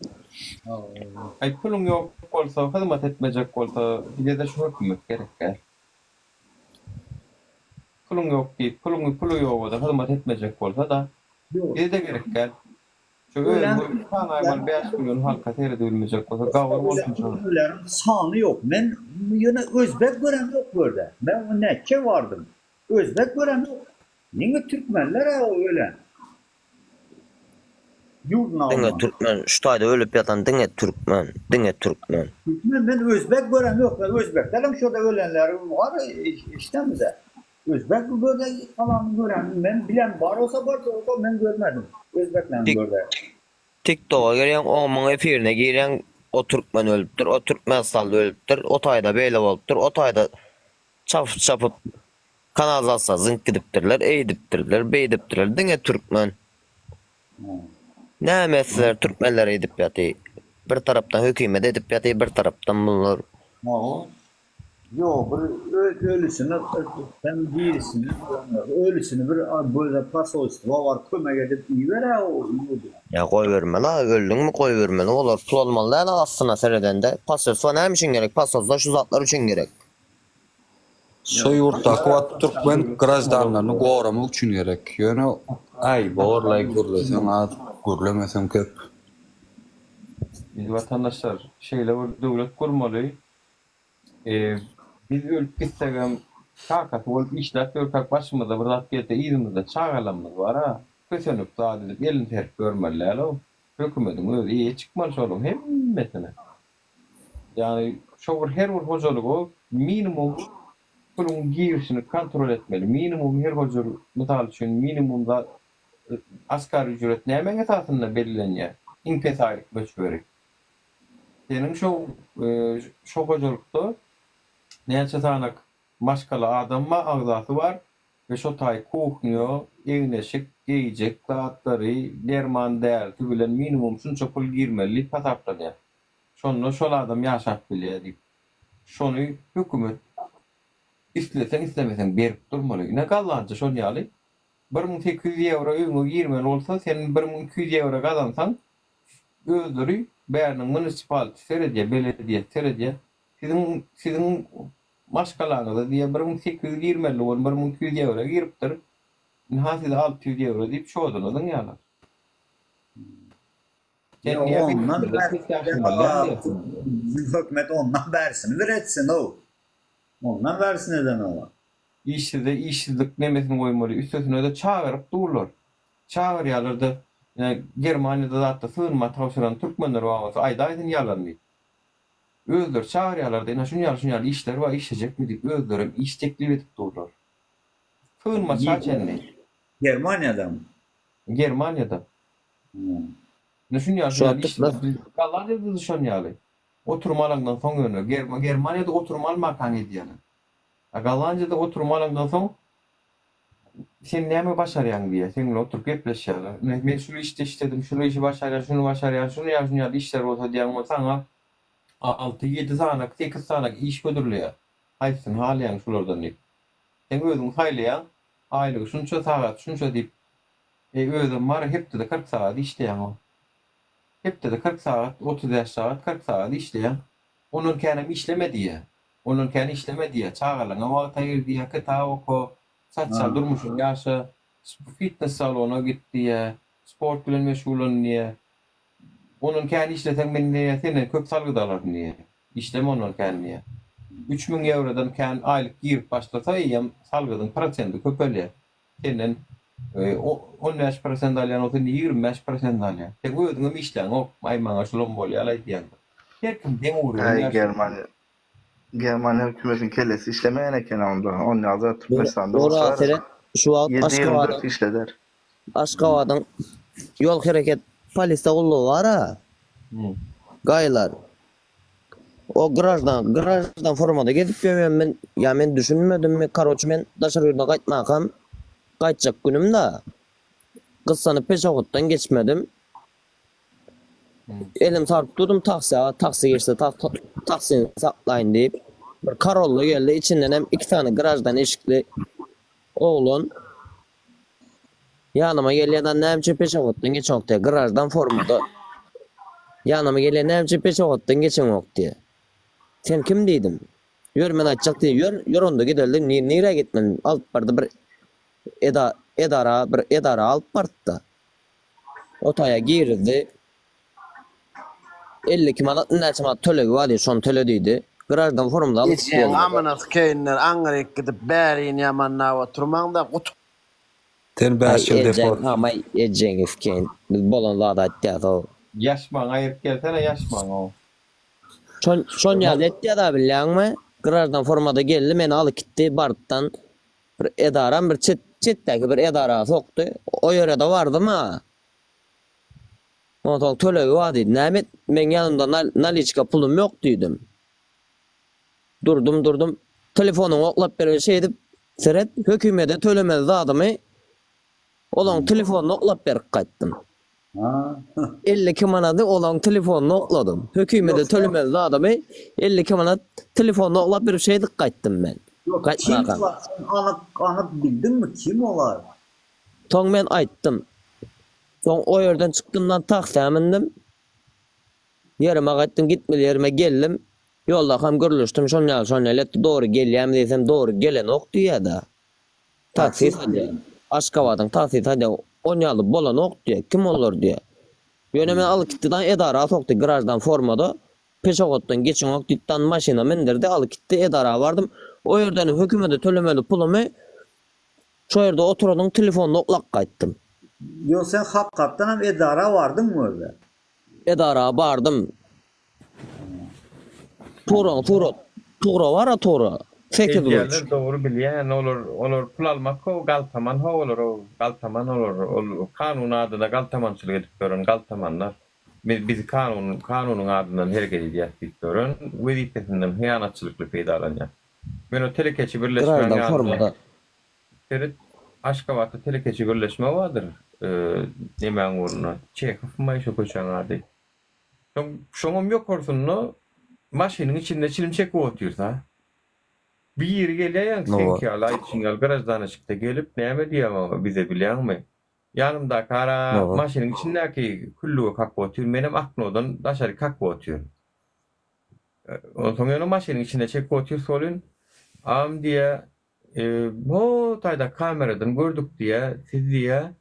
Ay pulun yok olsa, hizmet etmeyecek olsa bize de şu hükümet gerek. Pulun yok deyip, pulu yok da hizmet etmeyecek olsa da bize de gerek. Ölen hayvan 5 milyon halka terede ölmeyecek olsa gavur olsun canım. Ölerin sanı yok. Ben yine Özbek gören yok burada. Ben o netçe vardım. Özbek gören yok. Niye Türkmenler o ölen? Dine Türkmen, şu tayda ölüp yatan dine Türkmen. Türkmen ben Özbek gören yok. Ben Özbeklerim şurada ölenler var işte bize. Özbek böyle falan gören ben bilen var olsa ben görmedim. Özbeklerin böyle. TikTok'a giren onun efirine giren o Türkmen ölüptür, o Türkmenistan ölüptür, o tayda böyle oluptur, o tayda çapıp kanalizasyon zınk gidiptirler, eğdiptirler, beydiptirler. Dine Türkmen. Ne mesleler Türkmenler edip yatı. Bir taraftan hükümet edip yatı, bir taraftan bunlar. Yok, ölüsünü sen değilsin. Ölüsünü bir böyle pasolstva var kömek edip iyi ver o. Ya koy verme la, öldün mü koy verme la, olur pul olmalı la aslında seredende. Pasolstva ne için gerek? Pasolstva şu zatlar için gerek. Soyurta kuat Türkmen grajdanlarını korumak için gerek. Yani ay bağırlay gürlesen ad gürlemesen köp. Biz vatandaşlar devlet kurmalı. Biz ölüp gitsek kalkat olup işler görkak başımızda bir ratkiyette izimizde çağalamız var ha. Kösenip saat edip elini terk görmeliler o. Hükümetin öyle iyi çıkmalı oğlum hemmetine. Yani her bir hocalık o minimum bunun girişini kontrol etmeli. Minimum her hocalık misal için minimumda asgari ücret nemen esasında belirleniyor. İnkesaylık başveri. Senin şu hocalıkta neyse sanak maşkalı adamma ağzası var ve şu tay kuhnuyor, evneşik, giyecek, dağıtları, derman değer, tübülen minimum şunca pul girmeli, pasaplanıyor. Şunu şol adam yaşap bile deyip. Şunu hükümet istesen istemesen berip durmalı. Ne kallanca şunu yalı? 1800 euro öňe girmen olsa senin 1200 euro kazansan özleri beýärniň munisipality serediýe, belediýe serediýe sizin maşgalaňyza diye 1820 won 1200 euro giripdir. Hasy 600 euro diýip şoduladyn ýalar. Sen niye Ondan bizim hükümet ondan versin, veretsin o. Ondan versin neden ola. işsizlik nemesini koymalı. Üstesine de çağırıp dururlar. Çağırıyorlardı. Germanya'da da hatta sığınma tavşıran Türkmenler olması ayda aydın yalanmıyor. Özler çağırıyorlardı. Şunyalı işler var, işecek mi deyip özlerim iş teklif edip dururlar. Sığınma çağırken Germanya'da mı? Germanya'da. Şunyalı işler. Kallar dedi şunyalı. Oturma alanından son önüne. Germanya'da oturma almakan ediyorlar. Gallanca'da oturma alanından son sen neyme başarayan diye. Seninle oturup gepleşiyorlar. Ben şunu istedim, şunu işi başarayan, şunu başarayan, şunu işler olsa diyen o sana 6-7 sanak, 8 sanak iş götürülüyor. Haysın halayan şulardan deyip. Sen özün haylayan, aylık şunça saat, şunça deyip özün var hepte de 40 saat işleyen o. Hepte de 40 saat, 35 saat, 40 saat işleyen. Onun kendimi işleme diye. Onun kendi işleme diye. Çağırlan, vakta girdiye, kıta oku. Saçsal durmuşsun yaşa. Fitness salona git diye. Sport bilen meşgul olun diye. Onun kendi işleten ben diye. Senin kök salgıdalar diye. İşleme onun kendine. 3000 eurodan kendi aylık girip başlasa iyiyem. Salgıdın prosenti köpeli. Senin 15% alyan olsun 25% alyan. Sen bu ödünüm işlen o. Aymana şulun bol yalay diyen. Her kim den uğruyor. Germanya hükümetin kellesi işlemeyene kenarında. Onun yazı Türkmenistan'da Doğru olsa atere şu an 7-24 işleder. Aşkavadın yol hareket poliste kulluğu var ha. Gaylar. O garajdan formada gidip görüyorum ben. Ya ben düşünmedim mi? Karoçu ben dışarıda kaçmakam. Kaçacak günüm de. Kıssanıp Peşavut'tan geçmedim. Elim sarıp durdum taksi geçti, taksini saklayın deyip bir karollu geldi, içinden hem 2 tane garajdan eşikli oğlun yanıma geliyordan nemçe Peşavut'tan geçen yok diye garajdan formada yanıma geliyor nemçe Peşavut'tan geçen yok diye. Sen kim dedim? Yör ben açacak diye yör onda gidelim nereye gitmem alıp vardı bir edara alıp vardı da otaya girdi. 50 manat neçe tölegi var diye son tölediydi. Garajdan formda alıp Geçen amına köyünler Ankara'ya gidip bärin yamanna oturmağın da kut. Ten başıl deport. Ama ecen ifken. Biz bolonlarda etdi o. Yaşman ayıp gelsene yaşman o. Son yaz etdi da bilen mi? Garajdan formada geldi meni alıp gitti Bart'tan bir edaran bir çetteki bir edara soktu. O yörede vardı mı? Ondan tölegi var dedi. Nehmet ben yanımda naliçka pulum yok dedim. Durdum. Telefonunu oklap bir şey edip seret hükümete tölemedi adamı. Olan telefonunu oklap verip kayttım. 50 manatı olan telefonunu okladım. Hükümete tölemedi adamı 50 manat telefonunu oklap bir şey edip kayttım ben. Yok kim var? Anıp bildin mi? Kim olar? Son ben ayttım. Son o yerden çıktığımdan taksiye bindim. Yerime kaçtım gitmeli yerime geldim. Yolda hem görülüştüm şonyalı doğru geleyim desem doğru gelen oktu ya da. Taksi hadi. Aşkavadın taksi hadi onyalı bolan ok diye. Kim olur diye. Yöneme alıp gitti'den edara soktu garajdan formada. Peşavut'tan geçen ok dittan maşina mindirdi alıp gitti edara vardım. O yerden hükümete tölemeli pulumu şu yerde oturduğum telefonla oklak kayttım. Yo sen hakikaten hem edara vardın mı orada? Edara vardım. Tura var ya tura. Sekiz uç. Doğru biliyen olur pul almak o galtaman olur o galtaman olur. Kanun adına galtamancılık edip görün galtamanlar. Biz kanunun adından hareket edip görün. Vazifesinden hıyanatçılıkla faydalanıyor. Ben o telekeçi birleşmeyen formada. Aşkavat'ta telekeçi birleşme vardır. Demen uğruna. Çekif mayışa koçan adı. Şonum yok olsun no. Maşinin içinde çilim çekip otuyorsa. Bir yeri geliyor sen ki alay için garajdan çıktı gelip neyme diyemem bize bilen mi? Yanımda kara maşinin içindeki kulluğu kakı otuyor. Benim aknodan dışarı kakı otuyor. Ondan sonra maşinin içinde çekip otuyor solun. Am diye bu tayda kameradan gördük diye siz diye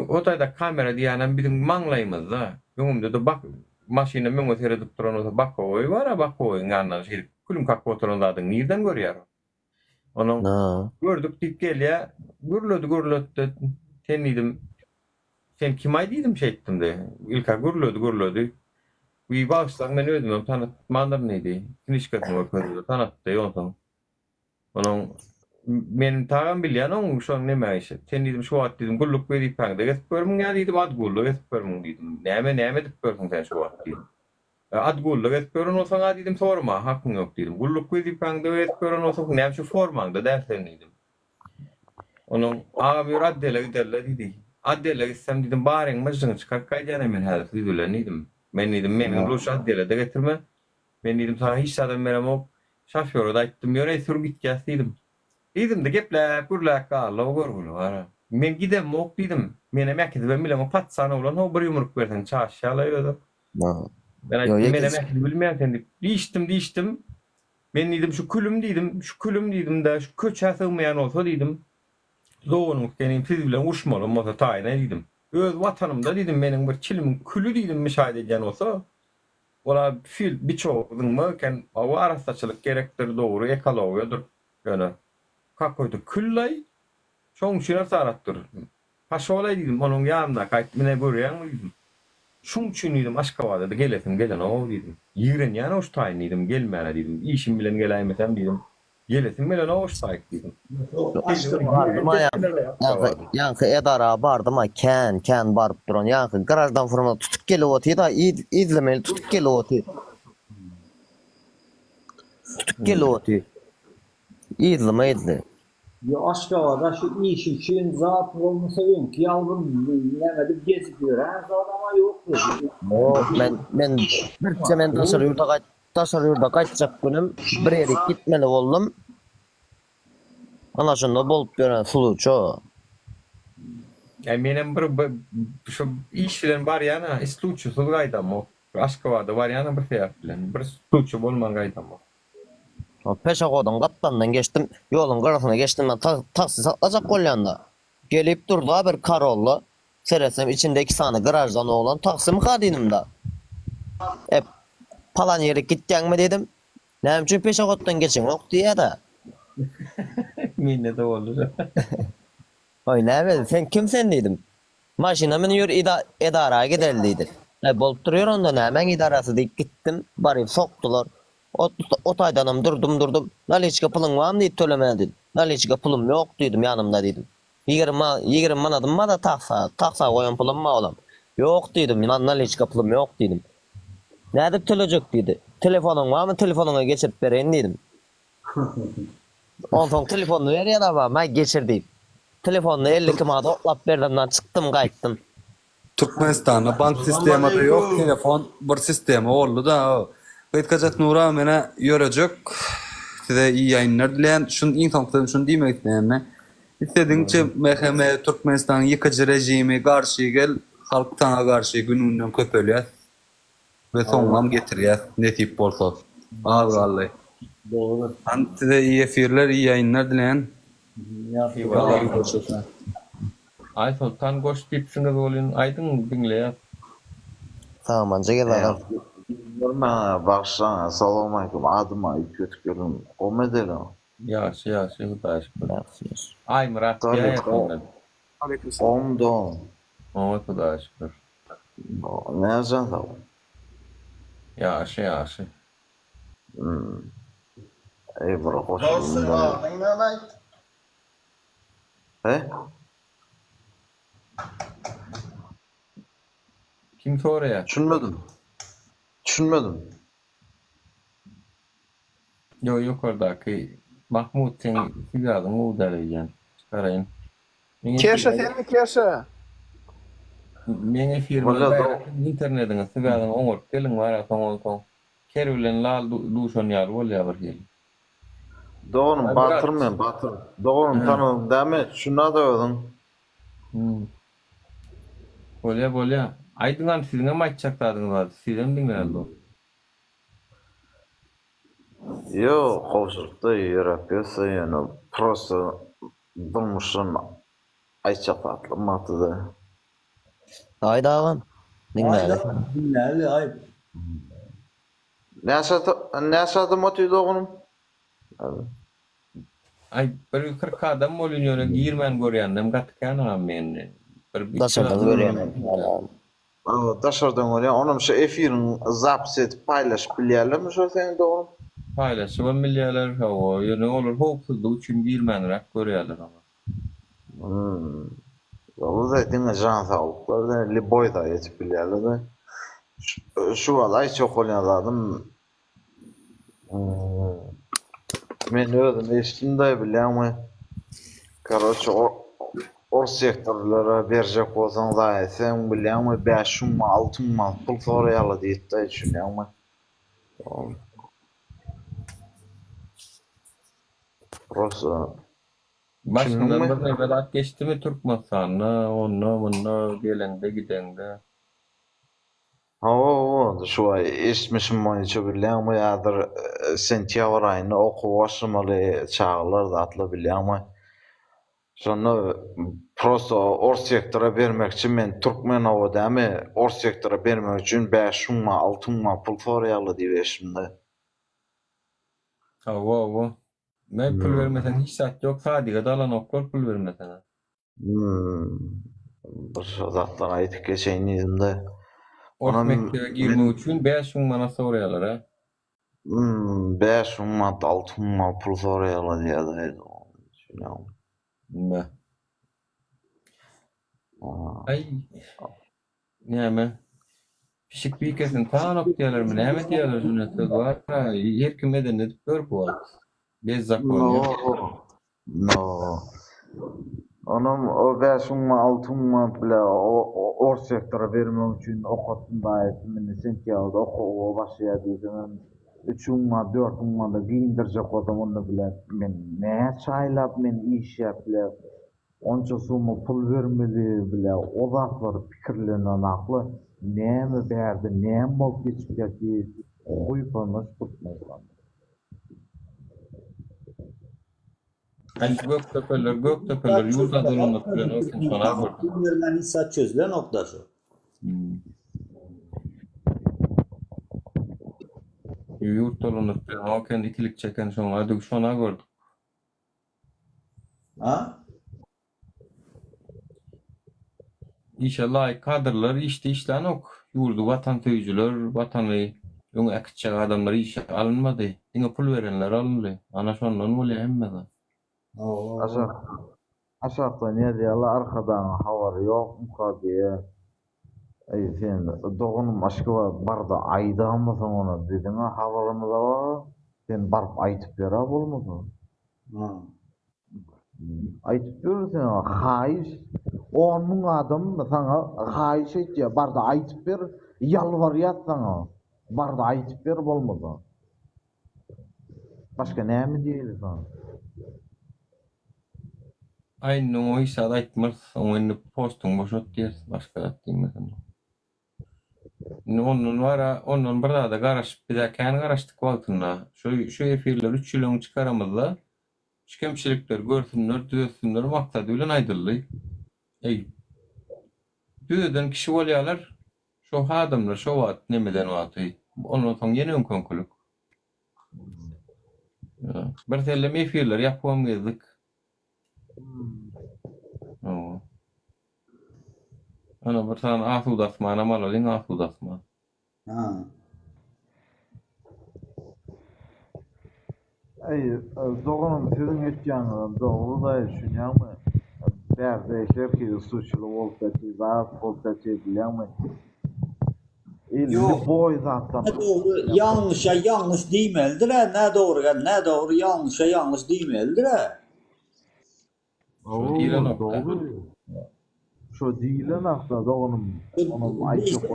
Otayda kamera diýänem bizim maňlaýymyz da. Öňümde de bak maşyna meňe seredip duran olsa bakowy bar, bakowy ýandan şeýle külüm kakp oturan zadyň nirden görýär? Onuň gördük diýip gelýär, gürlödi. Sen diýdim, sen kim aýdyydym şeýtdim de. Ilka gürlödi. Bir bagşlaň men özüm tanıtmandyr neydi? Knişkasyny okudum, tanıtdy ýonsoň. Onuň men taýan bilýän oň şoň näme işe. Sen diýdim şu wagt diýdim gulluk berip paňda gesip görmüň ýa diýdim ad gulluk gesip görmüň diýdim. Näme diýip görmüň sen şu wagt diýdim. Ad gulluk gesip görün olsaň diýdim sorma, hakyň ýok diýdim. Gulluk berip paňda gesip görün olsaň näme şu formaňda därslen diýdim. Onuň aga bir addele giderler diýdi. Addele gitsem diýdim baryň myjyňy çykar gaýdana men häzir diýdiler diýdim. Men diýdim meni uluş addele de getirme. Men diýdim sana hiç adam berem ok. Şoföre de aýtdym ýöre sür gitýäs diýdim. Diýdim de gepläp gürläp galla görgüli bara. Men gidem ok diýdim. Mene mäkidi ben bilen o patsana bolan o bir ýumruk bersen çaşýalaýdy. Ben aýtdym mene mäkidi bilmeýän diýip. Diýişdim. Men diýdim şu külüm diýdim da şu köçä sığmaýan bolsa diýdim. Zoğunum benim siz bilen uçmalım olsa taýyna diýdim. Öz watanymda diýdim meniň bir çilimin külü diýdim müşahede edýän bolsa ola fil biçogyňmy ken o arastaçylyk gerekdir dogry ekologiýadyr. Ýöne kakoýdy küllay şoň şuna saratdyr. Paşolay diýdim onuň ýanynda gaýt mene görýärmi diýdim. Şoň üçin diýdim Aşgabatda gelesim gelen o diýdim. Ýigren ýana oş taýyn diýdim gelmäne diýdim. İşim bilen geläýmesem diýdim. Gelesim bilen oş taýyk diýdim. Ýa-ni edara bardyma ken baryp duran ýa-ni garajdan fırma tutup gelip otyr da izlemeli tutup gelip otyr. İzle. Ya Aşgabatda şu iş için zat olmasa öňki ýalgyn näme dip gezip ýören adama ýokdy. Men birçe men taşar ýurda gaýtjak günüm bir ýere gitmeli boldum. Ana şunda bolup gören suluço. Menem bir şu iş bilen bar ýana isluçu gaýdam o. Aşgabatda bar ýana bir sebäp bilen bir isluçu bolman gaýdam o. Peşagodan gaptandan geçtim, yolun garasyna geçtim, taksi satlajak bolýanda. Gelip durdu bir Karollu. Seresem içinde 2 tane garajdan olan taksimi kadinimda. Palan yere gitdiňmi dedim. Näme üçin peşagoddan geçiň ok diýär da. Mine de olur. Oy näme sen kimsen dedim. Maşina meni ýür edara gidelim diýdi. Bolup durýar onda näme idarasy diýip gittim. Baryp sokdular. O taýdanam durdum. Naliçka pulun barmy diýip tölemedi. Naliçka pulum ýok diýdim ýanymda diýdim. 20 manatym ma da taksa goýan pulum ma olam. Ýok diýdim, naliçka pulum ýok diýdim. Nädip tölejek diýdi. Telefonuň barmy? Telefonuňa geçirip bereň diýdim. Ondan telefonu berýär ama men geçirdim. Telefonu 50 manat oklap berdimden çykdym gaýtdym. Türkmenistan'da bank sistemada yok, telefon bir sistemi oldu da o. Betkazat Nura mene yörejek. Size iyi yayınlar dileyen. Şun insanlıklarım şunu demek isteyenle. İstediğince MHM Türkmenistan'ın yıkıcı rejimi karşı gel. Halk sana karşı gününden köpölüyor. Ve sonlam getiriyor. Ne tip bolsa. Ağır vallahi. Doğru. Size iyi efirler, iyi yayınlar dileyen. Ay Sultan goş tipsiniz bolýan aýdyň diňleýär. Tamam anca gel adam. Norma bakşan, salam aleyküm, adıma kötü görün, o medelo. Yaxşı, Hudaý şükür. Ay Murat, ýa-ýa. Omdon. O, Hudaý şükür. Ne yazan da? Yaxşı. Ey bro, hoş geldin. He? Kim soruyor? Düşünmedim. Yok oradaki Mahmut sen sigaradın o dereceğin çıkarayım. Kerşe sen mi kerşe? Mene firmada internetine sigaradın oňur gelin var soň. Kerülen lal duşan ýar bolýar bir hil. Doğru, batır. Doğru, tanıdım deme, şuna da ödün. Bolýar. Aýdyňam siziňe maççakladýňyz, sizem diňlerdi. Yo, howşurukda ýerek ýene prosta durmuşyň Ayça patlamaktadı. Haydi ağam. Dinle. Dinle, ay. Näşaty motiv doğunum? Ay bir 40 adam bolunyor, girmen görýändem gatkan am men. Daşardan görýän. Daşardan görýän. Onum şu efirin zapis etip paylaşyp bilýärlermi şo sen doğum? Paylaşyp bilýärler, hawa, ýöne olar howpsuzlyk üçin girmenrak görýärler ama. O da dinle jan sağlıklar da boyda etip bilýärler de. Şu walay çok olýan men özüm eşimde bilýärmi? Korоче, o sektorlara berjek bolsaň da sen bilýärmi 5 mal 6 mal pul soraýarlar diýip düşünýärmi? Rosa. Başından bir vedat geçti mi Türkmenistan'a, onunla bununla gelende gidende. Şu ay eşmişim boýunça bilýärmi ýadyr sentýabr aýyna okuw başlamaly çağlar da atla bilýärmi? Şonu prosto or sektora bermek için men Türkmenow dämi or sektora bermek üçin 5 ma 6 ma pul soraýarlar diýip eşimde. Men pul vermesen hiç saat yok, sadiga dalan oklar pul vermesen. Bir zatlar aýdyp geçeýin izimde. Ona mektebe girmek üçin 5 mana soraýarlar ha. 5 ma 6 ma pul soraýarlar diýär. Ne? Ay. Näme? Pişik bir kesin tanap diýerlermi? Näme diýerler şuna söz var? Her kim edenip gör bu. Bez zakon. No. Onum o 5 ma 6 ma bile or sektora bermek üçin okutunda aýtmyny sentýabda okuwa başlaýardygyny 3 ma 4 ma da giyindirjek adam onu bilen men ne çaylap men iş ýaplar onça sumy pul vermeli bile o zatlar pikirlenen akly näme berdi näme bolup geçip ýaty goýpamas tutmaýlar. Göktepeler yurda dolanıp bilen olsun sana gördüm. Bilmem saç çözülen noktası. Yurt dolanıp bilen o kendi ikilik çeken şonlardı şona gördüm. Ha? İnşallah kadrlar işte işlen ok. Yurdu vatan töyücüler, vatanı yung akçak adamları işe alınmadı. Yine pul verenler alındı. Ana şondan bolýar hemmede. Aşağıda ne diýerler arkadan havar yok mu diye. Sen doğunum Moskva barda aýdamysyň ona dediň havalamy da var. Sen barıp aýtyp bera bolmady. Aýtyp bersen haýyş 10 000 adam saňa haýyş etýär barda aýtyp ber ýalwarýar saňa. Barda aýtyp ber bolmady. Başga näme diýeler saňa? Aynen o işe aýtmaz, onu postun boşalt diýer, başga diýmesen. Onun bir da garaşyp bir dakän garaşdyk wagtynda. Şu efirler 3 ýylyň çykaramyzda şu kemçilikler görsünler, düzelsünler maksady bilen aýdyldy. Düzeden kişi bolýarlar, şu adamlar şu wagt nemeden wagty. Ondan soň ýene öňkönkulük. Bir tellem efirler ýapmam gezdik. Ana bir tane asu dasmana malalyň asu dasman. Doğunum sizin etýäňiz dogry da düşünýärmi? Berde şerki suçlu bolup zat bolup bilýärmi? Yok. Boy zatdan. Doğru yanlışa yanlış diýmelidir. Ne doğru yanlışa yanlış diýmelidir. Şu diýilen akda doğunum. Onun aýtyp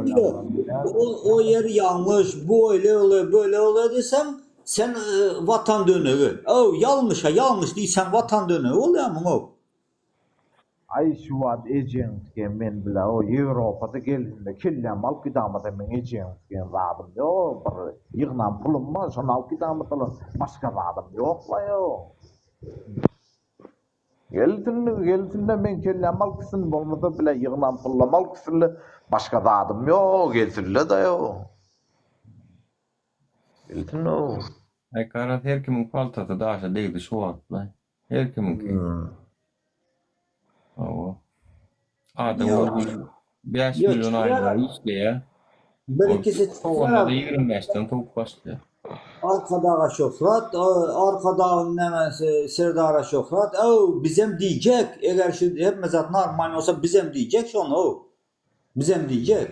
O yer yanlış, bu böyle öyle desem sen vatan dönüğü. Yanlışa yanlış diýsen vatan dönüğü bolýarmyň o? Ay şu wagt ejenske men bilen o Ýewropada geldiğinde killem alyp gidamada men ejenske zadym ýok. Bir ýygnan pulum bar, şonu alyp gidamada başga zadym ýok la ýok. Gelsinle men kellem alkısın bolmasa bile yığınan pullam alkısın başka da adım yok gelsinle da yok. Gelsin o. Karat her kimin paltası da aşağı değildi şu atla. Her kimin ki. O. Adam o 5 milyon aylar işte ya. Bir ikisi Onda da 25'ten tavuk başlıyor. Arkadağa şofrat, arkadağa nemesi Serdar'a şofrat, bizem diyecek, eğer şu hepimiz normal olsa bizem diyecek şunu o. Bizem diyecek.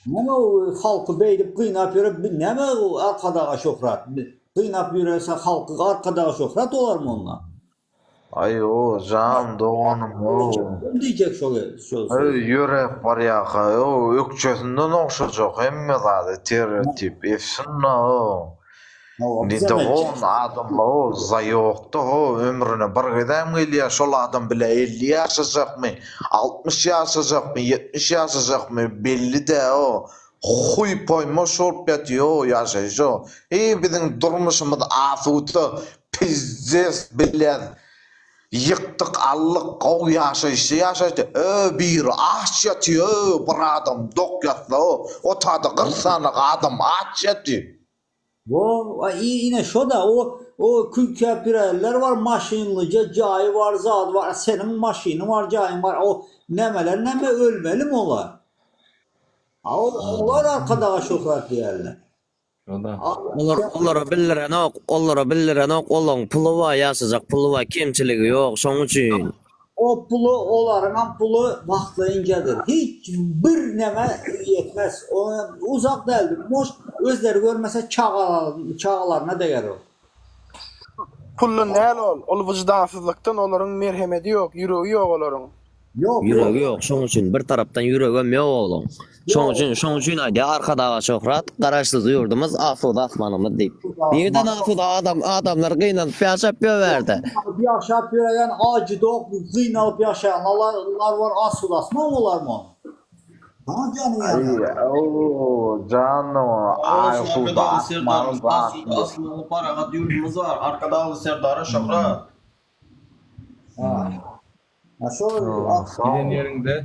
Neme o halkı beylip kıynap yürüp, neme o arkadağa şofrat? Kıynap yürürse halkı arkadağa şofrat olar mı onunla? Ay o can doğanım o. Diyecek şu. Yürek var ya o ökçesinden okşayacak emme zaten stereotip efsunna o. Ne doğan adam o zayıftı o ömrüne bir gidem geliyor şol adam bile 50 yaşayacak mı 60 yaşayacak mı 70 yaşayacak mı belli de o. Huy poymuş olup yatıyor yaşayacak. Bizim durmuşumuz afutı pizzes bilen yıktık allık kov yaşayıştı. Bir aç yatıyor bir adam dok yatla o tadı 40 sanık adam aç yatıyor. O yine şu da o külköpüreller var maşinlıca cayı var zat var senin maşinin var cayın var o nemeler neme ölmeli mi olar? Onlar arkadağa şoför diyorlar. Onlara bildiren ok, olan pulu var yaşayacak pulu var kimçiligi yok şoň üçin. O pulu olarından pulu vaxtlayıncadır. Hiç bir neme yetmez. O uzak değildir. Moş özleri görmese çağalarına değer o. Pullu näl ol? Ol vicdansızlıktan olaryň merhemeti yok, yüreği yok olaryň. Yüreği yok. Şoň üçin bir tarapdan yüregem yok oğlum. Şoň üçin aýdy arkadağa şöhrat garaşly ýurdumyz asuda asmanymyz diýip. Nerden asuda adamlar gynanyp ýaşap ýöberdi. Ýaşap ýören acı dok gynanyp ýaşaýanlar var asuda asman olarmy? Ha canım ya. Oo canım. Asuda asman var. Asmanly paragat ýurdumyz var. Arkadağa Serdar'a şöhrat. Giden yerinde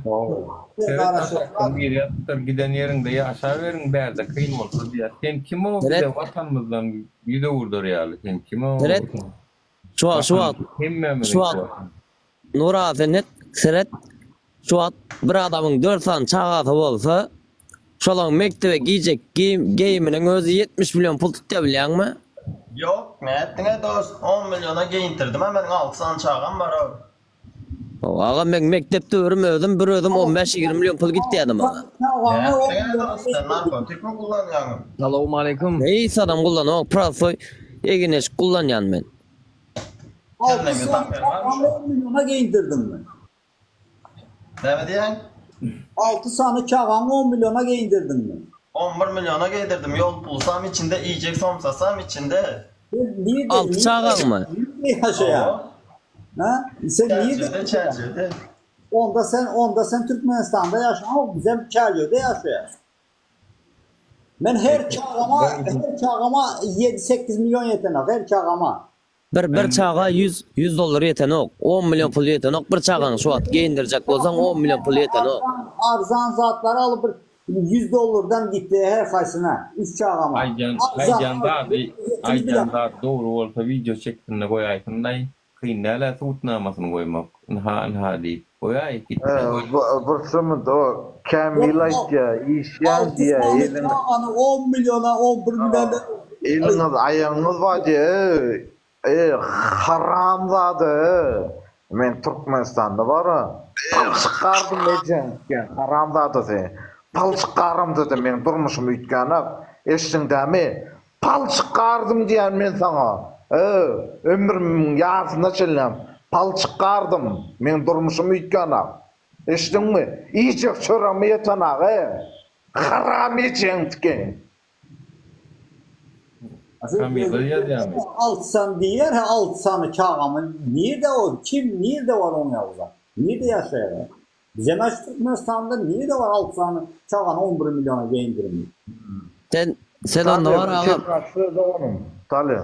giden yerinde yaşayıverin berde kıyım olsa diye. Sen kim o bize vatanımızdan yüde vurdur yani. Sen kim o? Şu Nur Afenet Seret şu bir adamın 4 san çağatı bolsa şolaň mektebe giyecek giyiminin özü 70 milyon pul tutya bilýärmi? Yok, näetdiňe dost 10 milyona geyintirdim. Hemen 6 san çağam var o. Ağa men mektepde örüm özüm bir özüm 15-20 milyon pul gitdi adama. Sen narkotik mi kullanýaň? Assalamu alaykum. Neýse adam kullanýar, prasoy egineş kullanýan men. 6 milyona giyindirdim mi? Näme diýen? 6 sanı çağan 10 milyona giyindirdim mi? 11 milyona giydirdim. Yol pulsam içinde, yiyecek somsasam içinde. 6 çağan mı? Niye yaşayan? Ha? Sen niye Çerçevede. Onda sen Türkmenistan'da yaşayan ama bizim Çerçevede yaşayan. Ben her çağama 7-8 milyon yetenek her çağama. Bir çağa 100 dolar yetenek, 10 milyon pul yetenek bir çağan şu at giyindirecek bolsaň 10 milyon pul yetenek. Arzan zatları alıp 100 dolardan gitti her kaysına 3 çağama. Aycanda doğru olsa video çektiğinde koyaysın kıyınlarla tutnamasını koymak. Nha deyip koyay gitti. Bursumuz o Kamilajca işyan diye elin 10 milyona 11 milyona eliniz ayağınız var diye haramzadı. Men Türkmenistan'da var. Çıkardım diyeceğim. Haramzadı sen. Pal çıkarım dedi men durmuşum ütkänip. Eşiňdämi? Pal çıkardım diýen men sana. Ömrümün ýasyna çelem. Pal çıkardım. Men durmuşum ütkänip. Eşiňmi? Iýjek çöremi ýetenek. Haram ýeňtken. Altsan diyer, altsanı çağamın. Nerede o? Kim? Nerede var onun yavrular? Nerede yaşayar? Bizim Türkmenistan'da nerede var altsanı çağan 11 milyona giyindirmiyor? Sen onda var ağam. Tabii.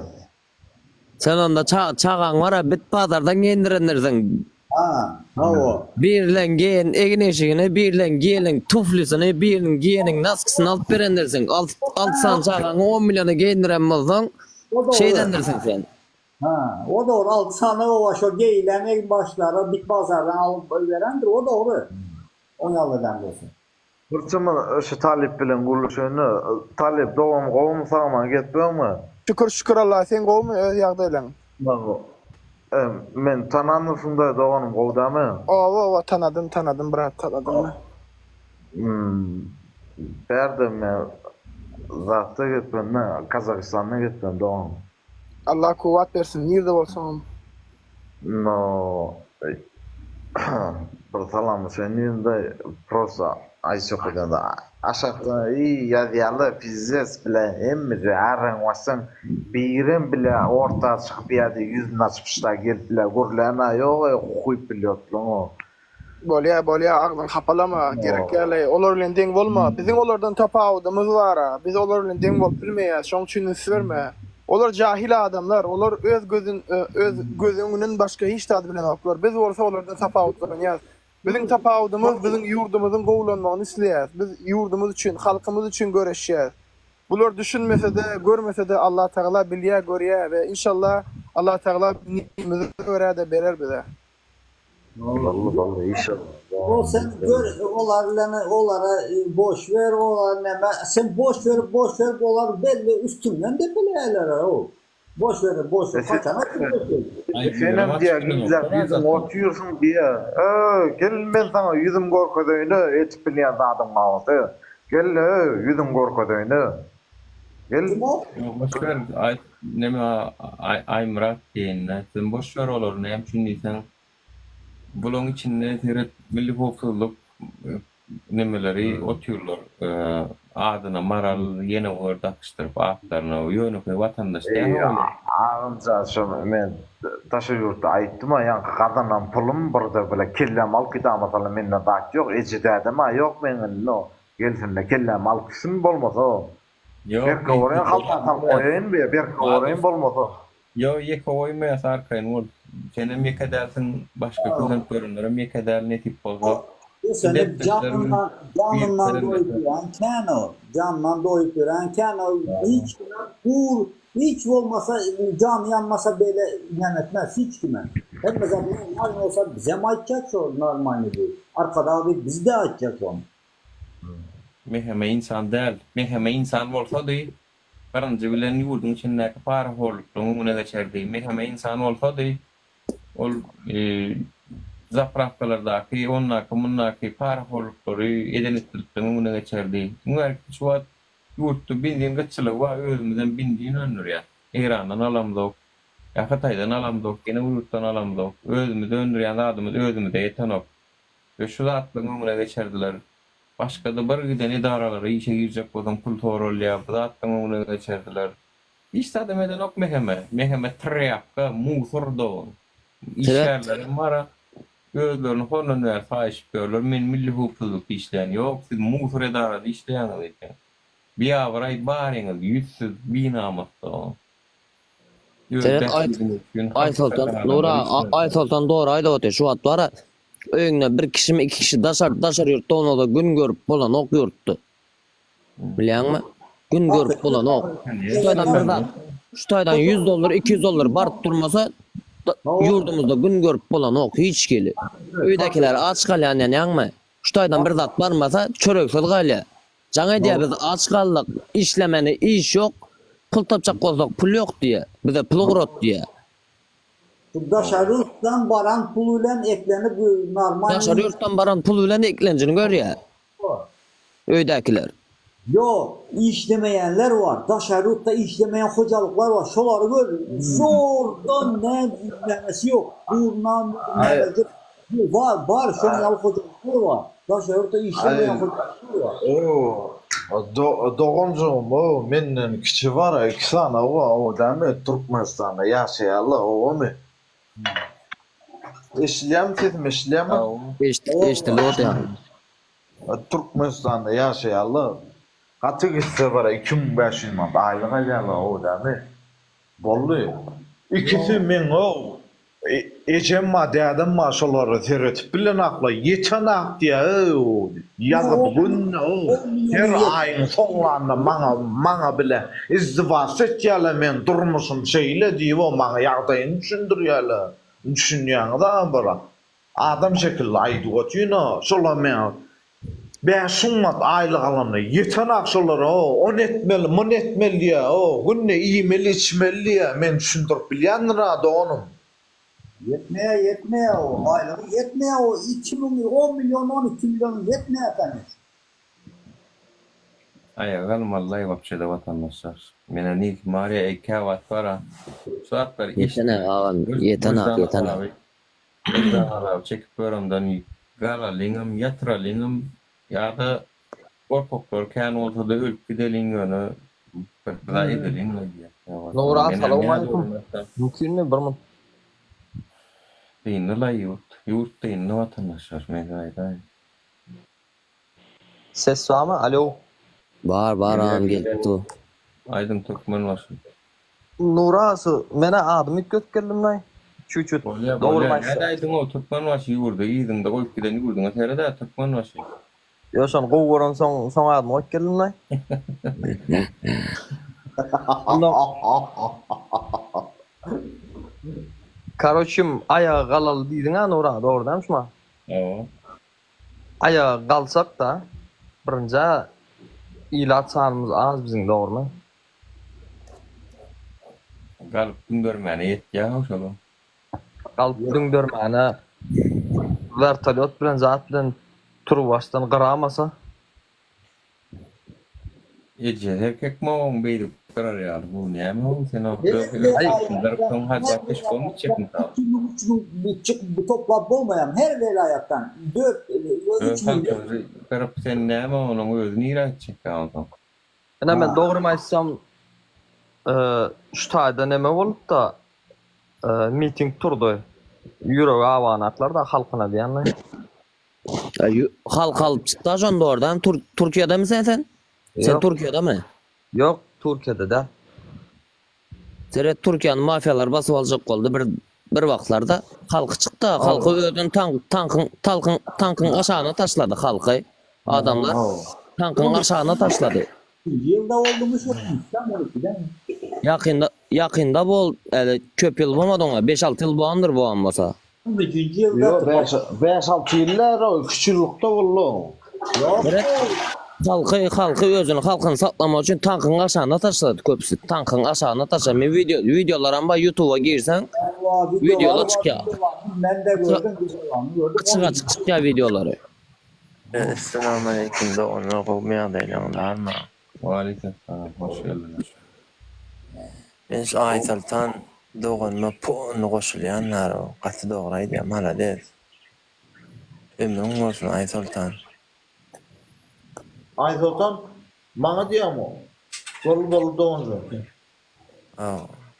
Sen onda çağan var ha, bit pazardan giyindirenlersin. O. Birlen giyin egin eşigini, birlen giyenin tuflisini, birlen giyenin naskısını alıp verenlersin. Altsan çağan 10 milyonu giyindiren bolsan şeydendirsin sen. O doğru. 6 tane o var. Şu giyilen en başları bit pazardan alıp verendir. O doğru. Onu alıdan diyorsun. Fırçımı şu talip bilen guruluşunu, talip doğum kovum sağman getmiyor mu? Şükür Allah sen kovmu öz ýagdaýlaryň. Men tananysynda doğanım kovdamy? Owa tanadım brat tanadım. Berdim men zatda getmem, Kazakistana getmem doğum. Allah kuwat bersin, nerede bolsaň. No. Bir salam senin de prosa Ayşe kadar aşağıda iyi yazıyalı fiziz bile emri arın vasın birim bile orta çıkıp yadı yüzünü açmışlar gelip bile gurlana yok kuyup biliyorlar. Bolya ağzın kapalama gerek yerle olar bilen deň bolma. Bizim olardan tapawdymyz bar. Biz olar bilen deň bolup bilmeýär. Şoň üçin verme. Olar jahil adamlar. Olar öz gözüňinden başga hiç tad bilen oklar. Biz bolsa olardan tapawdymyz. Bizim tapawdymyz bizim ýurdumyzyň gowlanmagyny isleýär. Biz ýurdumyz üçin, halkymyz üçin göreşýär. Bular düşünmese de, görmese de Allah Teala bilýär, görýär we inşallah Allah Teala niýetimizi öräde berer bize. Vallahi inşallah. O sen gör onlara boş ver sen boş ver olar belli üstünden de bileler o. Boş ver kaçana senem diye güzel yüzüm otuyorsun diye. Gel ben sana yüzüm korkadığını etip bilen adam ağzı. Gel yüzüm korkadığını. Gel. Boş ver ay Murat diýenler. Sen boş ver olar näme üçin diýsen. Bulun içinde teret milli hukukçuluk nemeleri otuyorlar. Adına maral yeni orada akıştırıp aktarına yönü koy vatandaş diye oluyor. Ağımca şu men taşı yurtta aytdım ya qadanan pulum burada böyle kellem al gidama falan menne dağıt yok ecdedim ha yok menin no gelsinle kellem al kısım bolmasa o. Yok. Bir kovaran haltan koyayım bir kovaran bolmasa. Yo yek koymayas arkayın ol. Senem yekadersin başka kızın görünürüm yekader ne tip oldu. Sen canından doyup duran Kano hiç olmasa can yanmasa böyle etmez hiç kime. Hem mesela normal olsa bize mi açacak o normal değil. Arkada abi biz de açacak onu. Mehme insan değil. Mehme insan olsa değil. Karınca bilen yurdun içinde para horlukluğunu buna geçerdi. Mehme insan olsa değil. Ol zapravkalardaki, onnaki para horlukları edenettiriklerini buna geçerdi. Bunlar şu an yurttu bindiğin kaççılığı var, özümüzden bindiğin önür ya. İran'dan alamdık, Hatay'dan alamdık, gene yurttan alamdık. Özümüzde öndüren adımız özümüzde yeten ok. Ve şu zatlarını buna geçerdiler. Başka da bir giden idaraları işe girecek olan kulturol yaptı, zatlarını buna geçerdiler. İşte adam eden ok meheme. Meheme treyakka, musur doğun. İşlerlerin var. Gözlerini horlan ver, fahiş görler. Men milli hukukçuluk işleyen yok. Siz musur edarada işleyen oluyor. Bir avray bariniz, yüzsüz binamazda o. Evet, Ay Sultan doğru ayda otur. Şu at var. Öňüne bir kişi mi iki kişi daşar yurtta onu da gün görüp bolan ok yurttu. Bilýärmi? Gün görüp bolan ok. Şu taýdan $100, $200 barıp durmasa yurdumuzda gün görüp bolan ok hiç geli. Öýdekiler aç galýan ýanmy? Şu taýdan bir zat barmasa çöreksel galýa. Jaňa diýär biz aç galdyk, işlemeni iş yok. Pul tapjak bolsak pul yok diye. Bize pul gurot diye. Daşary yurtdan baran pul bilen eklenip normal. Daşary yurtdan baran pul bilen eklenjini görýär. Öýdekiler. Yok, işlemeyenler var. Daşary yurtda işlemeyen hocalıklar var. Şolary gör. Zordan ne işlemesi yok. Bundan var. Şolary hocalıklar var. Daşary yurtda işlemeyen hocalıklar var. Doğuncum o menden kiçi var iki tane o da mı Türkmenistan'da yaşayalı o mu? İşlem İşte lot ya. Türkmenistan'da yaşayalı katı gitse var 2500 manat aylık alalı o da mı? Bollu. İkisi men o ejem madyadan maşalları teretip bilen akla yeten ak diye yazıp bugün o her ayın sonlarında mana bile izdivaç etýärler men durmuşum şeýle diýip o mana ýagdaýyny düşündirýärler. Düşünýän da bara adam şekilli aýdyp şolar men beşummat aylyk alanda yeten akşalara on etmeli, mun etmeli ya, günne iyimeli, içmeli ya, men düşündürüp bilýändir da onum. Yetmeye o aylığı yetmeye o 2 milyon 10 milyon 12 milyon yetmeye efendim. Ayağım vallahi vapşede vatandaşlar. Mene neyik Maria ekavat para. Suatlar Yetene ağam, yetene. Hala çekip öğrendan gala lingam, yatra lingam ya da korkoklar kan olsa da ölüp gidelingönü pırpıda edelingö diye. Nura, assalamu alaikum. Mümkün mü bir min? Dinle la yurt dinle vatandaşlar. Megayday. Ses var mı? Alo. Var ağam geldi. Aydın Türkmen var. Nura, mene adım ilk götkelim nay. Çüçüt. Doğru başla. Ne aydın o Türkmen var yurda iyidin de koyup giden yurdun. Tere de Türkmen var. Ya sen kovuran son adım götkelim nay. Karoçum ayağa kalalı diydin ha Nura, doğru demiş mi? Evet. Ayağa kalsak da birinci ilat sanımız az bizim, doğru mu? Galıp döndürmene yet ya hoşalım. Galıp döndürmene vertolyot bilen zat bilen turu baştan kıramasa. Ece erkek mi oğlum beydi karar ya bu ne mi oğlum sen o darıktan hadi beş konu çekmiş abi. Bu toplam olmayan her velayettan 3 milyon. Karıp sen ne mi onun özünü irat çek aldım. Ben doğru mu etsem şu tayda neme olup da miting turdu. Euro avanaklar da halkına diyenler. Halk alıp çıktı ajan doğrudan. Türkiye'de misin sen? Sen Türkiye'de mi? Yok, Türkiye'de de. Seret Türkiye'nin mafyalar basıp alacak oldu bir vaxtlarda. Halkı çıktı. Halkı ödün tankın aşağına taşladı halkı. Adamlar tankın aşağına taşladı. Yılda oldu mu çok Yakında bol köp yıl bulmadı ona. 5-6 yıl boğandır boğanmasa. 5-6 yıllar o küçülükte oldu. Halkı özünü halkını saklamak için tankın aşağına taşladı köpüsü. Tankın aşağına taşladı. Videolar ama YouTube'a girsen videoda çıkıyor. Ben de gördüm. Açık çıkıyor videoları. Esselamu aleyküm de onu kovmaya deylanlar mı? Aleyküm selam. Hoş geldiniz. Ben şu Aysaltan doğunma puanı koşulayanlar o. Katı doğraydı ya hala değil. Ömrün olsun Aysaltan. Aysaltan bana diyor mu? Bol doğun zaten.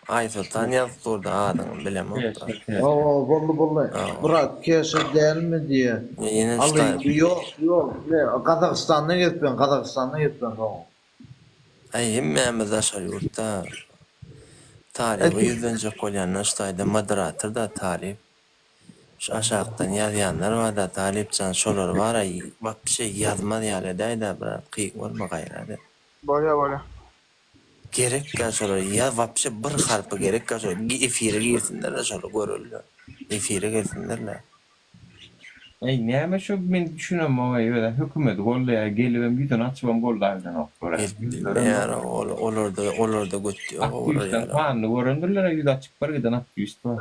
Aysaltan yazdı orada adını bilemem. Bol. Bırak keşke değil mi diye. Yok. Kazakistan'a gittim. Hemmemiz aşağı yurtta. Tarihi yüzünce kolyanın üstaydı moderator da tarih. Şu aşağıdan yazyanlar var da talipcan şolar var ay bak bir şey yazmadı yani da bir kıyık olma gayrı. Böyle. Gerek şolar ya bir şey bir harfi gerek şolar efire girsinler şolar görüldü. Efire girsinler. Ne mi şu ben düşünüyorum ama öyle hükümet golle gelip bir tane açmam gollardan okura. Yani olur da götü. Aktiften falan göründüler yüz açık var giden aktivist var.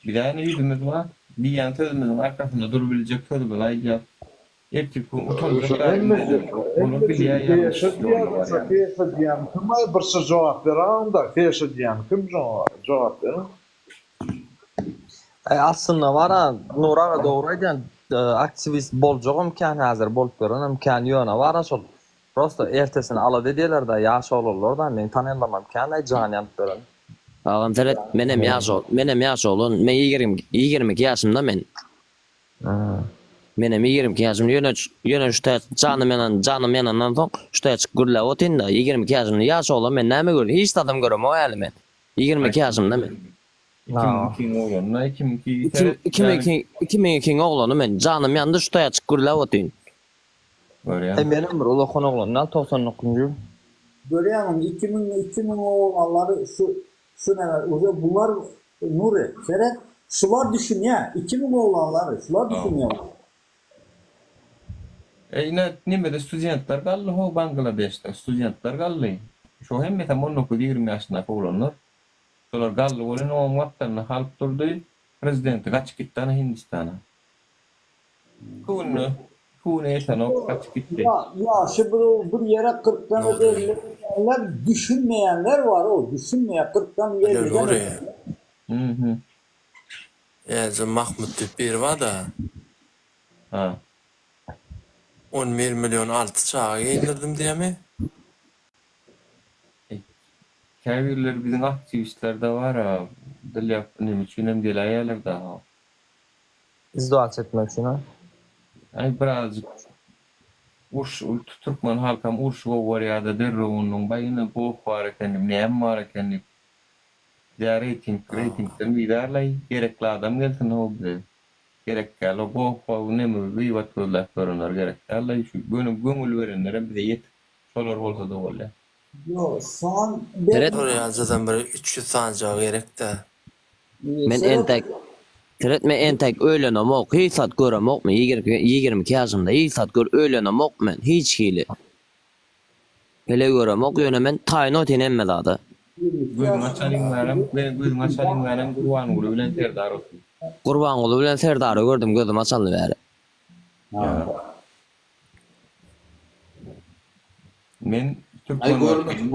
Bir tane yüzümüz var. Bir yan sözümüzün arkasında durabilecek söz var. Ayrıca erkek utanacak halinde onu biliyor yani. Fiyasa diyen kim bir şey cevap veren da fiyasa diyen kim cevap veren? Aslında var ha, Nura doğruydu. Aktivist bolcağım imkan hazır bolup gören imkan yöne var ha sol. Prosto ertesini aladı diyorlar da yaş olurlar da men tanıyamam imkanı canyan gören. Ağam Ferhat menem yaş olun. Men 22 yaşımda men. Menem 22 yaşımda yöne şu canım yanından son şu çık gürle otin da 22 yaşımda yaş olun men näme görüyorum hiç tadım görüyorum o yani men. 22 yaşımda men. 2002 oğlanına 2002 2002 oğlanı men canım yandı şu açık gürläp otyn. Benim bir ulakon oğlanlar 99-njy. Görüyorum 2000 oğlanları şu neler oluyor bunlar Nuri Ferhat şular düşün ya 2000 oğlanları şular düşün ya. Nimede studentlar gallı ho Bangladeş'te studentlar gallı. Şu hem meta 19-20 yaşında oğlanlar. Şolar gallı bolan o wagtlarına halp durdy. Prezidenti kaçıp gitti Hindistan'a. Kunu etanok kaçıp gitti. Ya şu bir yere 40 tane derler düşünmeyenler var o düşünmeyen 40 tane yerler. Ya Mahmut Tüpir var da. Ha. 11 milyon altı çağa indirdim diye mi? Kavirler bizim aktivistlerde var ha. Dil yaptığım için hem değil ayalar da ha. İzdoğaç etmek için ha? Ay birazcık Türkmen halkam var ya da derruğunun bayını bu var ekenim, neyem var ekenim. Ya ratingden vidarlay gerekli adam gelsin o bile. Gerek galo bu var ne mi vivat kolla korunar gerek. Allah şu gönül verenlere bir de yet. Solar olsa da öyle. Yo son Oraya zaten böyle 300 sancağı gerek de. Men entek öýlenem ok, hiç sat görem ok men 22 yaşımda hiç sat gör öýlenem ok men hiç hili. Hele görem ok ýöne men taýyn otyn emmedady. Gözüm açalyň waram, Gurban Guly bilen Serdar olsun. Gurban Guly bilen Serdar'y gördüm gözüm açanly bäri. Men Türkmen başynyň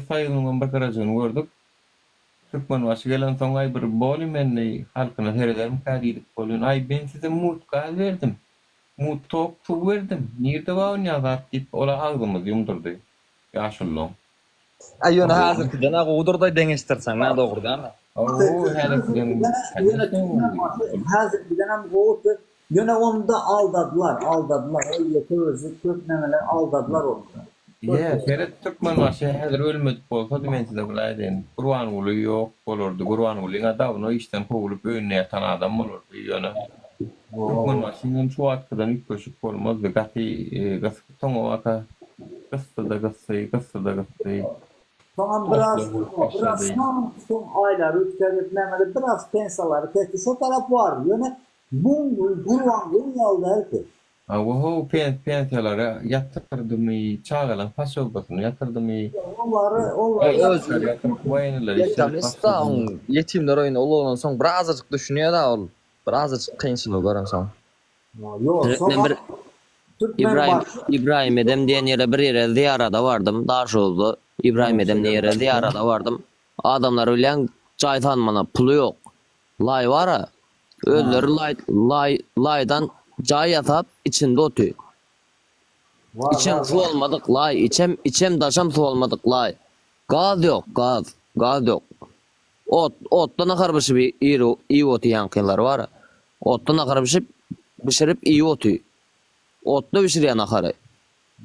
sayılmam bakaracağını gördük. Türkmen başı gelen son ay bir boli menni halkına herederim kadidik bolun. Ay ben size mut kal verdim. Mut top su verdim. Nirde var oynayacak deyip ola ağzımız yumdurdu. Yaşıllığım. Ay onu hazırkıdan ağudurday deňeşdirsen ne doğru değil mi? Hazır bir dönem boğutu yine onu da aldadılar. Öyle terörist köknemeler aldadılar onu. Ya, Ferhat Türkmen başı hazır ölmedik bolsa men size bulay deyin. Gurban Guly yok bolurdu. Gurban Gulyň adamyny işten kovulup öňüne ýatan adam bolurdu ýöne. Türkmen başynyň şu atkydan ilk köşük bolmazdy. Gaty toňa aka gysdy. Tamam biraz son aylar üstlerinde biraz pensaları keşke şu taraf var. Yani bu Gurban Guly aldı herkes. Oho pensiyalara yatırdım çağalan fasobasyny yatırdım. Yetimler oyunu olan son birazcık düşünüyor da ol. Birazcık kıyınçılığı gören son. İbrahim Edem diyen yere bir yere ziyarada vardım. Daş oldu. İbrahim Edem diyen yere ziyarada vardım. Adamlar öyle çay tanımana pulu yok. Lay var ha. Özleri laydan cay yatab içinde otuyor. İçem su olmadık lay. İçem daşam su olmadık lay. Gaz yok gaz yok. Ottan akarmışıp iyi otu yankılar var ha. Ottan akarmışıp pişirip iyi otuyor. Otlu pişiriyen akarı.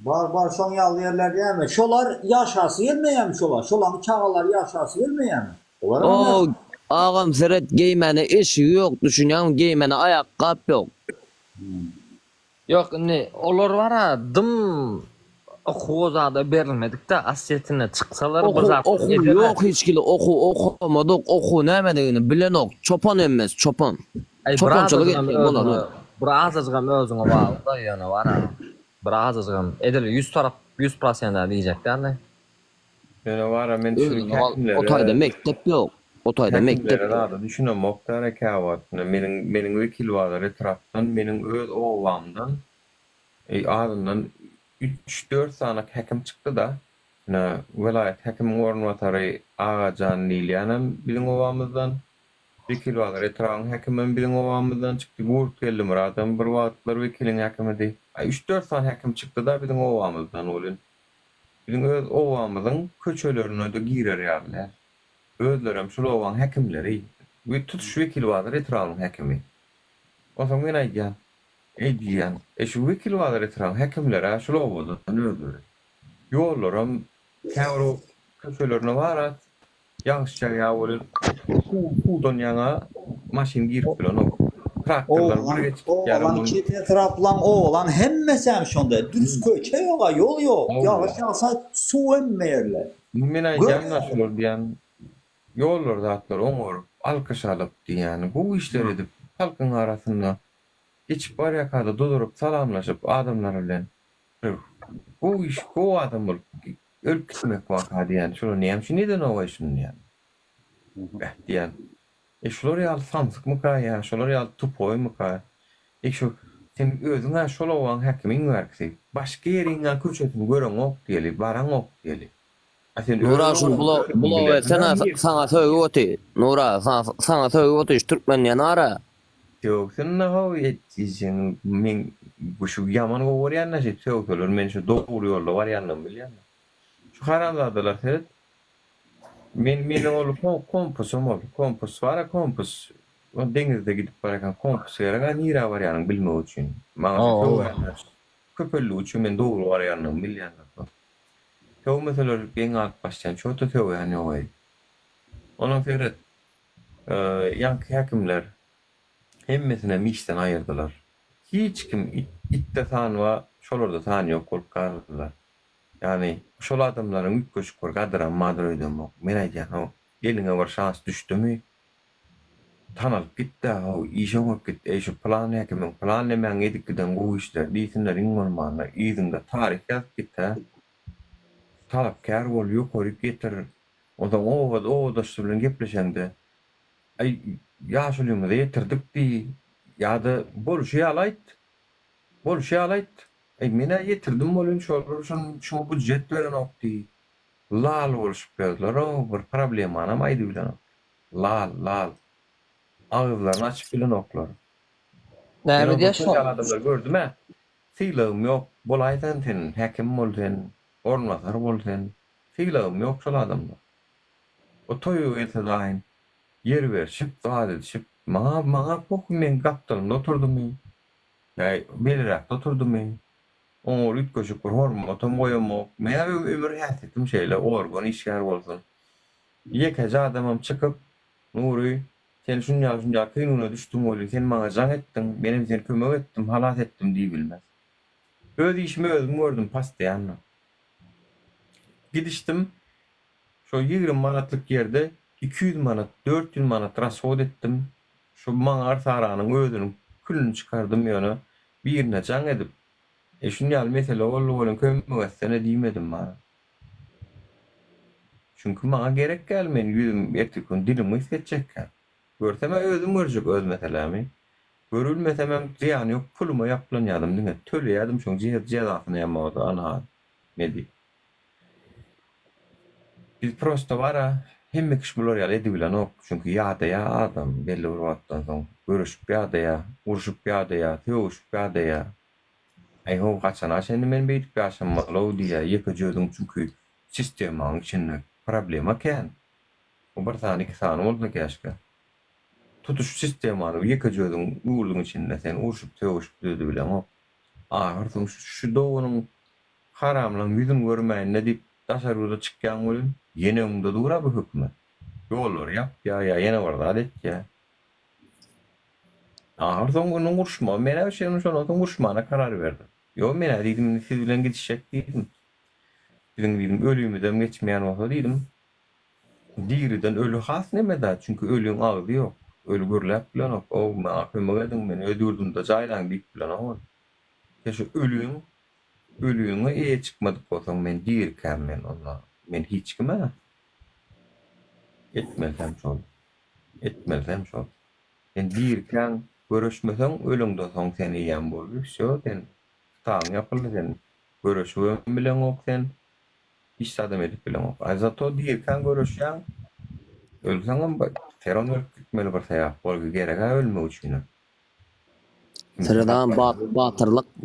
Var son yağlı yerler değil mi? Şolar yaşası gelmeyen mi şolar? Şolanın çağalar yaşası gelmeyen mi? Ağam Ferhat giymene işi yok düşünüyorum giymene ayakkabı yok. Yok ne olur var ha dım okuzada verilmedik de asetine çıksalar oku yok hiç kili okumadık oku nemediğini bilen ok çopan emmez çopan. Çopançılık etmeyin bunu. Birazcık özüne bağlı da yana var ha. Birazcık edil 100% diyecekler ne? Yani var ha men şu otayda mektep yok. Otayda mektep da düşünün muhtara kavatını menin vekil varlar etraftan menin öz ovamdan ardından 3-4 sanak hakim çıktı da velayet hakim ornvatarı Ağacan Nilyanam bizim ovamızdan vekil varlar etraftan hakimin bizim ovamızdan çıktı gurt geldi muradan bir vaatlar vekilin hakimi değil 3-4 sanak hakim çıktı da bizim ovamızdan olun bizim öz ovamızın köçölerine de girer yerler özlerim şu olan hakimleri ve tutuş vekili vardır etrafın hakimi. O zaman ben ayyan. Şu vekili vardır etrafın hakimlere şu oldu. Öldürür. Yollarım Kavru köşelerine varat. Yağışça ya olur. Udon yana maşin girip bilen o. Traktörler buraya çıkıp Oğlan kete traplan oğlan hemmesem şonda. Dürüst köçe yok, yol yok. Yavaş yağsa su emmeyerler. Men aýdýam nasıl olur diýen ýollar zatlar oňor alkyş alyp diýen bu işler edip halkyň arasynda geçip barýakada dodurup salamlaşyp adamlar bilen bu iş bu adam bolup ölüp gitmek waka diýen şunu näme neden owa şunu diýen diýen şolar ýaly samsyk mı ya şolar ýaly tupoy mu şu sen özüňe şol owan hakimiň berkisi başga ýeriňe köçetini göreň ok diýeli baraň ok diýeli. Nura şun bula sana söýüp oty. Nura sana söýüp oty Türkmen ýanara. Yok sen ne haw etdiň men bu şu ýaman gowurýan näçe söýüpler men şu dogry ýolda barýanlym bilýän. Şu haramladylar hep. Men olu kompusum ol. Kompus var kompus. O deňizde gidip barýan kompus ýaraga nira barýanyň bilmek üçin. Maňa söýýärler. Köpelli üçin men dogry barýanyň bilýän. Köw meseler beň alt başlayan çoğu köw yani o. Onun ferret yanky hakimler hemmesine mişten ayırdılar. Hiç kim itte tanwa şolarda tan ýok bolup kaldylar. Yani şol adamlaryň üç köşk bar gadyran madyr öýdem. Men aýdýan o eliňe bir şans düşdümi? Tanalyp gitdi, o işe bolup gitdi. Şu plan hakimin plan näme edikden bu işler diýsinler iňmana ýygyňda taryh ýazyp gitdi. Talapkar bol ýokary getir. Odan o da şu bilen gepleşende. Ay ýaşulymy da ýetirdik di. Ýa-da bolşy alayt. Bolşy alayt. Mene ýetirdim bolun şu budjet beren okdy. Lal bolşyp geldiler. O bir problem anamaydy bilen. Lal. Ağızlarını açıp bilen oklar. Näme diýýär? Adamlar gördüm ha. Silagym ýok. Bolaýdan sen hakim boldun. Ornazar bolden. Silagym ýok şol adamlar. O toyu etdiň. Yer berşip, daat edişip, maňa pokun men gapdalymda oturdum. Ýa belirek oturdum. Oňur üç köşük bir hormatam goýamok. Men ömür ýat etdim şeýle organ işgär bolsun. Ýeke adamam çykyp, Nuri, sen şunja kynuna düşdüň boly, sen maňa jaň etdiň, menem seni kömek etdim, halat etdim diýip bilmez. Öz işimi özüm gördüm pastda ýanna. Gidişdim, şu 20 manatlyk ýerde 200 manat, 400 manat rasod etdim. Şu maňa arsaranyň özünün külünü çykardym ýöne birine jaň edip. Şunýaly mesele bolan kömek etsene diýmedim maňa. Çünkü maňa gerek gelmen ýüzüm etdikün dilimi hissetjekkä. Görsem özüm görjek öz meselemi. Görülmesem ziyan ýok, puluma ýaplanýadym diňe. Töleýärdim şoň jezasyny ýamada ana. Medi. Biz prosto vara hemme kiş bular ýaly edibilen ok. Çünkü ýa-da adam belli bir wagtdan soň görüşüp ýa-da uruşup ýa-da teuşup ýa-da ay ho gaçana şendi men beýdik ýaşamaly diýe ýeke jödüň çünkü sistemaň içinde problema ken. O bir tane iki tane oldu keşke. Tutuş sistemany ýeke jödüň uğurluğun içinde sen uruşup teuşup diýdi bilen o. Ahyrsyň şu dogynyň haramlaryň ýüzüm görmäýän ne diýip tasarruda çykýan bolýan. Ýene onda dura bu hükmet. Ýollar ýap ýa ýene bar adet ýa. Ahyrsyň onuň urşma mene şeýle şonuň urşmana karar berdi. Yo men diýdim siz bilen gidişek diýdim. Diýdim ölümden geçmeýän bolsa diýdim. Diriden ölü has nemede çünkü ölüň agydy ýok. Ölü görläp bilen ok. O maňa edin men öldürdüm da jaýlan diýip bilen o. Şu ölüňe eýe çykmadyk bolsaň men diýirkäm men onda. Men hiç kime etmesem şol. Sen diýirkäm görüşmesem ölüňde soň seni ýan bolýar. Şo sen taň ýapyldy sen. Görüşmem bilen ok sen hiç adam edip bilen ok. Azato diýirkäm görüşýän ölsäň bak teron gitmeli bir saýat bolgy gerek ölmek üçin. Sıradan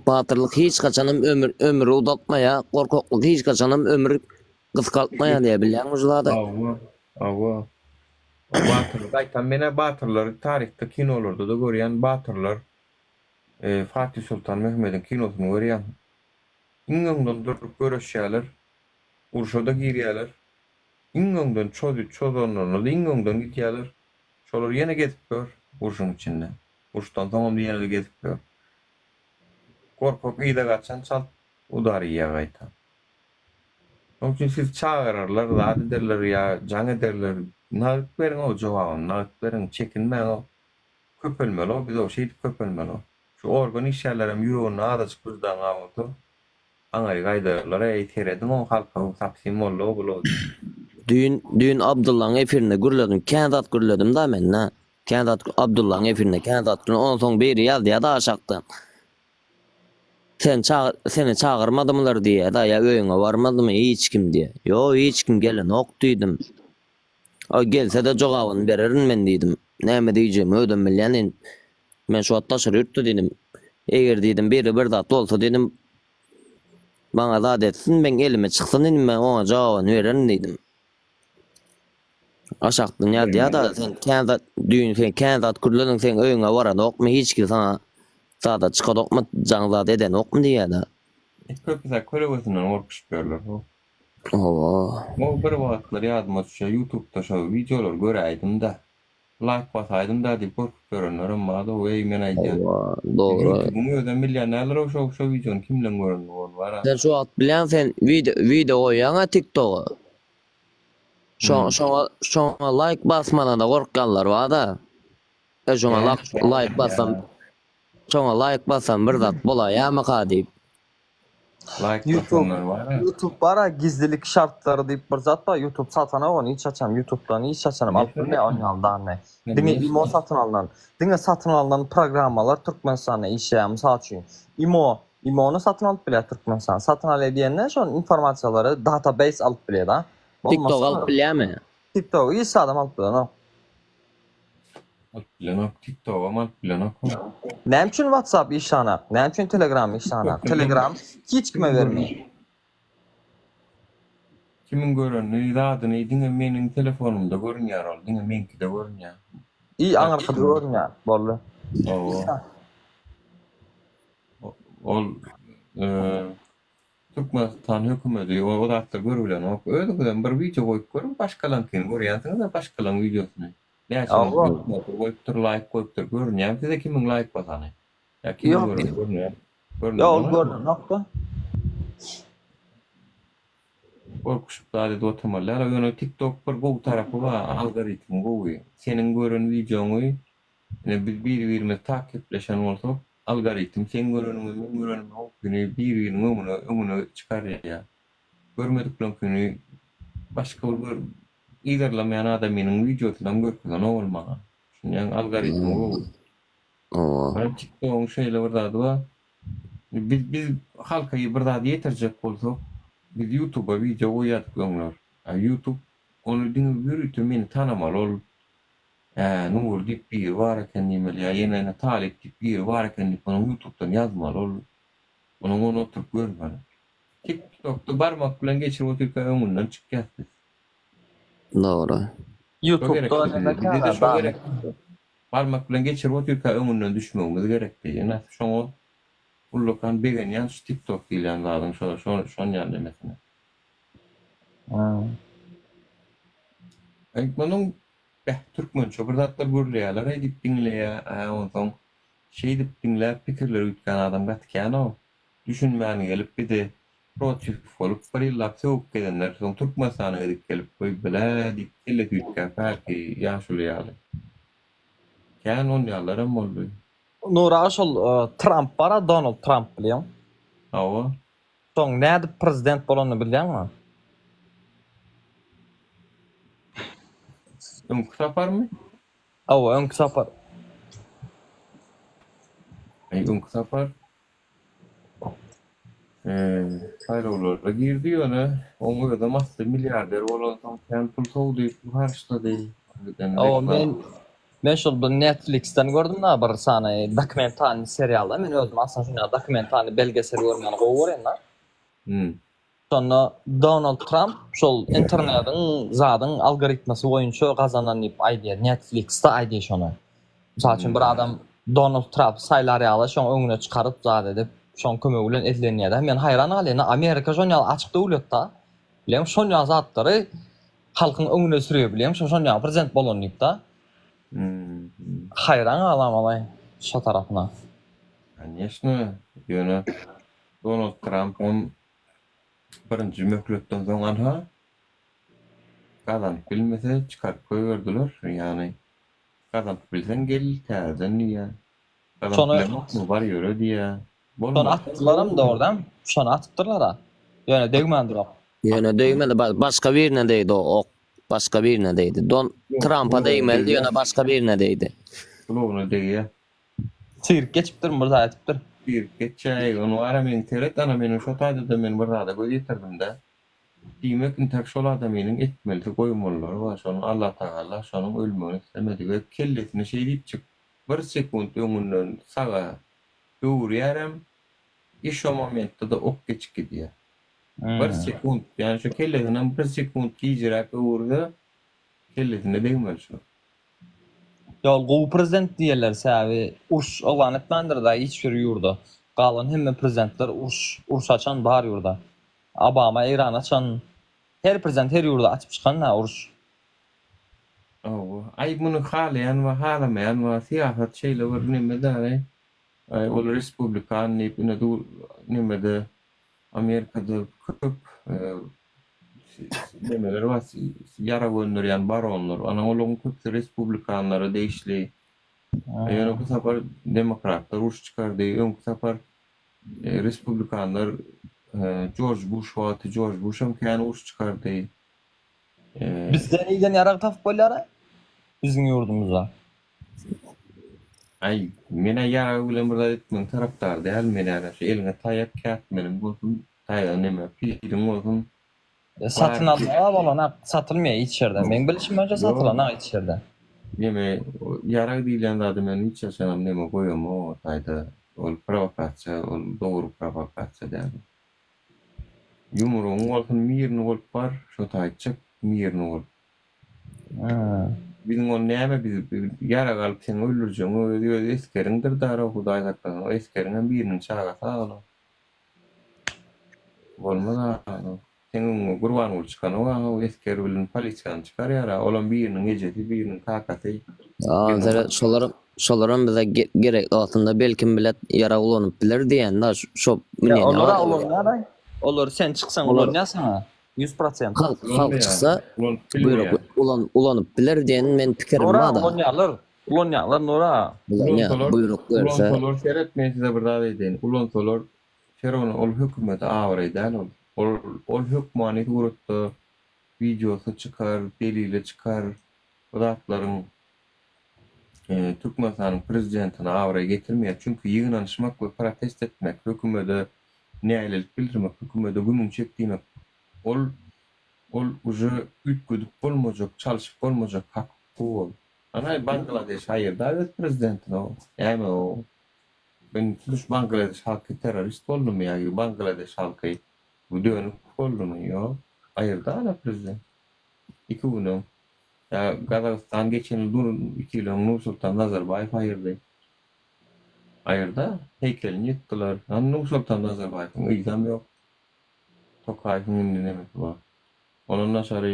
batırlık hiç kaçanım ömrü uzatmaya, korkaklık hiç kaçanım ömrü kıskaltmaya diye bilen uzladı. Awa. Batırlık aytan mene batırlar tarihte kinolarda da görýän batırlar Fatih Sultan Mehmet'in kinosunu görýän. Iňňden durup görüşýärler. Urşoda girýärler. İňňeňden çözonlarny İňňeňden gitýärler. Şolar ýene getip gör urşun içinde. Urşdan tamam ýene de getip gör. Korkak ýyda gaçan çal udary ýa gaýta. Onun için siz çağırırlar, zat ederler ya, can ederler. Nalık verin o cevabını, nalık verin, çekinmeyin o. Köpelmeli o, biz o şeydi köpelmeli o. Şu organ işyerlerim yüreğinin ağdaçık buzdan ağabey. Anayı gaydırlar, teredin o halka sapsim ollu o bulu. Dün Abdullah'ın efirine gürledim, kandidat gürledim da men ha. Kandidat Abdullah'ın efirine kandidat gürledim. Ondan sonra biri yazdı ya da aşaktı. Seni çağırmadımlar diye da ya öyüne varmadı mı hiç kim diye. Yo hiç kim gelin ok dedim. O gelse de cevabını veririm ben dedim. Näme diyeceğim ödüm bilýän. Men şu taşır yurtda dedim. Eger dedim biri bir dat olsa dedim. Bana da etsin ben elime çıksın dedim ben ona cevabını veririm dedim. Aşaktın ya diye da sen kandidat düğün sen kandidat kurulun sen öyüne varan ok mu hiç kim sana sada çıkad ok mu canzat eden ok mu diye da. Köpüse kolebesinden orkuş görler o. Oo. O bir vaatlar yazma düşe YouTube'da şu videolar göreydim de. Like basaydım da deyip korkup görenler ama da o eğmen aydı. Doğru. Bunu öden milyonerler o şu videonun kimle görünür var ha. Sen şu at bilen sen video yana TikTok'a. Şoňa like basmana da korkkanlar var da. Şoňa like basam. Şoňa like basam bir zat bolaýarmy ka diýip. YouTube bara gizlilik şartları deyip bir zat var. YouTube satana onu hiç açam. YouTube'dan hiç açanım. Alıp ne oynaldan ne. Dine imo satın alınan. Dine satın alınan programmalar Türkmenistan'a işleyen misal üçün. İmo'nu satın alıp bile Türkmenistan. Satın alıp diyenler şu informasiyaları database alıp bile da. TikTok alıp bile mi? TikTok iyi adam alıp bile no. TikTok ama Näme üçin WhatsApp işlanak? Näme üçin Telegram işlanak? Telegram hiç kime vermeýär. Kimin görünür? Radyny diňe meniň telefonumda görünýär ol. Diňe menkide görünýär. İyi anarkada görünýär. Bolly. Ol Türkmenistan hökümeti o da görülen o ödüden bir video koyup görüp başkalarınkini görýänsiňiz da başkalarının videosunu. Koyuptur, like koyuptur, görünýär. Size kimin like basany? Ya kim görünýär? Yok, gördüm, nokta. Korkuşup da adi otamallar. Ýöne TikTok bir gowy tarapy bar, algoritm gowy. Senin görün videoňy bir-birine takipleşen bolsa, algoritm sen görünüm bir-birine ömüne çıkarýar. Görmediklerini başka bir ilerlemeyen adamın videosundan görkülen olmalı. Şimdi algoritma o. Ben TikTok'un şeyle burada da biz halkayı burada yetirecek olsak biz YouTube'a video koyadık onlar. YouTube onu dinle yürütü beni tanımalı ol. Nur deyip bir varken demeli ya yine talip deyip bir varken onu YouTube'dan yazmalı ol. Onu oturup görmeli. TikTok'ta barmak bilen geçirip oturup önünden çıkacaksın. Doğru. YouTube'da ne parmak bilen geçirip oturup önünden düşmemiz gerekti. Yani şunu ullokan beğenen TikTok diýilen zadyň şon ýerde mesela. Bunun Türkmençe bir zatlar görülýärler, edip dinleýär, ondan şey dip dinläp pikirler ütken adam gatkan o. Düşünmäni gelip bir de protif olup bir ýyllap söwüp gelenler, soň Türkmenistana edip gelip goýup bile dip tille ütken belki ýaşulýarlar. Kan on ýallaram boldy. Nura şol Trump bara Donald Trump bilýän. Awa. Soň näde prezident bolany bilýänmi? Öňkü sapar mı? Awa, öňkü sapar. Öňkü sapar. Sayrolara girdi ýöne. Oňa da masy milliarder bolan sen pul sowdy harçlady. Awa, men şol bir Netflix'ten gördüm da bir sany dokumental serialda men özüm aslında şuna dokumental belgesel görmeni goýarlar. Sonra Donald Trump şol internetin zadyň algoritmasy boýunça gazanan diýip aýdýar. Netflix'te aýdýar şonu. Misal üçin bir adam Donald Trump saýlary ala şoň öňüne çykaryp zat edip şoň kömegi bilen edlenýär. Men hayran galýan Amerika jurnal açykda uletda Bilen şonja zatları halkın öňüne sürüyor bilen şonja prezident bolanyp da. Hayran alamay şu tarafına. Конечно, ýöne Donald Trump'ın birinji möhletden soň anha kazanıp bilmese çıkarıp koýberdiler. Ýani kazanıp bilsen gel täzen ýa. Şonu- Kazanıp mı var ýöre diýe. Şonu attılaram da oradan. Şonu atıptırlar ha. Ýöne degmendir o. Yöne değmedi. Başka birine değdi o ok. Başka birine değdi. Trump'a değmedi. Yöne başka birine değdi. Kulağına diýe. Sirk geçipdir mırza etipdir. Bir geçey onu ara men teret ana men şu taýda da men bir rada göýdirdim de. Diýmek intak şol adamynyň etmeli goýmalar we şonu Allah Taala şonuň ölmegini istemedi. Kellesine şey diýip çık. 1 sekund öňünden sağa öwrýärem. Iş o momentde da ok geçip gidýär. 1 sekund yani şu kellesinden 1 sekund giýjirek öwrüde kellesine değmeli şu. Ýol gowy prezident diýerler säbi uruş olan etmendir da hiçbir ýurda. Galan hemme prezidentler uruş açan bar ýurda. Obama İran açan her prezident her ýurda açyp çykan uruş. Ay bunu halayan ve halamayan ve siyaset şeyle var nimede ol Republikan ne dur nimede Amerika'da köp nemeler var yara gönderýän baronlar ana olun köp Republikanlara değişli yani bu sefer demokratlar uruş çıkardı ön sefer Republikanlar George Bush wagty George Bush'am kan uruş çıkardı Bizden ýydan ýarag tapyp bolýar. Bizin ýurdumyzda. Ay, mene ýara bilen bir etmen taraptar däl mene şu eline taýap kätmenin bolsun, taýa neme pirin bolsun. Satyn alma bolana satylmaýar hiç ýerde. Men bilişim önce satylan hiç ýerde. Neme ýara diýlen zady men hiç ýaşanam neme goýam o taýda. Ol provokasiýa, ol dogry provokasiýa däl. Ýumruň bolsun mirini bolup bar, şu taýçyk mirini bolup. Bizim o näme biz ýara galyp sen öldürjäň, o eskeriňdir dara Hudaý hakdan, o eskeriňden biriniň çaga sala. Bolmaz sen gurban bolup çykan o eskeri bilen polisiýany çykarýar, olan biriniň ejeti, biriniň takaty. Şolaram bize gerek altında belkim bilet yara ulanyp biler diýen da şo mene. Olur sen çyksaň olur näsana? 100%. Halk çıksa buyruk ulanıp biler diýen men pikirim Nora da. Ulanyarlar Nora. Buyruk görse. Ulan solor seretmeýän size bir zat eýdin. Ulan solor Ferona ol hökümeti awraýdan ol hökmany gurutdy. Videosy çykar, delili çykar. Zatlaryň Türkmenistanyň prezidentini awraý getirmeýär. Çünki ýygnanyşmak we protest etmek, hökümete nälelik bildirmek, hökümete gümüň çekdiňi ol uju ütgüdük bolmajak, çalyşyp bolmajak hak bol. Ana Bangladeş hayır davet prezidentine o. Yani o ben tutuş Bangladeş halkı terörist oldum ya. Bangladeş halkı bu dönüp oldum ya. Hayır da ana prezident. 2 gün ya Kazakistan geçen yıl 2 yıl Nur Sultan Nazarbayev hayırdı. Hayır da heykelini yıktılar. Nur Sultan Nazarbayev'in idam yok. Tokay'ın dinlemek var. Onunla sonra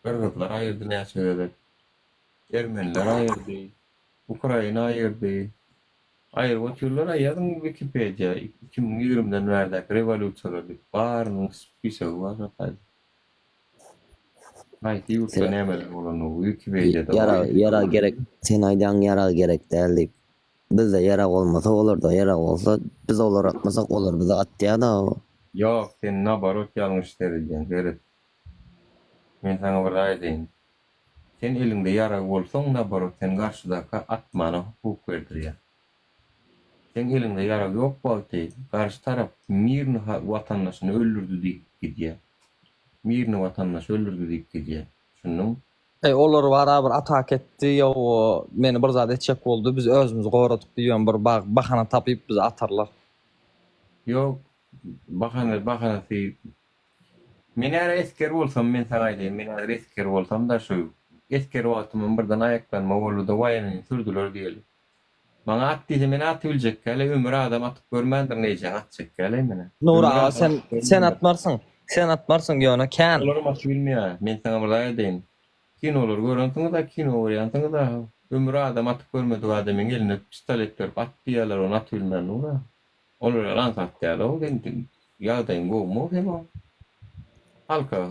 Kırgızlar ayırdı ne söyledi. Ermeniler ayırdı. Ukrayna ayırdı. Ayır vakillar ayırdın Wikipedia. 2020'den verdik revolüsyonalar. Barının spisağı var zaten. Haydi yurtta ne emeler olan o Wikipedia'da. Yara gerek. Sen aydan yara gerek değildi. Bizde yara olmasa olur da yara olsa biz olur atmasak olur bize attıya da o. Yok sen nabarot yanlış dereceğin. Evet. Men sana bir aýdyn. Sen elinde yara bolsaň nabarot sen garşydaka atmana hukuk berdirýär. Sen elinde yara ýok boldy, garşy tarap mirini watandaşyny öldürdi diýip gidýär. Mirini watandaş öldürdi diýip gidýär. Şunun Olar wara bir atak etdi ýa meni bir zat etjek boldy. Biz özümüzi goradyk diýen bir bahana tapyp bizi atarlar. Yok, bahana men esker bolsam men sana aýdym, men esker bolsam da şu esker bolsam birden ayaklanma boldy da waýanyny sürdüler diýeli. Maňa at diýdi, men aty biljek, hele ömür adam atyp görmendir neýje atjak gele mene. Nora sen atmarsyň. Sen atmarsın ýöne kän. Olar maçı bilmiyor. Men sana burada edeyim. Kinolar görüntünü da kino oryantını da ömrü adam atıp görmedi o adamın eline pistolet verip at diyorlar onu at bilmem ne da. Olur lan at diyorlar o ben yağdayım go mu hem o. Halka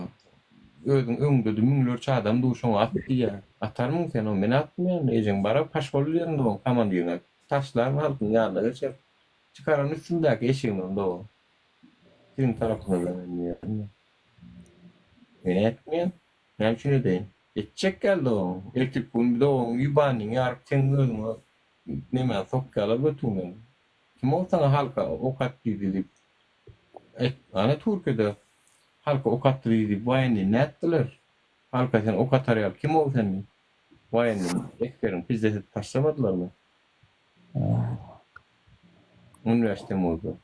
özün öňünde müňlerçe adam duşuna at diýär. Atar mı sen o men atmaýan ejen bara paş bolýan da kaman diýär. Taşlar halkın ýanına geçip çıkaran üstündäki eşiginden de o. Senin tarafına da men etmeýän. Ben şunu diyeyim. Etçek geldi o. Elektrik bunu da o yubanın yarıp kendini neme sokkala götürmen. Kim olsana halka o katli dedi. Ana Türkiye'de halka o katli dedi. Vayeni ne ettiler? Halka sen o katar kim ol sen? Vayeni eklerin bizde taşlamadılar mı? Üniversite mi oldu?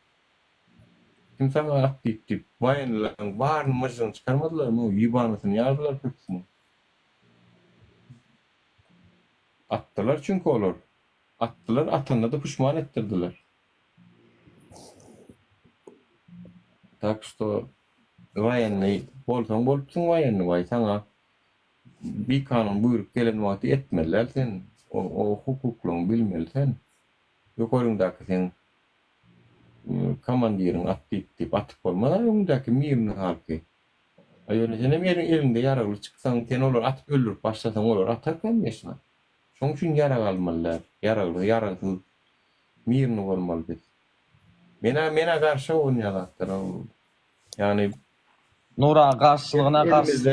Kim sana at gitti? Vayenilerin var mı çıkarmadılar mı? Yubanısını yardılar köksünü. Attılar çünkü olur. Attılar, atanla da pişman ettirdiler. Tak что vayenli, bolsun vayenli vay sana bir kanun buyurup gelen vakti etmeliler sen. O hukukluğunu bilmelisin. Yok orundaki sen komandirin atıp olmadan orundaki mirini halkı. Ayonu sen elinde yaralı çıksan sen olur atıp ölür başlasan olur atarken yaşına. Şoň üçin yara galmalylar. Yaralı mirini bolmaly biz. Mena garşy oynýarlar. Yani Nura garşylygyna garşy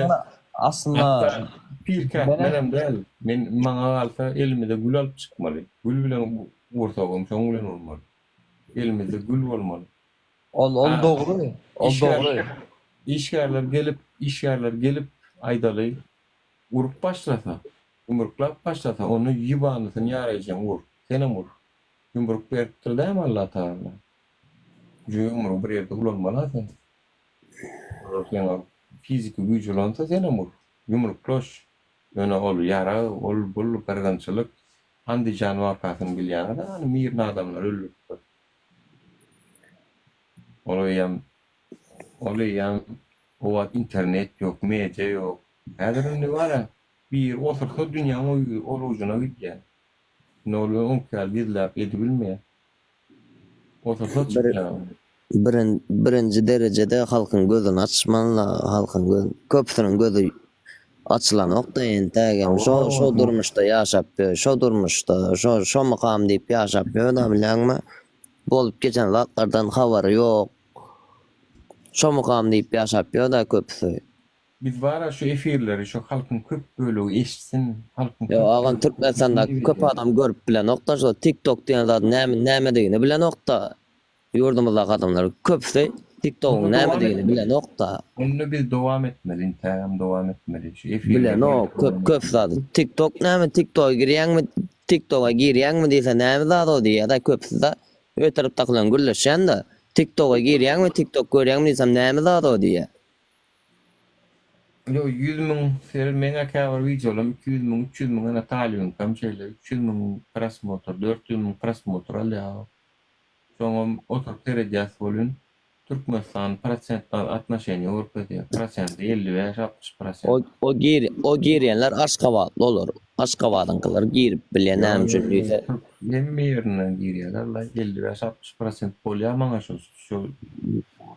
aslında pirkä menem del. Men maňa galsa elimde gül alyp çykmaly. Gül bilen ortagym şoň bilen bolmaly. Elimde gül bolmaly. Ol dogry. Ol dogry. İşgärler gelip aydaly urup başlasa yumruklap başlasa onu yubanısın yarayacaksın vur. Sene vur. Yumruk veriptir değil mi Allah Teala? Yumruk bir yerde kullanmalı sen. Yani fiziki gücü olansa sene vur. Yumruk kloş. Yani ol yara, ol bul kırgınçılık. Handi can vakasını bilýän da hani mirna adamlar ölür. Olayam o vakit internet yok, medya yok. Häzir ne var? Bir otursa dünýäň olujuna gitýär. Nolu oňkal bizler edebilmeýär. Otursa çykýar. Birinci derecede halkın gözünü açmalı, halkın köpsünün gözü açılan oktaýyn tägem şo durmuşda ýaşap, şo durmuşda, şo makam diýip ýaşap ýöne bilenmi? Bolup geçen zatlardan habary ýok. Şo makam diýip ýaşap ýöne köpsü. Biz bara şu efirleri, şu halkın köp bölüğü eşitsin. Ya ağan Türkmenistanda köp adam görüp bilen nokta şu TikTok diyen zat näme diýeni bilen nokta. Yurdumuzda adamlar köpse TikTok'un näme diýeni bilen nokta. Onu biz dowam etmeli, intiham dowam etmeli. Şu efirleri Bilen o köp zat. TikTok näme TikTok'a girýänmi? TikTok'a girýänmi diýse näme zat o diýär da köpse öterip takılan gülleşen de TikTok'a girýänmi? TikTok görýänmi diýsem näme zat o diýär. Yo 100.000 serin meňa käbir videolam 200.000 300.000 ana talyň kam şeyler 300.000 prosmotor 400.000 prosmotor alýar. Soňra oturup terediýäs bolun Türkmenistan prosentlar atnaşeny Ýewropa prosenti 55-60%. O girýänler Aşgabatly olur. Aşgabatyňkylar girip bilýän näme üçin diýse. Hemme ýerinden girýärler 55-60% bolýar maňa şu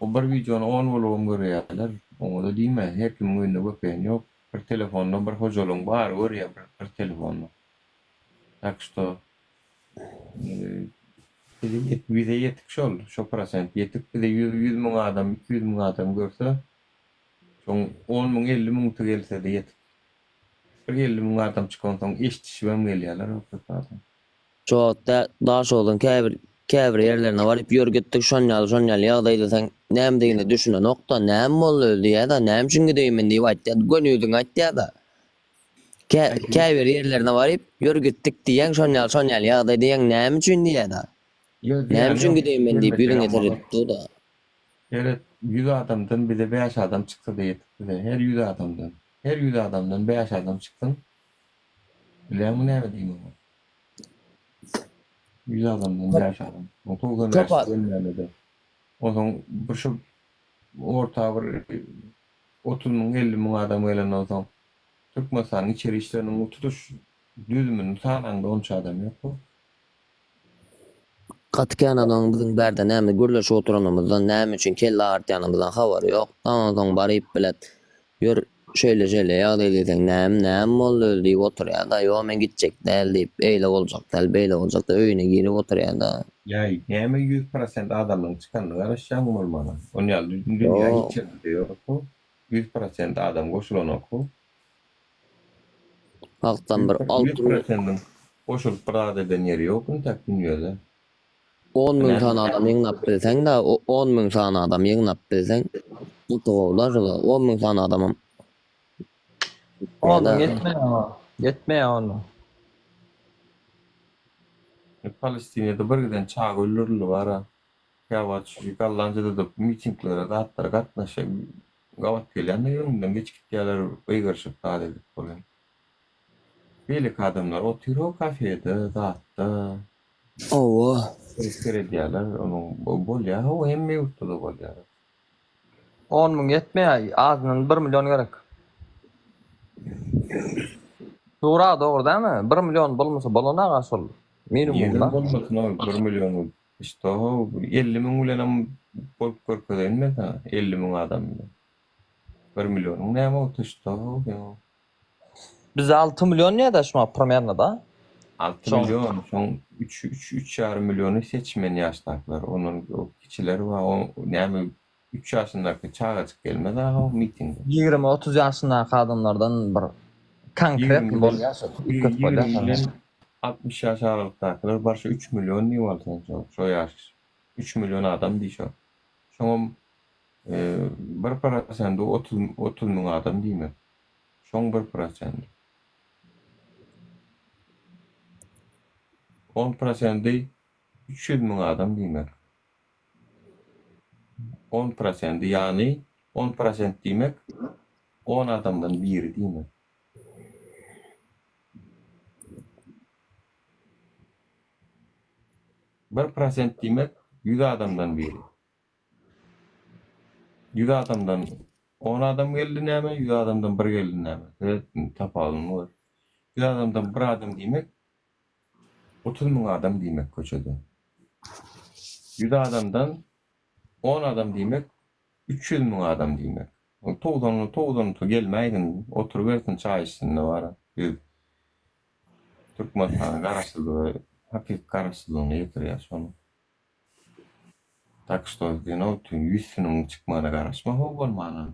o bir videonu 10 bolum görýärler. Onu da diýme, her kim öňünde göpen ýok. Bir telefonda bir hojalyň bar, görýär bir telefonda. Tak što bize yetik şol prosent yetik bize 100.000 adam 200.000 adam görse şoň 10.000 50.000 tugelse de yetik. 50.000 adam çykan soň eşitişmem gelýärler o adam. Şo da şolun käbir ýerlerine baryp ýörgitdik şonýal ýagdaýda sen näme diýeni düşünen nokta näme boldy diýär da näme üçin gideýmen diýip aýtdy. Gönüýdüň aýtdy da. Käbir ýerlerine baryp ýörgitdik diýen şonýal ýagdaýda diýen näme üçin diýär da. Näme üçin gideýmen diýip ýüreňe teretdi da. Evet, 100 adamdan bize 5 adam çyksa diýip her 100 adamdan 5 adam çykdyn. Bilemmi näme diýmem. 100 adamdan 5 adam. O to'g'ri gelmedi. O zaman bir şu orta bir 30 min 50 min adam gelen olsa Türkmenistan içeri işlerinin tutuş düzümünün sağlanda onça adam yok bu. Katkana'dan bizim berde näme gürleş oturanımızdan näme üçün kelle artyanımızdan habary yok. Ondan baryp bilet. Yor şöyle ya dediň näme boldy diýip oturýar da yo men gitjek däl diýip eýle boljak däl beýle boljak da öýüne girip oturýar da. Ya näme 100% adamın çıkanlygy garaşýan bolmaly. Onu ýaly dünýä içeri diýor bu. 100% adam goşulanok bu. Halktan bir 100% goşulyp bir eden ýeri ýok tak dünýede. 10 000 tane adam ýygnap bilseň da 10 000 tane adam ýygnap bilseň bu toglar 10 000 tane adamam. Onu yetmeýär onu. Palestina'da bir giden çağ öldürülü var ha. Kavat şu kallancıda da mitinglere dağıtlar katnaşa gavat gelen de yorumdan geç gittiler beygırışıp dağıt edip olan. Birlik adamlar oturuyor kafede dağıttı. Allah. Riskere diyorlar onun bol ya o hem mevcuttu da bol ya. 10 000 yetmeýär, azından 1 milyon gerek. Doğru doğru değil mi? 1 milyon bulmasa bolana gasol. Minimum da. Bulmasın o 1 milyon işte o 50 min ulanam bolup görkezden mi ha 50 min adam. 1 milyon näme otuşdy o. Biz 6 milyon niye daşma primerna da? 6 milyon, son 3,5 milyonu seçmen yaştaklar. Onun o kişileri var. O näme 3 yaşındaki çağa çık gelmedi o miting. 20-30 yaşındaki adamlardan bir konkret bolýar. 60 yaş aralıktakiler başa 3 milyon niye olsun şu yaş. 3 milyon adam diýşär. Şoň 1% 30 min adam diýme. Şoň 1%. 10% 300 min adam diýmek. 10% ýani 10% diýmek 10 adamdan biri diýmek. Bir prosent diýmek 100 adamdan biri. 100 adamdan 10 adam geldi näme, 100 adamdan 1 geldi näme. Evet, tapalım var. 100 adamdan 1 adam diýmek 30 min adam diýmek köçede. 100 adamdan 10 adam diýmek 300 min adam diýmek. Toğdan gelmeýin, oturup bersin çay içsin var. Türkmenistan garaşlygy hakik garaşlygyny ýetirýär şonu. Tak što no tün 100 sinin çıkmana garaşma bolmaly.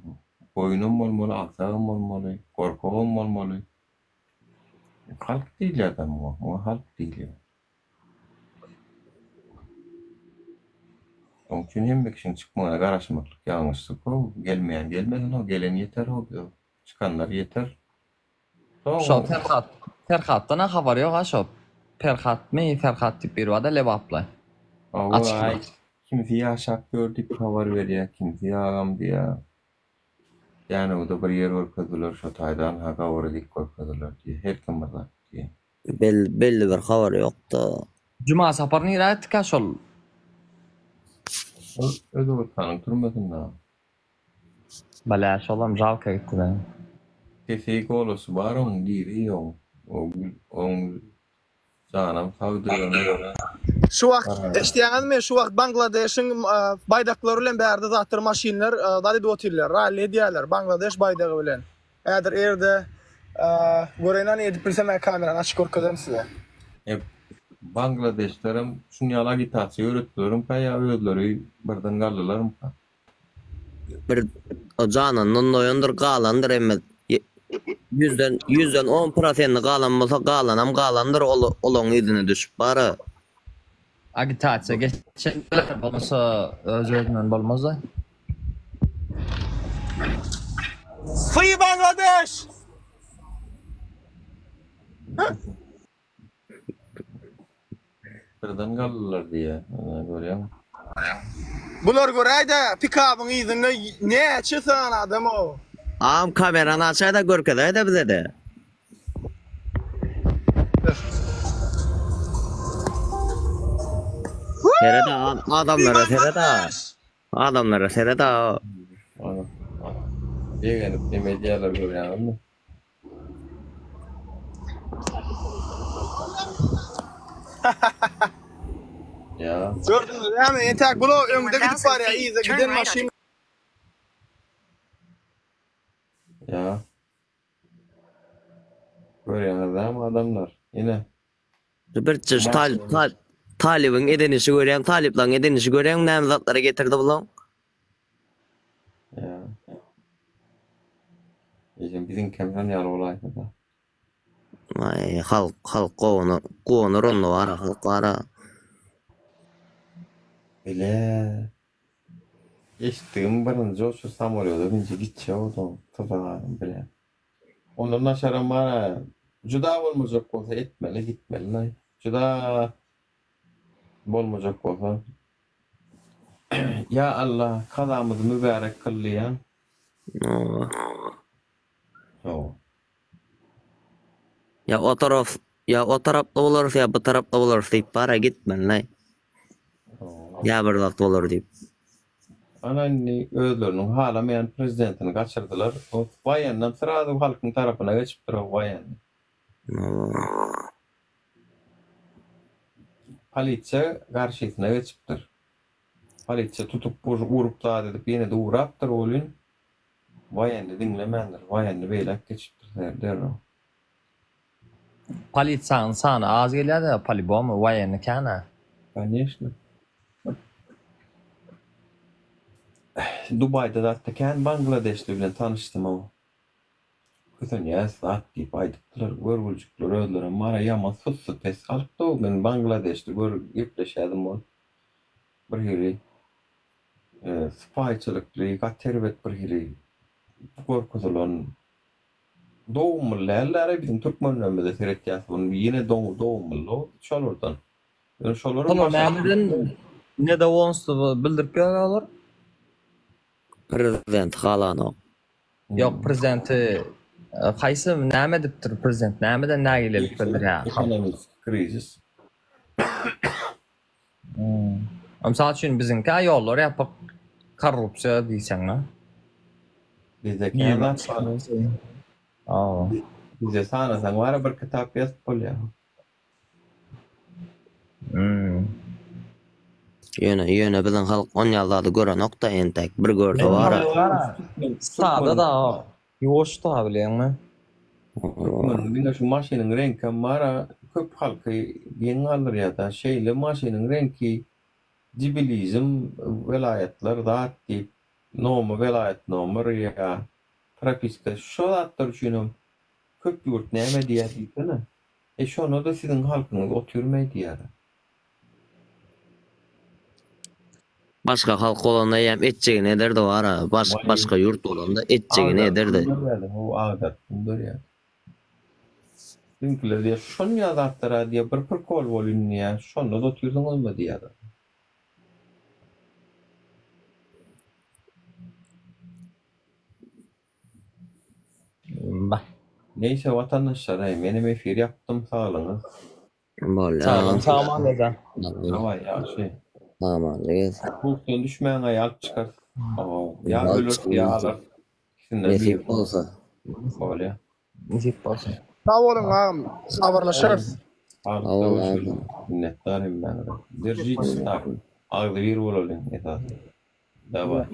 Boýnum bolmaly, agsagym bolmaly, gorkagym bolmaly. Halk diýil adam o halk diýil. Onun için hem bekşin çıkmana garaşmaklyk ýalňyşlyk o. Gelmeden o gelen yeter o. Çıkanlar yeter. Şo Ferhatdan habar ýok ha şo. Ferhat diýip bir wada lewaply. Ay, kimse yaşak gördük haber berýär, kimse ýagam diýär. Yani o da bir yer görkezdiler, şu taydan haka oradik görkezdiler diye. Her kim var diye. Belli bir haber ýokda. Cuma saparyny ýetdik ha şol. Özü tanık durmasın da. Bala şolam jalka gitdi da. Keseyik olası var onun diri o. On canım savdırıyor. Şu wagt işleýänmi? Şu wagt Bangladeşiň baýdaklary bilen bärde zatlar maşinler dady otirler, rally edýärler Bangladeş baýdagy bilen. Äder erde görenan edip bilsem kamerany açyk görkezem size. Bangladeşlerim şunu yala gitasi öğretlerim kaya öğretleri birden galdılar mı? Bir o cananın oyundur galandır emmet. 100'den 10% galanmasa galandır olon idini düşüp bari. Agitasiya geçen bolmasa özünden bolmaz da. Free Bangladesh! Birden galdılar diye görüyor. Bular görəýde pikabın izinde näçe san adam o? Am kamerany açayda görkezeydi bize de. Sereda adamlara sereda. Ana. Gelip medyalar görüyorum mu? Ya. Gördünüz mü? Yani entek bunu önünde gidip var ya iyice giden maşin. Ya. Görüyorsunuz değil mi adamlar? Yine. Bir çeşit talibin edenişi görüyorum, taliplan edenişi görüyorum, namzatlara getirdi bulan. Ya. Bizim kemden yalı olaydı da. Ay, halk kovunu ronlu var, halk var. Bile. Eşittiğim birinci şu samolyoda bince gideceği o tutarım bile. Ondan aşağı bana juda olmayacak olsa etmeli gitmeli. Juda olmayacak olsa. Ya Allah kazamızı mübarek kıllı ya. Ya o tarafta olursa ya bu tarafta olursa deyip para gitmeli. Ya bir vakit olur deyip. Ananni özlerinin halamayan prezidentini kaçırdılar. O vayandan sırada halkın tarafına geçip duruyor vayan. Politsiya karşısına geçiptir. Politsiya tutup vurup da edip yine de uğraptır olun. Vayanı dinlemendir. Vayanı beylek geçiptir der o. Politsiyanın sanı az geliyor da polibo mu vayanı kana? Конечно. Dubai'da da hatta Bangladeşli bilen tanıştım ama. Kızın ya saat deyip aydıktılar, görgülcükler öldüren mara yama sus pes alıp da o gün Bangladeşli yepleşedim o. Bir hili spayçılıklı, tervet bir hili korkutulan doğumlularla bizim Türkmen ömrede seyrettiyası bunu yine doğumlu şolurdan. Yani şolurun Tamam, Mehmet'in ne de olsa bildirip geliyorlar. Prezident halan o. Yok prezidenti qaysi nima debdir prezident nimidan nagilik bildir ya. Ekonomik krizis. Misal üçün bizinki yollar yapıp korrupsiya deysenmi? Bizdeki bize sanasan var bir kitap yazıp bol ya. Yöne bizden halk 10 yılda gören nokta entek bir gördü var. Sağda da yoş da biliyor musun? Türkmen şu maşinin rengi mara köp halkı yeni alır ya da şeyle maşinin rengi cibilizm velayetler dağıt deyip nomu velayet nomu ya trafiska şu dağıtlar düşünüm köp yurt neme diye deyip ne? Şunu da sizin halkınız oturmayı diye. Başka halk olanda hem etçeğini ederdi var ha. Başka yurt olanda etçeğini ederdi. O adet bundur ya. Bizimkiler diye şunu yazattıra diye bir kol volün ya. Şunu da oturdun olmadı ya da. Neyse vatandaşlar benim efir yaptım sağlığınız. Tamam neden? Hava ya şey. Tamam neden? Kulsun düşmeyen ayak çıkar. Ya ölür ya alır. Nasip olsa. Öyle. Nasip olsa. Sağ olun ağam. Sabırlaşırız. Sağ olun. Minnettarım ben. Держитесь так. Ağzı bir olalım. Давай.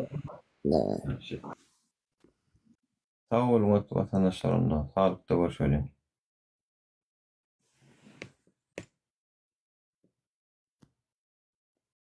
Sağ olun vatandaşlarımla. Sağlıkta görüşelim.